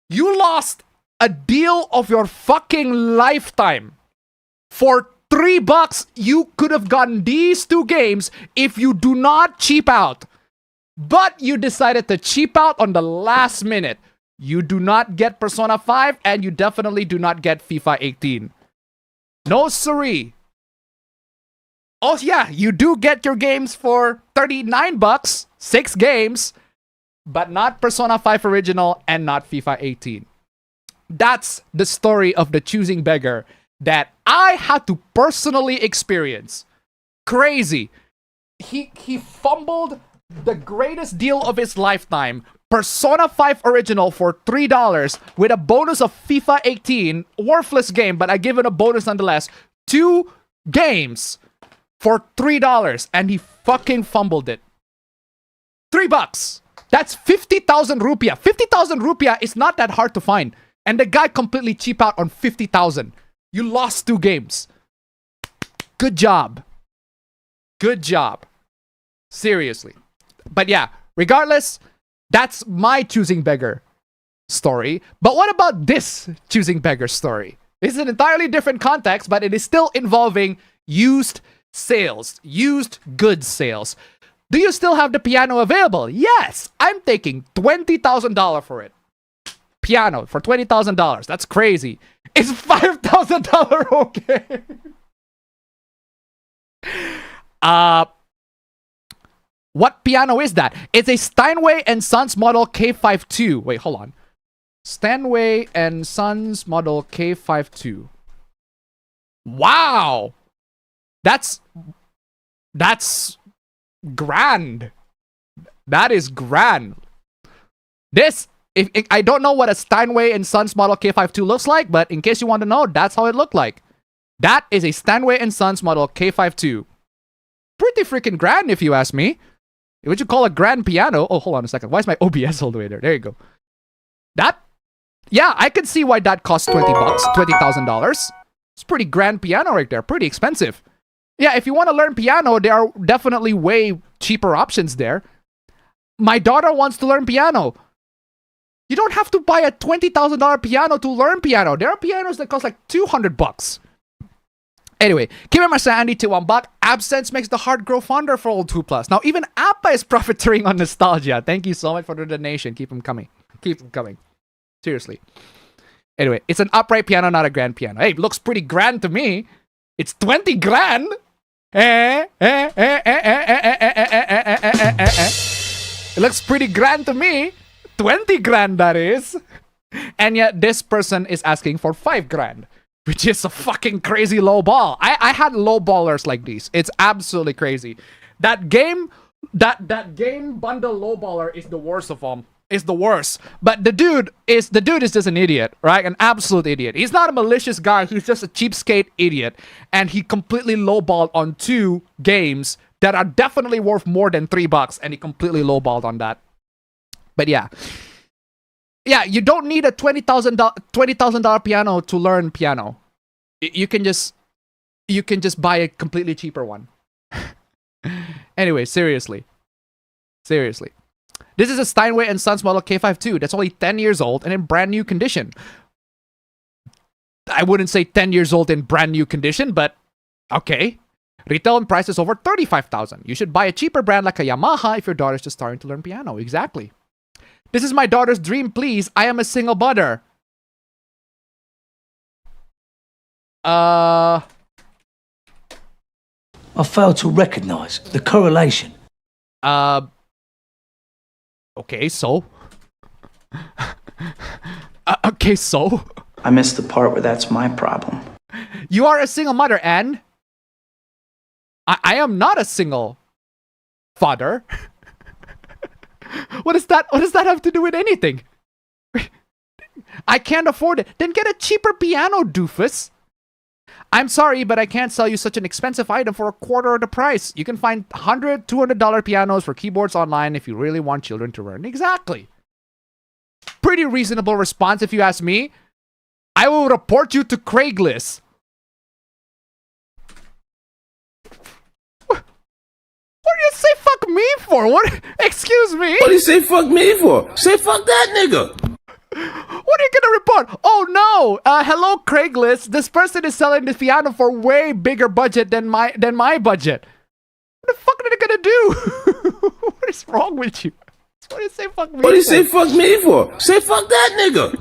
You lost a deal of your fucking lifetime. For $3, you could have gotten these 2 games if you do not cheap out. But you decided to cheap out on the last minute. You do not get Persona 5 and you definitely do not get FIFA 18. No siree. Oh yeah, you do get your games for $39, 6 games, but not Persona 5 Original and not FIFA 18. That's the story of the choosing beggar that I had to personally experience. Crazy. He fumbled the greatest deal of his lifetime. Persona 5 Original for $3 with a bonus of FIFA 18. Worthless game, but I give it a bonus nonetheless. 2 games for $3 and he fucking fumbled it. $3. That's 50,000 rupiah. 50,000 rupiah is not that hard to find. And the guy completely cheap out on 50,000. You lost 2 games. Good job. Good job. Seriously. But yeah, regardless, that's my choosing beggar story. But what about this choosing beggar story? This is an entirely different context, but it is still involving used sales, used goods sales. Do you still have the piano available? Yes, I'm taking $20,000 for it. Piano for $20,000. That's crazy. Is $5,000 okay? What piano is that? It's a Steinway and Sons model K52. Wait, hold on. Steinway and Sons model K52. Wow! That's grand. That is grand. This, if I don't know what a Steinway and Sons model K52 looks like, but in case you want to know, that's how it looked like. That is a Steinway and Sons model K52. Pretty freaking grand, if you ask me. Would you call a grand piano? Oh, hold on a second. Why is my OBS all the way there? There you go. That, yeah, I can see why that costs $20, $20,000. It's pretty grand piano right there. Pretty expensive. Yeah, if you want to learn piano, there are definitely way cheaper options there. My daughter wants to learn piano. You don't have to buy a $20,000 piano to learn piano. There are pianos that cost like $200. Anyway, keeping my sanity to $1. Absence makes the heart grow fonder for old 2+. Now, even Appa is profiteering on nostalgia. Thank you so much for the donation. Keep them coming. Keep them coming. Seriously. Anyway, it's an upright piano, not a grand piano. Hey, it looks pretty grand to me. It's 20 grand. It looks pretty grand to me. 20 grand, that is. And yet, this person is asking for 5 grand. Which is a fucking crazy low ball. I had low ballers like these. It's absolutely crazy. That game bundle low baller is the worst of them. It's the worst. But the dude is just an idiot, right? An absolute idiot. He's not a malicious guy. He's just a cheapskate idiot. And he completely lowballed on 2 games that are definitely worth more than $3, and he completely lowballed on that. But yeah. Yeah, you don't need a $20,000 piano to learn piano. You can just buy a completely cheaper one. Anyway, seriously. This is a Steinway and Sons model K52 that's only 10 years old and in brand new condition. I wouldn't say 10 years old in brand new condition, but okay. Retail price is over $35,000. You should buy a cheaper brand like a Yamaha if your daughter's just starting to learn piano. Exactly. This is my daughter's dream, please. I am a single mother. I fail to recognize the correlation. Okay, so? Okay, so? I missed the part where that's my problem. You are a single mother, and I am not a single father. What does that have to do with anything? I can't afford it. Then get a cheaper piano, doofus. I'm sorry, but I can't sell you such an expensive item for a quarter of the price. You can find $100, $200 pianos for keyboards online if you really want children to learn. Exactly. Pretty reasonable response if you ask me. I will report you to Craigslist. What do you say fuck me for? What? Excuse me? What do you say fuck me for? Say fuck that nigga. What are you gonna report? Oh no! Hello Craigslist. This person is selling this piano for way bigger budget than my budget. What the fuck are they gonna do? What is wrong with you? What do you say fuck me? What do you say fuck me for? Say fuck that nigga.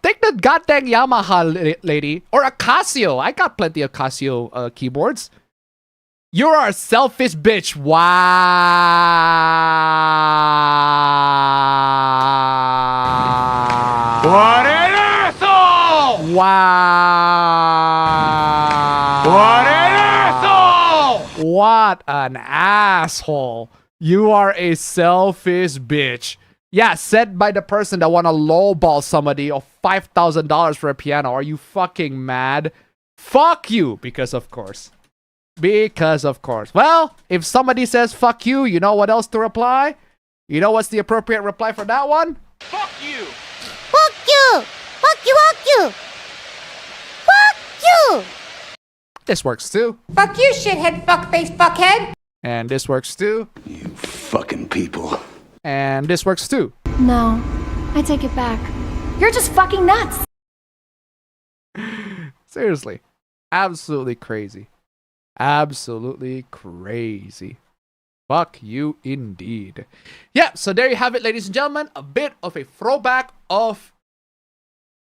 Take the goddamn Yamaha, lady, or a Casio. I got plenty of Casio keyboards. You are a selfish bitch. Wow. What an asshole! Wow. What an asshole! What an asshole. You are a selfish bitch. Yeah, said by the person that want to lowball somebody of $5,000 for a piano. Are you fucking mad? Fuck you, because of course. Because of course. Well, if somebody says fuck you, you know what else to reply? You know what's the appropriate reply for that one? Fuck you! Fuck you! Fuck you, fuck you! Fuck you! This works too. Fuck you, shithead, fuckface, fuckhead! And this works too. You fucking people. And this works too. No, I take it back. You're just fucking nuts! Seriously. Absolutely crazy. Absolutely crazy. Fuck you indeed. Yeah, so there you have it, ladies and gentlemen. A bit of a throwback of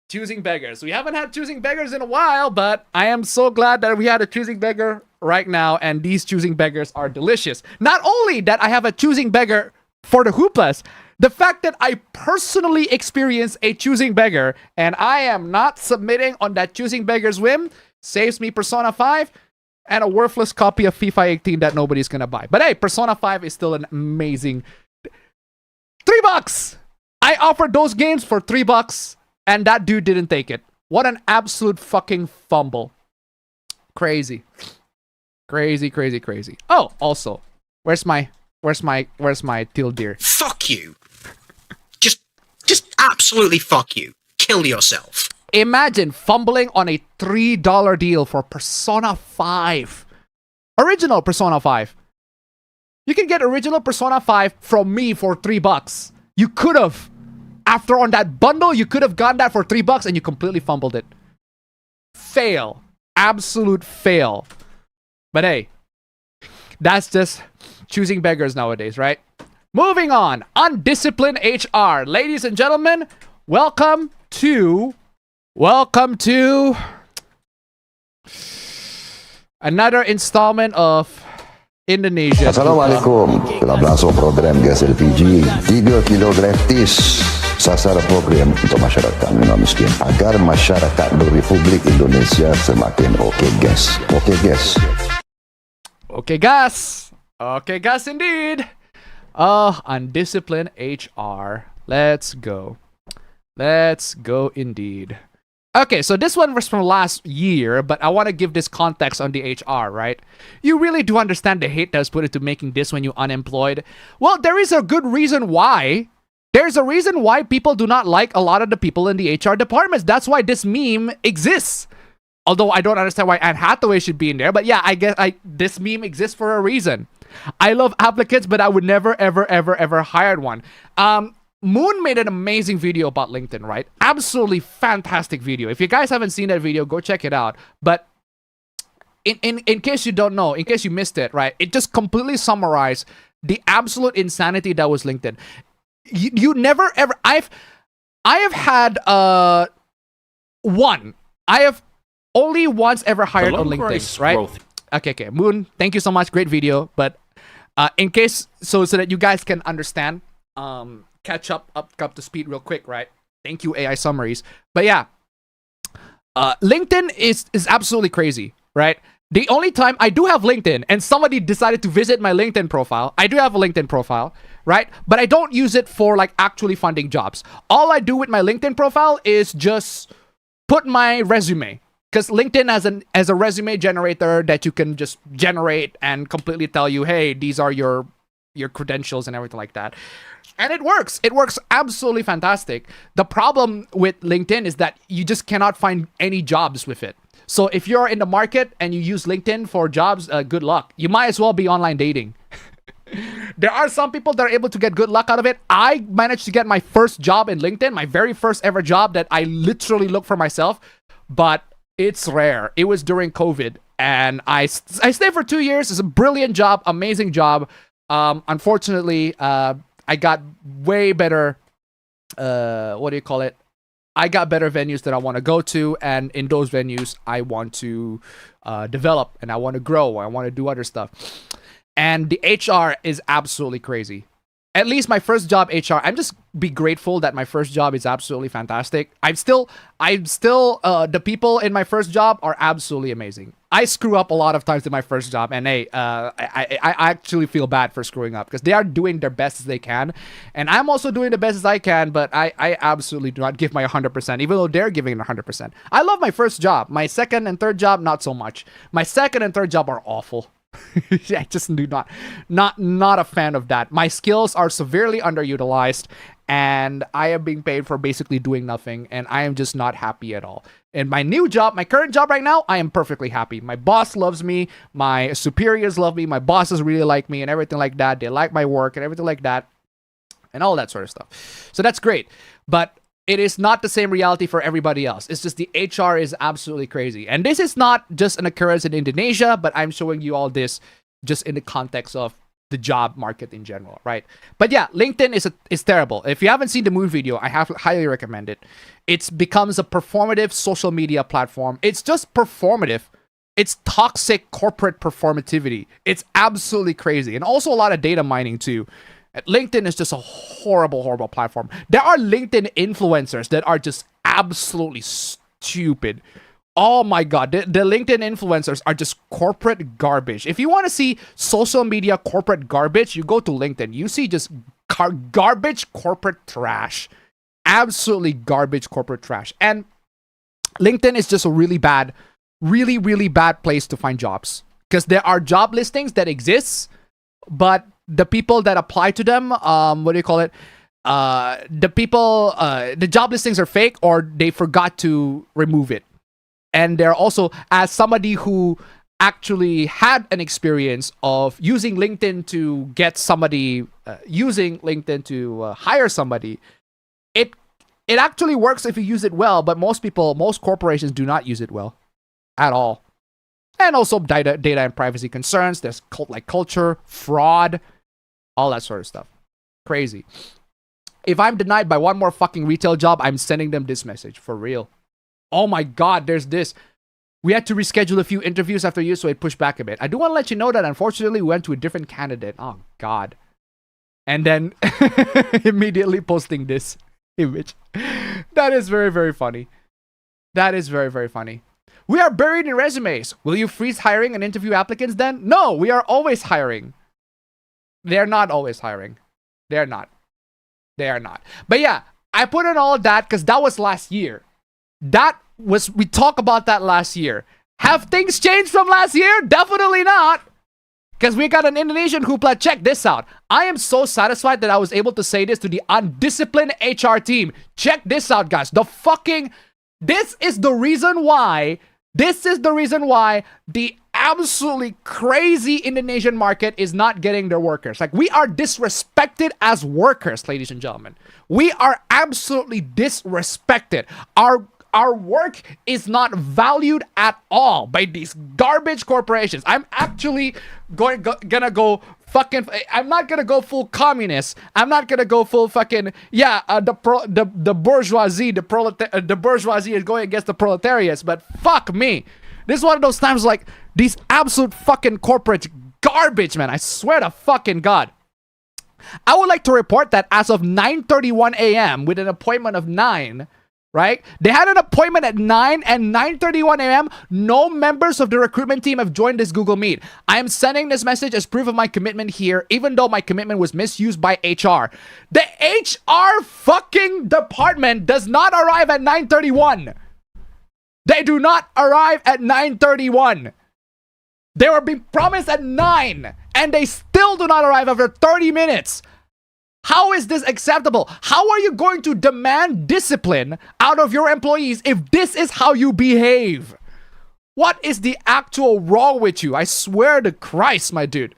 choosing beggars. We haven't had choosing beggars in a while, but I am so glad that we had a choosing beggar right now, and these choosing beggars are delicious. Not only that I have a choosing beggar for the Hooplas, the fact that I personally experienced a choosing beggar and I am not submitting on that choosing beggar's whim saves me Persona 5 and a worthless copy of FIFA 18 that nobody's gonna buy. But hey, Persona 5 is still an amazing... $3! I offered those games for $3 and that dude didn't take it. What an absolute fucking fumble. Crazy. Crazy, crazy, crazy. Oh, also, where's my teal deer? Fuck you. Just absolutely fuck you. Kill yourself. Imagine fumbling on a $3 deal for Persona 5. Original Persona 5. You can get original Persona 5 from me for $3. You could have. After on that bundle, you could have gotten that for $3 and you completely fumbled it. Fail. Absolute fail. But hey, that's just choosing beggars nowadays, right? Moving on. Undisciplined HR. Ladies and gentlemen, welcome to another installment of Indonesia. Assalamualaikum. Dalam langsung program gas LPG 3 kilo gratis sasaran program untuk masyarakat miskin agar masyarakat Republik Indonesia semakin okay gas. Okay gas. Okay gas. Okay gas indeed. Undisciplined HR. Let's go. Let's go indeed. Okay, so this one was from last year, but I want to give this context on the HR, right? You really do understand the hate that was put into making this when you're unemployed. Well, there is a good reason why. There's a reason why people do not like a lot of the people in the HR departments. That's why this meme exists. Although I don't understand why Anne Hathaway should be in there, but yeah, I guess this meme exists for a reason. I love applicants, but I would never, ever, ever, ever hire one. Moon made an amazing video about LinkedIn, right? Absolutely fantastic video. If you guys haven't seen that video, go check it out. But in case you don't know, in case you missed it, right? It just completely summarized the absolute insanity that was LinkedIn. You never ever. I have had one. I have only once ever hired on LinkedIn, right? Okay. Moon, thank you so much. Great video. But in case so that you guys can understand, catch up to speed real quick, right? Thank you, AI summaries. But yeah, LinkedIn is absolutely crazy, right? The only time I do have LinkedIn and somebody decided to visit my LinkedIn profile, I do have a LinkedIn profile, right? But I don't use it for like actually finding jobs. All I do with my LinkedIn profile is just put my resume. Because LinkedIn has a resume generator that you can just generate and completely tell you, hey, these are your credentials and everything like that. And it works. It works absolutely fantastic. The problem with LinkedIn is that you just cannot find any jobs with it. So if you're in the market and you use LinkedIn for jobs, good luck. You might as well be online dating. There are some people that are able to get good luck out of it. I managed to get my first job in LinkedIn, my very first ever job that I literally looked for myself. But it's rare. It was during COVID. And I stayed for 2 years. It's a brilliant job, amazing job. Unfortunately, I got way better, I got better venues that I want to go to, and in those venues, I want to develop, and I want to grow, I want to do other stuff. And the HR is absolutely crazy. At least my first job HR, I'm just be grateful that my first job is absolutely fantastic. I'm still, the people in my first job are absolutely amazing. I screw up a lot of times in my first job, and hey, I actually feel bad for screwing up because they are doing their best as they can, and I'm also doing the best as I can, but I absolutely do not give my 100%, even though they're giving 100%. I love my first job. My second and third job, not so much. My second and third job are awful. I just do not a fan of that. My skills are severely underutilized, and I am being paid for basically doing nothing, and I am just not happy at all. In my new job, my current job right now, I am perfectly happy. My boss loves me, my superiors love me, my bosses really like me and everything like that. They like my work and everything like that, and all that sort of stuff. So that's great, but it is not the same reality for everybody else. It's just the HR is absolutely crazy. And this is not just an occurrence in Indonesia, but I'm showing you all this just in the context of the job market in general, right? But yeah, LinkedIn is terrible. If you haven't seen the Moon video, I highly recommend it. It becomes a performative social media platform. It's just performative. It's toxic corporate performativity. It's absolutely crazy. And also a lot of data mining too. LinkedIn is just a horrible, horrible platform. There are LinkedIn influencers that are just absolutely stupid. Oh my god, the LinkedIn influencers are just corporate garbage. If you want to see social media corporate garbage, you go to LinkedIn. You see just garbage corporate trash. Absolutely garbage corporate trash. And LinkedIn is just a really bad place to find jobs. Because there are job listings that exist, but the people that apply to them, the job listings are fake, or they forgot to remove it. And they're also, as somebody who actually had an experience of using LinkedIn to get somebody, using LinkedIn to hire somebody, it actually works if you use it well, but most corporations do not use it well at all. And also data and privacy concerns. There's culture, fraud, all that sort of stuff. Crazy. If I'm denied by one more fucking retail job, I'm sending them this message. For real. Oh my God, there's this. We had to reschedule a few interviews after you, so it pushed back a bit. I do want to let you know that unfortunately we went to a different candidate. Oh God. And then immediately posting this image. That is very, very funny. That is very, very funny. We are buried in resumes. Will you freeze hiring and interview applicants then? No, we are always hiring. They're not always hiring. They're not. They are not. But yeah, I put in all of that because that was last year. We talked about that last year. Have things changed from last year? Definitely not. Because we got an Indonesian hoopla. Check this out. I am so satisfied that I was able to say this to the undisciplined HR team. Check this out, guys. This is the reason why the absolutely crazy Indonesian market is not getting their workers. Like, we are disrespected as workers, ladies and gentlemen. We are absolutely disrespected. Our work is not valued at all by these garbage corporations. I'm actually gonna go fucking. I'm not gonna go full communist. I'm not gonna go full fucking. Yeah, the bourgeoisie, the bourgeoisie is going against the proletariats. But fuck me, this is one of those times like these absolute fucking corporate garbage, man. I swear to fucking God. I would like to report that as of 9:31 a.m. with an appointment of 9. Right? They had an appointment at 9 and 9:31 a.m. No members of the recruitment team have joined this Google Meet. I am sending this message as proof of my commitment here, even though my commitment was misused by HR. The HR fucking department does not arrive at 9:31. They do not arrive at 9:31. They were being promised at 9 and they still do not arrive after 30 minutes. How is this acceptable? How are you going to demand discipline out of your employees if this is how you behave? What is the actual wrong with you? I swear to Christ, my dude.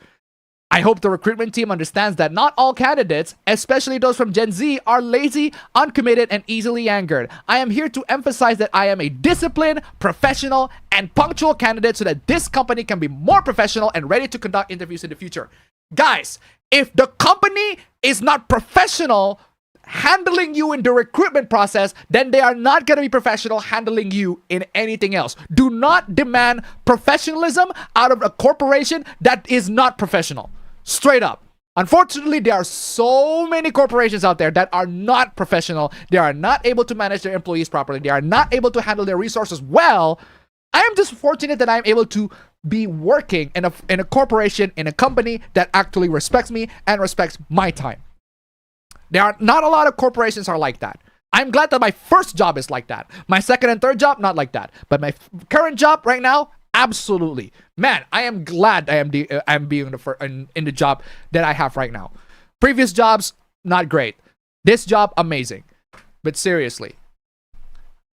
I hope the recruitment team understands that not all candidates, especially those from Gen Z, are lazy, uncommitted, and easily angered. I am here to emphasize that I am a disciplined, professional, and punctual candidate so that this company can be more professional and ready to conduct interviews in the future. Guys, if the company is not professional handling you in the recruitment process, then they are not going to be professional handling you in anything else. Do not demand professionalism out of a corporation that is not professional. Straight up. Unfortunately, there are so many corporations out there that are not professional. They are not able to manage their employees properly. They are not able to handle their resources well. I am just fortunate that I'm able to be working in a corporation, in a company that actually respects me and respects my time. There are not a lot of corporations are like that. I'm glad that my first job is like that. My second and third job, not like that. But my current job right now, absolutely. Man, I am glad I'm being in the job that I have right now. Previous jobs, not great. This job, amazing. But seriously,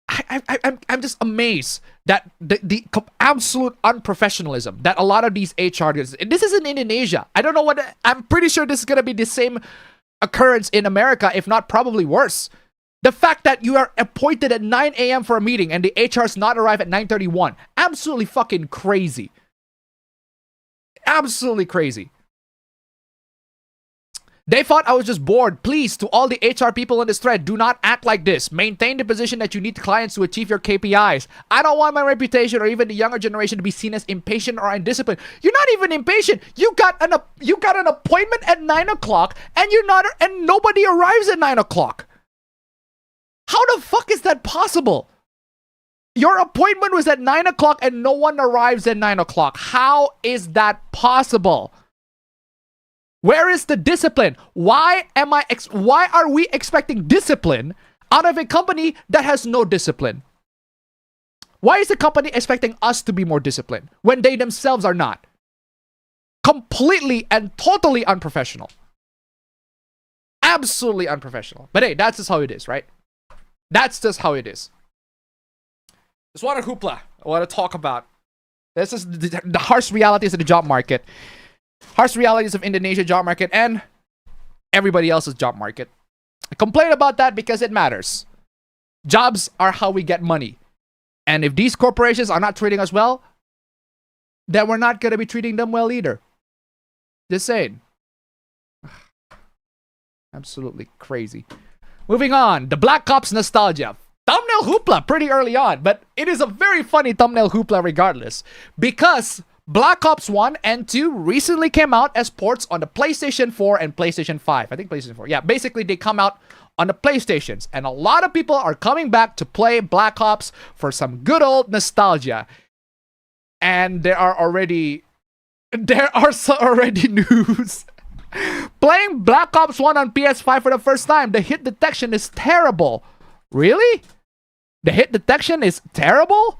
I'm just amazed that the absolute unprofessionalism that a lot of these HR guys, this is in Indonesia. I don't know I'm pretty sure this is going to be the same occurrence in America, if not probably worse. The fact that you are appointed at 9 a.m. for a meeting and the HR's not arrive at 9:31. Absolutely fucking crazy. Absolutely crazy. They thought I was just bored. Please, to all the HR people in this thread, do not act like this. Maintain the position that you need clients to achieve your KPIs. I don't want my reputation or even the younger generation to be seen as impatient or undisciplined. You're not even impatient. You got an appointment at 9 o'clock and nobody arrives at 9 o'clock. How the fuck is that possible? Your appointment was at 9 o'clock and no one arrives at 9 o'clock. How is that possible? Where is the discipline? Why are we expecting discipline out of a company that has no discipline? Why is the company expecting us to be more disciplined when they themselves are not? Completely and totally unprofessional. Absolutely unprofessional. But hey, that's just how it is, right? That's just how it is. Just want to hoopla. I want to talk about This is the harsh realities of the job market. Harsh realities of Indonesia job market and everybody else's job market. I complain about that because it matters. Jobs are how we get money. And if these corporations are not treating us well, then we're not going to be treating them well either. Just saying. Absolutely crazy. Moving on. The Black Ops nostalgia. Thumbnail hoopla pretty early on, but it is a very funny thumbnail hoopla regardless. Because Black Ops 1 and 2 recently came out as ports on the PlayStation 4 and PlayStation 5. I think PlayStation 4. Yeah, basically they come out on the PlayStations. And a lot of people are coming back to play Black Ops for some good old nostalgia. And there are already news. Playing Black Ops 1 on PS5 for the first time, the hit detection is terrible. Really? The hit detection is terrible?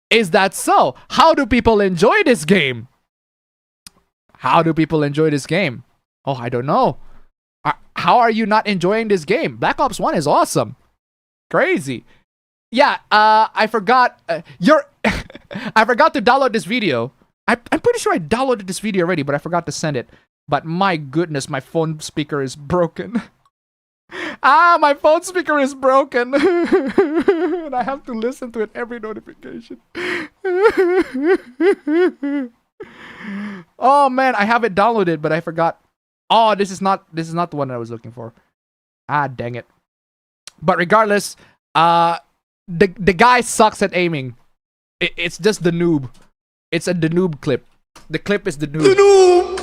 Is that so? How do people enjoy this game? How do people enjoy this game? Oh, I don't know. How are you not enjoying this game? Black Ops 1 is awesome. Crazy. Yeah, I forgot. I forgot to download this video. I'm pretty sure I downloaded this video already, but I forgot to send it. But my goodness, my phone speaker is broken. My phone speaker is broken. And I have to listen to it every notification. Oh man, I have it downloaded, but I forgot. Oh, this is not the one I was looking for. Ah, dang it. But regardless, the guy sucks at aiming. It's just the noob. It's the noob clip. The clip is the noob. The noob.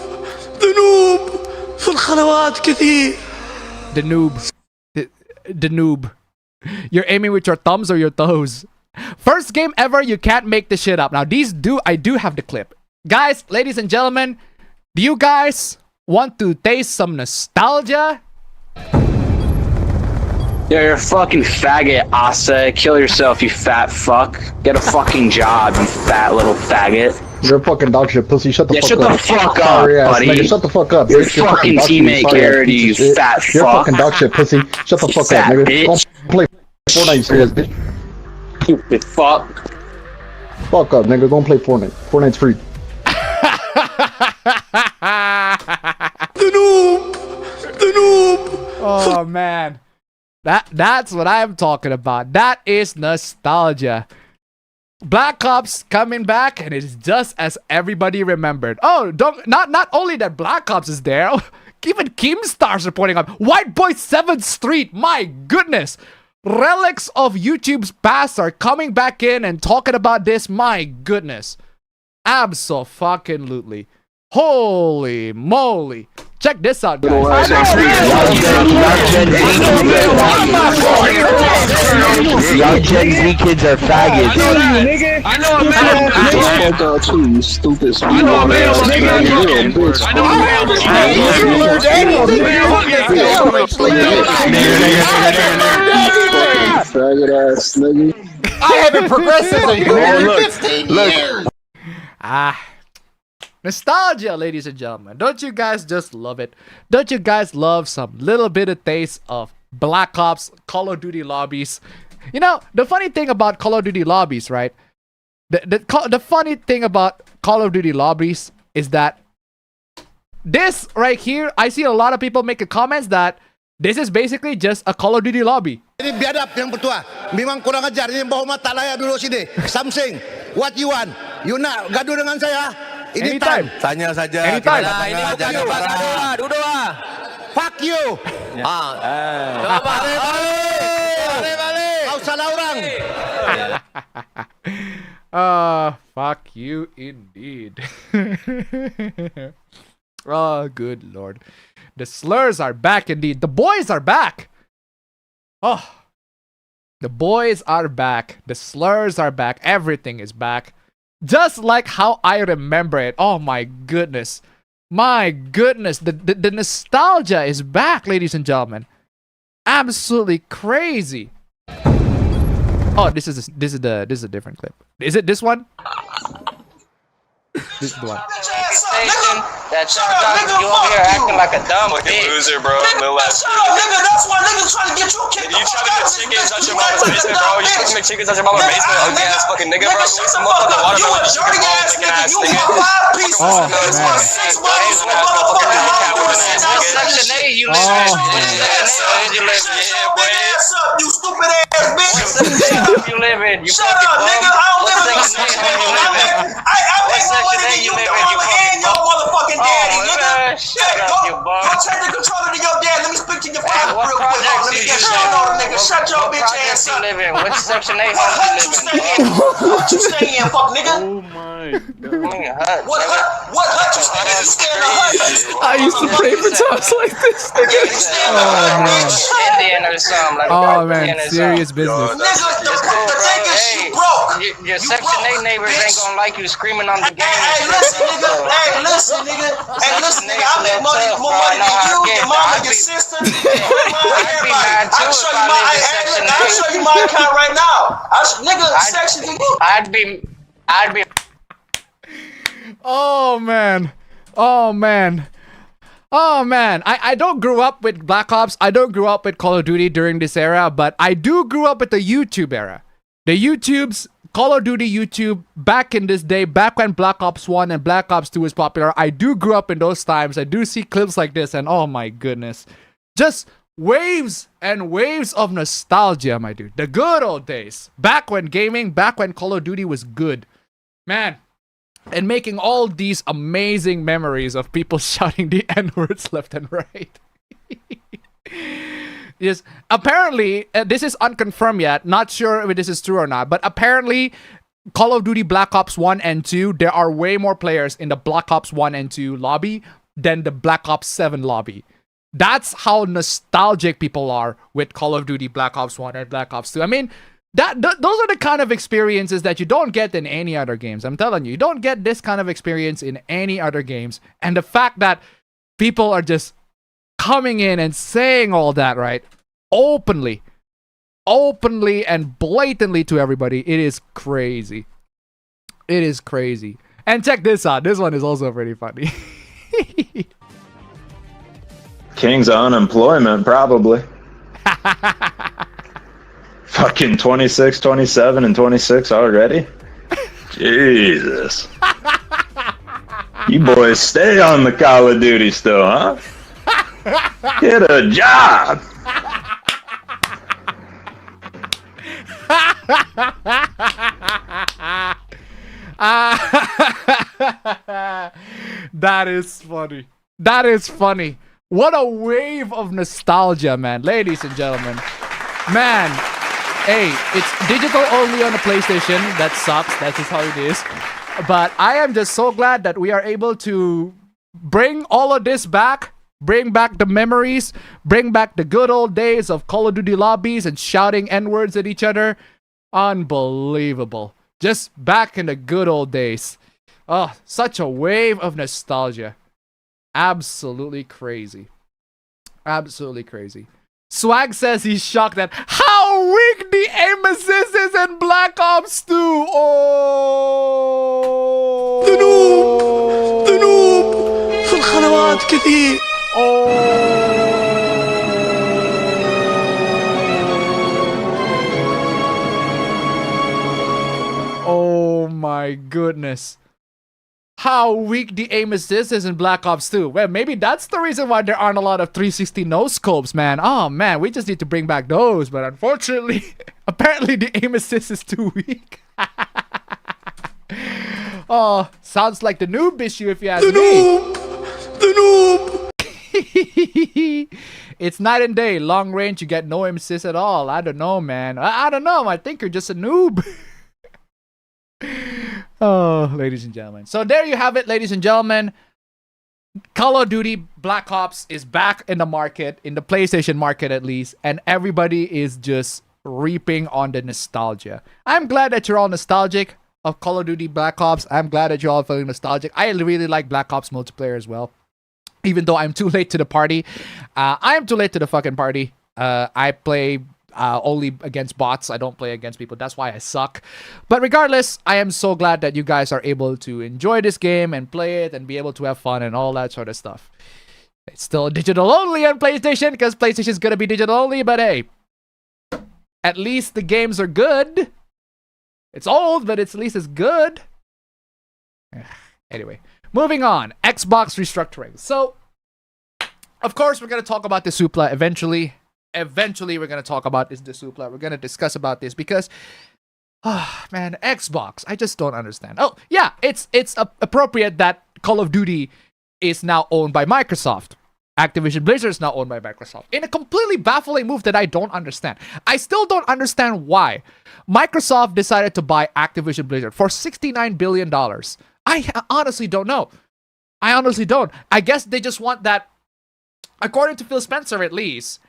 في الخلوات كثير. The noob. The noob. You're aiming with your thumbs or your toes. First game ever, you can't make this shit up. Now, I do have the clip. Guys, ladies and gentlemen, do you guys want to taste some nostalgia? Yo, you're a fucking faggot, Asa. Kill yourself, you fat fuck. Get a fucking job, you fat little faggot. You're a fucking dog shit pussy. Shut the fuck up. Shut the fuck up, buddy. Nigga, shut the fuck up. Your fucking teammate Garrity, you fat fuck. You're a fucking dog shit pussy. Shut the fuck up, nigga. Don't play Fortnite, you serious bitch. Stupid fuck. Fuck up, nigga. Don't play Fortnite. Fortnite's free. The noob. Oh man. That's what I'm talking about. That is nostalgia. Black Ops coming back, and it's just as everybody remembered. Oh, not only that Black Ops is there, even Keemstar's reporting on White Boy 7th Street. My goodness. Relics of YouTube's past are coming back in and talking about this. My goodness. Abso-fucking-lutely. Holy moly. Check this out, guys. Y'all Gen Z kids are faggots. I know I'm male, nigga. You stupid. I know I'm male, nigga. I know I'm male, nigga. I haven't progressed since a year. 15 years. Nostalgia, ladies and gentlemen. Don't you guys just love it? Don't you guys love some little bit of taste of Black Ops, Call of Duty lobbies? You know, the funny thing about Call of Duty lobbies, right? The funny thing about Call of Duty lobbies is that this right here, I see a lot of people making comments that this is basically just a Call of Duty lobby. Ini biadab yang bertua. Memang kurang ajar. Ini bawa mata laya dulu sini. Something. What you want? You nak gaduh dengan saya? Anytime. Tanya saja. Anytime. Ini jangan marah. Duduk ah. Fuck you. Balik. Kau salah orang. Fuck you indeed. Oh, good lord. The slurs are back indeed. The boys are back. Oh. The boys are back. The slurs are back. Everything is back. Just like how I remember it. Oh my goodness. My goodness. The nostalgia is back, ladies and gentlemen. Absolutely crazy. Oh, this is a different clip. Is it this one? This is the one. PlayStation, that you over here acting like a dumb bitch. Loser, bro. Little ass. Nigga, that's why niggas trying to get you kicked You trying to get chickens out your mama's basement, bro? You trying to make chickens out your mama's basement? Ugly ass fucking nigga, bro. Go get some motherfucking water. You a dirty ass nigga. You want 5 pieces. Oh, That's man. why 6 bottles of motherfucking What section A you live in? What section A you live in? You stupid ass bitch. What section A you live in? You Shut fucking up, bum. nigga. I don't live in no What section section A you live in? I make more money than you, your mama and your motherfucking daddy, nigga. Shut up, you bum. Go take the controller to your dad. Let me speak to your Hey, father what real quick. projects Let me you get live shut in? on, nigga. Shut your What bitch projects ass you up. live in? Which section A What home hut you you live stay in? in? What you stay in, fuck nigga? Oh my god. What hut you stay in? You stay in a hut. I used to play for times like this. Yeah, you stay in a hut, bitch. Indian or something like Oh Indian man, or serious something. business. Nigga, the thing is, you broke. Your section A neighbors ain't gonna like you screaming on the game. Hey, listen, nigga. Hey, listen, nigga. Hey, listen, nigga. I make more money than you, your mama, your sister, everybody. I'll show you my account right now. Nigga, section you. I'd be. Oh man. Oh man. Oh man. I don't grow up with Black Ops. I don't grow up with Call of Duty during this era, but I do grew up with the YouTube era. The YouTube's Call of Duty YouTube back in this day, back when Black Ops 1 and Black Ops 2 was popular. I do grew up in those times. I do see clips like this and oh my goodness. Just waves and waves of nostalgia, my dude. The good old days. Back when gaming, back when Call of Duty was good. Man. And making all these amazing memories of people shouting the N-words left and right. Yes, apparently, this is unconfirmed yet. Not sure if this is true or not. But apparently, Call of Duty Black Ops 1 and 2, there are way more players in the Black Ops 1 and 2 lobby than the Black Ops 7 lobby. That's how nostalgic people are with Call of Duty Black Ops 1 and Black Ops 2. I mean, those are the kind of experiences that you don't get in any other games. I'm telling you, you don't get this kind of experience in any other games. And the fact that people are just coming in and saying all that, right? Openly and blatantly to everybody. It is crazy. It is crazy. And check this out. This one is also pretty funny. King's unemployment, probably. Fucking 26, 27, and 26 already? Jesus. You boys stay on the Call of Duty still, huh? Get a job! That is funny. That is funny. What a wave of nostalgia, man. Ladies and gentlemen. Man. Hey, it's digital only on the PlayStation. That sucks. That's just how it is. But I am just so glad that we are able to bring all of this back. Bring back the memories. Bring back the good old days of Call of Duty lobbies and shouting N-words at each other. Unbelievable. Just back in the good old days. Oh, such a wave of nostalgia. Absolutely crazy. Absolutely crazy. Swag says he's shocked at how weak the aim assist is in Black Ops 2. Oh. The noob في الخلوات كثير. Oh my goodness. How weak the aim assist is in Black Ops 2. Well, maybe that's the reason why there aren't a lot of 360 no scopes, man. Oh man, we just need to bring back those. But unfortunately, apparently the aim assist is too weak. Oh, sounds like the noob issue if you ask me. The noob. It's night and day. Long range, you get no aim assist at all. I don't know, man. I don't know. I think you're just a noob. Oh, ladies and gentlemen. So there you have it, ladies and gentlemen. Call of Duty Black Ops is back in the market, in the PlayStation market at least, and everybody is just reaping on the nostalgia. I'm glad that you're all nostalgic of Call of Duty Black Ops. I'm glad that you're all feeling nostalgic. I really like Black Ops multiplayer as well. Even though I'm too late to the party. I am too late to the fucking party. I only against bots. I don't play against people. That's why I suck. But regardless, I am so glad that you guys are able to enjoy this game and play it and be able to have fun and all that sort of stuff. It's still digital only on PlayStation because PlayStation is going to be digital only. But hey, at least the games are good. It's old, but at least it's good. Anyway, moving on. Xbox restructuring. So, of course, we're going to talk about the Supla eventually. Eventually, we're going to talk about the Supla. We're going to discuss about this because, man, Xbox, I just don't understand. Oh, yeah, it's appropriate that Call of Duty is now owned by Microsoft. Activision Blizzard is now owned by Microsoft. In a completely baffling move that I don't understand. I still don't understand why Microsoft decided to buy Activision Blizzard for $69 billion. I honestly don't know. I honestly don't. I guess they just want that, according to Phil Spencer at least,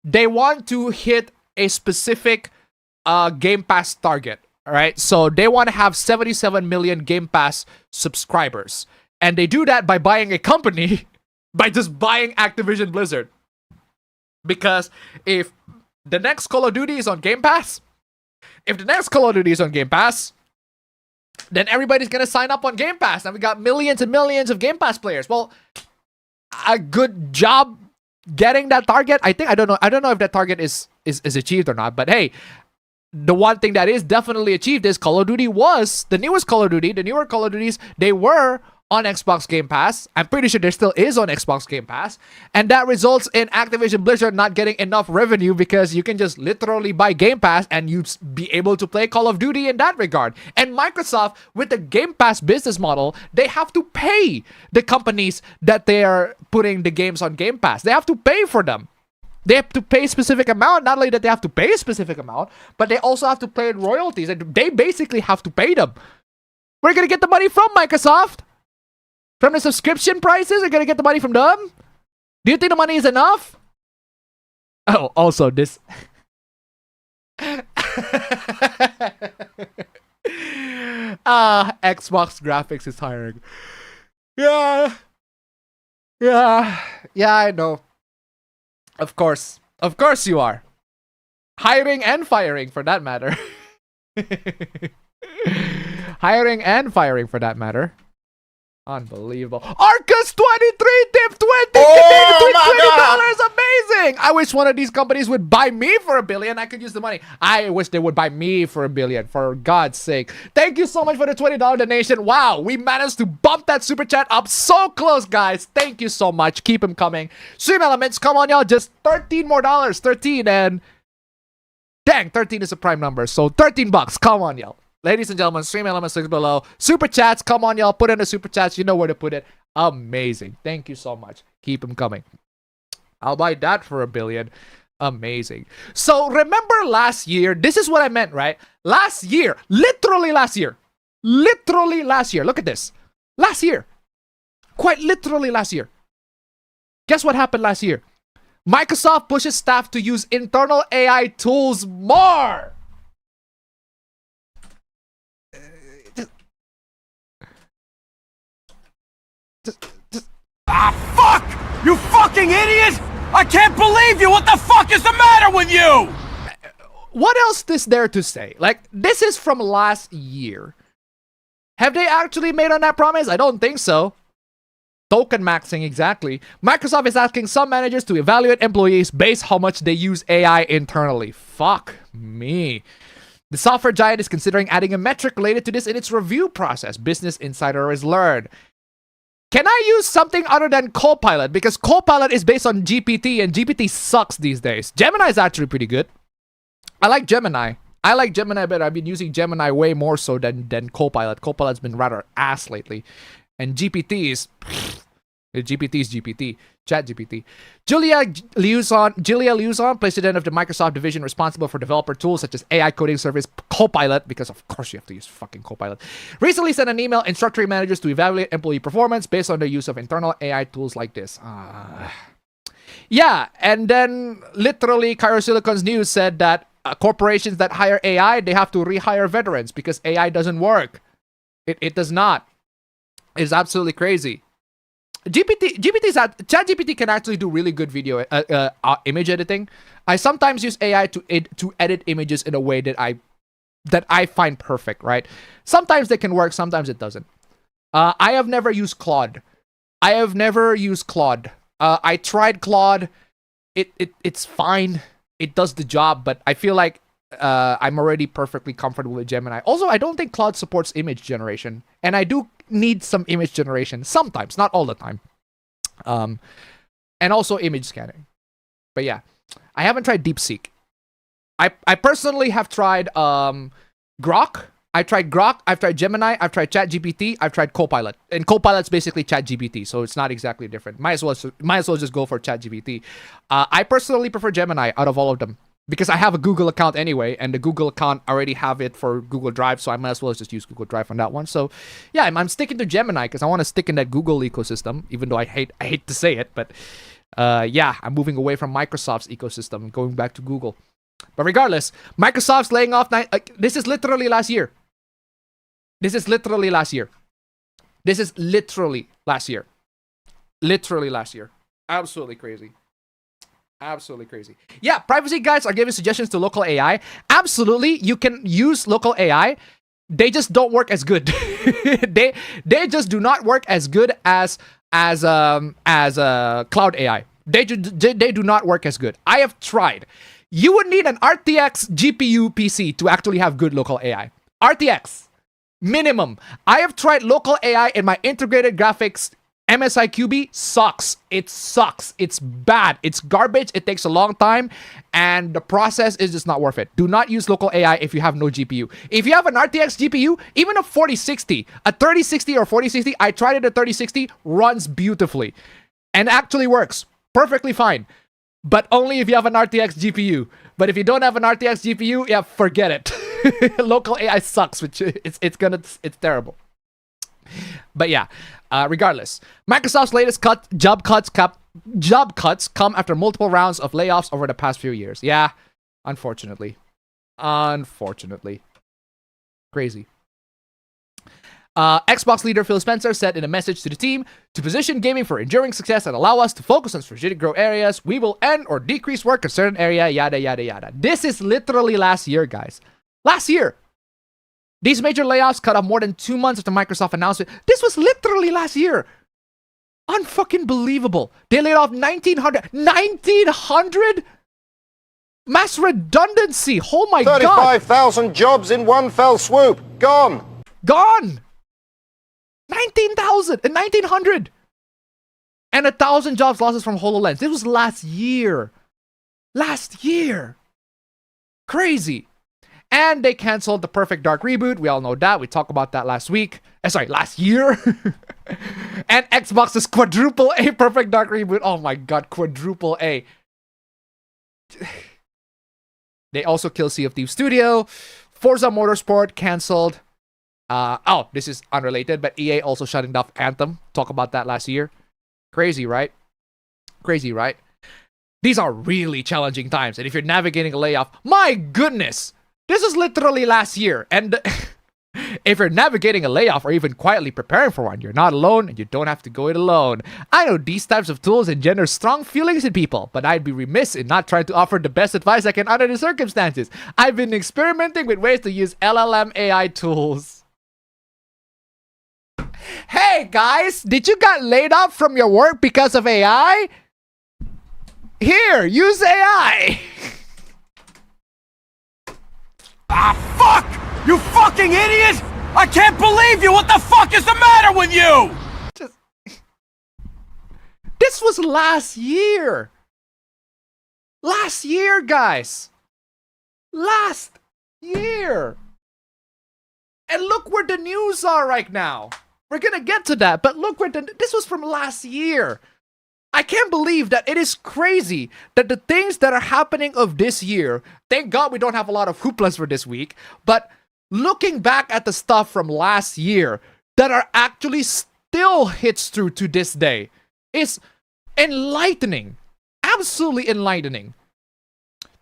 they want to hit a specific Game Pass target. All right? So they want to have 77 million Game Pass subscribers. And they do that by buying a company, by just buying Activision Blizzard. Because if the next Call of Duty is on Game Pass, then everybody's going to sign up on Game Pass. And we got millions and millions of Game Pass players. Well, a good job getting that target. I don't know if that target is achieved or not. But hey, the one thing that is definitely achieved is Call of Duty was the newest Call of Duty. The newer Call of Duties, they were on Xbox Game Pass. I'm pretty sure there still is on Xbox Game Pass. And that results in Activision Blizzard not getting enough revenue because you can just literally buy Game Pass and you be able to play Call of Duty in that regard. And Microsoft, with the Game Pass business model, they have to pay the companies that they are putting the games on Game Pass. They have to pay for them. They have to pay a specific amount. Not only that they have to pay a specific amount, but they also have to pay royalties. And they basically have to pay them. We're going to get the money from Microsoft. From the subscription prices, we're going to get the money from them? Do you think the money is enough? Oh, also this. Xbox graphics is hiring. Yeah, I know. Of course you are. Hiring and firing for that matter. Hiring and firing for that matter. Unbelievable. Arcus 23 tip 20 $20. Amazing. I wish one of these companies would buy me for $1 billion. I could use the money. I wish they would buy me for $1 billion, for God's sake. Thank you so much for the $20 donation. Wow, we managed to bump that super chat up so close, guys. Thank you so much. Keep them coming. Stream Elements, come on, y'all. Just $13 more. 13 and dang, 13 is a prime number. So $13. Come on, y'all. Ladies and gentlemen, Stream Elements links below. Super chats, come on, y'all. Put in the super chats. You know where to put it. Amazing. Thank you so much. Keep them coming. I'll buy that for $1 billion. Amazing. So remember last year, this is what I meant, right? Last year, literally last year. Look at this. Last year. Quite literally last year. Guess what happened last year? Microsoft pushes staff to use internal AI tools more. Fuck! You fucking idiot! I can't believe you! What the fuck is the matter with you? What else is there to say? Like, this is from last year. Have they actually made on that promise? I don't think so. Token maxing, exactly. Microsoft is asking some managers to evaluate employees based how much they use AI internally. Fuck me. The software giant is considering adding a metric related to this in its review process. Business Insider has learned. Can I use something other than Copilot? Because Copilot is based on GPT and GPT sucks these days. Gemini is actually pretty good. I like Gemini. Better. I've been using Gemini way more so than Copilot. Copilot's been rather ass lately. And GPT is GPT. Chat GPT. Julia Liuzon, president of the Microsoft division responsible for developer tools such as AI coding service Copilot, because of course you have to use fucking Copilot, recently sent an email instructing managers to evaluate employee performance based on the use of internal AI tools like this. Yeah, and then literally Cairo Silicon's news said that corporations that hire AI, they have to rehire veterans because AI doesn't work. It does not. It's absolutely crazy. ChatGPT can actually do really good video image editing. I sometimes use AI to edit images in a way that I find perfect, right? Sometimes they can work, sometimes it doesn't. I have never used Claude. I tried Claude. It's fine. It does the job, but I feel like I'm already perfectly comfortable with Gemini. Also, I don't think Claude supports image generation, and I do need some image generation sometimes, not all the time. And also image scanning. But yeah, I haven't tried DeepSeek. I personally have tried Grok. I've tried Gemini, I've tried ChatGPT, I've tried Copilot. And Copilot's basically ChatGPT, so it's not exactly different. Might as well just go for ChatGPT. I personally prefer Gemini out of all of them, because I have a Google account anyway, and the Google account already have it for Google Drive, so I might as well just use Google Drive on that one. So yeah, I'm sticking to Gemini because I want to stick in that Google ecosystem, even though I hate to say it, but yeah, I'm moving away from Microsoft's ecosystem and going back to Google. But regardless, Microsoft's laying off this is literally last year. Literally last year. Absolutely crazy. Yeah, privacy guys are giving suggestions to local AI. Absolutely, you can use local AI. They just don't work as good. they just do not work as good as cloud AI. They do not work as good. I have tried. You would need an RTX GPU PC to actually have good local AI. RTX. Minimum. I have tried local AI in my integrated graphics MSI QB. Sucks. It sucks. It's bad. It's garbage. It takes a long time. And the process is just not worth it. Do not use local AI if you have no GPU. If you have an RTX GPU, even a 4060, a 3060 or 4060, I tried it at 3060, runs beautifully. And actually works perfectly fine. But only if you have an RTX GPU. But if you don't have an RTX GPU, yeah, forget it. Local AI sucks, which it's terrible. But yeah, regardless, Microsoft's latest job cuts come after multiple rounds of layoffs over the past few years. Yeah, unfortunately. Crazy. Xbox leader Phil Spencer said in a message to the team, to position gaming for enduring success and allow us to focus on strategic growth areas, we will end or decrease work in certain area, yada, yada, yada. This is literally last year, guys. Last year. These major layoffs cut off more than 2 months after Microsoft announced it. This was literally last year. Unfucking believable. They laid off 1,900. 1,900? Mass redundancy. Oh my god. 35,000 jobs in one fell swoop. Gone. 19,000 and 1,900. And 1,000 jobs losses from HoloLens. This was last year. Crazy. And they canceled the Perfect Dark reboot. We all know that. We talked about that last year. And Xbox's quadruple A Perfect Dark reboot. Oh my god, quadruple A. They also killed Sea of Thieves Studio. Forza Motorsport canceled. This is unrelated, but EA also shutting down Anthem. Talk about that last year. Crazy, right? These are really challenging times. And if you're navigating a layoff, my goodness, this is literally last year. And if you're navigating a layoff or even quietly preparing for one, you're not alone and you don't have to go it alone. I know these types of tools engender strong feelings in people, but I'd be remiss in not trying to offer the best advice I can under the circumstances. I've been experimenting with ways to use LLM AI tools. Hey guys, did you get laid off from your work because of AI? Here, use AI. Fuck! You fucking idiot! I can't believe you! What the fuck is the matter with you? This was last year. Last year, guys. Last year. And look where the news are right now. We're gonna get to that, but look where this was from last year. I can't believe that it is crazy that the things that are happening of this year, thank God we don't have a lot of hooplas for this week, but looking back at the stuff from last year that are actually still hits through to this day is enlightening. Absolutely enlightening.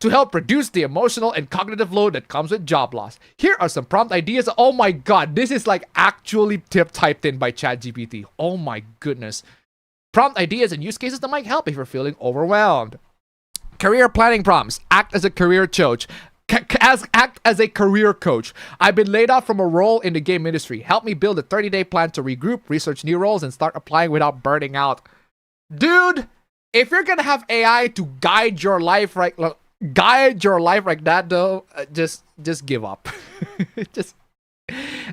To help reduce the emotional and cognitive load that comes with job loss. Here are some prompt ideas. Oh my god, this is like actually typed in by ChatGPT. Oh my goodness. Prompt ideas and use cases that might help if you're feeling overwhelmed. Career planning prompts. Act as a career coach. Act as a career coach. I've been laid off from a role in the game industry. Help me build a 30-day plan to regroup, research new roles, and start applying without burning out. Dude, if you're gonna have AI to guide your life like that, though, just give up.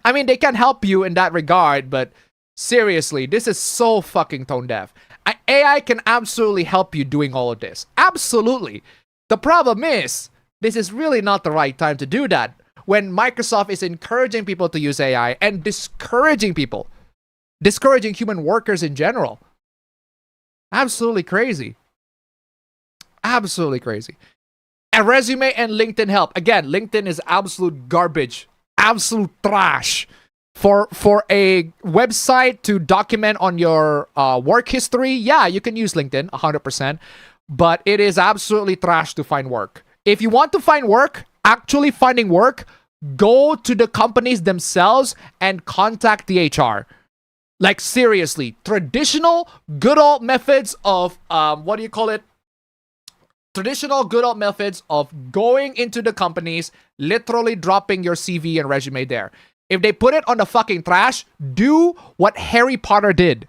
I mean, they can help you in that regard, but seriously, this is so fucking tone deaf. AI can absolutely help you doing all of this. Absolutely. The problem is, this is really not the right time to do that when Microsoft is encouraging people to use AI and discouraging human workers in general. Absolutely crazy. Absolutely crazy. A resume and LinkedIn help. Again, LinkedIn is absolute garbage. Absolute trash. For a website to document on your work history, yeah, you can use LinkedIn 100%, but it is absolutely trash to find work. If you want to find work, actually finding work, go to the companies themselves and contact the HR. Like, seriously, traditional good old methods of traditional good old methods of going into the companies, literally dropping your CV and resume there. If they put it on the fucking trash, do what Harry Potter did.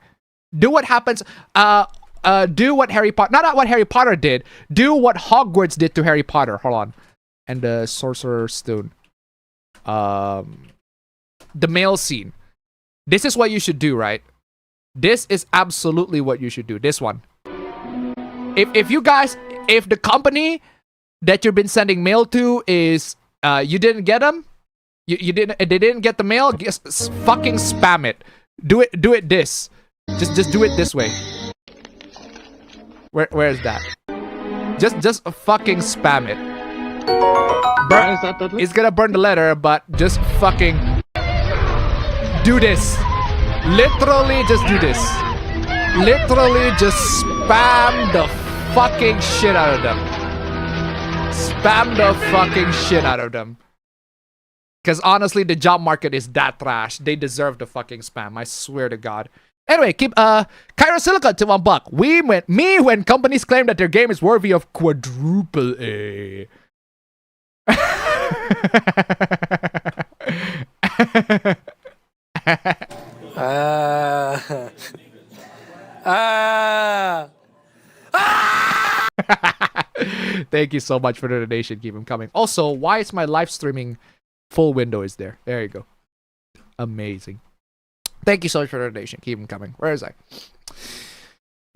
Do what happens. Do what Harry Potter. Not what Harry Potter did. Do what Hogwarts did to Harry Potter. Hold on. And the Sorcerer's Stone. The mail scene. This is what you should do, right? This is absolutely what you should do. This one. If the company that you've been sending mail to is you didn't get them. They didn't get the mail. Just fucking spam it. Do it this. Just do it this way. Where is that? Just fucking spam it. It's gonna burn the letter, but just fucking do this. Literally just do this. Literally just spam the fucking shit out of them. Spam the fucking shit out of them. Because honestly, the job market is that trash. They deserve the fucking spam. I swear to God. Anyway, keep Cairo Silicon to $1. When companies claim that their game is worthy of quadruple A. Thank you so much for the donation. Keep them coming. Also, why is my live streaming full window is there? There you go. Amazing. Thank you so much for the donation. Keep them coming. Where is I?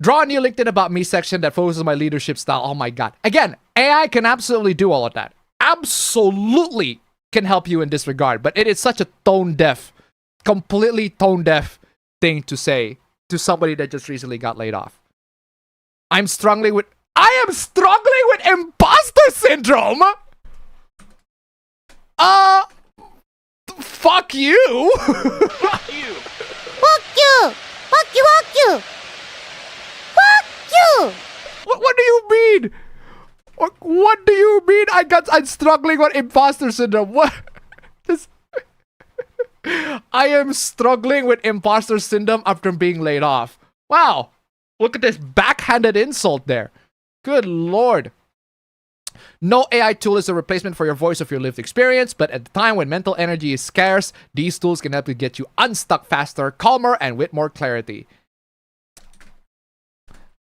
Draw a new LinkedIn About Me section that focuses on my leadership style. Oh my God. Again, AI can absolutely do all of that. Absolutely can help you in this regard. But it is such a tone deaf, completely tone deaf thing to say to somebody that just recently got laid off. I am struggling with imposter syndrome. Fuck you. Fuck you. Fuck you. Fuck you. Fuck you. Fuck you. What do you mean? What do you mean? I'm struggling with imposter syndrome. What? I am struggling with imposter syndrome after being laid off. Wow. Look at this backhanded insult there. Good Lord. No AI tool is a replacement for your voice of your lived experience, but at the time when mental energy is scarce, these tools can help you get you unstuck faster, calmer, and with more clarity.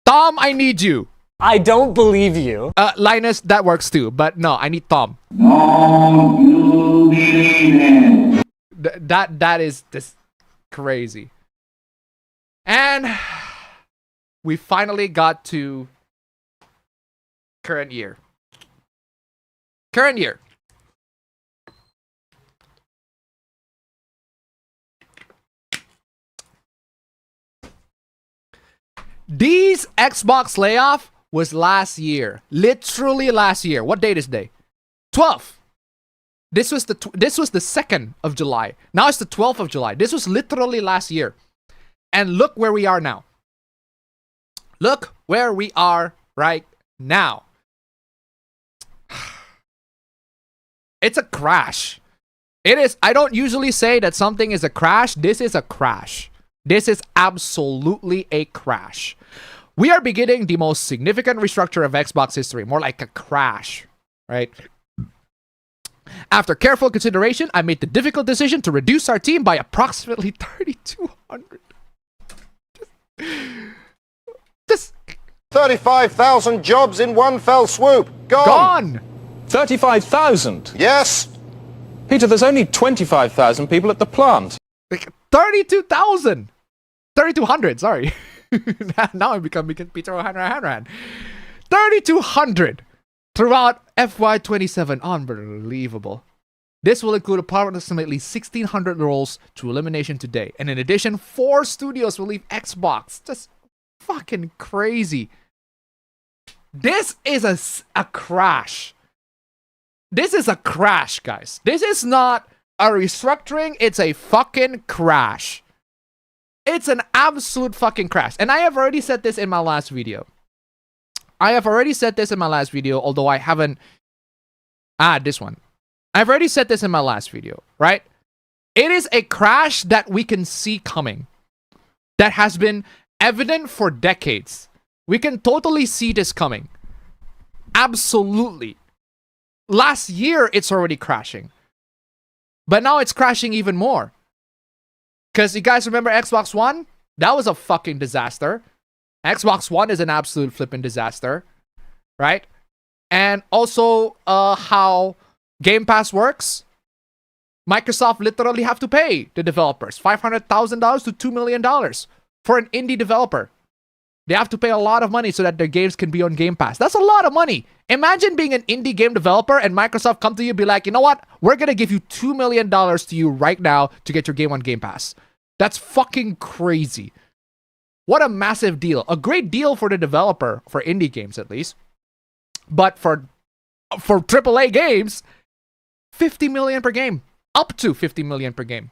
Tom, I need you. I don't believe you. Linus, that works too, but no, I need Tom. That is this crazy. And we finally got to current year. Current year. These Xbox layoff was last year. Literally last year. What date is today? 12th. This was the 2nd of July. Now it's the 12th of July. This was literally last year. And look where we are now. Look where we are right now. It's a crash. It is. I don't usually say that something is a crash. This is a crash. This is absolutely a crash. We are beginning the most significant restructure of Xbox history. More like a crash, right? After careful consideration, I made the difficult decision to reduce our team by approximately 3,200. Just 35,000 jobs in one fell swoop. gone. 35,000? Yes. Peter, there's only 25,000 people at the plant. 32,000. 3,200, sorry. Now I become Peter O'Hanrahan. 3,200 throughout FY27. Unbelievable. This will include approximately 1,600 roles to elimination today. And in addition, 4 studios will leave Xbox. Just fucking crazy. This is a crash. This is a crash, guys. This is not a restructuring. It's a fucking crash. It's an absolute fucking crash. And I have already said this in my last video. Although I haven't... this one. I've already said this in my last video, right? It is a crash that we can see coming. That has been evident for decades. We can totally see this coming. Absolutely. Last year, it's already crashing. But now it's crashing even more. Because you guys remember Xbox One? That was a fucking disaster. Xbox One is an absolute flipping disaster. Right? And also, how Game Pass works. Microsoft literally have to pay the developers $500,000 to $2 million for an indie developer. They have to pay a lot of money so that their games can be on Game Pass. That's a lot of money. Imagine being an indie game developer and Microsoft come to you and be like, you know what? We're going to give you $2 million to you right now to get your game on Game Pass. That's fucking crazy. What a massive deal. A great deal for the developer, for indie games at least. But for AAA games, $50 million per game. Up to $50 million per game.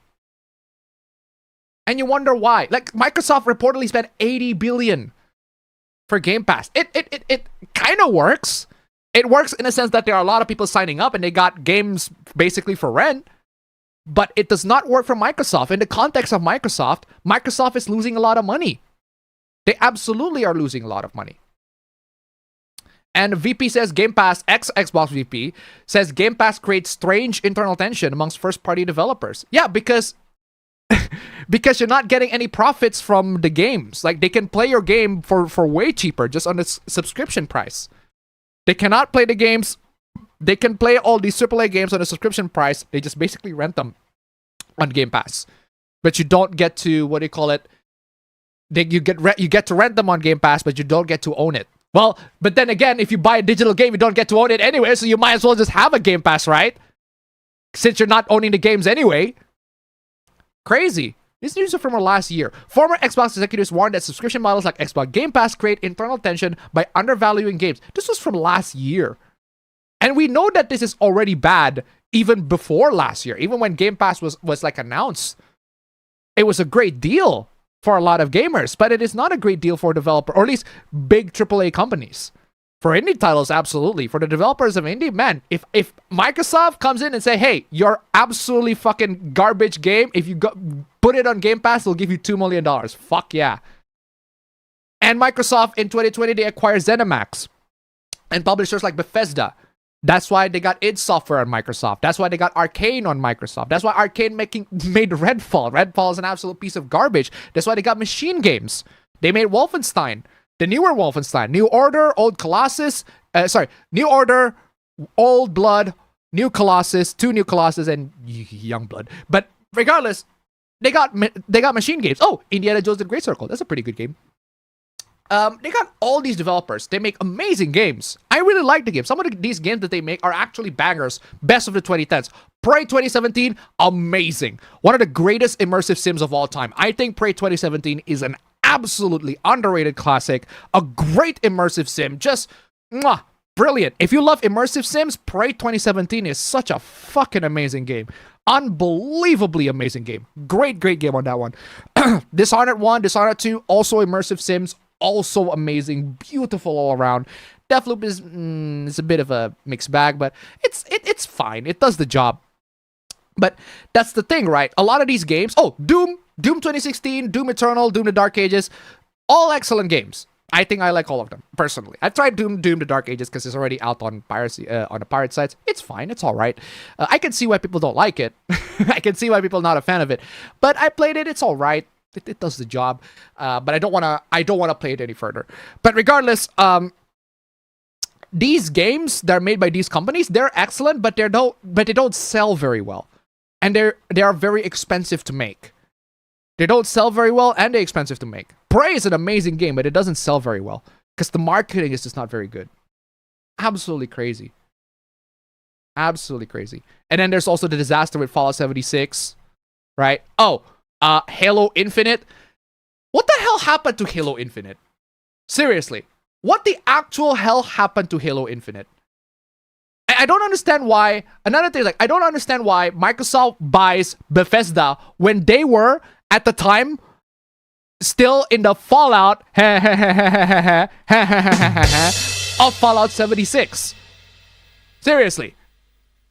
And you wonder why. Like, Microsoft reportedly spent $80 billion for Game Pass. It kind of works. It works in a sense that there are a lot of people signing up and they got games basically for rent. But it does not work for Microsoft. In the context of Microsoft, Microsoft is losing a lot of money. They absolutely are losing a lot of money. And VP says Game Pass, ex-Xbox VP, says Game Pass creates strange internal tension amongst first-party developers. Yeah, because you're not getting any profits from the games. Like, they can play your game for way cheaper, just on its subscription price. They cannot play the games. They can play all these AAA games on a subscription price. They just basically rent them on Game Pass. But you don't get to, what do you call it? You get to rent them on Game Pass, but you don't get to own it. Well, but then again, if you buy a digital game, you don't get to own it anyway, so you might as well just have a Game Pass, right? Since you're not owning the games anyway. Crazy. This news is from last year. Former Xbox executives warned that subscription models like Xbox Game Pass create internal tension by undervaluing games. This was from last year. And we know that this is already bad even before last year. Even when Game Pass was like announced. It was a great deal for a lot of gamers, but it is not a great deal for developer, or at least big AAA companies. For indie titles, absolutely. For the developers of indie, man, if Microsoft comes in and say, hey, you're absolutely fucking garbage game, if you put it on Game Pass, they'll give you $2 million. Fuck yeah. And Microsoft in 2020, they acquired ZeniMax and publishers like Bethesda. That's why they got id Software on Microsoft. That's why they got Arcane on Microsoft. That's why Arcane made Redfall. Redfall is an absolute piece of garbage. That's why they got Machine Games. They made Wolfenstein. The newer Wolfenstein. New Order, Old Colossus. New Order, Old Blood, New Colossus, 2 New Colossus, and Young Blood. But regardless, they got Machine Games. Oh, Indiana Jones and the Great Circle. That's a pretty good game. They got all these developers. They make amazing games. I really like the game. Some of these games that they make are actually bangers. Best of the 2010s. Prey 2017, amazing. One of the greatest immersive sims of all time. I think Prey 2017 is an absolutely underrated classic. A great immersive sim. Just, brilliant. If you love immersive sims, Prey 2017 is such a fucking amazing game. Unbelievably amazing game. Great game on that one. Dishonored 1, Dishonored 2, also immersive sims. Also amazing, beautiful all around. Deathloop is a bit of a mixed bag, but it's fine. It does the job. But that's the thing, right? A lot of these games. Oh, Doom Doom 2016, Doom Eternal, Doom the Dark Ages, all excellent games. I think I like all of them, personally. I've tried Doom the Dark Ages because it's already out on piracy, on the pirate sites. It's fine, it's alright. I can see why people don't like it. I can see why people are not a fan of it. But I played it, it's alright. It does the job. But I don't wanna play it any further. But regardless, these games that are made by these companies, they're excellent, but they don't sell very well. And they are very expensive to make. They don't sell very well, and they're expensive to make. Prey is an amazing game, but it doesn't sell very well. Because the marketing is just not very good. Absolutely crazy. Absolutely crazy. And then there's also the disaster with Fallout 76. Right? Oh, Halo Infinite. What the hell happened to Halo Infinite? Seriously. What the actual hell happened to Halo Infinite? I don't understand why. Another thing, like, I don't understand why Microsoft buys Bethesda when they were, at the time, still in the fallout of Fallout 76. Seriously.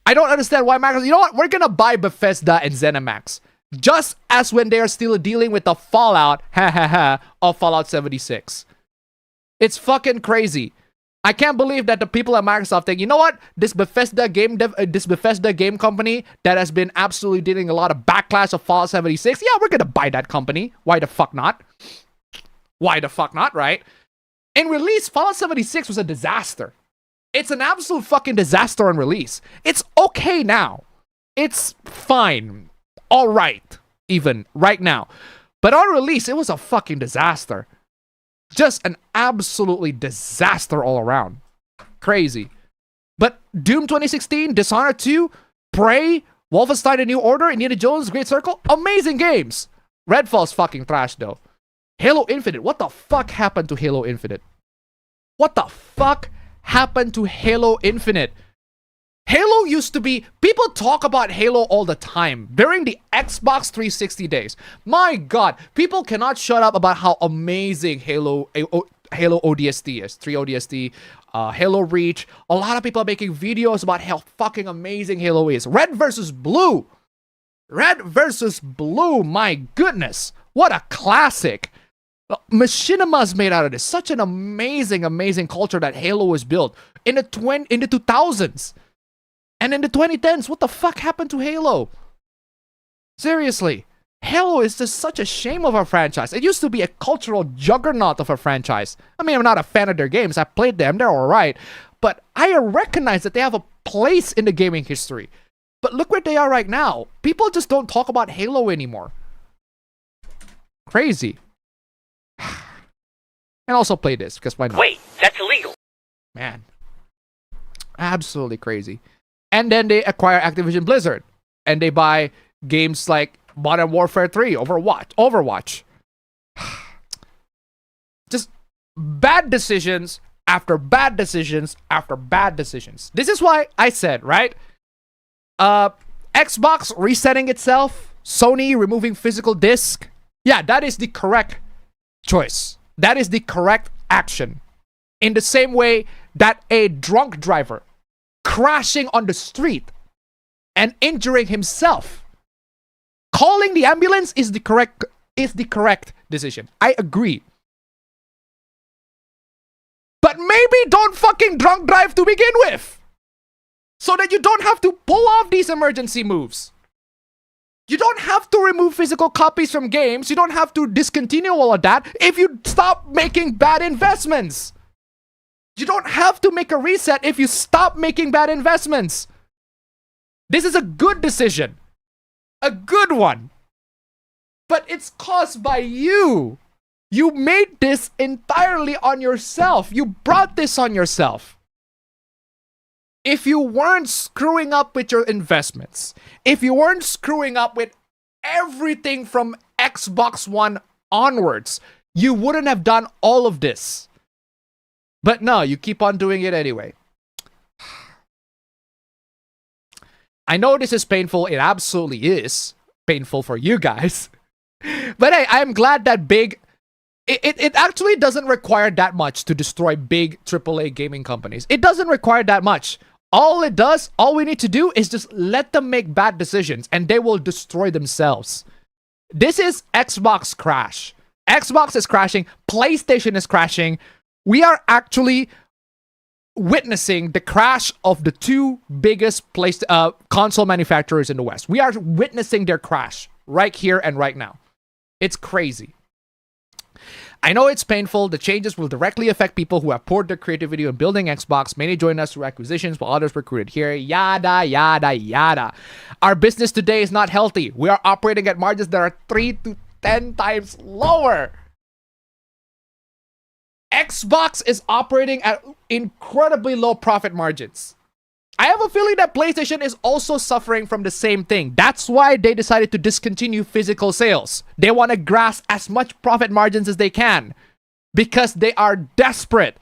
I don't understand why Microsoft... You know what? We're gonna buy Bethesda and ZeniMax. Just as when they are still dealing with the fallout of Fallout 76. It's fucking crazy. I can't believe that the people at Microsoft think, you know what? This Bethesda game company that has been absolutely dealing a lot of backlash of Fallout 76. Yeah, we're gonna buy that company. Why the fuck not? Why the fuck not, right? In release, Fallout 76 was a disaster. It's an absolute fucking disaster on release. It's okay now. It's fine. Alright. Even right now. But on release, it was a fucking disaster. Just an absolutely disaster all around. Crazy. But Doom 2016, Dishonored 2, Prey, Wolfenstein: The New Order, Indiana Jones, Great Circle, amazing games. Redfall's fucking trash though. Halo Infinite, what the fuck happened to Halo Infinite? What the fuck happened to Halo Infinite? Halo used to be... People talk about Halo all the time. During the Xbox 360 days. My god. People cannot shut up about how amazing Halo ODST is. 3 ODST. Halo Reach. A lot of people are making videos about how fucking amazing Halo is. Red versus Blue. Red versus Blue. My goodness. What a classic. Machinima's made out of this. Such an amazing, amazing culture that Halo was built. In the 2000s. And in the 2010s, what the fuck happened to Halo? Seriously. Halo is just such a shame of a franchise. It used to be a cultural juggernaut of a franchise. I mean, I'm not a fan of their games. I played them. They're alright. But I recognize that they have a place in the gaming history. But look where they are right now. People just don't talk about Halo anymore. Crazy. And also play this, because why not? Wait, that's illegal. Man. Absolutely crazy. And then they acquire Activision Blizzard. And they buy games like Modern Warfare 3, Overwatch. Just bad decisions after bad decisions after bad decisions. This is why I said, right? Xbox resetting itself. Sony removing physical disc. Yeah, that is the correct choice. That is the correct action. In the same way that a drunk driver crashing on the street and injuring himself, calling the ambulance is the correct decision. I agree. But maybe don't fucking drunk drive to begin with, so that you don't have to pull off these emergency moves. You don't have to remove physical copies from games. You don't have to discontinue all of that if you stop making bad investments. You don't have to make a reset if you stop making bad investments. This is a good decision. A good one. But it's caused by you. You made this entirely on yourself. You brought this on yourself. If you weren't screwing up with your investments, if you weren't screwing up with everything from Xbox One onwards, you wouldn't have done all of this. But no, you keep on doing it anyway. I know this is painful. It absolutely is painful for you guys. But hey, I'm glad that it actually doesn't require that much to destroy big AAA gaming companies. It doesn't require that much. All we need to do is just let them make bad decisions and they will destroy themselves. This is Xbox crash. Xbox is crashing. PlayStation is crashing. We are actually witnessing the crash of the two biggest console manufacturers in the West. We are witnessing their crash right here and right now. It's crazy. I know it's painful. The changes will directly affect people who have poured their creativity on building Xbox. Many joined us through acquisitions while others recruited here. Yada, yada, yada. Our business today is not healthy. We are operating at margins that are 3 to 10 times lower. Xbox is operating at incredibly low profit margins. I have a feeling that PlayStation is also suffering from the same thing. That's why they decided to discontinue physical sales. They want to grasp as much profit margins as they can because they are desperate,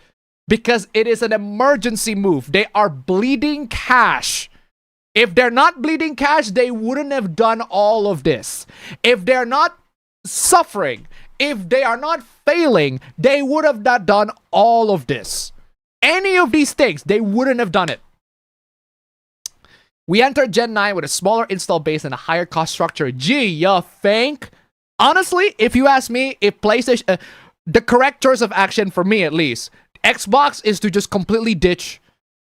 because it is an emergency move. They are bleeding cash. If they're not bleeding cash, they wouldn't have done all of this. If they're not suffering, if they are not failing, they would have not done all of this. Any of these things, they wouldn't have done it. We entered Gen 9 with a smaller install base and a higher cost structure. Gee, you think? Honestly, if you ask me, if PlayStation... the correct choice of action, for me at least, Xbox is to just completely ditch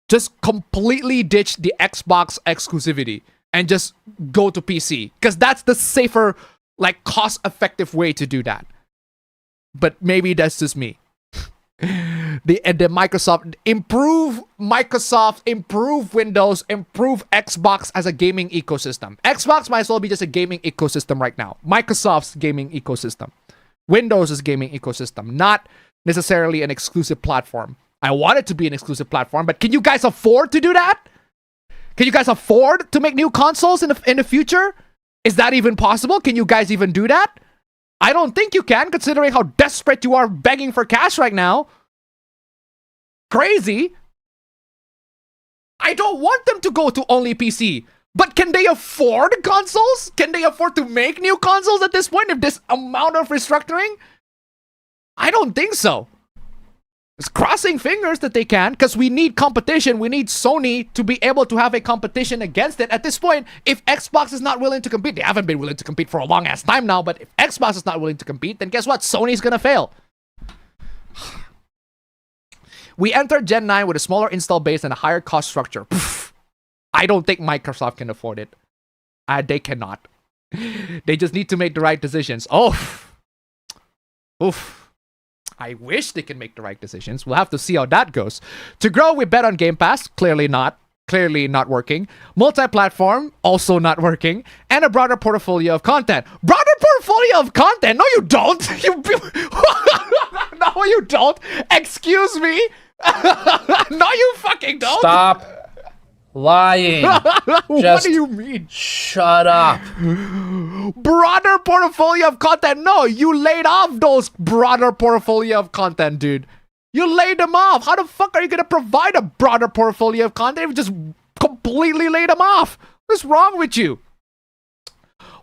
the Xbox exclusivity and just go to PC. Because that's the safer, like, cost-effective way to do that. But maybe that's just me. The Microsoft, improve Windows, improve Xbox as a gaming ecosystem. Xbox might as well be just a gaming ecosystem right now. Microsoft's gaming ecosystem. Windows' gaming ecosystem, not necessarily an exclusive platform. I want it to be an exclusive platform, but can you guys afford to do that? Can you guys afford to make new consoles in the future? Is that even possible? Can you guys even do that? I don't think you can, considering how desperate you are begging for cash right now. Crazy. I don't want them to go to only PC. But can they afford consoles? Can they afford to make new consoles at this point if this amount of restructuring? I don't think so. It's crossing fingers that they can, because we need competition. We need Sony to be able to have a competition against it. At this point, if Xbox is not willing to compete, they haven't been willing to compete for a long ass time now, but if Xbox is not willing to compete, then guess what? Sony's gonna fail. We entered Gen 9 with a smaller install base and a higher cost structure. Poof. I don't think Microsoft can afford it. They cannot. They just need to make the right decisions. Oof. I wish they can make the right decisions. We'll have to see how that goes. To grow, we bet on Game Pass. Clearly not. Clearly not working. Multi-platform, also not working. And a broader portfolio of content. Broader portfolio of content? No, you don't. No, you don't. Excuse me. No, you fucking don't. Stop lying. What do you mean? Shut up. Broader portfolio of content. No, you laid off those broader portfolio of content, dude. You laid them off. How the fuck are you going to provide a broader portfolio of content if you just completely laid them off? What's wrong with you?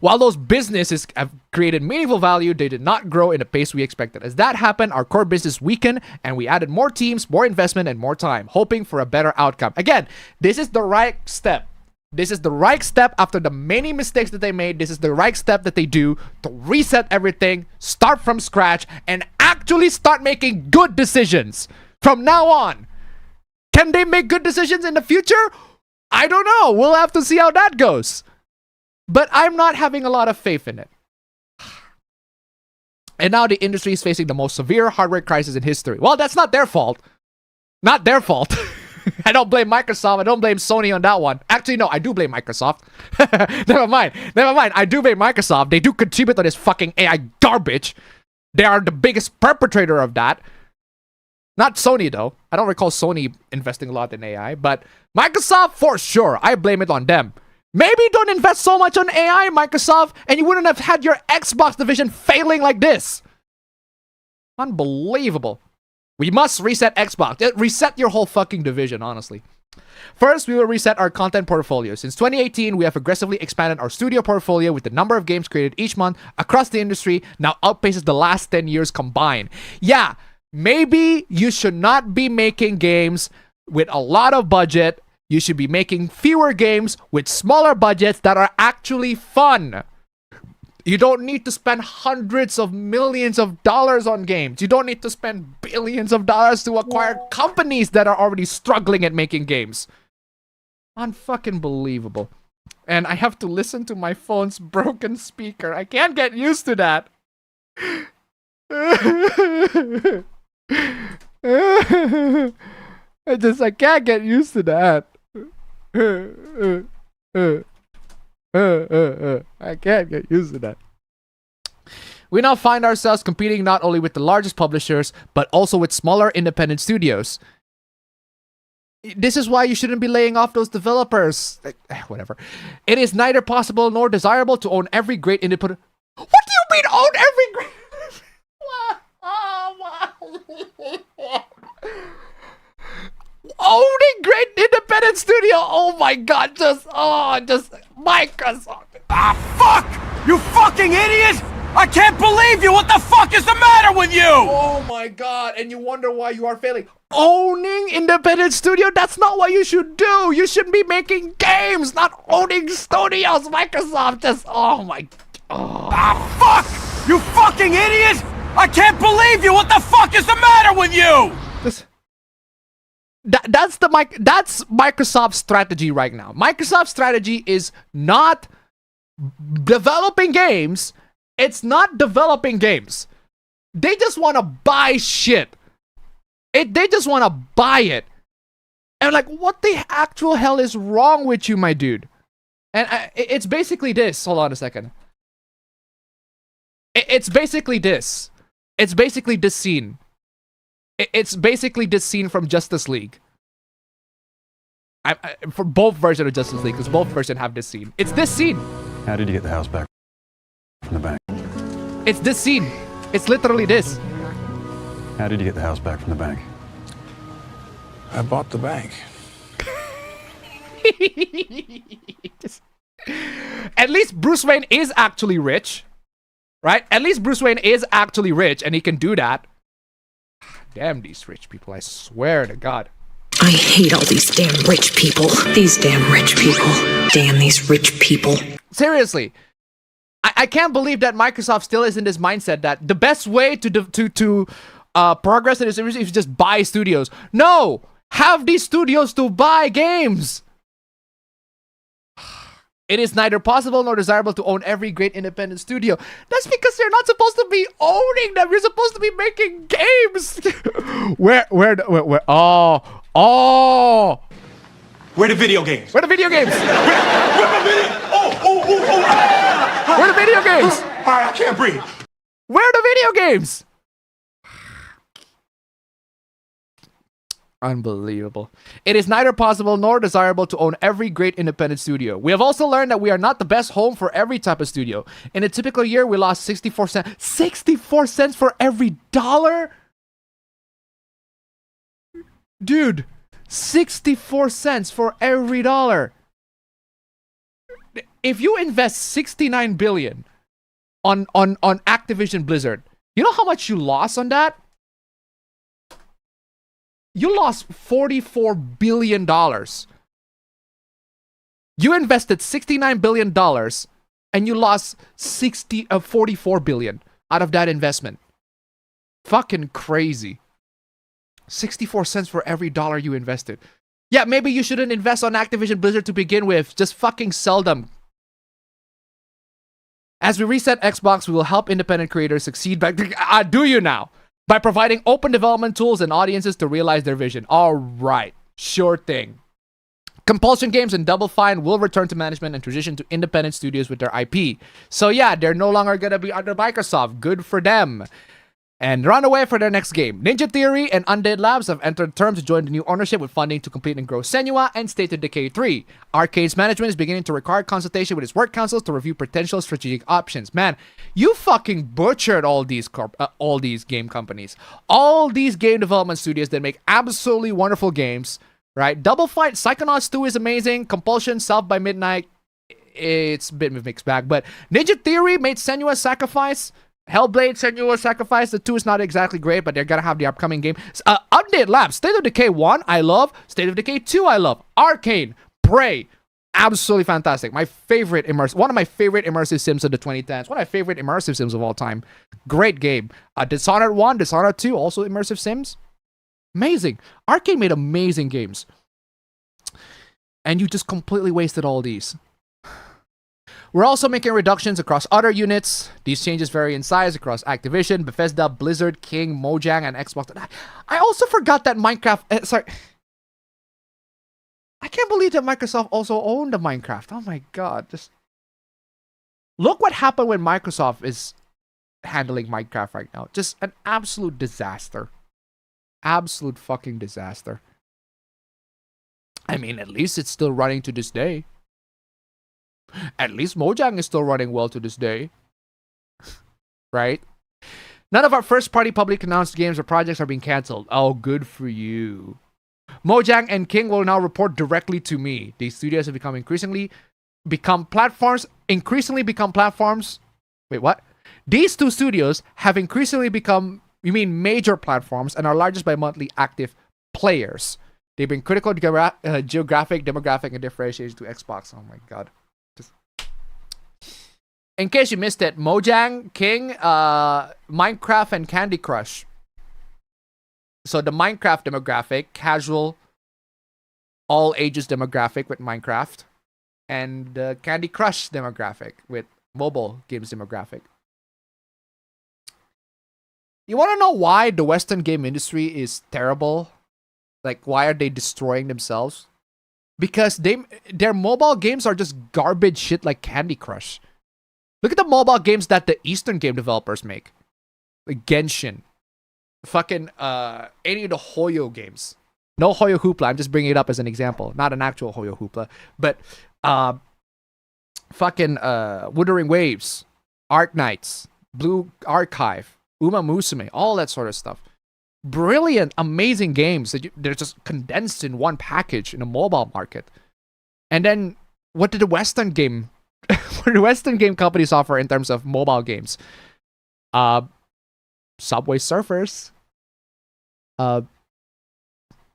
While those businesses have created meaningful value, they did not grow in the pace we expected. As that happened, our core business weakened, and we added more teams, more investment, and more time, hoping for a better outcome. Again, this is the right step. This is the right step after the many mistakes that they made. This is the right step that they do to reset everything, start from scratch, and actually start making good decisions from now on. Can they make good decisions in the future? I don't know. We'll have to see how that goes. But I'm not having a lot of faith in it. And now the industry is facing the most severe hardware crisis in history. Well, that's not their fault. Not their fault. I don't blame Microsoft. I don't blame Sony on that one. Actually, no, I do blame Microsoft. Never mind. I do blame Microsoft. They do contribute to this fucking AI garbage. They are the biggest perpetrator of that. Not Sony, though. I don't recall Sony investing a lot in AI. But Microsoft, for sure. I blame it on them. Maybe don't invest so much on AI, Microsoft, and you wouldn't have had your Xbox division failing like this. Unbelievable. We must reset Xbox. Reset your whole fucking division, honestly. First, we will reset our content portfolio. Since 2018, we have aggressively expanded our studio portfolio with the number of games created each month across the industry now outpaces the last 10 years combined. Yeah, maybe you should not be making games with a lot of budget. You should be making fewer games with smaller budgets that are actually fun. You don't need to spend hundreds of millions of dollars on games. You don't need to spend billions of dollars to acquire companies that are already struggling at making games. Unfucking believable. And I have to listen to my phone's broken speaker. I can't get used to that. I can't get used to that. I can't get used to that. We now find ourselves competing not only with the largest publishers, but also with smaller independent studios. This is why you shouldn't be laying off those developers. Whatever. It is neither possible nor desirable to own every great independent... What do you mean own every great... Owning great independent studio. Oh my god, just Microsoft. Ah, fuck! You fucking idiot! I can't believe you! What the fuck is the matter with you? Oh my god, and you wonder why you are failing. Owning independent studio, that's not what you should do. You should be making games, not owning studios. Microsoft just, oh my... Oh. Ah, fuck! You fucking idiot! I can't believe you! What the fuck is the matter with you? That's Microsoft's strategy right now. Microsoft's strategy is not developing games. It's not developing games. They just want to buy shit. They just want to buy it. And like, what the actual hell is wrong with you, my dude? And it's basically this. Hold on a second. It's basically this. It's basically this scene. It's basically this scene from Justice League. For both versions of Justice League, because both versions have this scene. It's this scene. How did you get the house back from the bank? It's this scene. It's literally this. How did you get the house back from the bank? I bought the bank. At least Bruce Wayne is actually rich. Right? At least Bruce Wayne is actually rich and he can do that. Damn these rich people, I swear to God. I hate all these damn rich people. These damn rich people. Damn these rich people. Seriously. I can't believe that Microsoft still is in this mindset that the best way to progress in this industry is just buy studios. No! Have these studios to buy games! It is neither possible nor desirable to own every great independent studio. That's because you're not supposed to be owning them. You're supposed to be making games. Where? Oh! Where the video games? Where the video games? Where the video? Where the video games? I can't breathe. Where are the video games? Unbelievable. It is neither possible nor desirable to own every great independent studio. We have also learned that we are not the best home for every type of studio. In a typical year, we lost 64 cents. 64 cents for every dollar? Dude, 64 cents for every dollar. If you invest 69 billion on Activision Blizzard, you know how much you lost on that? You lost $44 billion. You invested $69 billion and you lost 44 billion out of that investment. Fucking crazy. 64 cents for every dollar you invested. Yeah, maybe you shouldn't invest on Activision Blizzard to begin with. Just fucking sell them. As we reset Xbox, we will help independent creators succeed back. Do you now? By providing open development tools and audiences to realize their vision. All right, sure thing. Compulsion Games and Double Fine will return to management and transition to independent studios with their IP. So yeah, they're no longer going to be under Microsoft. Good for them. And run away for their next game. Ninja Theory and Undead Labs have entered terms to join the new ownership with funding to complete and grow Senua and State of Decay 3. Arcade's management is beginning to require consultation with its work councils to review potential strategic options. Man, you fucking butchered all these game companies. All these game development studios that make absolutely wonderful games, right? Double Fine, Psychonauts 2 is amazing. Compulsion, South by Midnight, it's a bit of a mixed bag. But Ninja Theory made Senua Sacrifice. Hellblade, Senua's Sacrifice, the 2 is not exactly great, but they're gonna have the upcoming game. Undead Labs, State of Decay 1, I love. State of Decay 2, I love. Arcane, Prey, absolutely fantastic. One of my favorite immersive sims of the 2010s. One of my favorite immersive sims of all time. Great game. Dishonored 1, Dishonored 2, also immersive sims. Amazing. Arcane made amazing games. And you just completely wasted all these. We're also making reductions across other units. These changes vary in size across Activision, Bethesda, Blizzard, King, Mojang, and Xbox. I also forgot that Minecraft... sorry. I can't believe that Microsoft also owned the Minecraft. Oh my god. Just look what happened when Microsoft is handling Minecraft right now. Just an absolute disaster. Absolute fucking disaster. I mean, at least it's still running to this day. At least Mojang is still running well to this day. Right? None of our first-party public announced games or projects are being cancelled. Oh, good for you. Mojang and King will now report directly to me. These studios have increasingly become platforms. Wait, what? These two studios have increasingly become, major platforms and are largest by monthly active players. They bring critical geographic, demographic, and differentiation to Xbox. Oh my god. In case you missed it, Mojang, King, Minecraft, and Candy Crush. So the Minecraft demographic, casual, all ages demographic with Minecraft, and the Candy Crush demographic with mobile games demographic. You want to know why the Western game industry is terrible? Like, why are they destroying themselves? Because their mobile games are just garbage shit like Candy Crush. Look at the mobile games that the Eastern game developers make. Like Genshin. Fucking any of the Hoyo games. No Hoyo Hoopla. I'm just bringing it up as an example. Not an actual Hoyo Hoopla. But fucking Wuthering Waves. Arc Knights. Blue Archive. Uma Musume. All that sort of stuff. Brilliant, amazing games that they're just condensed in one package in a mobile market. And then what did the Western game companies offer in terms of mobile games? Subway Surfers,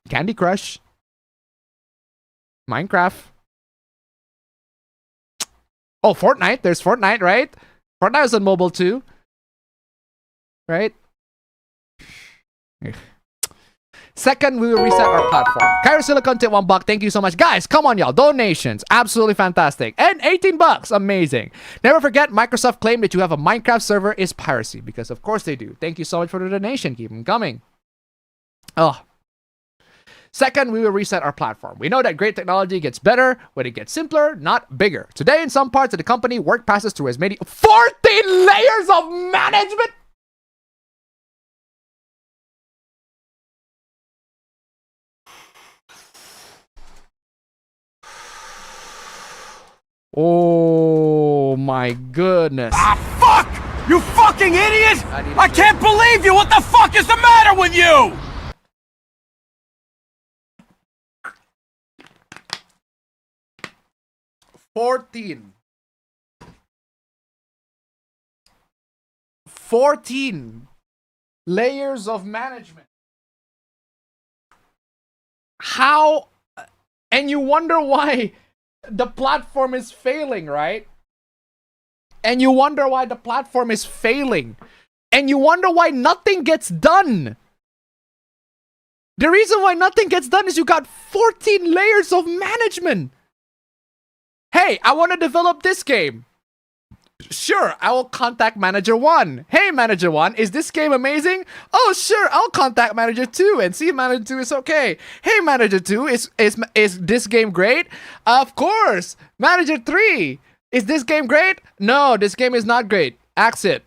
Candy Crush, Minecraft. Oh, Fortnite. There's Fortnite, right? Fortnite is on mobile too, right? Second, we will reset our platform. Cairo Silicon tip $1. Thank you so much. Guys, come on, y'all. Donations. Absolutely fantastic. And $18. Amazing. Never forget, Microsoft claimed that you have a Minecraft server is piracy. Because of course they do. Thank you so much for the donation. Keep them coming. Oh. Second, we will reset our platform. We know that great technology gets better when it gets simpler, not bigger. Today, in some parts of the company, work passes through as many 14 layers of management. Oh my goodness. Ah, fuck! You fucking idiot! I can't believe you! What the fuck is the matter with you? Fourteen layers of management. How? And you wonder why the platform is failing, right? And you wonder why the platform is failing. And you wonder why nothing gets done. The reason why nothing gets done is you got 14 layers of management. Hey, I want to develop this game. Sure, I will contact Manager 1. Hey, Manager 1, is this game amazing? Oh, sure, I'll contact Manager 2 and see if Manager 2 is okay. Hey, Manager 2, is this game great? Of course. Manager 3, is this game great? No, this game is not great. Exit.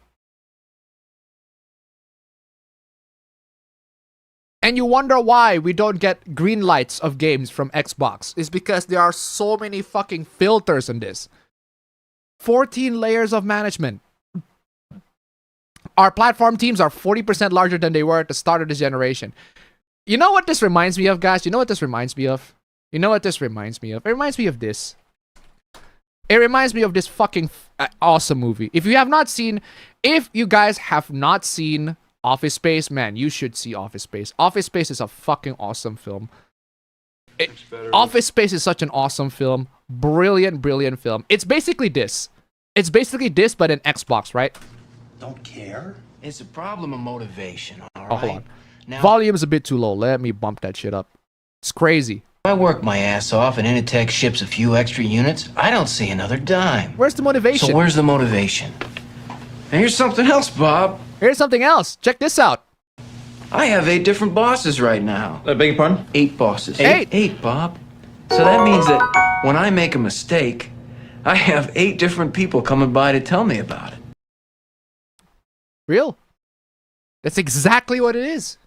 And you wonder why we don't get green lights of games from Xbox. It's because there are so many fucking filters in this. 14 layers of management. Our platform teams are 40% larger than they were at the start of this generation. You know what this reminds me of, guys? You know what this reminds me of? You know what this reminds me of? It reminds me of this. It reminds me of this fucking awesome movie. If you guys have not seen Office Space, man, you should see Office Space. Office Space is a fucking awesome film. Office Space is such an awesome film. Brilliant, brilliant film. It's basically this. It's basically this, but in Xbox, right? Don't care? It's a problem of motivation, all right? Oh, hold on. Now, Volume's a bit too low. Let me bump that shit up. It's crazy. I work my ass off and Initech ships a few extra units. I don't see another dime. Where's the motivation? So where's the motivation? And here's something else, Bob. Here's something else. Check this out. I have 8 different bosses right now. I beg your pardon? 8 bosses. 8? 8, Bob. So that means that when I make a mistake, I have 8 different people coming by to tell me about it. Real. That's exactly what it is.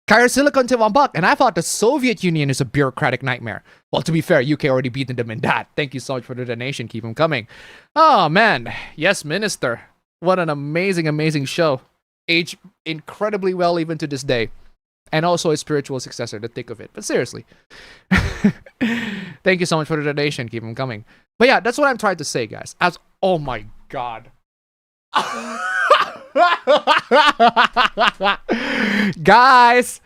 Kaya Silicon Tiwambak, and I thought the Soviet Union is a bureaucratic nightmare. Well, to be fair, UK already beaten them in that. Thank you so much for the donation. Keep them coming. Oh, man. Yes, Minister. What an amazing, amazing show. Aged incredibly well even to this day. And also a spiritual successor, the thick of it. But seriously. Thank you so much for the donation. Keep them coming. But yeah, that's what I'm trying to say, guys. Oh my God. Guys,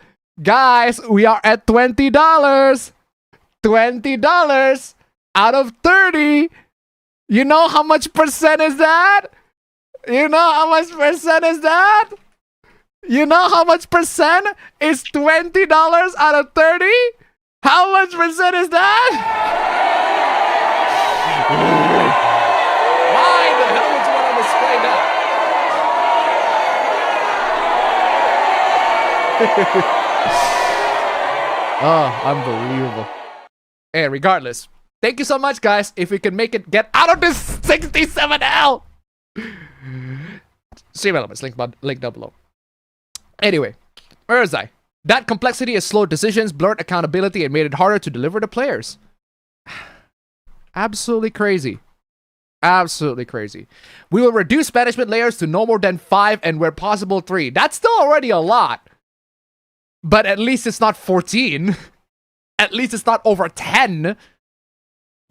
we are at $20. $20 out of 30. You know how much percent is that? You know how much percent is that? You know how much percent is $20 out of 30? How much percent is that? Why the hell would you want to display that? Oh, unbelievable. Hey, regardless, thank you so much, guys. If we can make it get out of this 67L. StreamElements, link down below. Anyway, where was I? That complexity has slowed decisions, blurred accountability, and made it harder to deliver to players. Absolutely crazy. Absolutely crazy. We will reduce management layers to no more than 5 and where possible 3. That's still already a lot. But at least it's not 14. At least it's not over 10.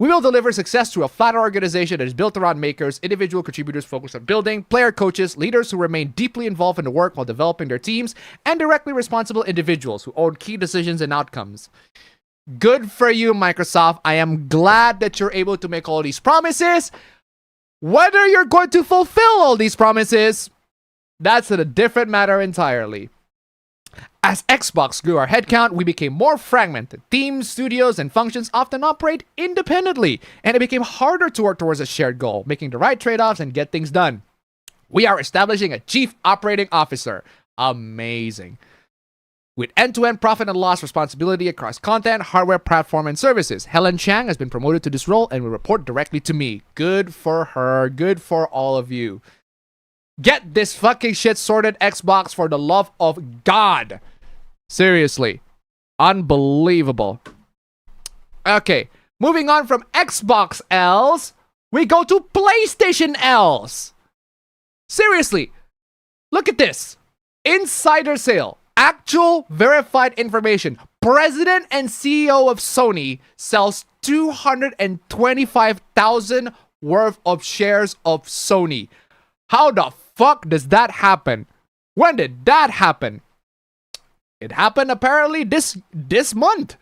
We will deliver success through a flatter organization that is built around makers, individual contributors focused on building, player coaches, leaders who remain deeply involved in the work while developing their teams, and directly responsible individuals who own key decisions and outcomes. Good for you, Microsoft. I am glad that you're able to make all these promises. Whether you're going to fulfill all these promises, that's a different matter entirely. As Xbox grew our headcount, we became more fragmented. Teams, studios, and functions often operate independently, and it became harder to work towards a shared goal, making the right trade-offs and get things done. We are establishing a Chief Operating Officer. Amazing. With end-to-end profit and loss responsibility across content, hardware, platform, and services. Helen Chang has been promoted to this role and will report directly to me. Good for her. Good for all of you. Get this fucking shit sorted, Xbox, for the love of God. Seriously. Unbelievable. Okay. Moving on from Xbox Ls, we go to PlayStation Ls. Seriously. Look at this. Insider sale. Actual verified information. President and CEO of Sony sells 225,000 worth of shares of Sony. How the fuck does that happen? When did that happen? It happened apparently this month.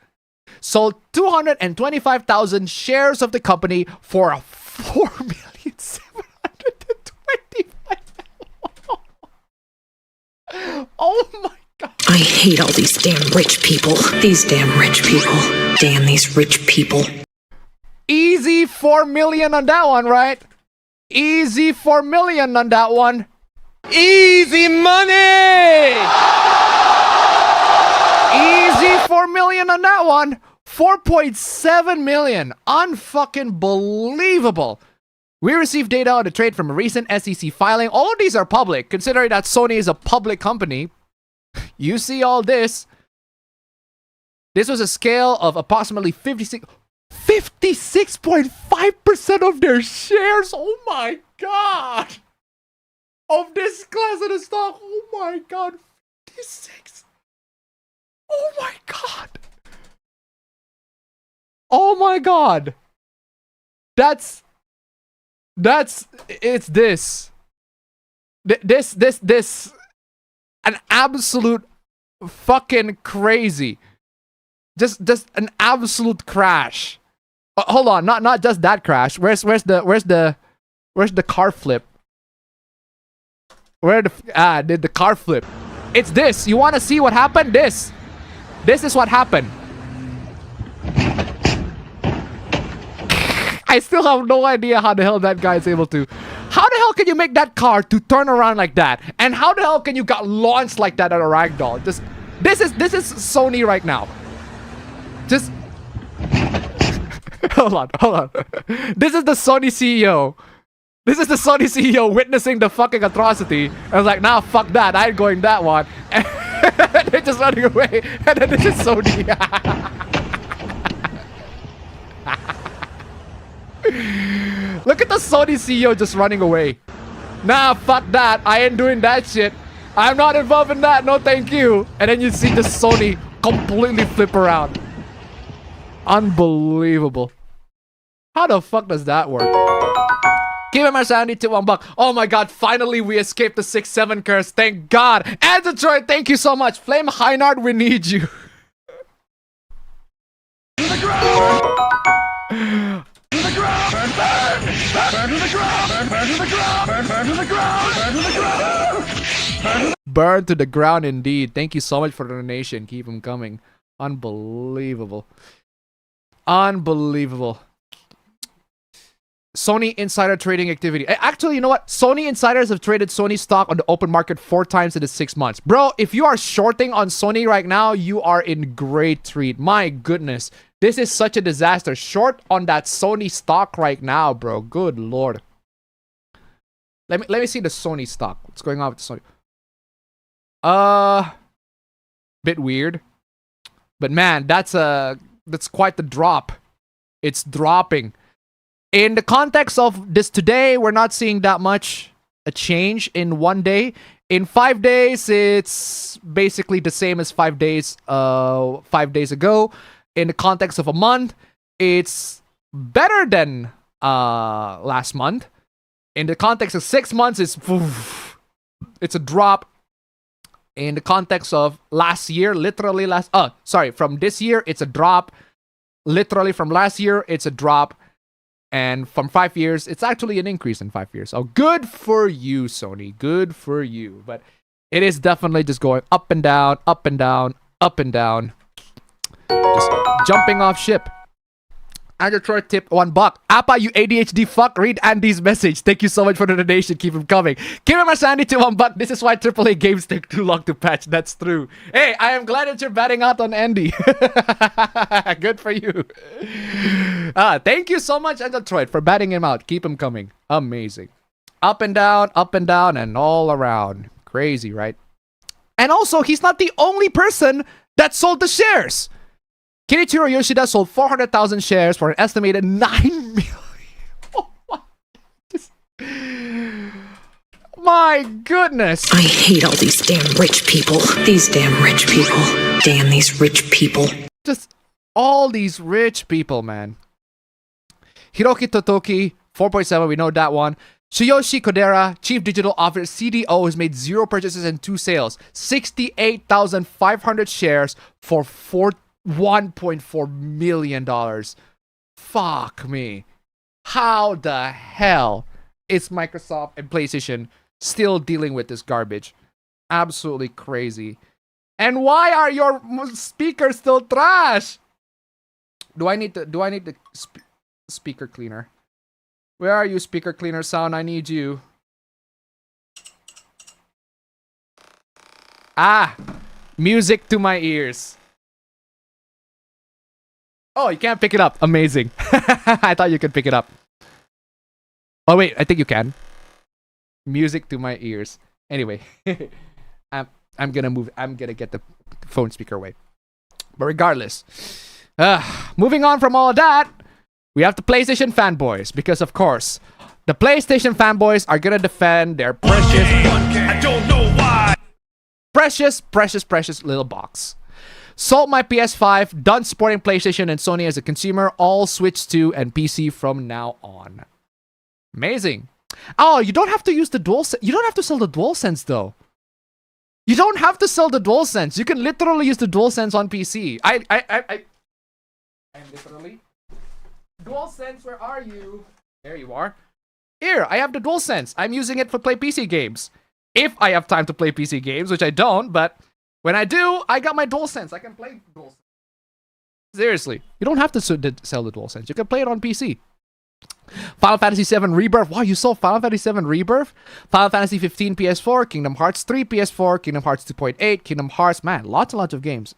Sold 225,000 shares of the company for a 4,725,000. Oh my God. I hate all these damn rich people. These damn rich people. Damn these rich people. Easy 4 million on that one, right? Easy 4 million on that one. Easy money! Easy 4 million on that one. 4.7 million. Unfucking believable. We received data on the trade from a recent SEC filing. All of these are public, considering that Sony is a public company. You see all this. This was a scale of approximately 56.5% of their shares. Oh my God. Of this class of the stock. Oh my God. 56. Oh my God. Oh my God. It's this. This. An absolute fucking crazy. Just an absolute crash Hold on, not just that crash. Where's the car flip? Where did the car flip? It's this. You want to see what happened? This is what happened. I still have no idea how the hell that guy is able to. How the hell can you make that car to turn around like that? And how the hell can you get launched like that at a ragdoll? This is Sony right now. Just hold on. This is the Sony CEO. This is the Sony CEO witnessing the fucking atrocity. I was like, nah, fuck that. I ain't going that one. And they're just running away. And then this is Sony. Look at the Sony CEO just running away. Nah, fuck that. I ain't doing that shit. I'm not involved in that. No, thank you. And then you see the Sony completely flip around. Unbelievable. How the fuck does that work? Give him our sanity to $1. Oh my god, finally we escaped the 6-7 curse. Thank god. And Detroit, thank you so much. Flame Heinard, we need you. Burn to the ground indeed. Thank you so much for the donation. Keep them coming. Unbelievable. Unbelievable. Sony insider trading activity. Actually, you know what? Sony insiders have traded Sony stock on the open market 4 times in the 6 months. Bro, if you are shorting on Sony right now, you are in great treat. My goodness. This is such a disaster. Short on that Sony stock right now, bro. Good lord. Let me see the Sony stock. What's going on with the Sony? Bit weird. But man, that's quite the drop. It's dropping. In the context of this today, we're not seeing that much a change in 1 day. In 5 days, it's basically the same as 5 days 5 days ago. In the context of a month, it's better than last month. In the context of 6 months, it's a drop. In the context of last year, from this year, it's a drop. Literally from last year, it's a drop. And from 5 years, it's actually an increase in 5 years. So good for you, Sony. Good for you. But it is definitely just going up and down, up and down, up and down. Just jumping off ship. And Detroit tip $1. Appa, you ADHD fuck. Read Andy's message. Thank you so much for the donation. Keep him coming. Give him a sandy to $1. This is why AAA games take too long to patch. That's true. Hey, I am glad that you're batting out on Andy. Good for you. Thank you so much, Detroit, for batting him out. Keep him coming. Amazing. Up and down, and all around. Crazy, right? And also, he's not the only person that sold the shares. Kenichiro Yoshida sold 400,000 shares for an estimated 9 million. Oh my goodness. I hate all these damn rich people. These damn rich people. Damn these rich people. Just all these rich people, man. Hiroki Totoki, 4.7, we know that one. Tsuyoshi Kodera, Chief Digital Officer, CDO, has made 0 purchases and 2 sales. 68,500 shares for $1.4 million. Fuck me. How the hell is Microsoft and PlayStation still dealing with this garbage? Absolutely crazy. And why are your speakers still trash? Do I need the speaker cleaner? Where are you, speaker cleaner sound? I need you. Music to my ears. Oh, you can't pick it up. Amazing. I thought you could pick it up. Oh, wait. I think you can. Music to my ears. Anyway. I'm gonna move. I'm gonna get the phone speaker away. But regardless. Moving on from all of that. We have the PlayStation fanboys. Because, of course, the PlayStation fanboys are gonna defend their precious... I don't know why. Precious little box. Sold my PS5, done supporting PlayStation and Sony as a consumer, all Switch 2 and PC from now on. Amazing. Oh, you don't have to use the DualSense. You don't have to sell the DualSense though. You don't have to sell the DualSense. You can literally use the DualSense on PC. I'm literally DualSense, where are you? There you are. Here, I have the DualSense. I'm using it for play PC games. If I have time to play PC games, which I don't, but when I do, I got my DualSense. I can play DualSense. Seriously, you don't have to sell the DualSense. You can play it on PC. Final Fantasy VII Rebirth. Wow, you saw Final Fantasy VII Rebirth? Final Fantasy 15 PS4, Kingdom Hearts 3 PS4, Kingdom Hearts 2.8, Kingdom Hearts, man, lots and lots of games.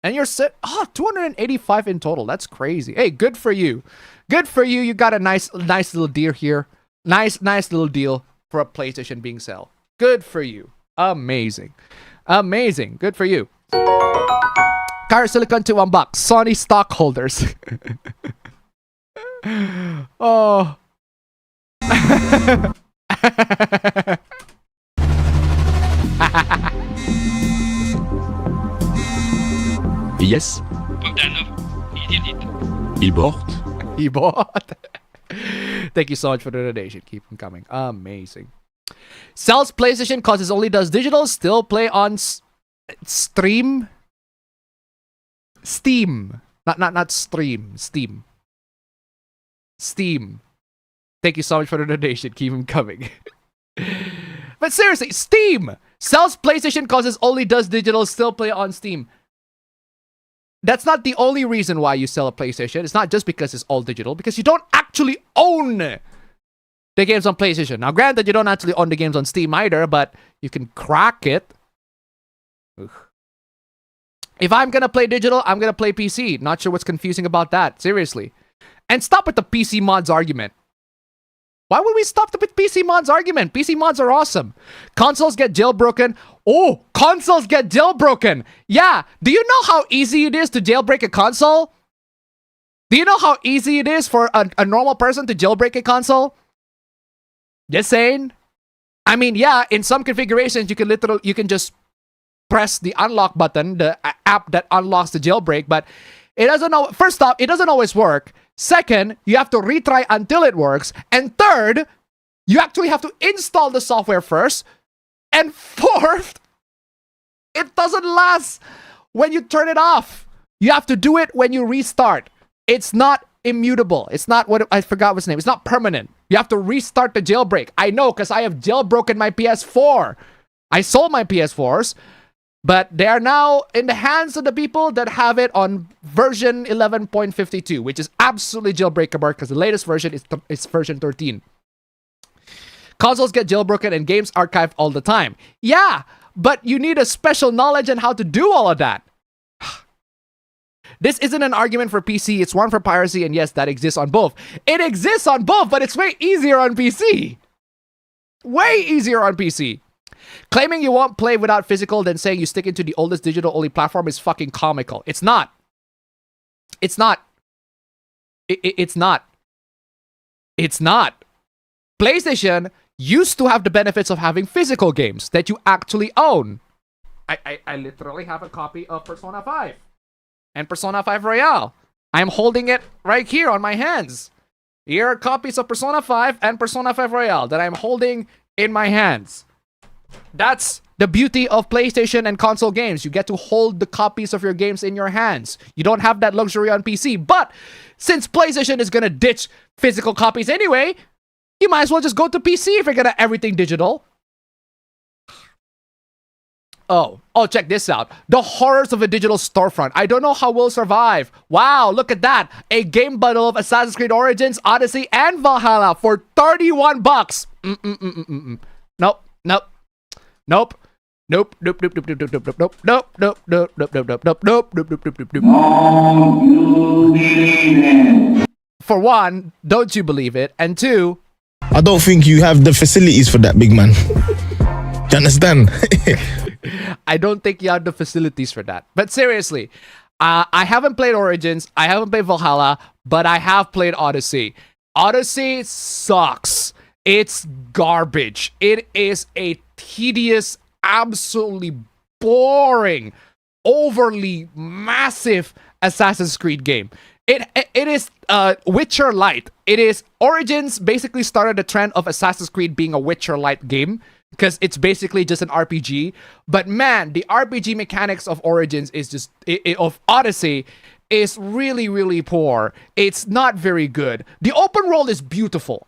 And you're set, 285 in total. That's crazy. Hey, good for you. Good for you. You got a nice little deal here. Nice little deal for a PlayStation being sold. Good for you. Amazing. Amazing. Good for you. Car Silicon to $1. Sony stockholders. Oh. Yes. Il bought. He bought. Thank you so much for the donation. Keep them coming. Amazing. Sells PlayStation cause it only does digital. Still play on Steam. Not stream. Steam. Thank you so much for the donation. Keep them coming. But seriously, Steam sells PlayStation causes only does digital. Still play on Steam. That's not the only reason why you sell a PlayStation. It's not just because it's all digital, because you don't actually own the games on PlayStation. Now, granted, you don't actually own the games on Steam either, but you can crack it. Ugh. If I'm gonna play digital, I'm gonna play PC. Not sure what's confusing about that. Seriously. And stop with the PC mods argument. Why would we stop with PC mods argument? PC mods are awesome. Consoles get jailbroken. Oh, consoles get jailbroken. Yeah. Do you know how easy it is to jailbreak a console? Do you know how easy it is for a normal person to jailbreak a console? Just saying. I mean, yeah, in some configurations, you can just press the unlock button, the app that unlocks the jailbreak, but it doesn't know. First off, it doesn't always work. Second, you have to retry until it works. And third, you actually have to install the software first. And fourth, it doesn't last when you turn it off. You have to do it when you restart. It's not immutable. It's not what I forgot what's name. It's not permanent. You have to restart the jailbreak. I know, because I have jailbroken my PS4. I sold my PS4s. But they are now in the hands of the people that have it on version 11.52, which is absolutely jailbreakable because the latest version is version 13. Consoles get jailbroken and games archived all the time. Yeah, but you need a special knowledge on how to do all of that. This isn't an argument for PC, it's one for piracy, and yes, that exists on both. It exists on both, but it's way easier on PC. Way easier on PC. Claiming you won't play without physical, then saying you stick into the oldest digital-only platform is fucking comical. It's not. It's not. It's not. It's not. PlayStation used to have the benefits of having physical games that you actually own. I literally have a copy of Persona 5 and Persona 5 Royale. I'm holding it right here on my hands. Here are copies of Persona 5 and Persona 5 Royale that I'm holding in my hands. That's the beauty of PlayStation and console games. You get to hold the copies of your games in your hands. You don't have that luxury on PC. But since PlayStation is going to ditch physical copies anyway, you might as well just go to PC if you're going to everything digital. Oh, check this out. The horrors of a digital storefront. I don't know how we'll survive. Wow, look at that. A game bundle of Assassin's Creed Origins, Odyssey, and Valhalla for $31. Nope. Nope. Nope. For one, don't you believe it? And two, I don't think you have the facilities for that, big man. You understand? I don't think you have the facilities for that. But seriously, I haven't played Origins, I haven't played Valhalla, but I have played Odyssey. Odyssey sucks. It's garbage. It is a tedious, absolutely boring, overly massive Assassin's Creed game. It is Witcher Light. It is Origins basically started the trend of Assassin's Creed being a Witcher Light game because it's basically just an RPG. But man, the RPG mechanics of Origins is just of Odyssey is really, really poor. It's not very good. The open world is beautiful.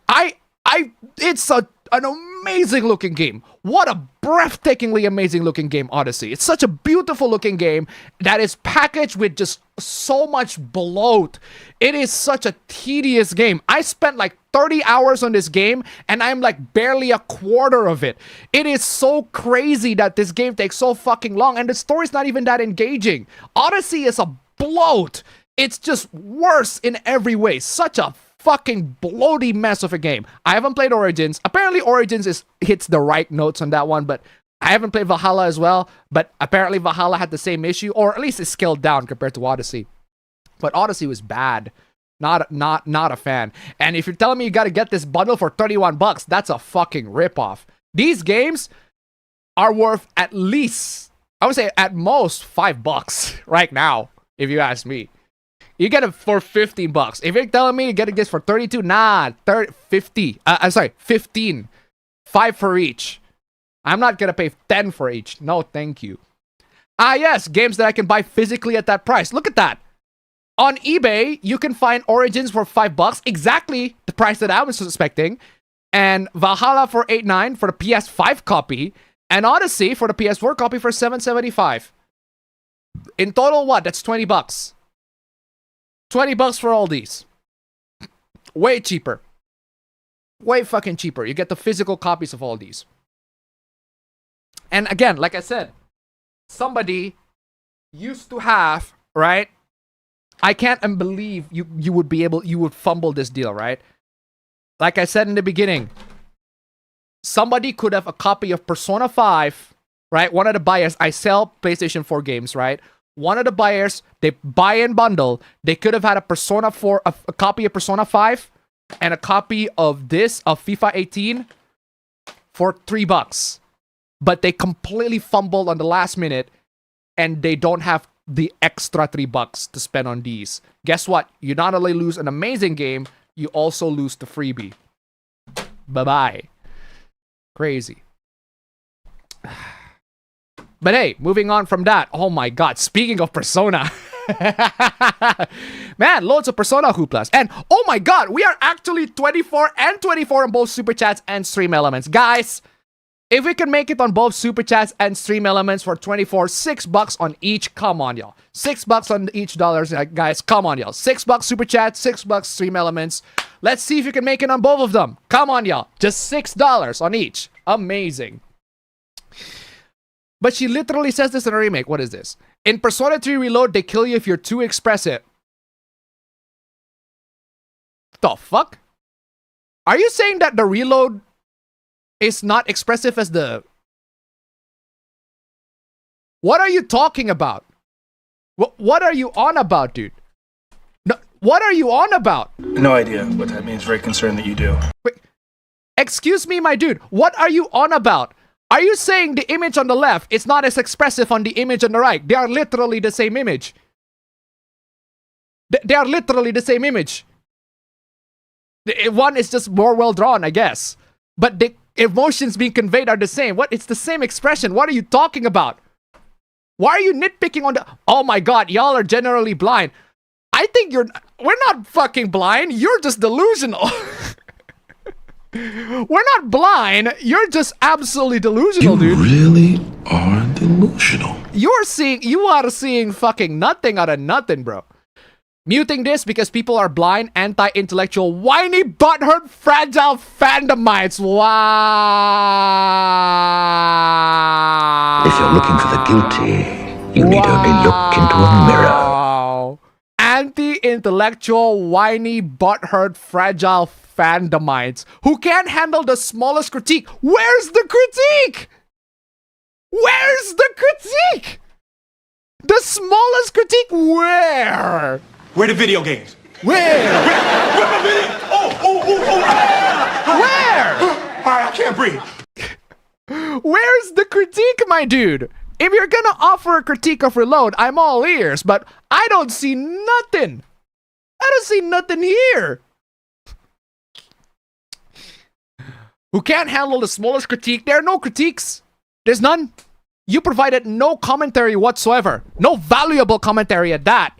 It's an amazing looking game. What a breathtakingly amazing looking game, Odyssey. It's such a beautiful looking game that is packaged with just so much bloat. It is such a tedious game. I spent like 30 hours on this game and I'm like barely a quarter of it. It is so crazy that this game takes so fucking long and the story's not even that engaging. Odyssey is a bloat. It's just worse in every way. Such a fucking bloaty mess of a game. I haven't played Origins. Apparently Origins hits the right notes on that one, but I haven't played Valhalla as well, but apparently Valhalla had the same issue, or at least it's scaled down compared to Odyssey. But Odyssey was bad. Not a fan. And if you're telling me you gotta get this bundle for 31 bucks, that's a fucking ripoff. These games are worth at least, I would say at most $5 right now, if you ask me. You get it for 15 bucks. If you're telling me you get this for 32, nah, 50. I'm sorry, 15. 5 for each. I'm not gonna pay 10 for each. No, thank you. Ah, yes, games that I can buy physically at that price. Look at that. On eBay, you can find Origins for $5, exactly the price that I was suspecting, and Valhalla for $8.9 for the PS5 copy, and Odyssey for the PS4 copy for $7.75. In total, what? That's 20 bucks. 20 bucks for all these. Way cheaper. Way fucking cheaper. You get the physical copies of all these. And again, like I said, somebody used to have, right? I can't believe you would fumble this deal, right? Like I said in the beginning, somebody could have a copy of Persona 5, right? One of the buyers, I sell PlayStation 4 games, right? One of the buyers, they buy in bundle. They could have had a Persona 4, a copy of Persona 5, and a copy of FIFA 18 for $3. But they completely fumbled on the last minute, and they don't have the extra $3 to spend on these. Guess what? You not only lose an amazing game, you also lose the freebie. Bye-bye. Crazy. But hey, moving on from that. Oh my god, speaking of Persona. Man, loads of Persona hooplas. And oh my god, we are actually 24 and 24 on both Super Chats and Stream Elements. Guys, if we can make it on both Super Chats and Stream Elements for 24, $6 on each. Come on, y'all. $6 on each dollars, guys. Come on, y'all. $6 Super Chat, $6 Stream Elements. Let's see if you can make it on both of them. Come on, y'all. Just $6 on each. Amazing. But she literally says this in a remake. What is this? In Persona 3 Reload, they kill you if you're too expressive. The fuck? Are you saying that the reload is not expressive as the... What are you talking about? What are you on about, dude? No, what are you on about? No idea what that means. Very concerned that you do. Wait, excuse me, my dude. What are you on about? Are you saying the image on the left is not as expressive on the image on the right? They are literally the same image. They are literally the same image. One is just more well drawn, I guess. But the emotions being conveyed are the same. What? It's the same expression. What are you talking about? Why are you nitpicking on the... Oh my god, y'all are generally blind. I think we're not fucking blind. You're just delusional. We're not blind. You're just absolutely delusional, dude. You really are delusional. You are seeing fucking nothing out of nothing, bro. Muting this because people are blind, anti-intellectual, whiny, butthurt, fragile fandomites. Wow. If you're looking for the guilty, you need only look into a mirror. Anti-intellectual, whiny, butthurt, fragile fandomites who can't handle the smallest critique. Where's the critique? Where's the critique? The smallest critique? Where? Where the video games? Where? Where my video? Where? I can't breathe. Where's the critique, my dude? If you're gonna offer a critique of Reload, I'm all ears, but I don't see nothing. I don't see nothing here. Who can't handle the smallest critique? There are no critiques. There's none. You provided no commentary whatsoever. No valuable commentary at that.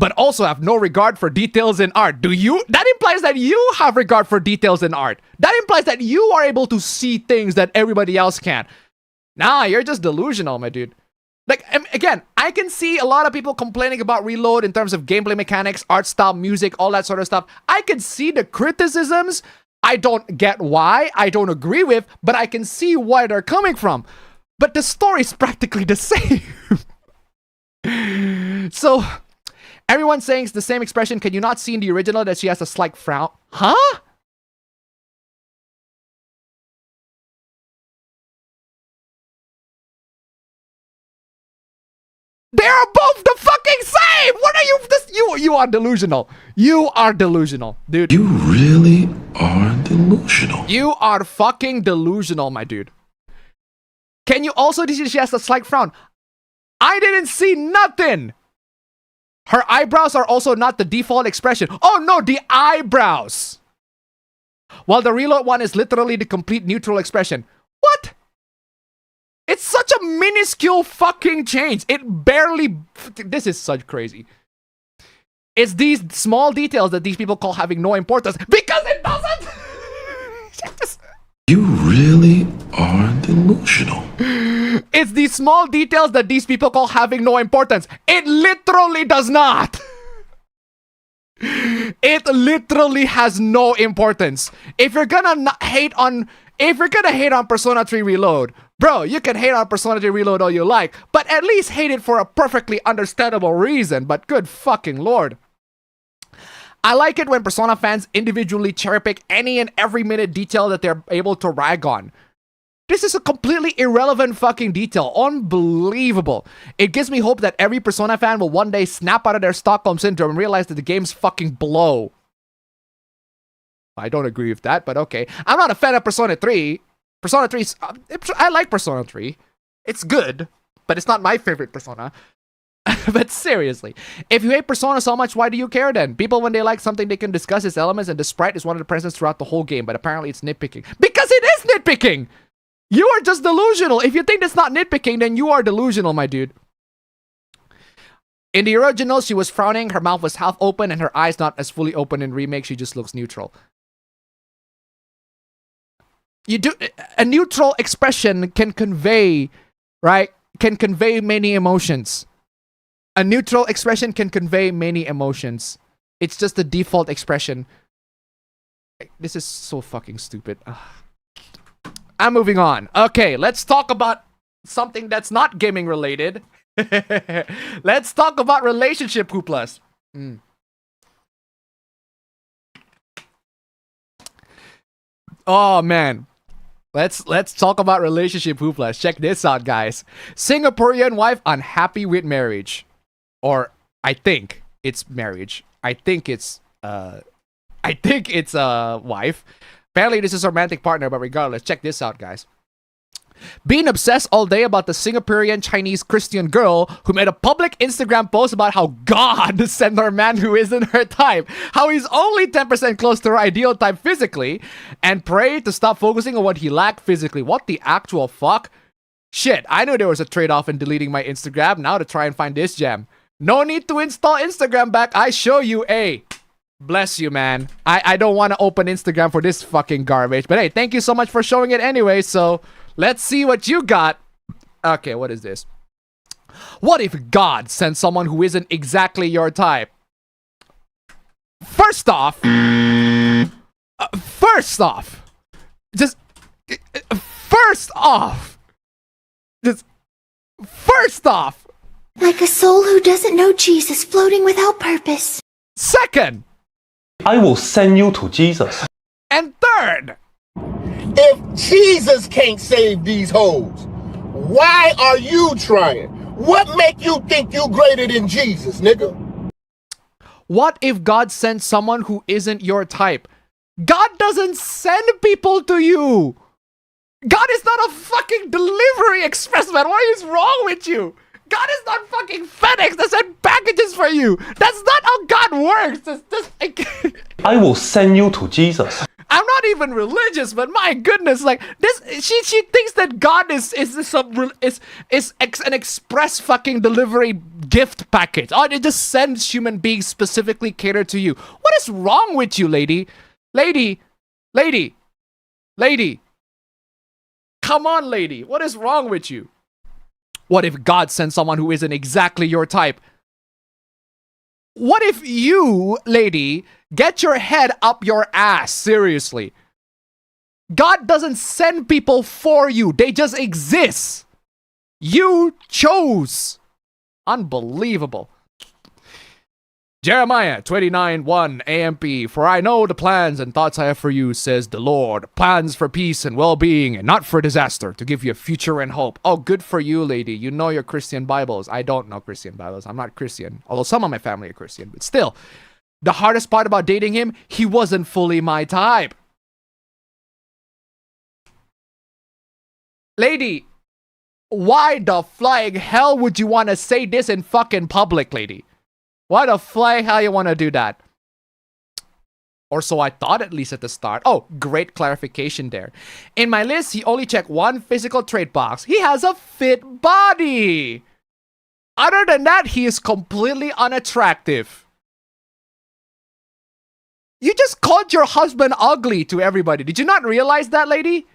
but also have no regard for details in art. Do you? That implies that you have regard for details in art. That implies that you are able to see things that everybody else can't. Nah, you're just delusional, my dude. Like, again, I can see a lot of people complaining about Reload in terms of gameplay mechanics, art style, music, all that sort of stuff. I can see the criticisms. I don't get why, I don't agree with, but I can see where they're coming from. But the story's practically the same. So, everyone's saying it's the same expression. Can you not see in the original that she has a slight frown? Huh? They're both the fucking same! What are you? You are delusional. You are delusional, dude. You really are delusional. You are fucking delusional, my dude. Can you also see she has a slight frown? I didn't see nothing. Her eyebrows are also not the default expression. Oh no, the eyebrows. While the Reload one is literally the complete neutral expression. What? It's such a minuscule fucking change. It barely... This is such crazy. It's these small details that these people call having no importance. Because it doesn't! You really are delusional. It's these small details that these people call having no importance. It literally does not. It literally has no importance. If you're gonna hate on Persona 3 Reload, bro, you can hate on Persona 3 Reload all you like, but at least hate it for a perfectly understandable reason. But good fucking lord. I like it when Persona fans individually cherry-pick any and every minute detail that they're able to rag on. This is a completely irrelevant fucking detail. Unbelievable. It gives me hope that every Persona fan will one day snap out of their Stockholm Syndrome and realize that the games fucking blow. I don't agree with that, but okay. I'm not a fan of Persona 3. Persona 3, I like Persona 3. It's good, but it's not my favorite Persona. But seriously, if you hate Persona so much, why do you care then? People, when they like something, they can discuss its elements, and the sprite is one of the presents throughout the whole game, but apparently it's nitpicking. Because it is nitpicking! You are just delusional. If you think that's not nitpicking, then you are delusional, my dude. In the original, she was frowning, her mouth was half open, and her eyes not as fully open. In remake, she just looks neutral. A neutral expression can convey, right? Can convey many emotions. A neutral expression can convey many emotions. It's just the default expression. This is so fucking stupid. Ugh. I'm moving on. Okay, let's talk about something that's not gaming related. Let's talk about relationship hooplas. Oh man. Let's talk about relationship hooplas. Check this out, guys. Singaporean wife unhappy with marriage. Or I think it's marriage. I think it's wife. Apparently this is a romantic partner, but regardless, check this out, guys. Being obsessed all day about the Singaporean Chinese Christian girl who made a public Instagram post about how God sent her man who isn't her type, how he's only 10% close to her ideal type physically, and prayed to stop focusing on what he lacked physically. What the actual fuck? Shit, I knew there was a trade-off in deleting my Instagram. Now to try and find this gem. No need to install Instagram back. I show you, hey. Bless you, man. I don't want to open Instagram for this fucking garbage. But hey, thank you so much for showing it anyway. So let's see what you got. Okay, what is this? What if God sent someone who isn't exactly your type? First off, like a soul who doesn't know Jesus floating without purpose. Second, I will send you to Jesus. And third, if Jesus can't save these hoes, why are you trying? What make you think you greater than Jesus, nigga? What if God sent someone who isn't your type? God doesn't send people to you. God is not a fucking delivery express, man. What is wrong with you? God is not fucking FedEx that send packages for you. That's not how God works. I will send you to Jesus. I'm not even religious, but my goodness, like this, she thinks that God is an express fucking delivery gift package. Oh, it just sends human beings specifically catered to you. What is wrong with you, lady? Lady. Come on, lady. What is wrong with you? What if God sent someone who isn't exactly your type? What if you, lady, get your head up your ass? Seriously. God doesn't send people for you. They just exist. You chose. Unbelievable. Jeremiah 29:1 AMP. For I know the plans and thoughts I have for you, says the Lord. Plans for peace and well-being and not for disaster, to give you a future and hope. Oh, good for you, lady. You know your Christian Bibles. I don't know Christian Bibles. I'm not Christian. Although some of my family are Christian. But still, the hardest part about dating him, he wasn't fully my type. Lady, why the flying hell would you want to say this in fucking public, lady? Why the flying hell you want to do that? Or so I thought, at least at the start. Oh, great clarification there. In my list, he only checked one physical trait box. He has a fit body. Other than that, he is completely unattractive. You just called your husband ugly to everybody. Did you not realize that, lady?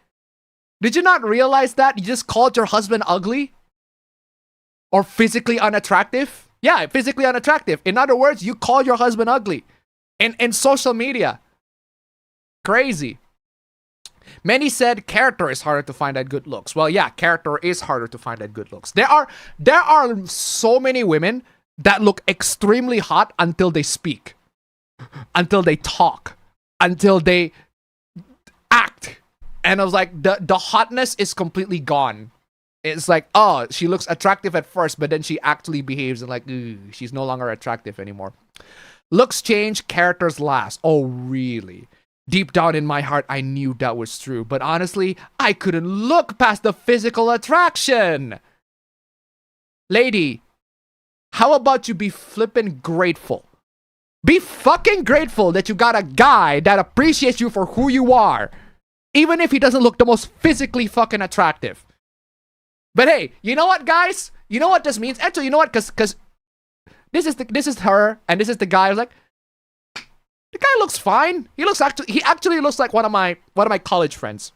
Did you not realize that? You just called your husband ugly? Or physically unattractive? Yeah, physically unattractive. In other words, you call your husband ugly. In social media. Crazy. Many said character is harder to find at good looks. Well, yeah, character is harder to find at good looks. There are so many women that look extremely hot until they speak. Until they talk. Until they act. And I was like, the hotness is completely gone. It's like, oh, she looks attractive at first, but then she actually behaves and like, she's no longer attractive anymore. Looks change, characters last. Oh, really? Deep down in my heart, I knew that was true. But honestly, I couldn't look past the physical attraction. Lady, how about you be flippin' grateful? Be fucking grateful that you got a guy that appreciates you for who you are. Even if he doesn't look the most physically fucking attractive. But hey, you know what, guys? You know what this means? Actually, you know what? Because this is her, and this is the guy. Like, the guy looks fine. He actually looks like one of my college friends.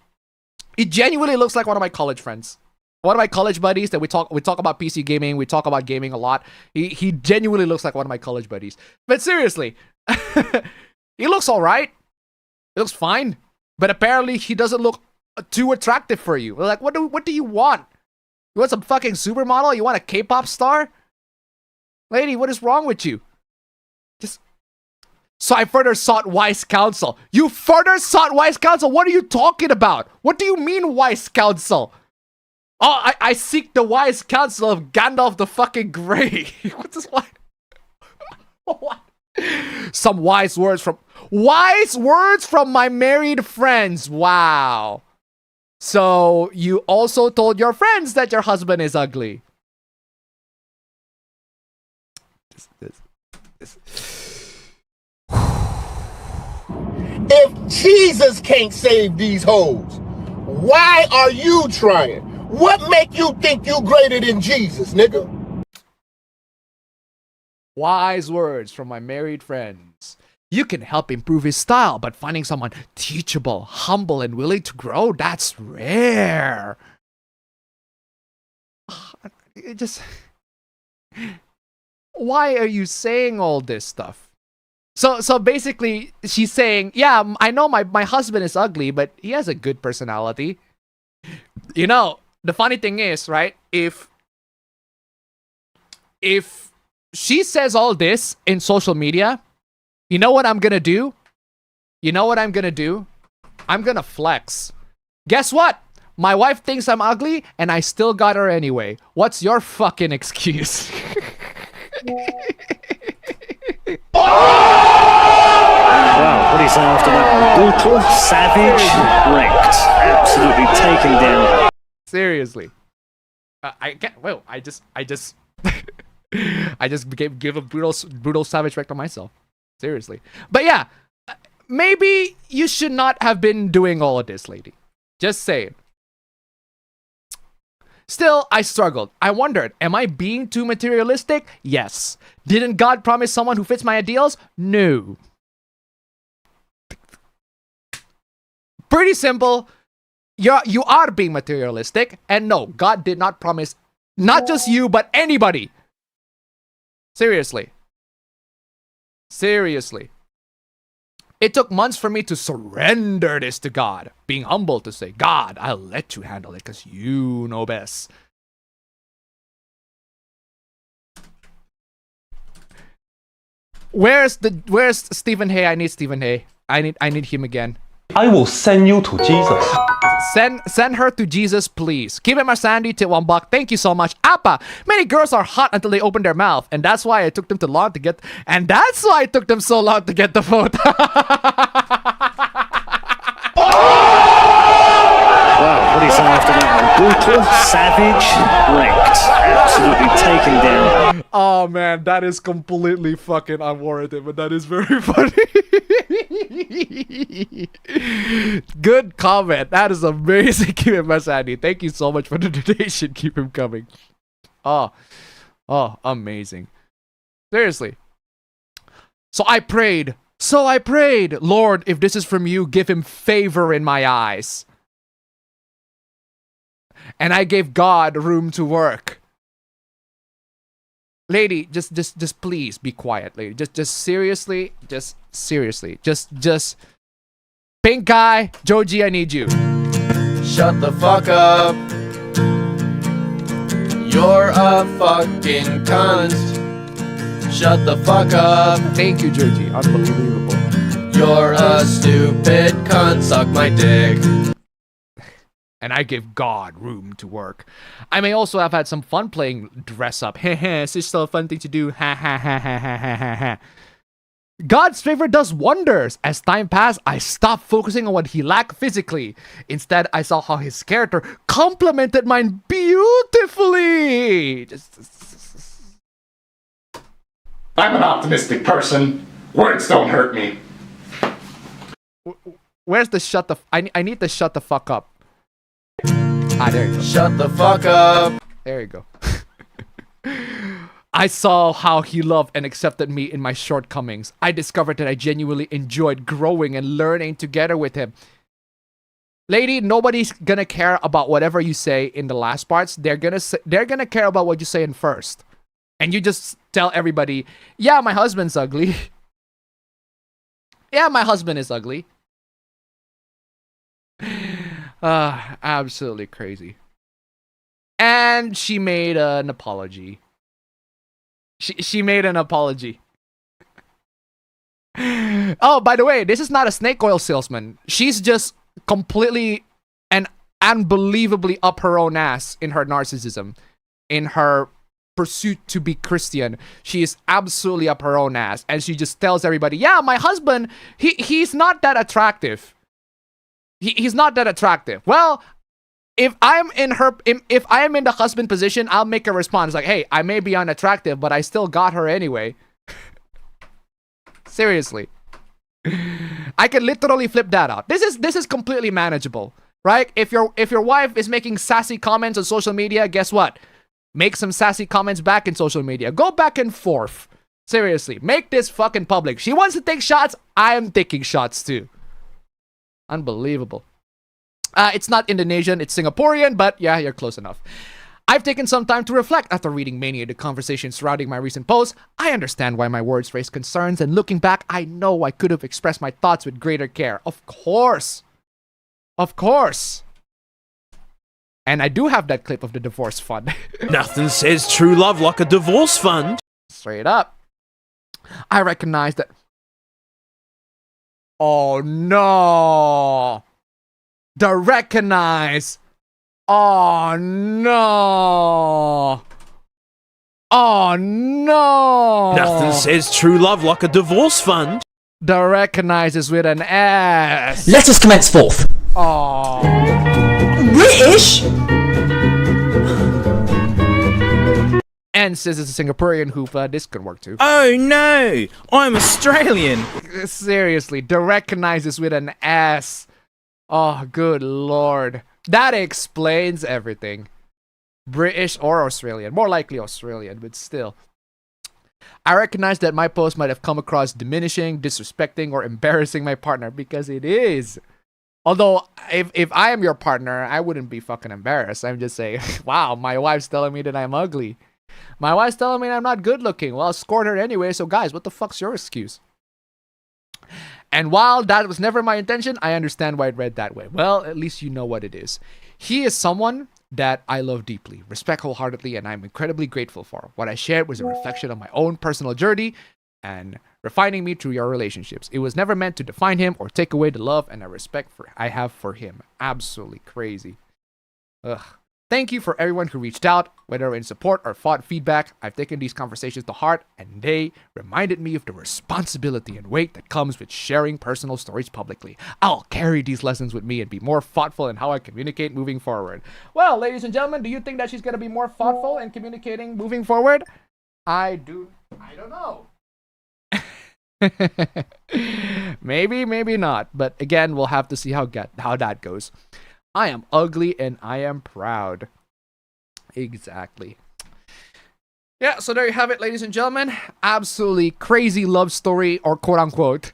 He genuinely looks like one of my college friends. One of my college buddies that we talk about PC gaming. We talk about gaming a lot. He genuinely looks like one of my college buddies. But seriously, he looks all right. He looks fine. But apparently, he doesn't look too attractive for you. Like, what do you want? You want some fucking supermodel? You want a K-pop star? Lady, what is wrong with you? So I further sought wise counsel. You further sought wise counsel? What are you talking about? What do you mean wise counsel? Oh, I seek the wise counsel of Gandalf the fucking Grey. What is what? What? Some wise words from my married friends. Wow. So, you also told your friends that your husband is ugly. If Jesus can't save these hoes, why are you trying? What make you think you greater than Jesus, nigga? Wise words from my married friends. You can help improve his style, but finding someone teachable, humble, and willing to grow, that's rare. It just... Why are you saying all this stuff? So basically, she's saying, yeah, I know my husband is ugly, but he has a good personality. You know, the funny thing is, right, if she says all this in social media, you know what I'm gonna do? You know what I'm gonna do? I'm gonna flex. Guess what? My wife thinks I'm ugly, and I still got her anyway. What's your fucking excuse? Wow, what do you say after that? Brutal, savage, wrecked, absolutely taken down. Seriously, I can't. Well, I just give a brutal savage wreck on myself. Seriously, but yeah, maybe you should not have been doing all of this, lady. Just saying. Still, I struggled. I wondered, am I being too materialistic? Yes. Didn't God promise someone who fits my ideals? No. Pretty simple. You are being materialistic. And no, God did not promise not just you, but anybody. Seriously. Seriously. It took months for me to surrender this to God. Being humble to say, God, I'll let you handle it because you know best. Where's Stephen Hay? I need Stephen Hay. I need him again. I will send you to Jesus. Send her to Jesus, please. Keep it my Sandy till $1. Thank you so much. Appa, many girls are hot until they open their mouth, and that's why it took them so long to get the vote. Wow, what do you say after that one? Brutal, savage, wrecked. Absolutely taken down. Oh man, that is completely fucking unwarranted, but that is very funny. Good comment. That is amazing. Keep it my Sandy. Thank you so much for the donation. Keep him coming. Oh, amazing. Seriously. So I prayed, Lord, if this is from you, give him favor in my eyes. And I gave God room to work. Lady, just please be quiet, lady. Just seriously. Pink guy, Joji, I need you. Shut the fuck up. You're a fucking cunt. Shut the fuck up. Thank you, Joji. Unbelievable. You're a stupid cunt. Suck my dick. And I give God room to work. I may also have had some fun playing dress up. Heh, it's still a fun thing to do. Ha ha ha ha ha ha ha. God's favor does wonders. As time passed, I stopped focusing on what he lacked physically. Instead, I saw how his character complemented mine beautifully. I'm an optimistic person. Words don't hurt me. Where's the shut the... I need the shut the fuck up. Ah, there you go. Shut the fuck up. There you go. I saw how he loved and accepted me in my shortcomings. I discovered that I genuinely enjoyed growing and learning together with him. Lady, nobody's gonna care about whatever you say in the last parts. They're gonna care about what you say in first. And you just tell everybody, yeah, my husband's ugly. Yeah, my husband is ugly. Absolutely crazy. And she made an apology. She made an apology. Oh, by the way, this is not a snake oil salesman. She's just completely and unbelievably up her own ass in her narcissism. In her pursuit to be Christian. She is absolutely up her own ass. And she just tells everybody, yeah, my husband, he's not that attractive. He's not that attractive. Well, if I'm in the husband position, I'll make a response like, hey, I may be unattractive, but I still got her anyway. Seriously. I can literally flip that out. This is completely manageable, right? If your wife is making sassy comments on social media, guess what? Make some sassy comments back in social media. Go back and forth. Seriously, make this fucking public. She wants to take shots, I am taking shots too. Unbelievable. It's not Indonesian, it's Singaporean, but yeah, you're close enough. I've taken some time to reflect after reading many of the conversations surrounding my recent posts. I understand why my words raise concerns, and looking back, I know I could have expressed my thoughts with greater care. Of course. Of course. And I do have that clip of the divorce fund. Nothing says true love like a divorce fund. Straight up. I recognize that... Oh no! The recognize! Oh no! Oh no! Nothing says true love like a divorce fund. The recognize is with an S. Let us commence forth. Oh. British? And since it's a Singaporean hoopla, this could work too. Oh no, I'm Australian. Seriously, to recognize this with an S. Oh, good lord. That explains everything. British or Australian. More likely Australian, but still. I recognize that my post might have come across diminishing, disrespecting, or embarrassing my partner, because it is. Although, if I am your partner, I wouldn't be fucking embarrassed. I'm just saying, wow, my wife's telling me that I'm ugly. My wife's telling me I'm not good looking. Well, I scored her anyway, so guys, what the fuck's your excuse? And while that was never my intention, I understand why it read that way. Well, at least you know what it is. He is someone that I love deeply, respect wholeheartedly, and I'm incredibly grateful for. What I shared was a reflection of my own personal journey and refining me through your relationships. It was never meant to define him or take away the love and the respect I have for him. Absolutely crazy. Ugh. Thank you for everyone who reached out, whether in support or feedback. I've taken these conversations to heart, and they reminded me of the responsibility and weight that comes with sharing personal stories publicly. I'll carry these lessons with me and be more thoughtful in how I communicate moving forward. Well, ladies and gentlemen, do you think that she's going to be more thoughtful in communicating moving forward? I don't know. Maybe, maybe not. But again, we'll have to see how that goes. I am ugly and I am proud. Exactly. Yeah, so there you have it, ladies and gentlemen. Absolutely crazy love story, or quote unquote,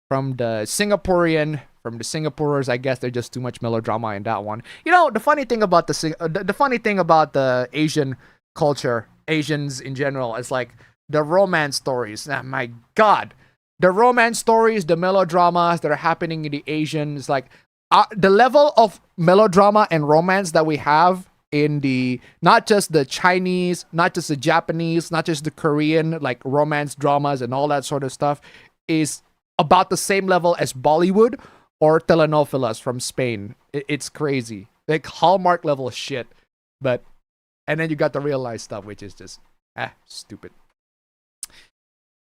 from the Singaporean, from the Singaporers. I guess there's just too much melodrama in that one. You know, the funny thing about the Asian culture, Asians in general, is like the romance stories. Oh, my God, the romance stories, the melodramas that are happening in the Asians, like. The level of melodrama and romance that we have in the, not just the Chinese, not just the Japanese, not just the Korean, like romance dramas and all that sort of stuff, is about the same level as Bollywood or telenovelas from Spain. It's crazy. Like Hallmark level shit. But, and then you got the real life stuff, which is just, stupid.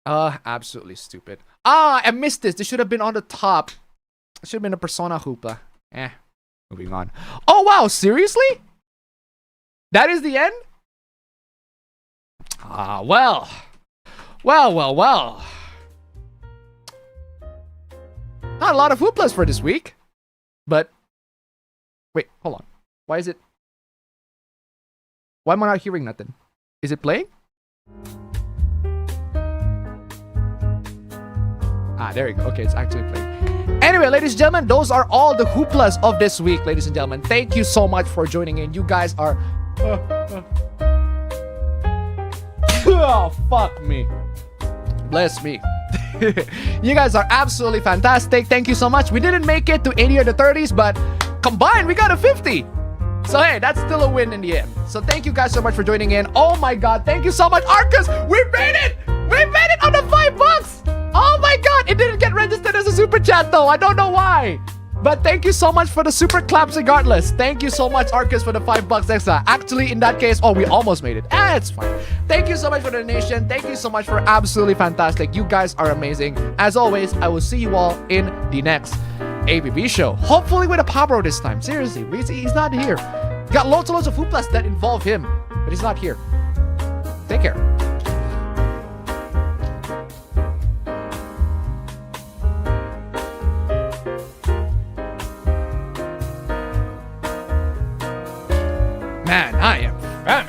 Absolutely stupid. I missed this. This should have been on the top. Should have been a Persona hoopla. Moving on. Oh, wow. Seriously? That is the end? Well. Not a lot of hooplas for this week. But, wait, hold on. Why am I not hearing nothing? Is it playing? There you go. Okay, it's actually playing. Anyway, ladies and gentlemen, those are all the hooplas of this week, ladies and gentlemen. Thank you so much for joining in. You guys are... oh, fuck me. Bless me. You guys are absolutely fantastic. Thank you so much. We didn't make it to 80 or the 30s, but combined, we got a 50. So, hey, that's still a win in the end. So, thank you guys so much for joining in. Oh, my God. Thank you so much, Arcus. We made it. We made it on the $5. Oh my God, it didn't get registered as a super chat though. I don't know why. But thank you so much for the super claps regardless. Thank you so much, Arcus, for the $5 extra. Actually, in that case, we almost made it. It's fine. Thank you so much for the donation. Thank you so much for absolutely fantastic. You guys are amazing. As always, I will see you all in the next APB show. Hopefully with a Pablo this time. Seriously, he's not here. Got loads and loads of hooplas that involve him, but he's not here. Take care. Man, I am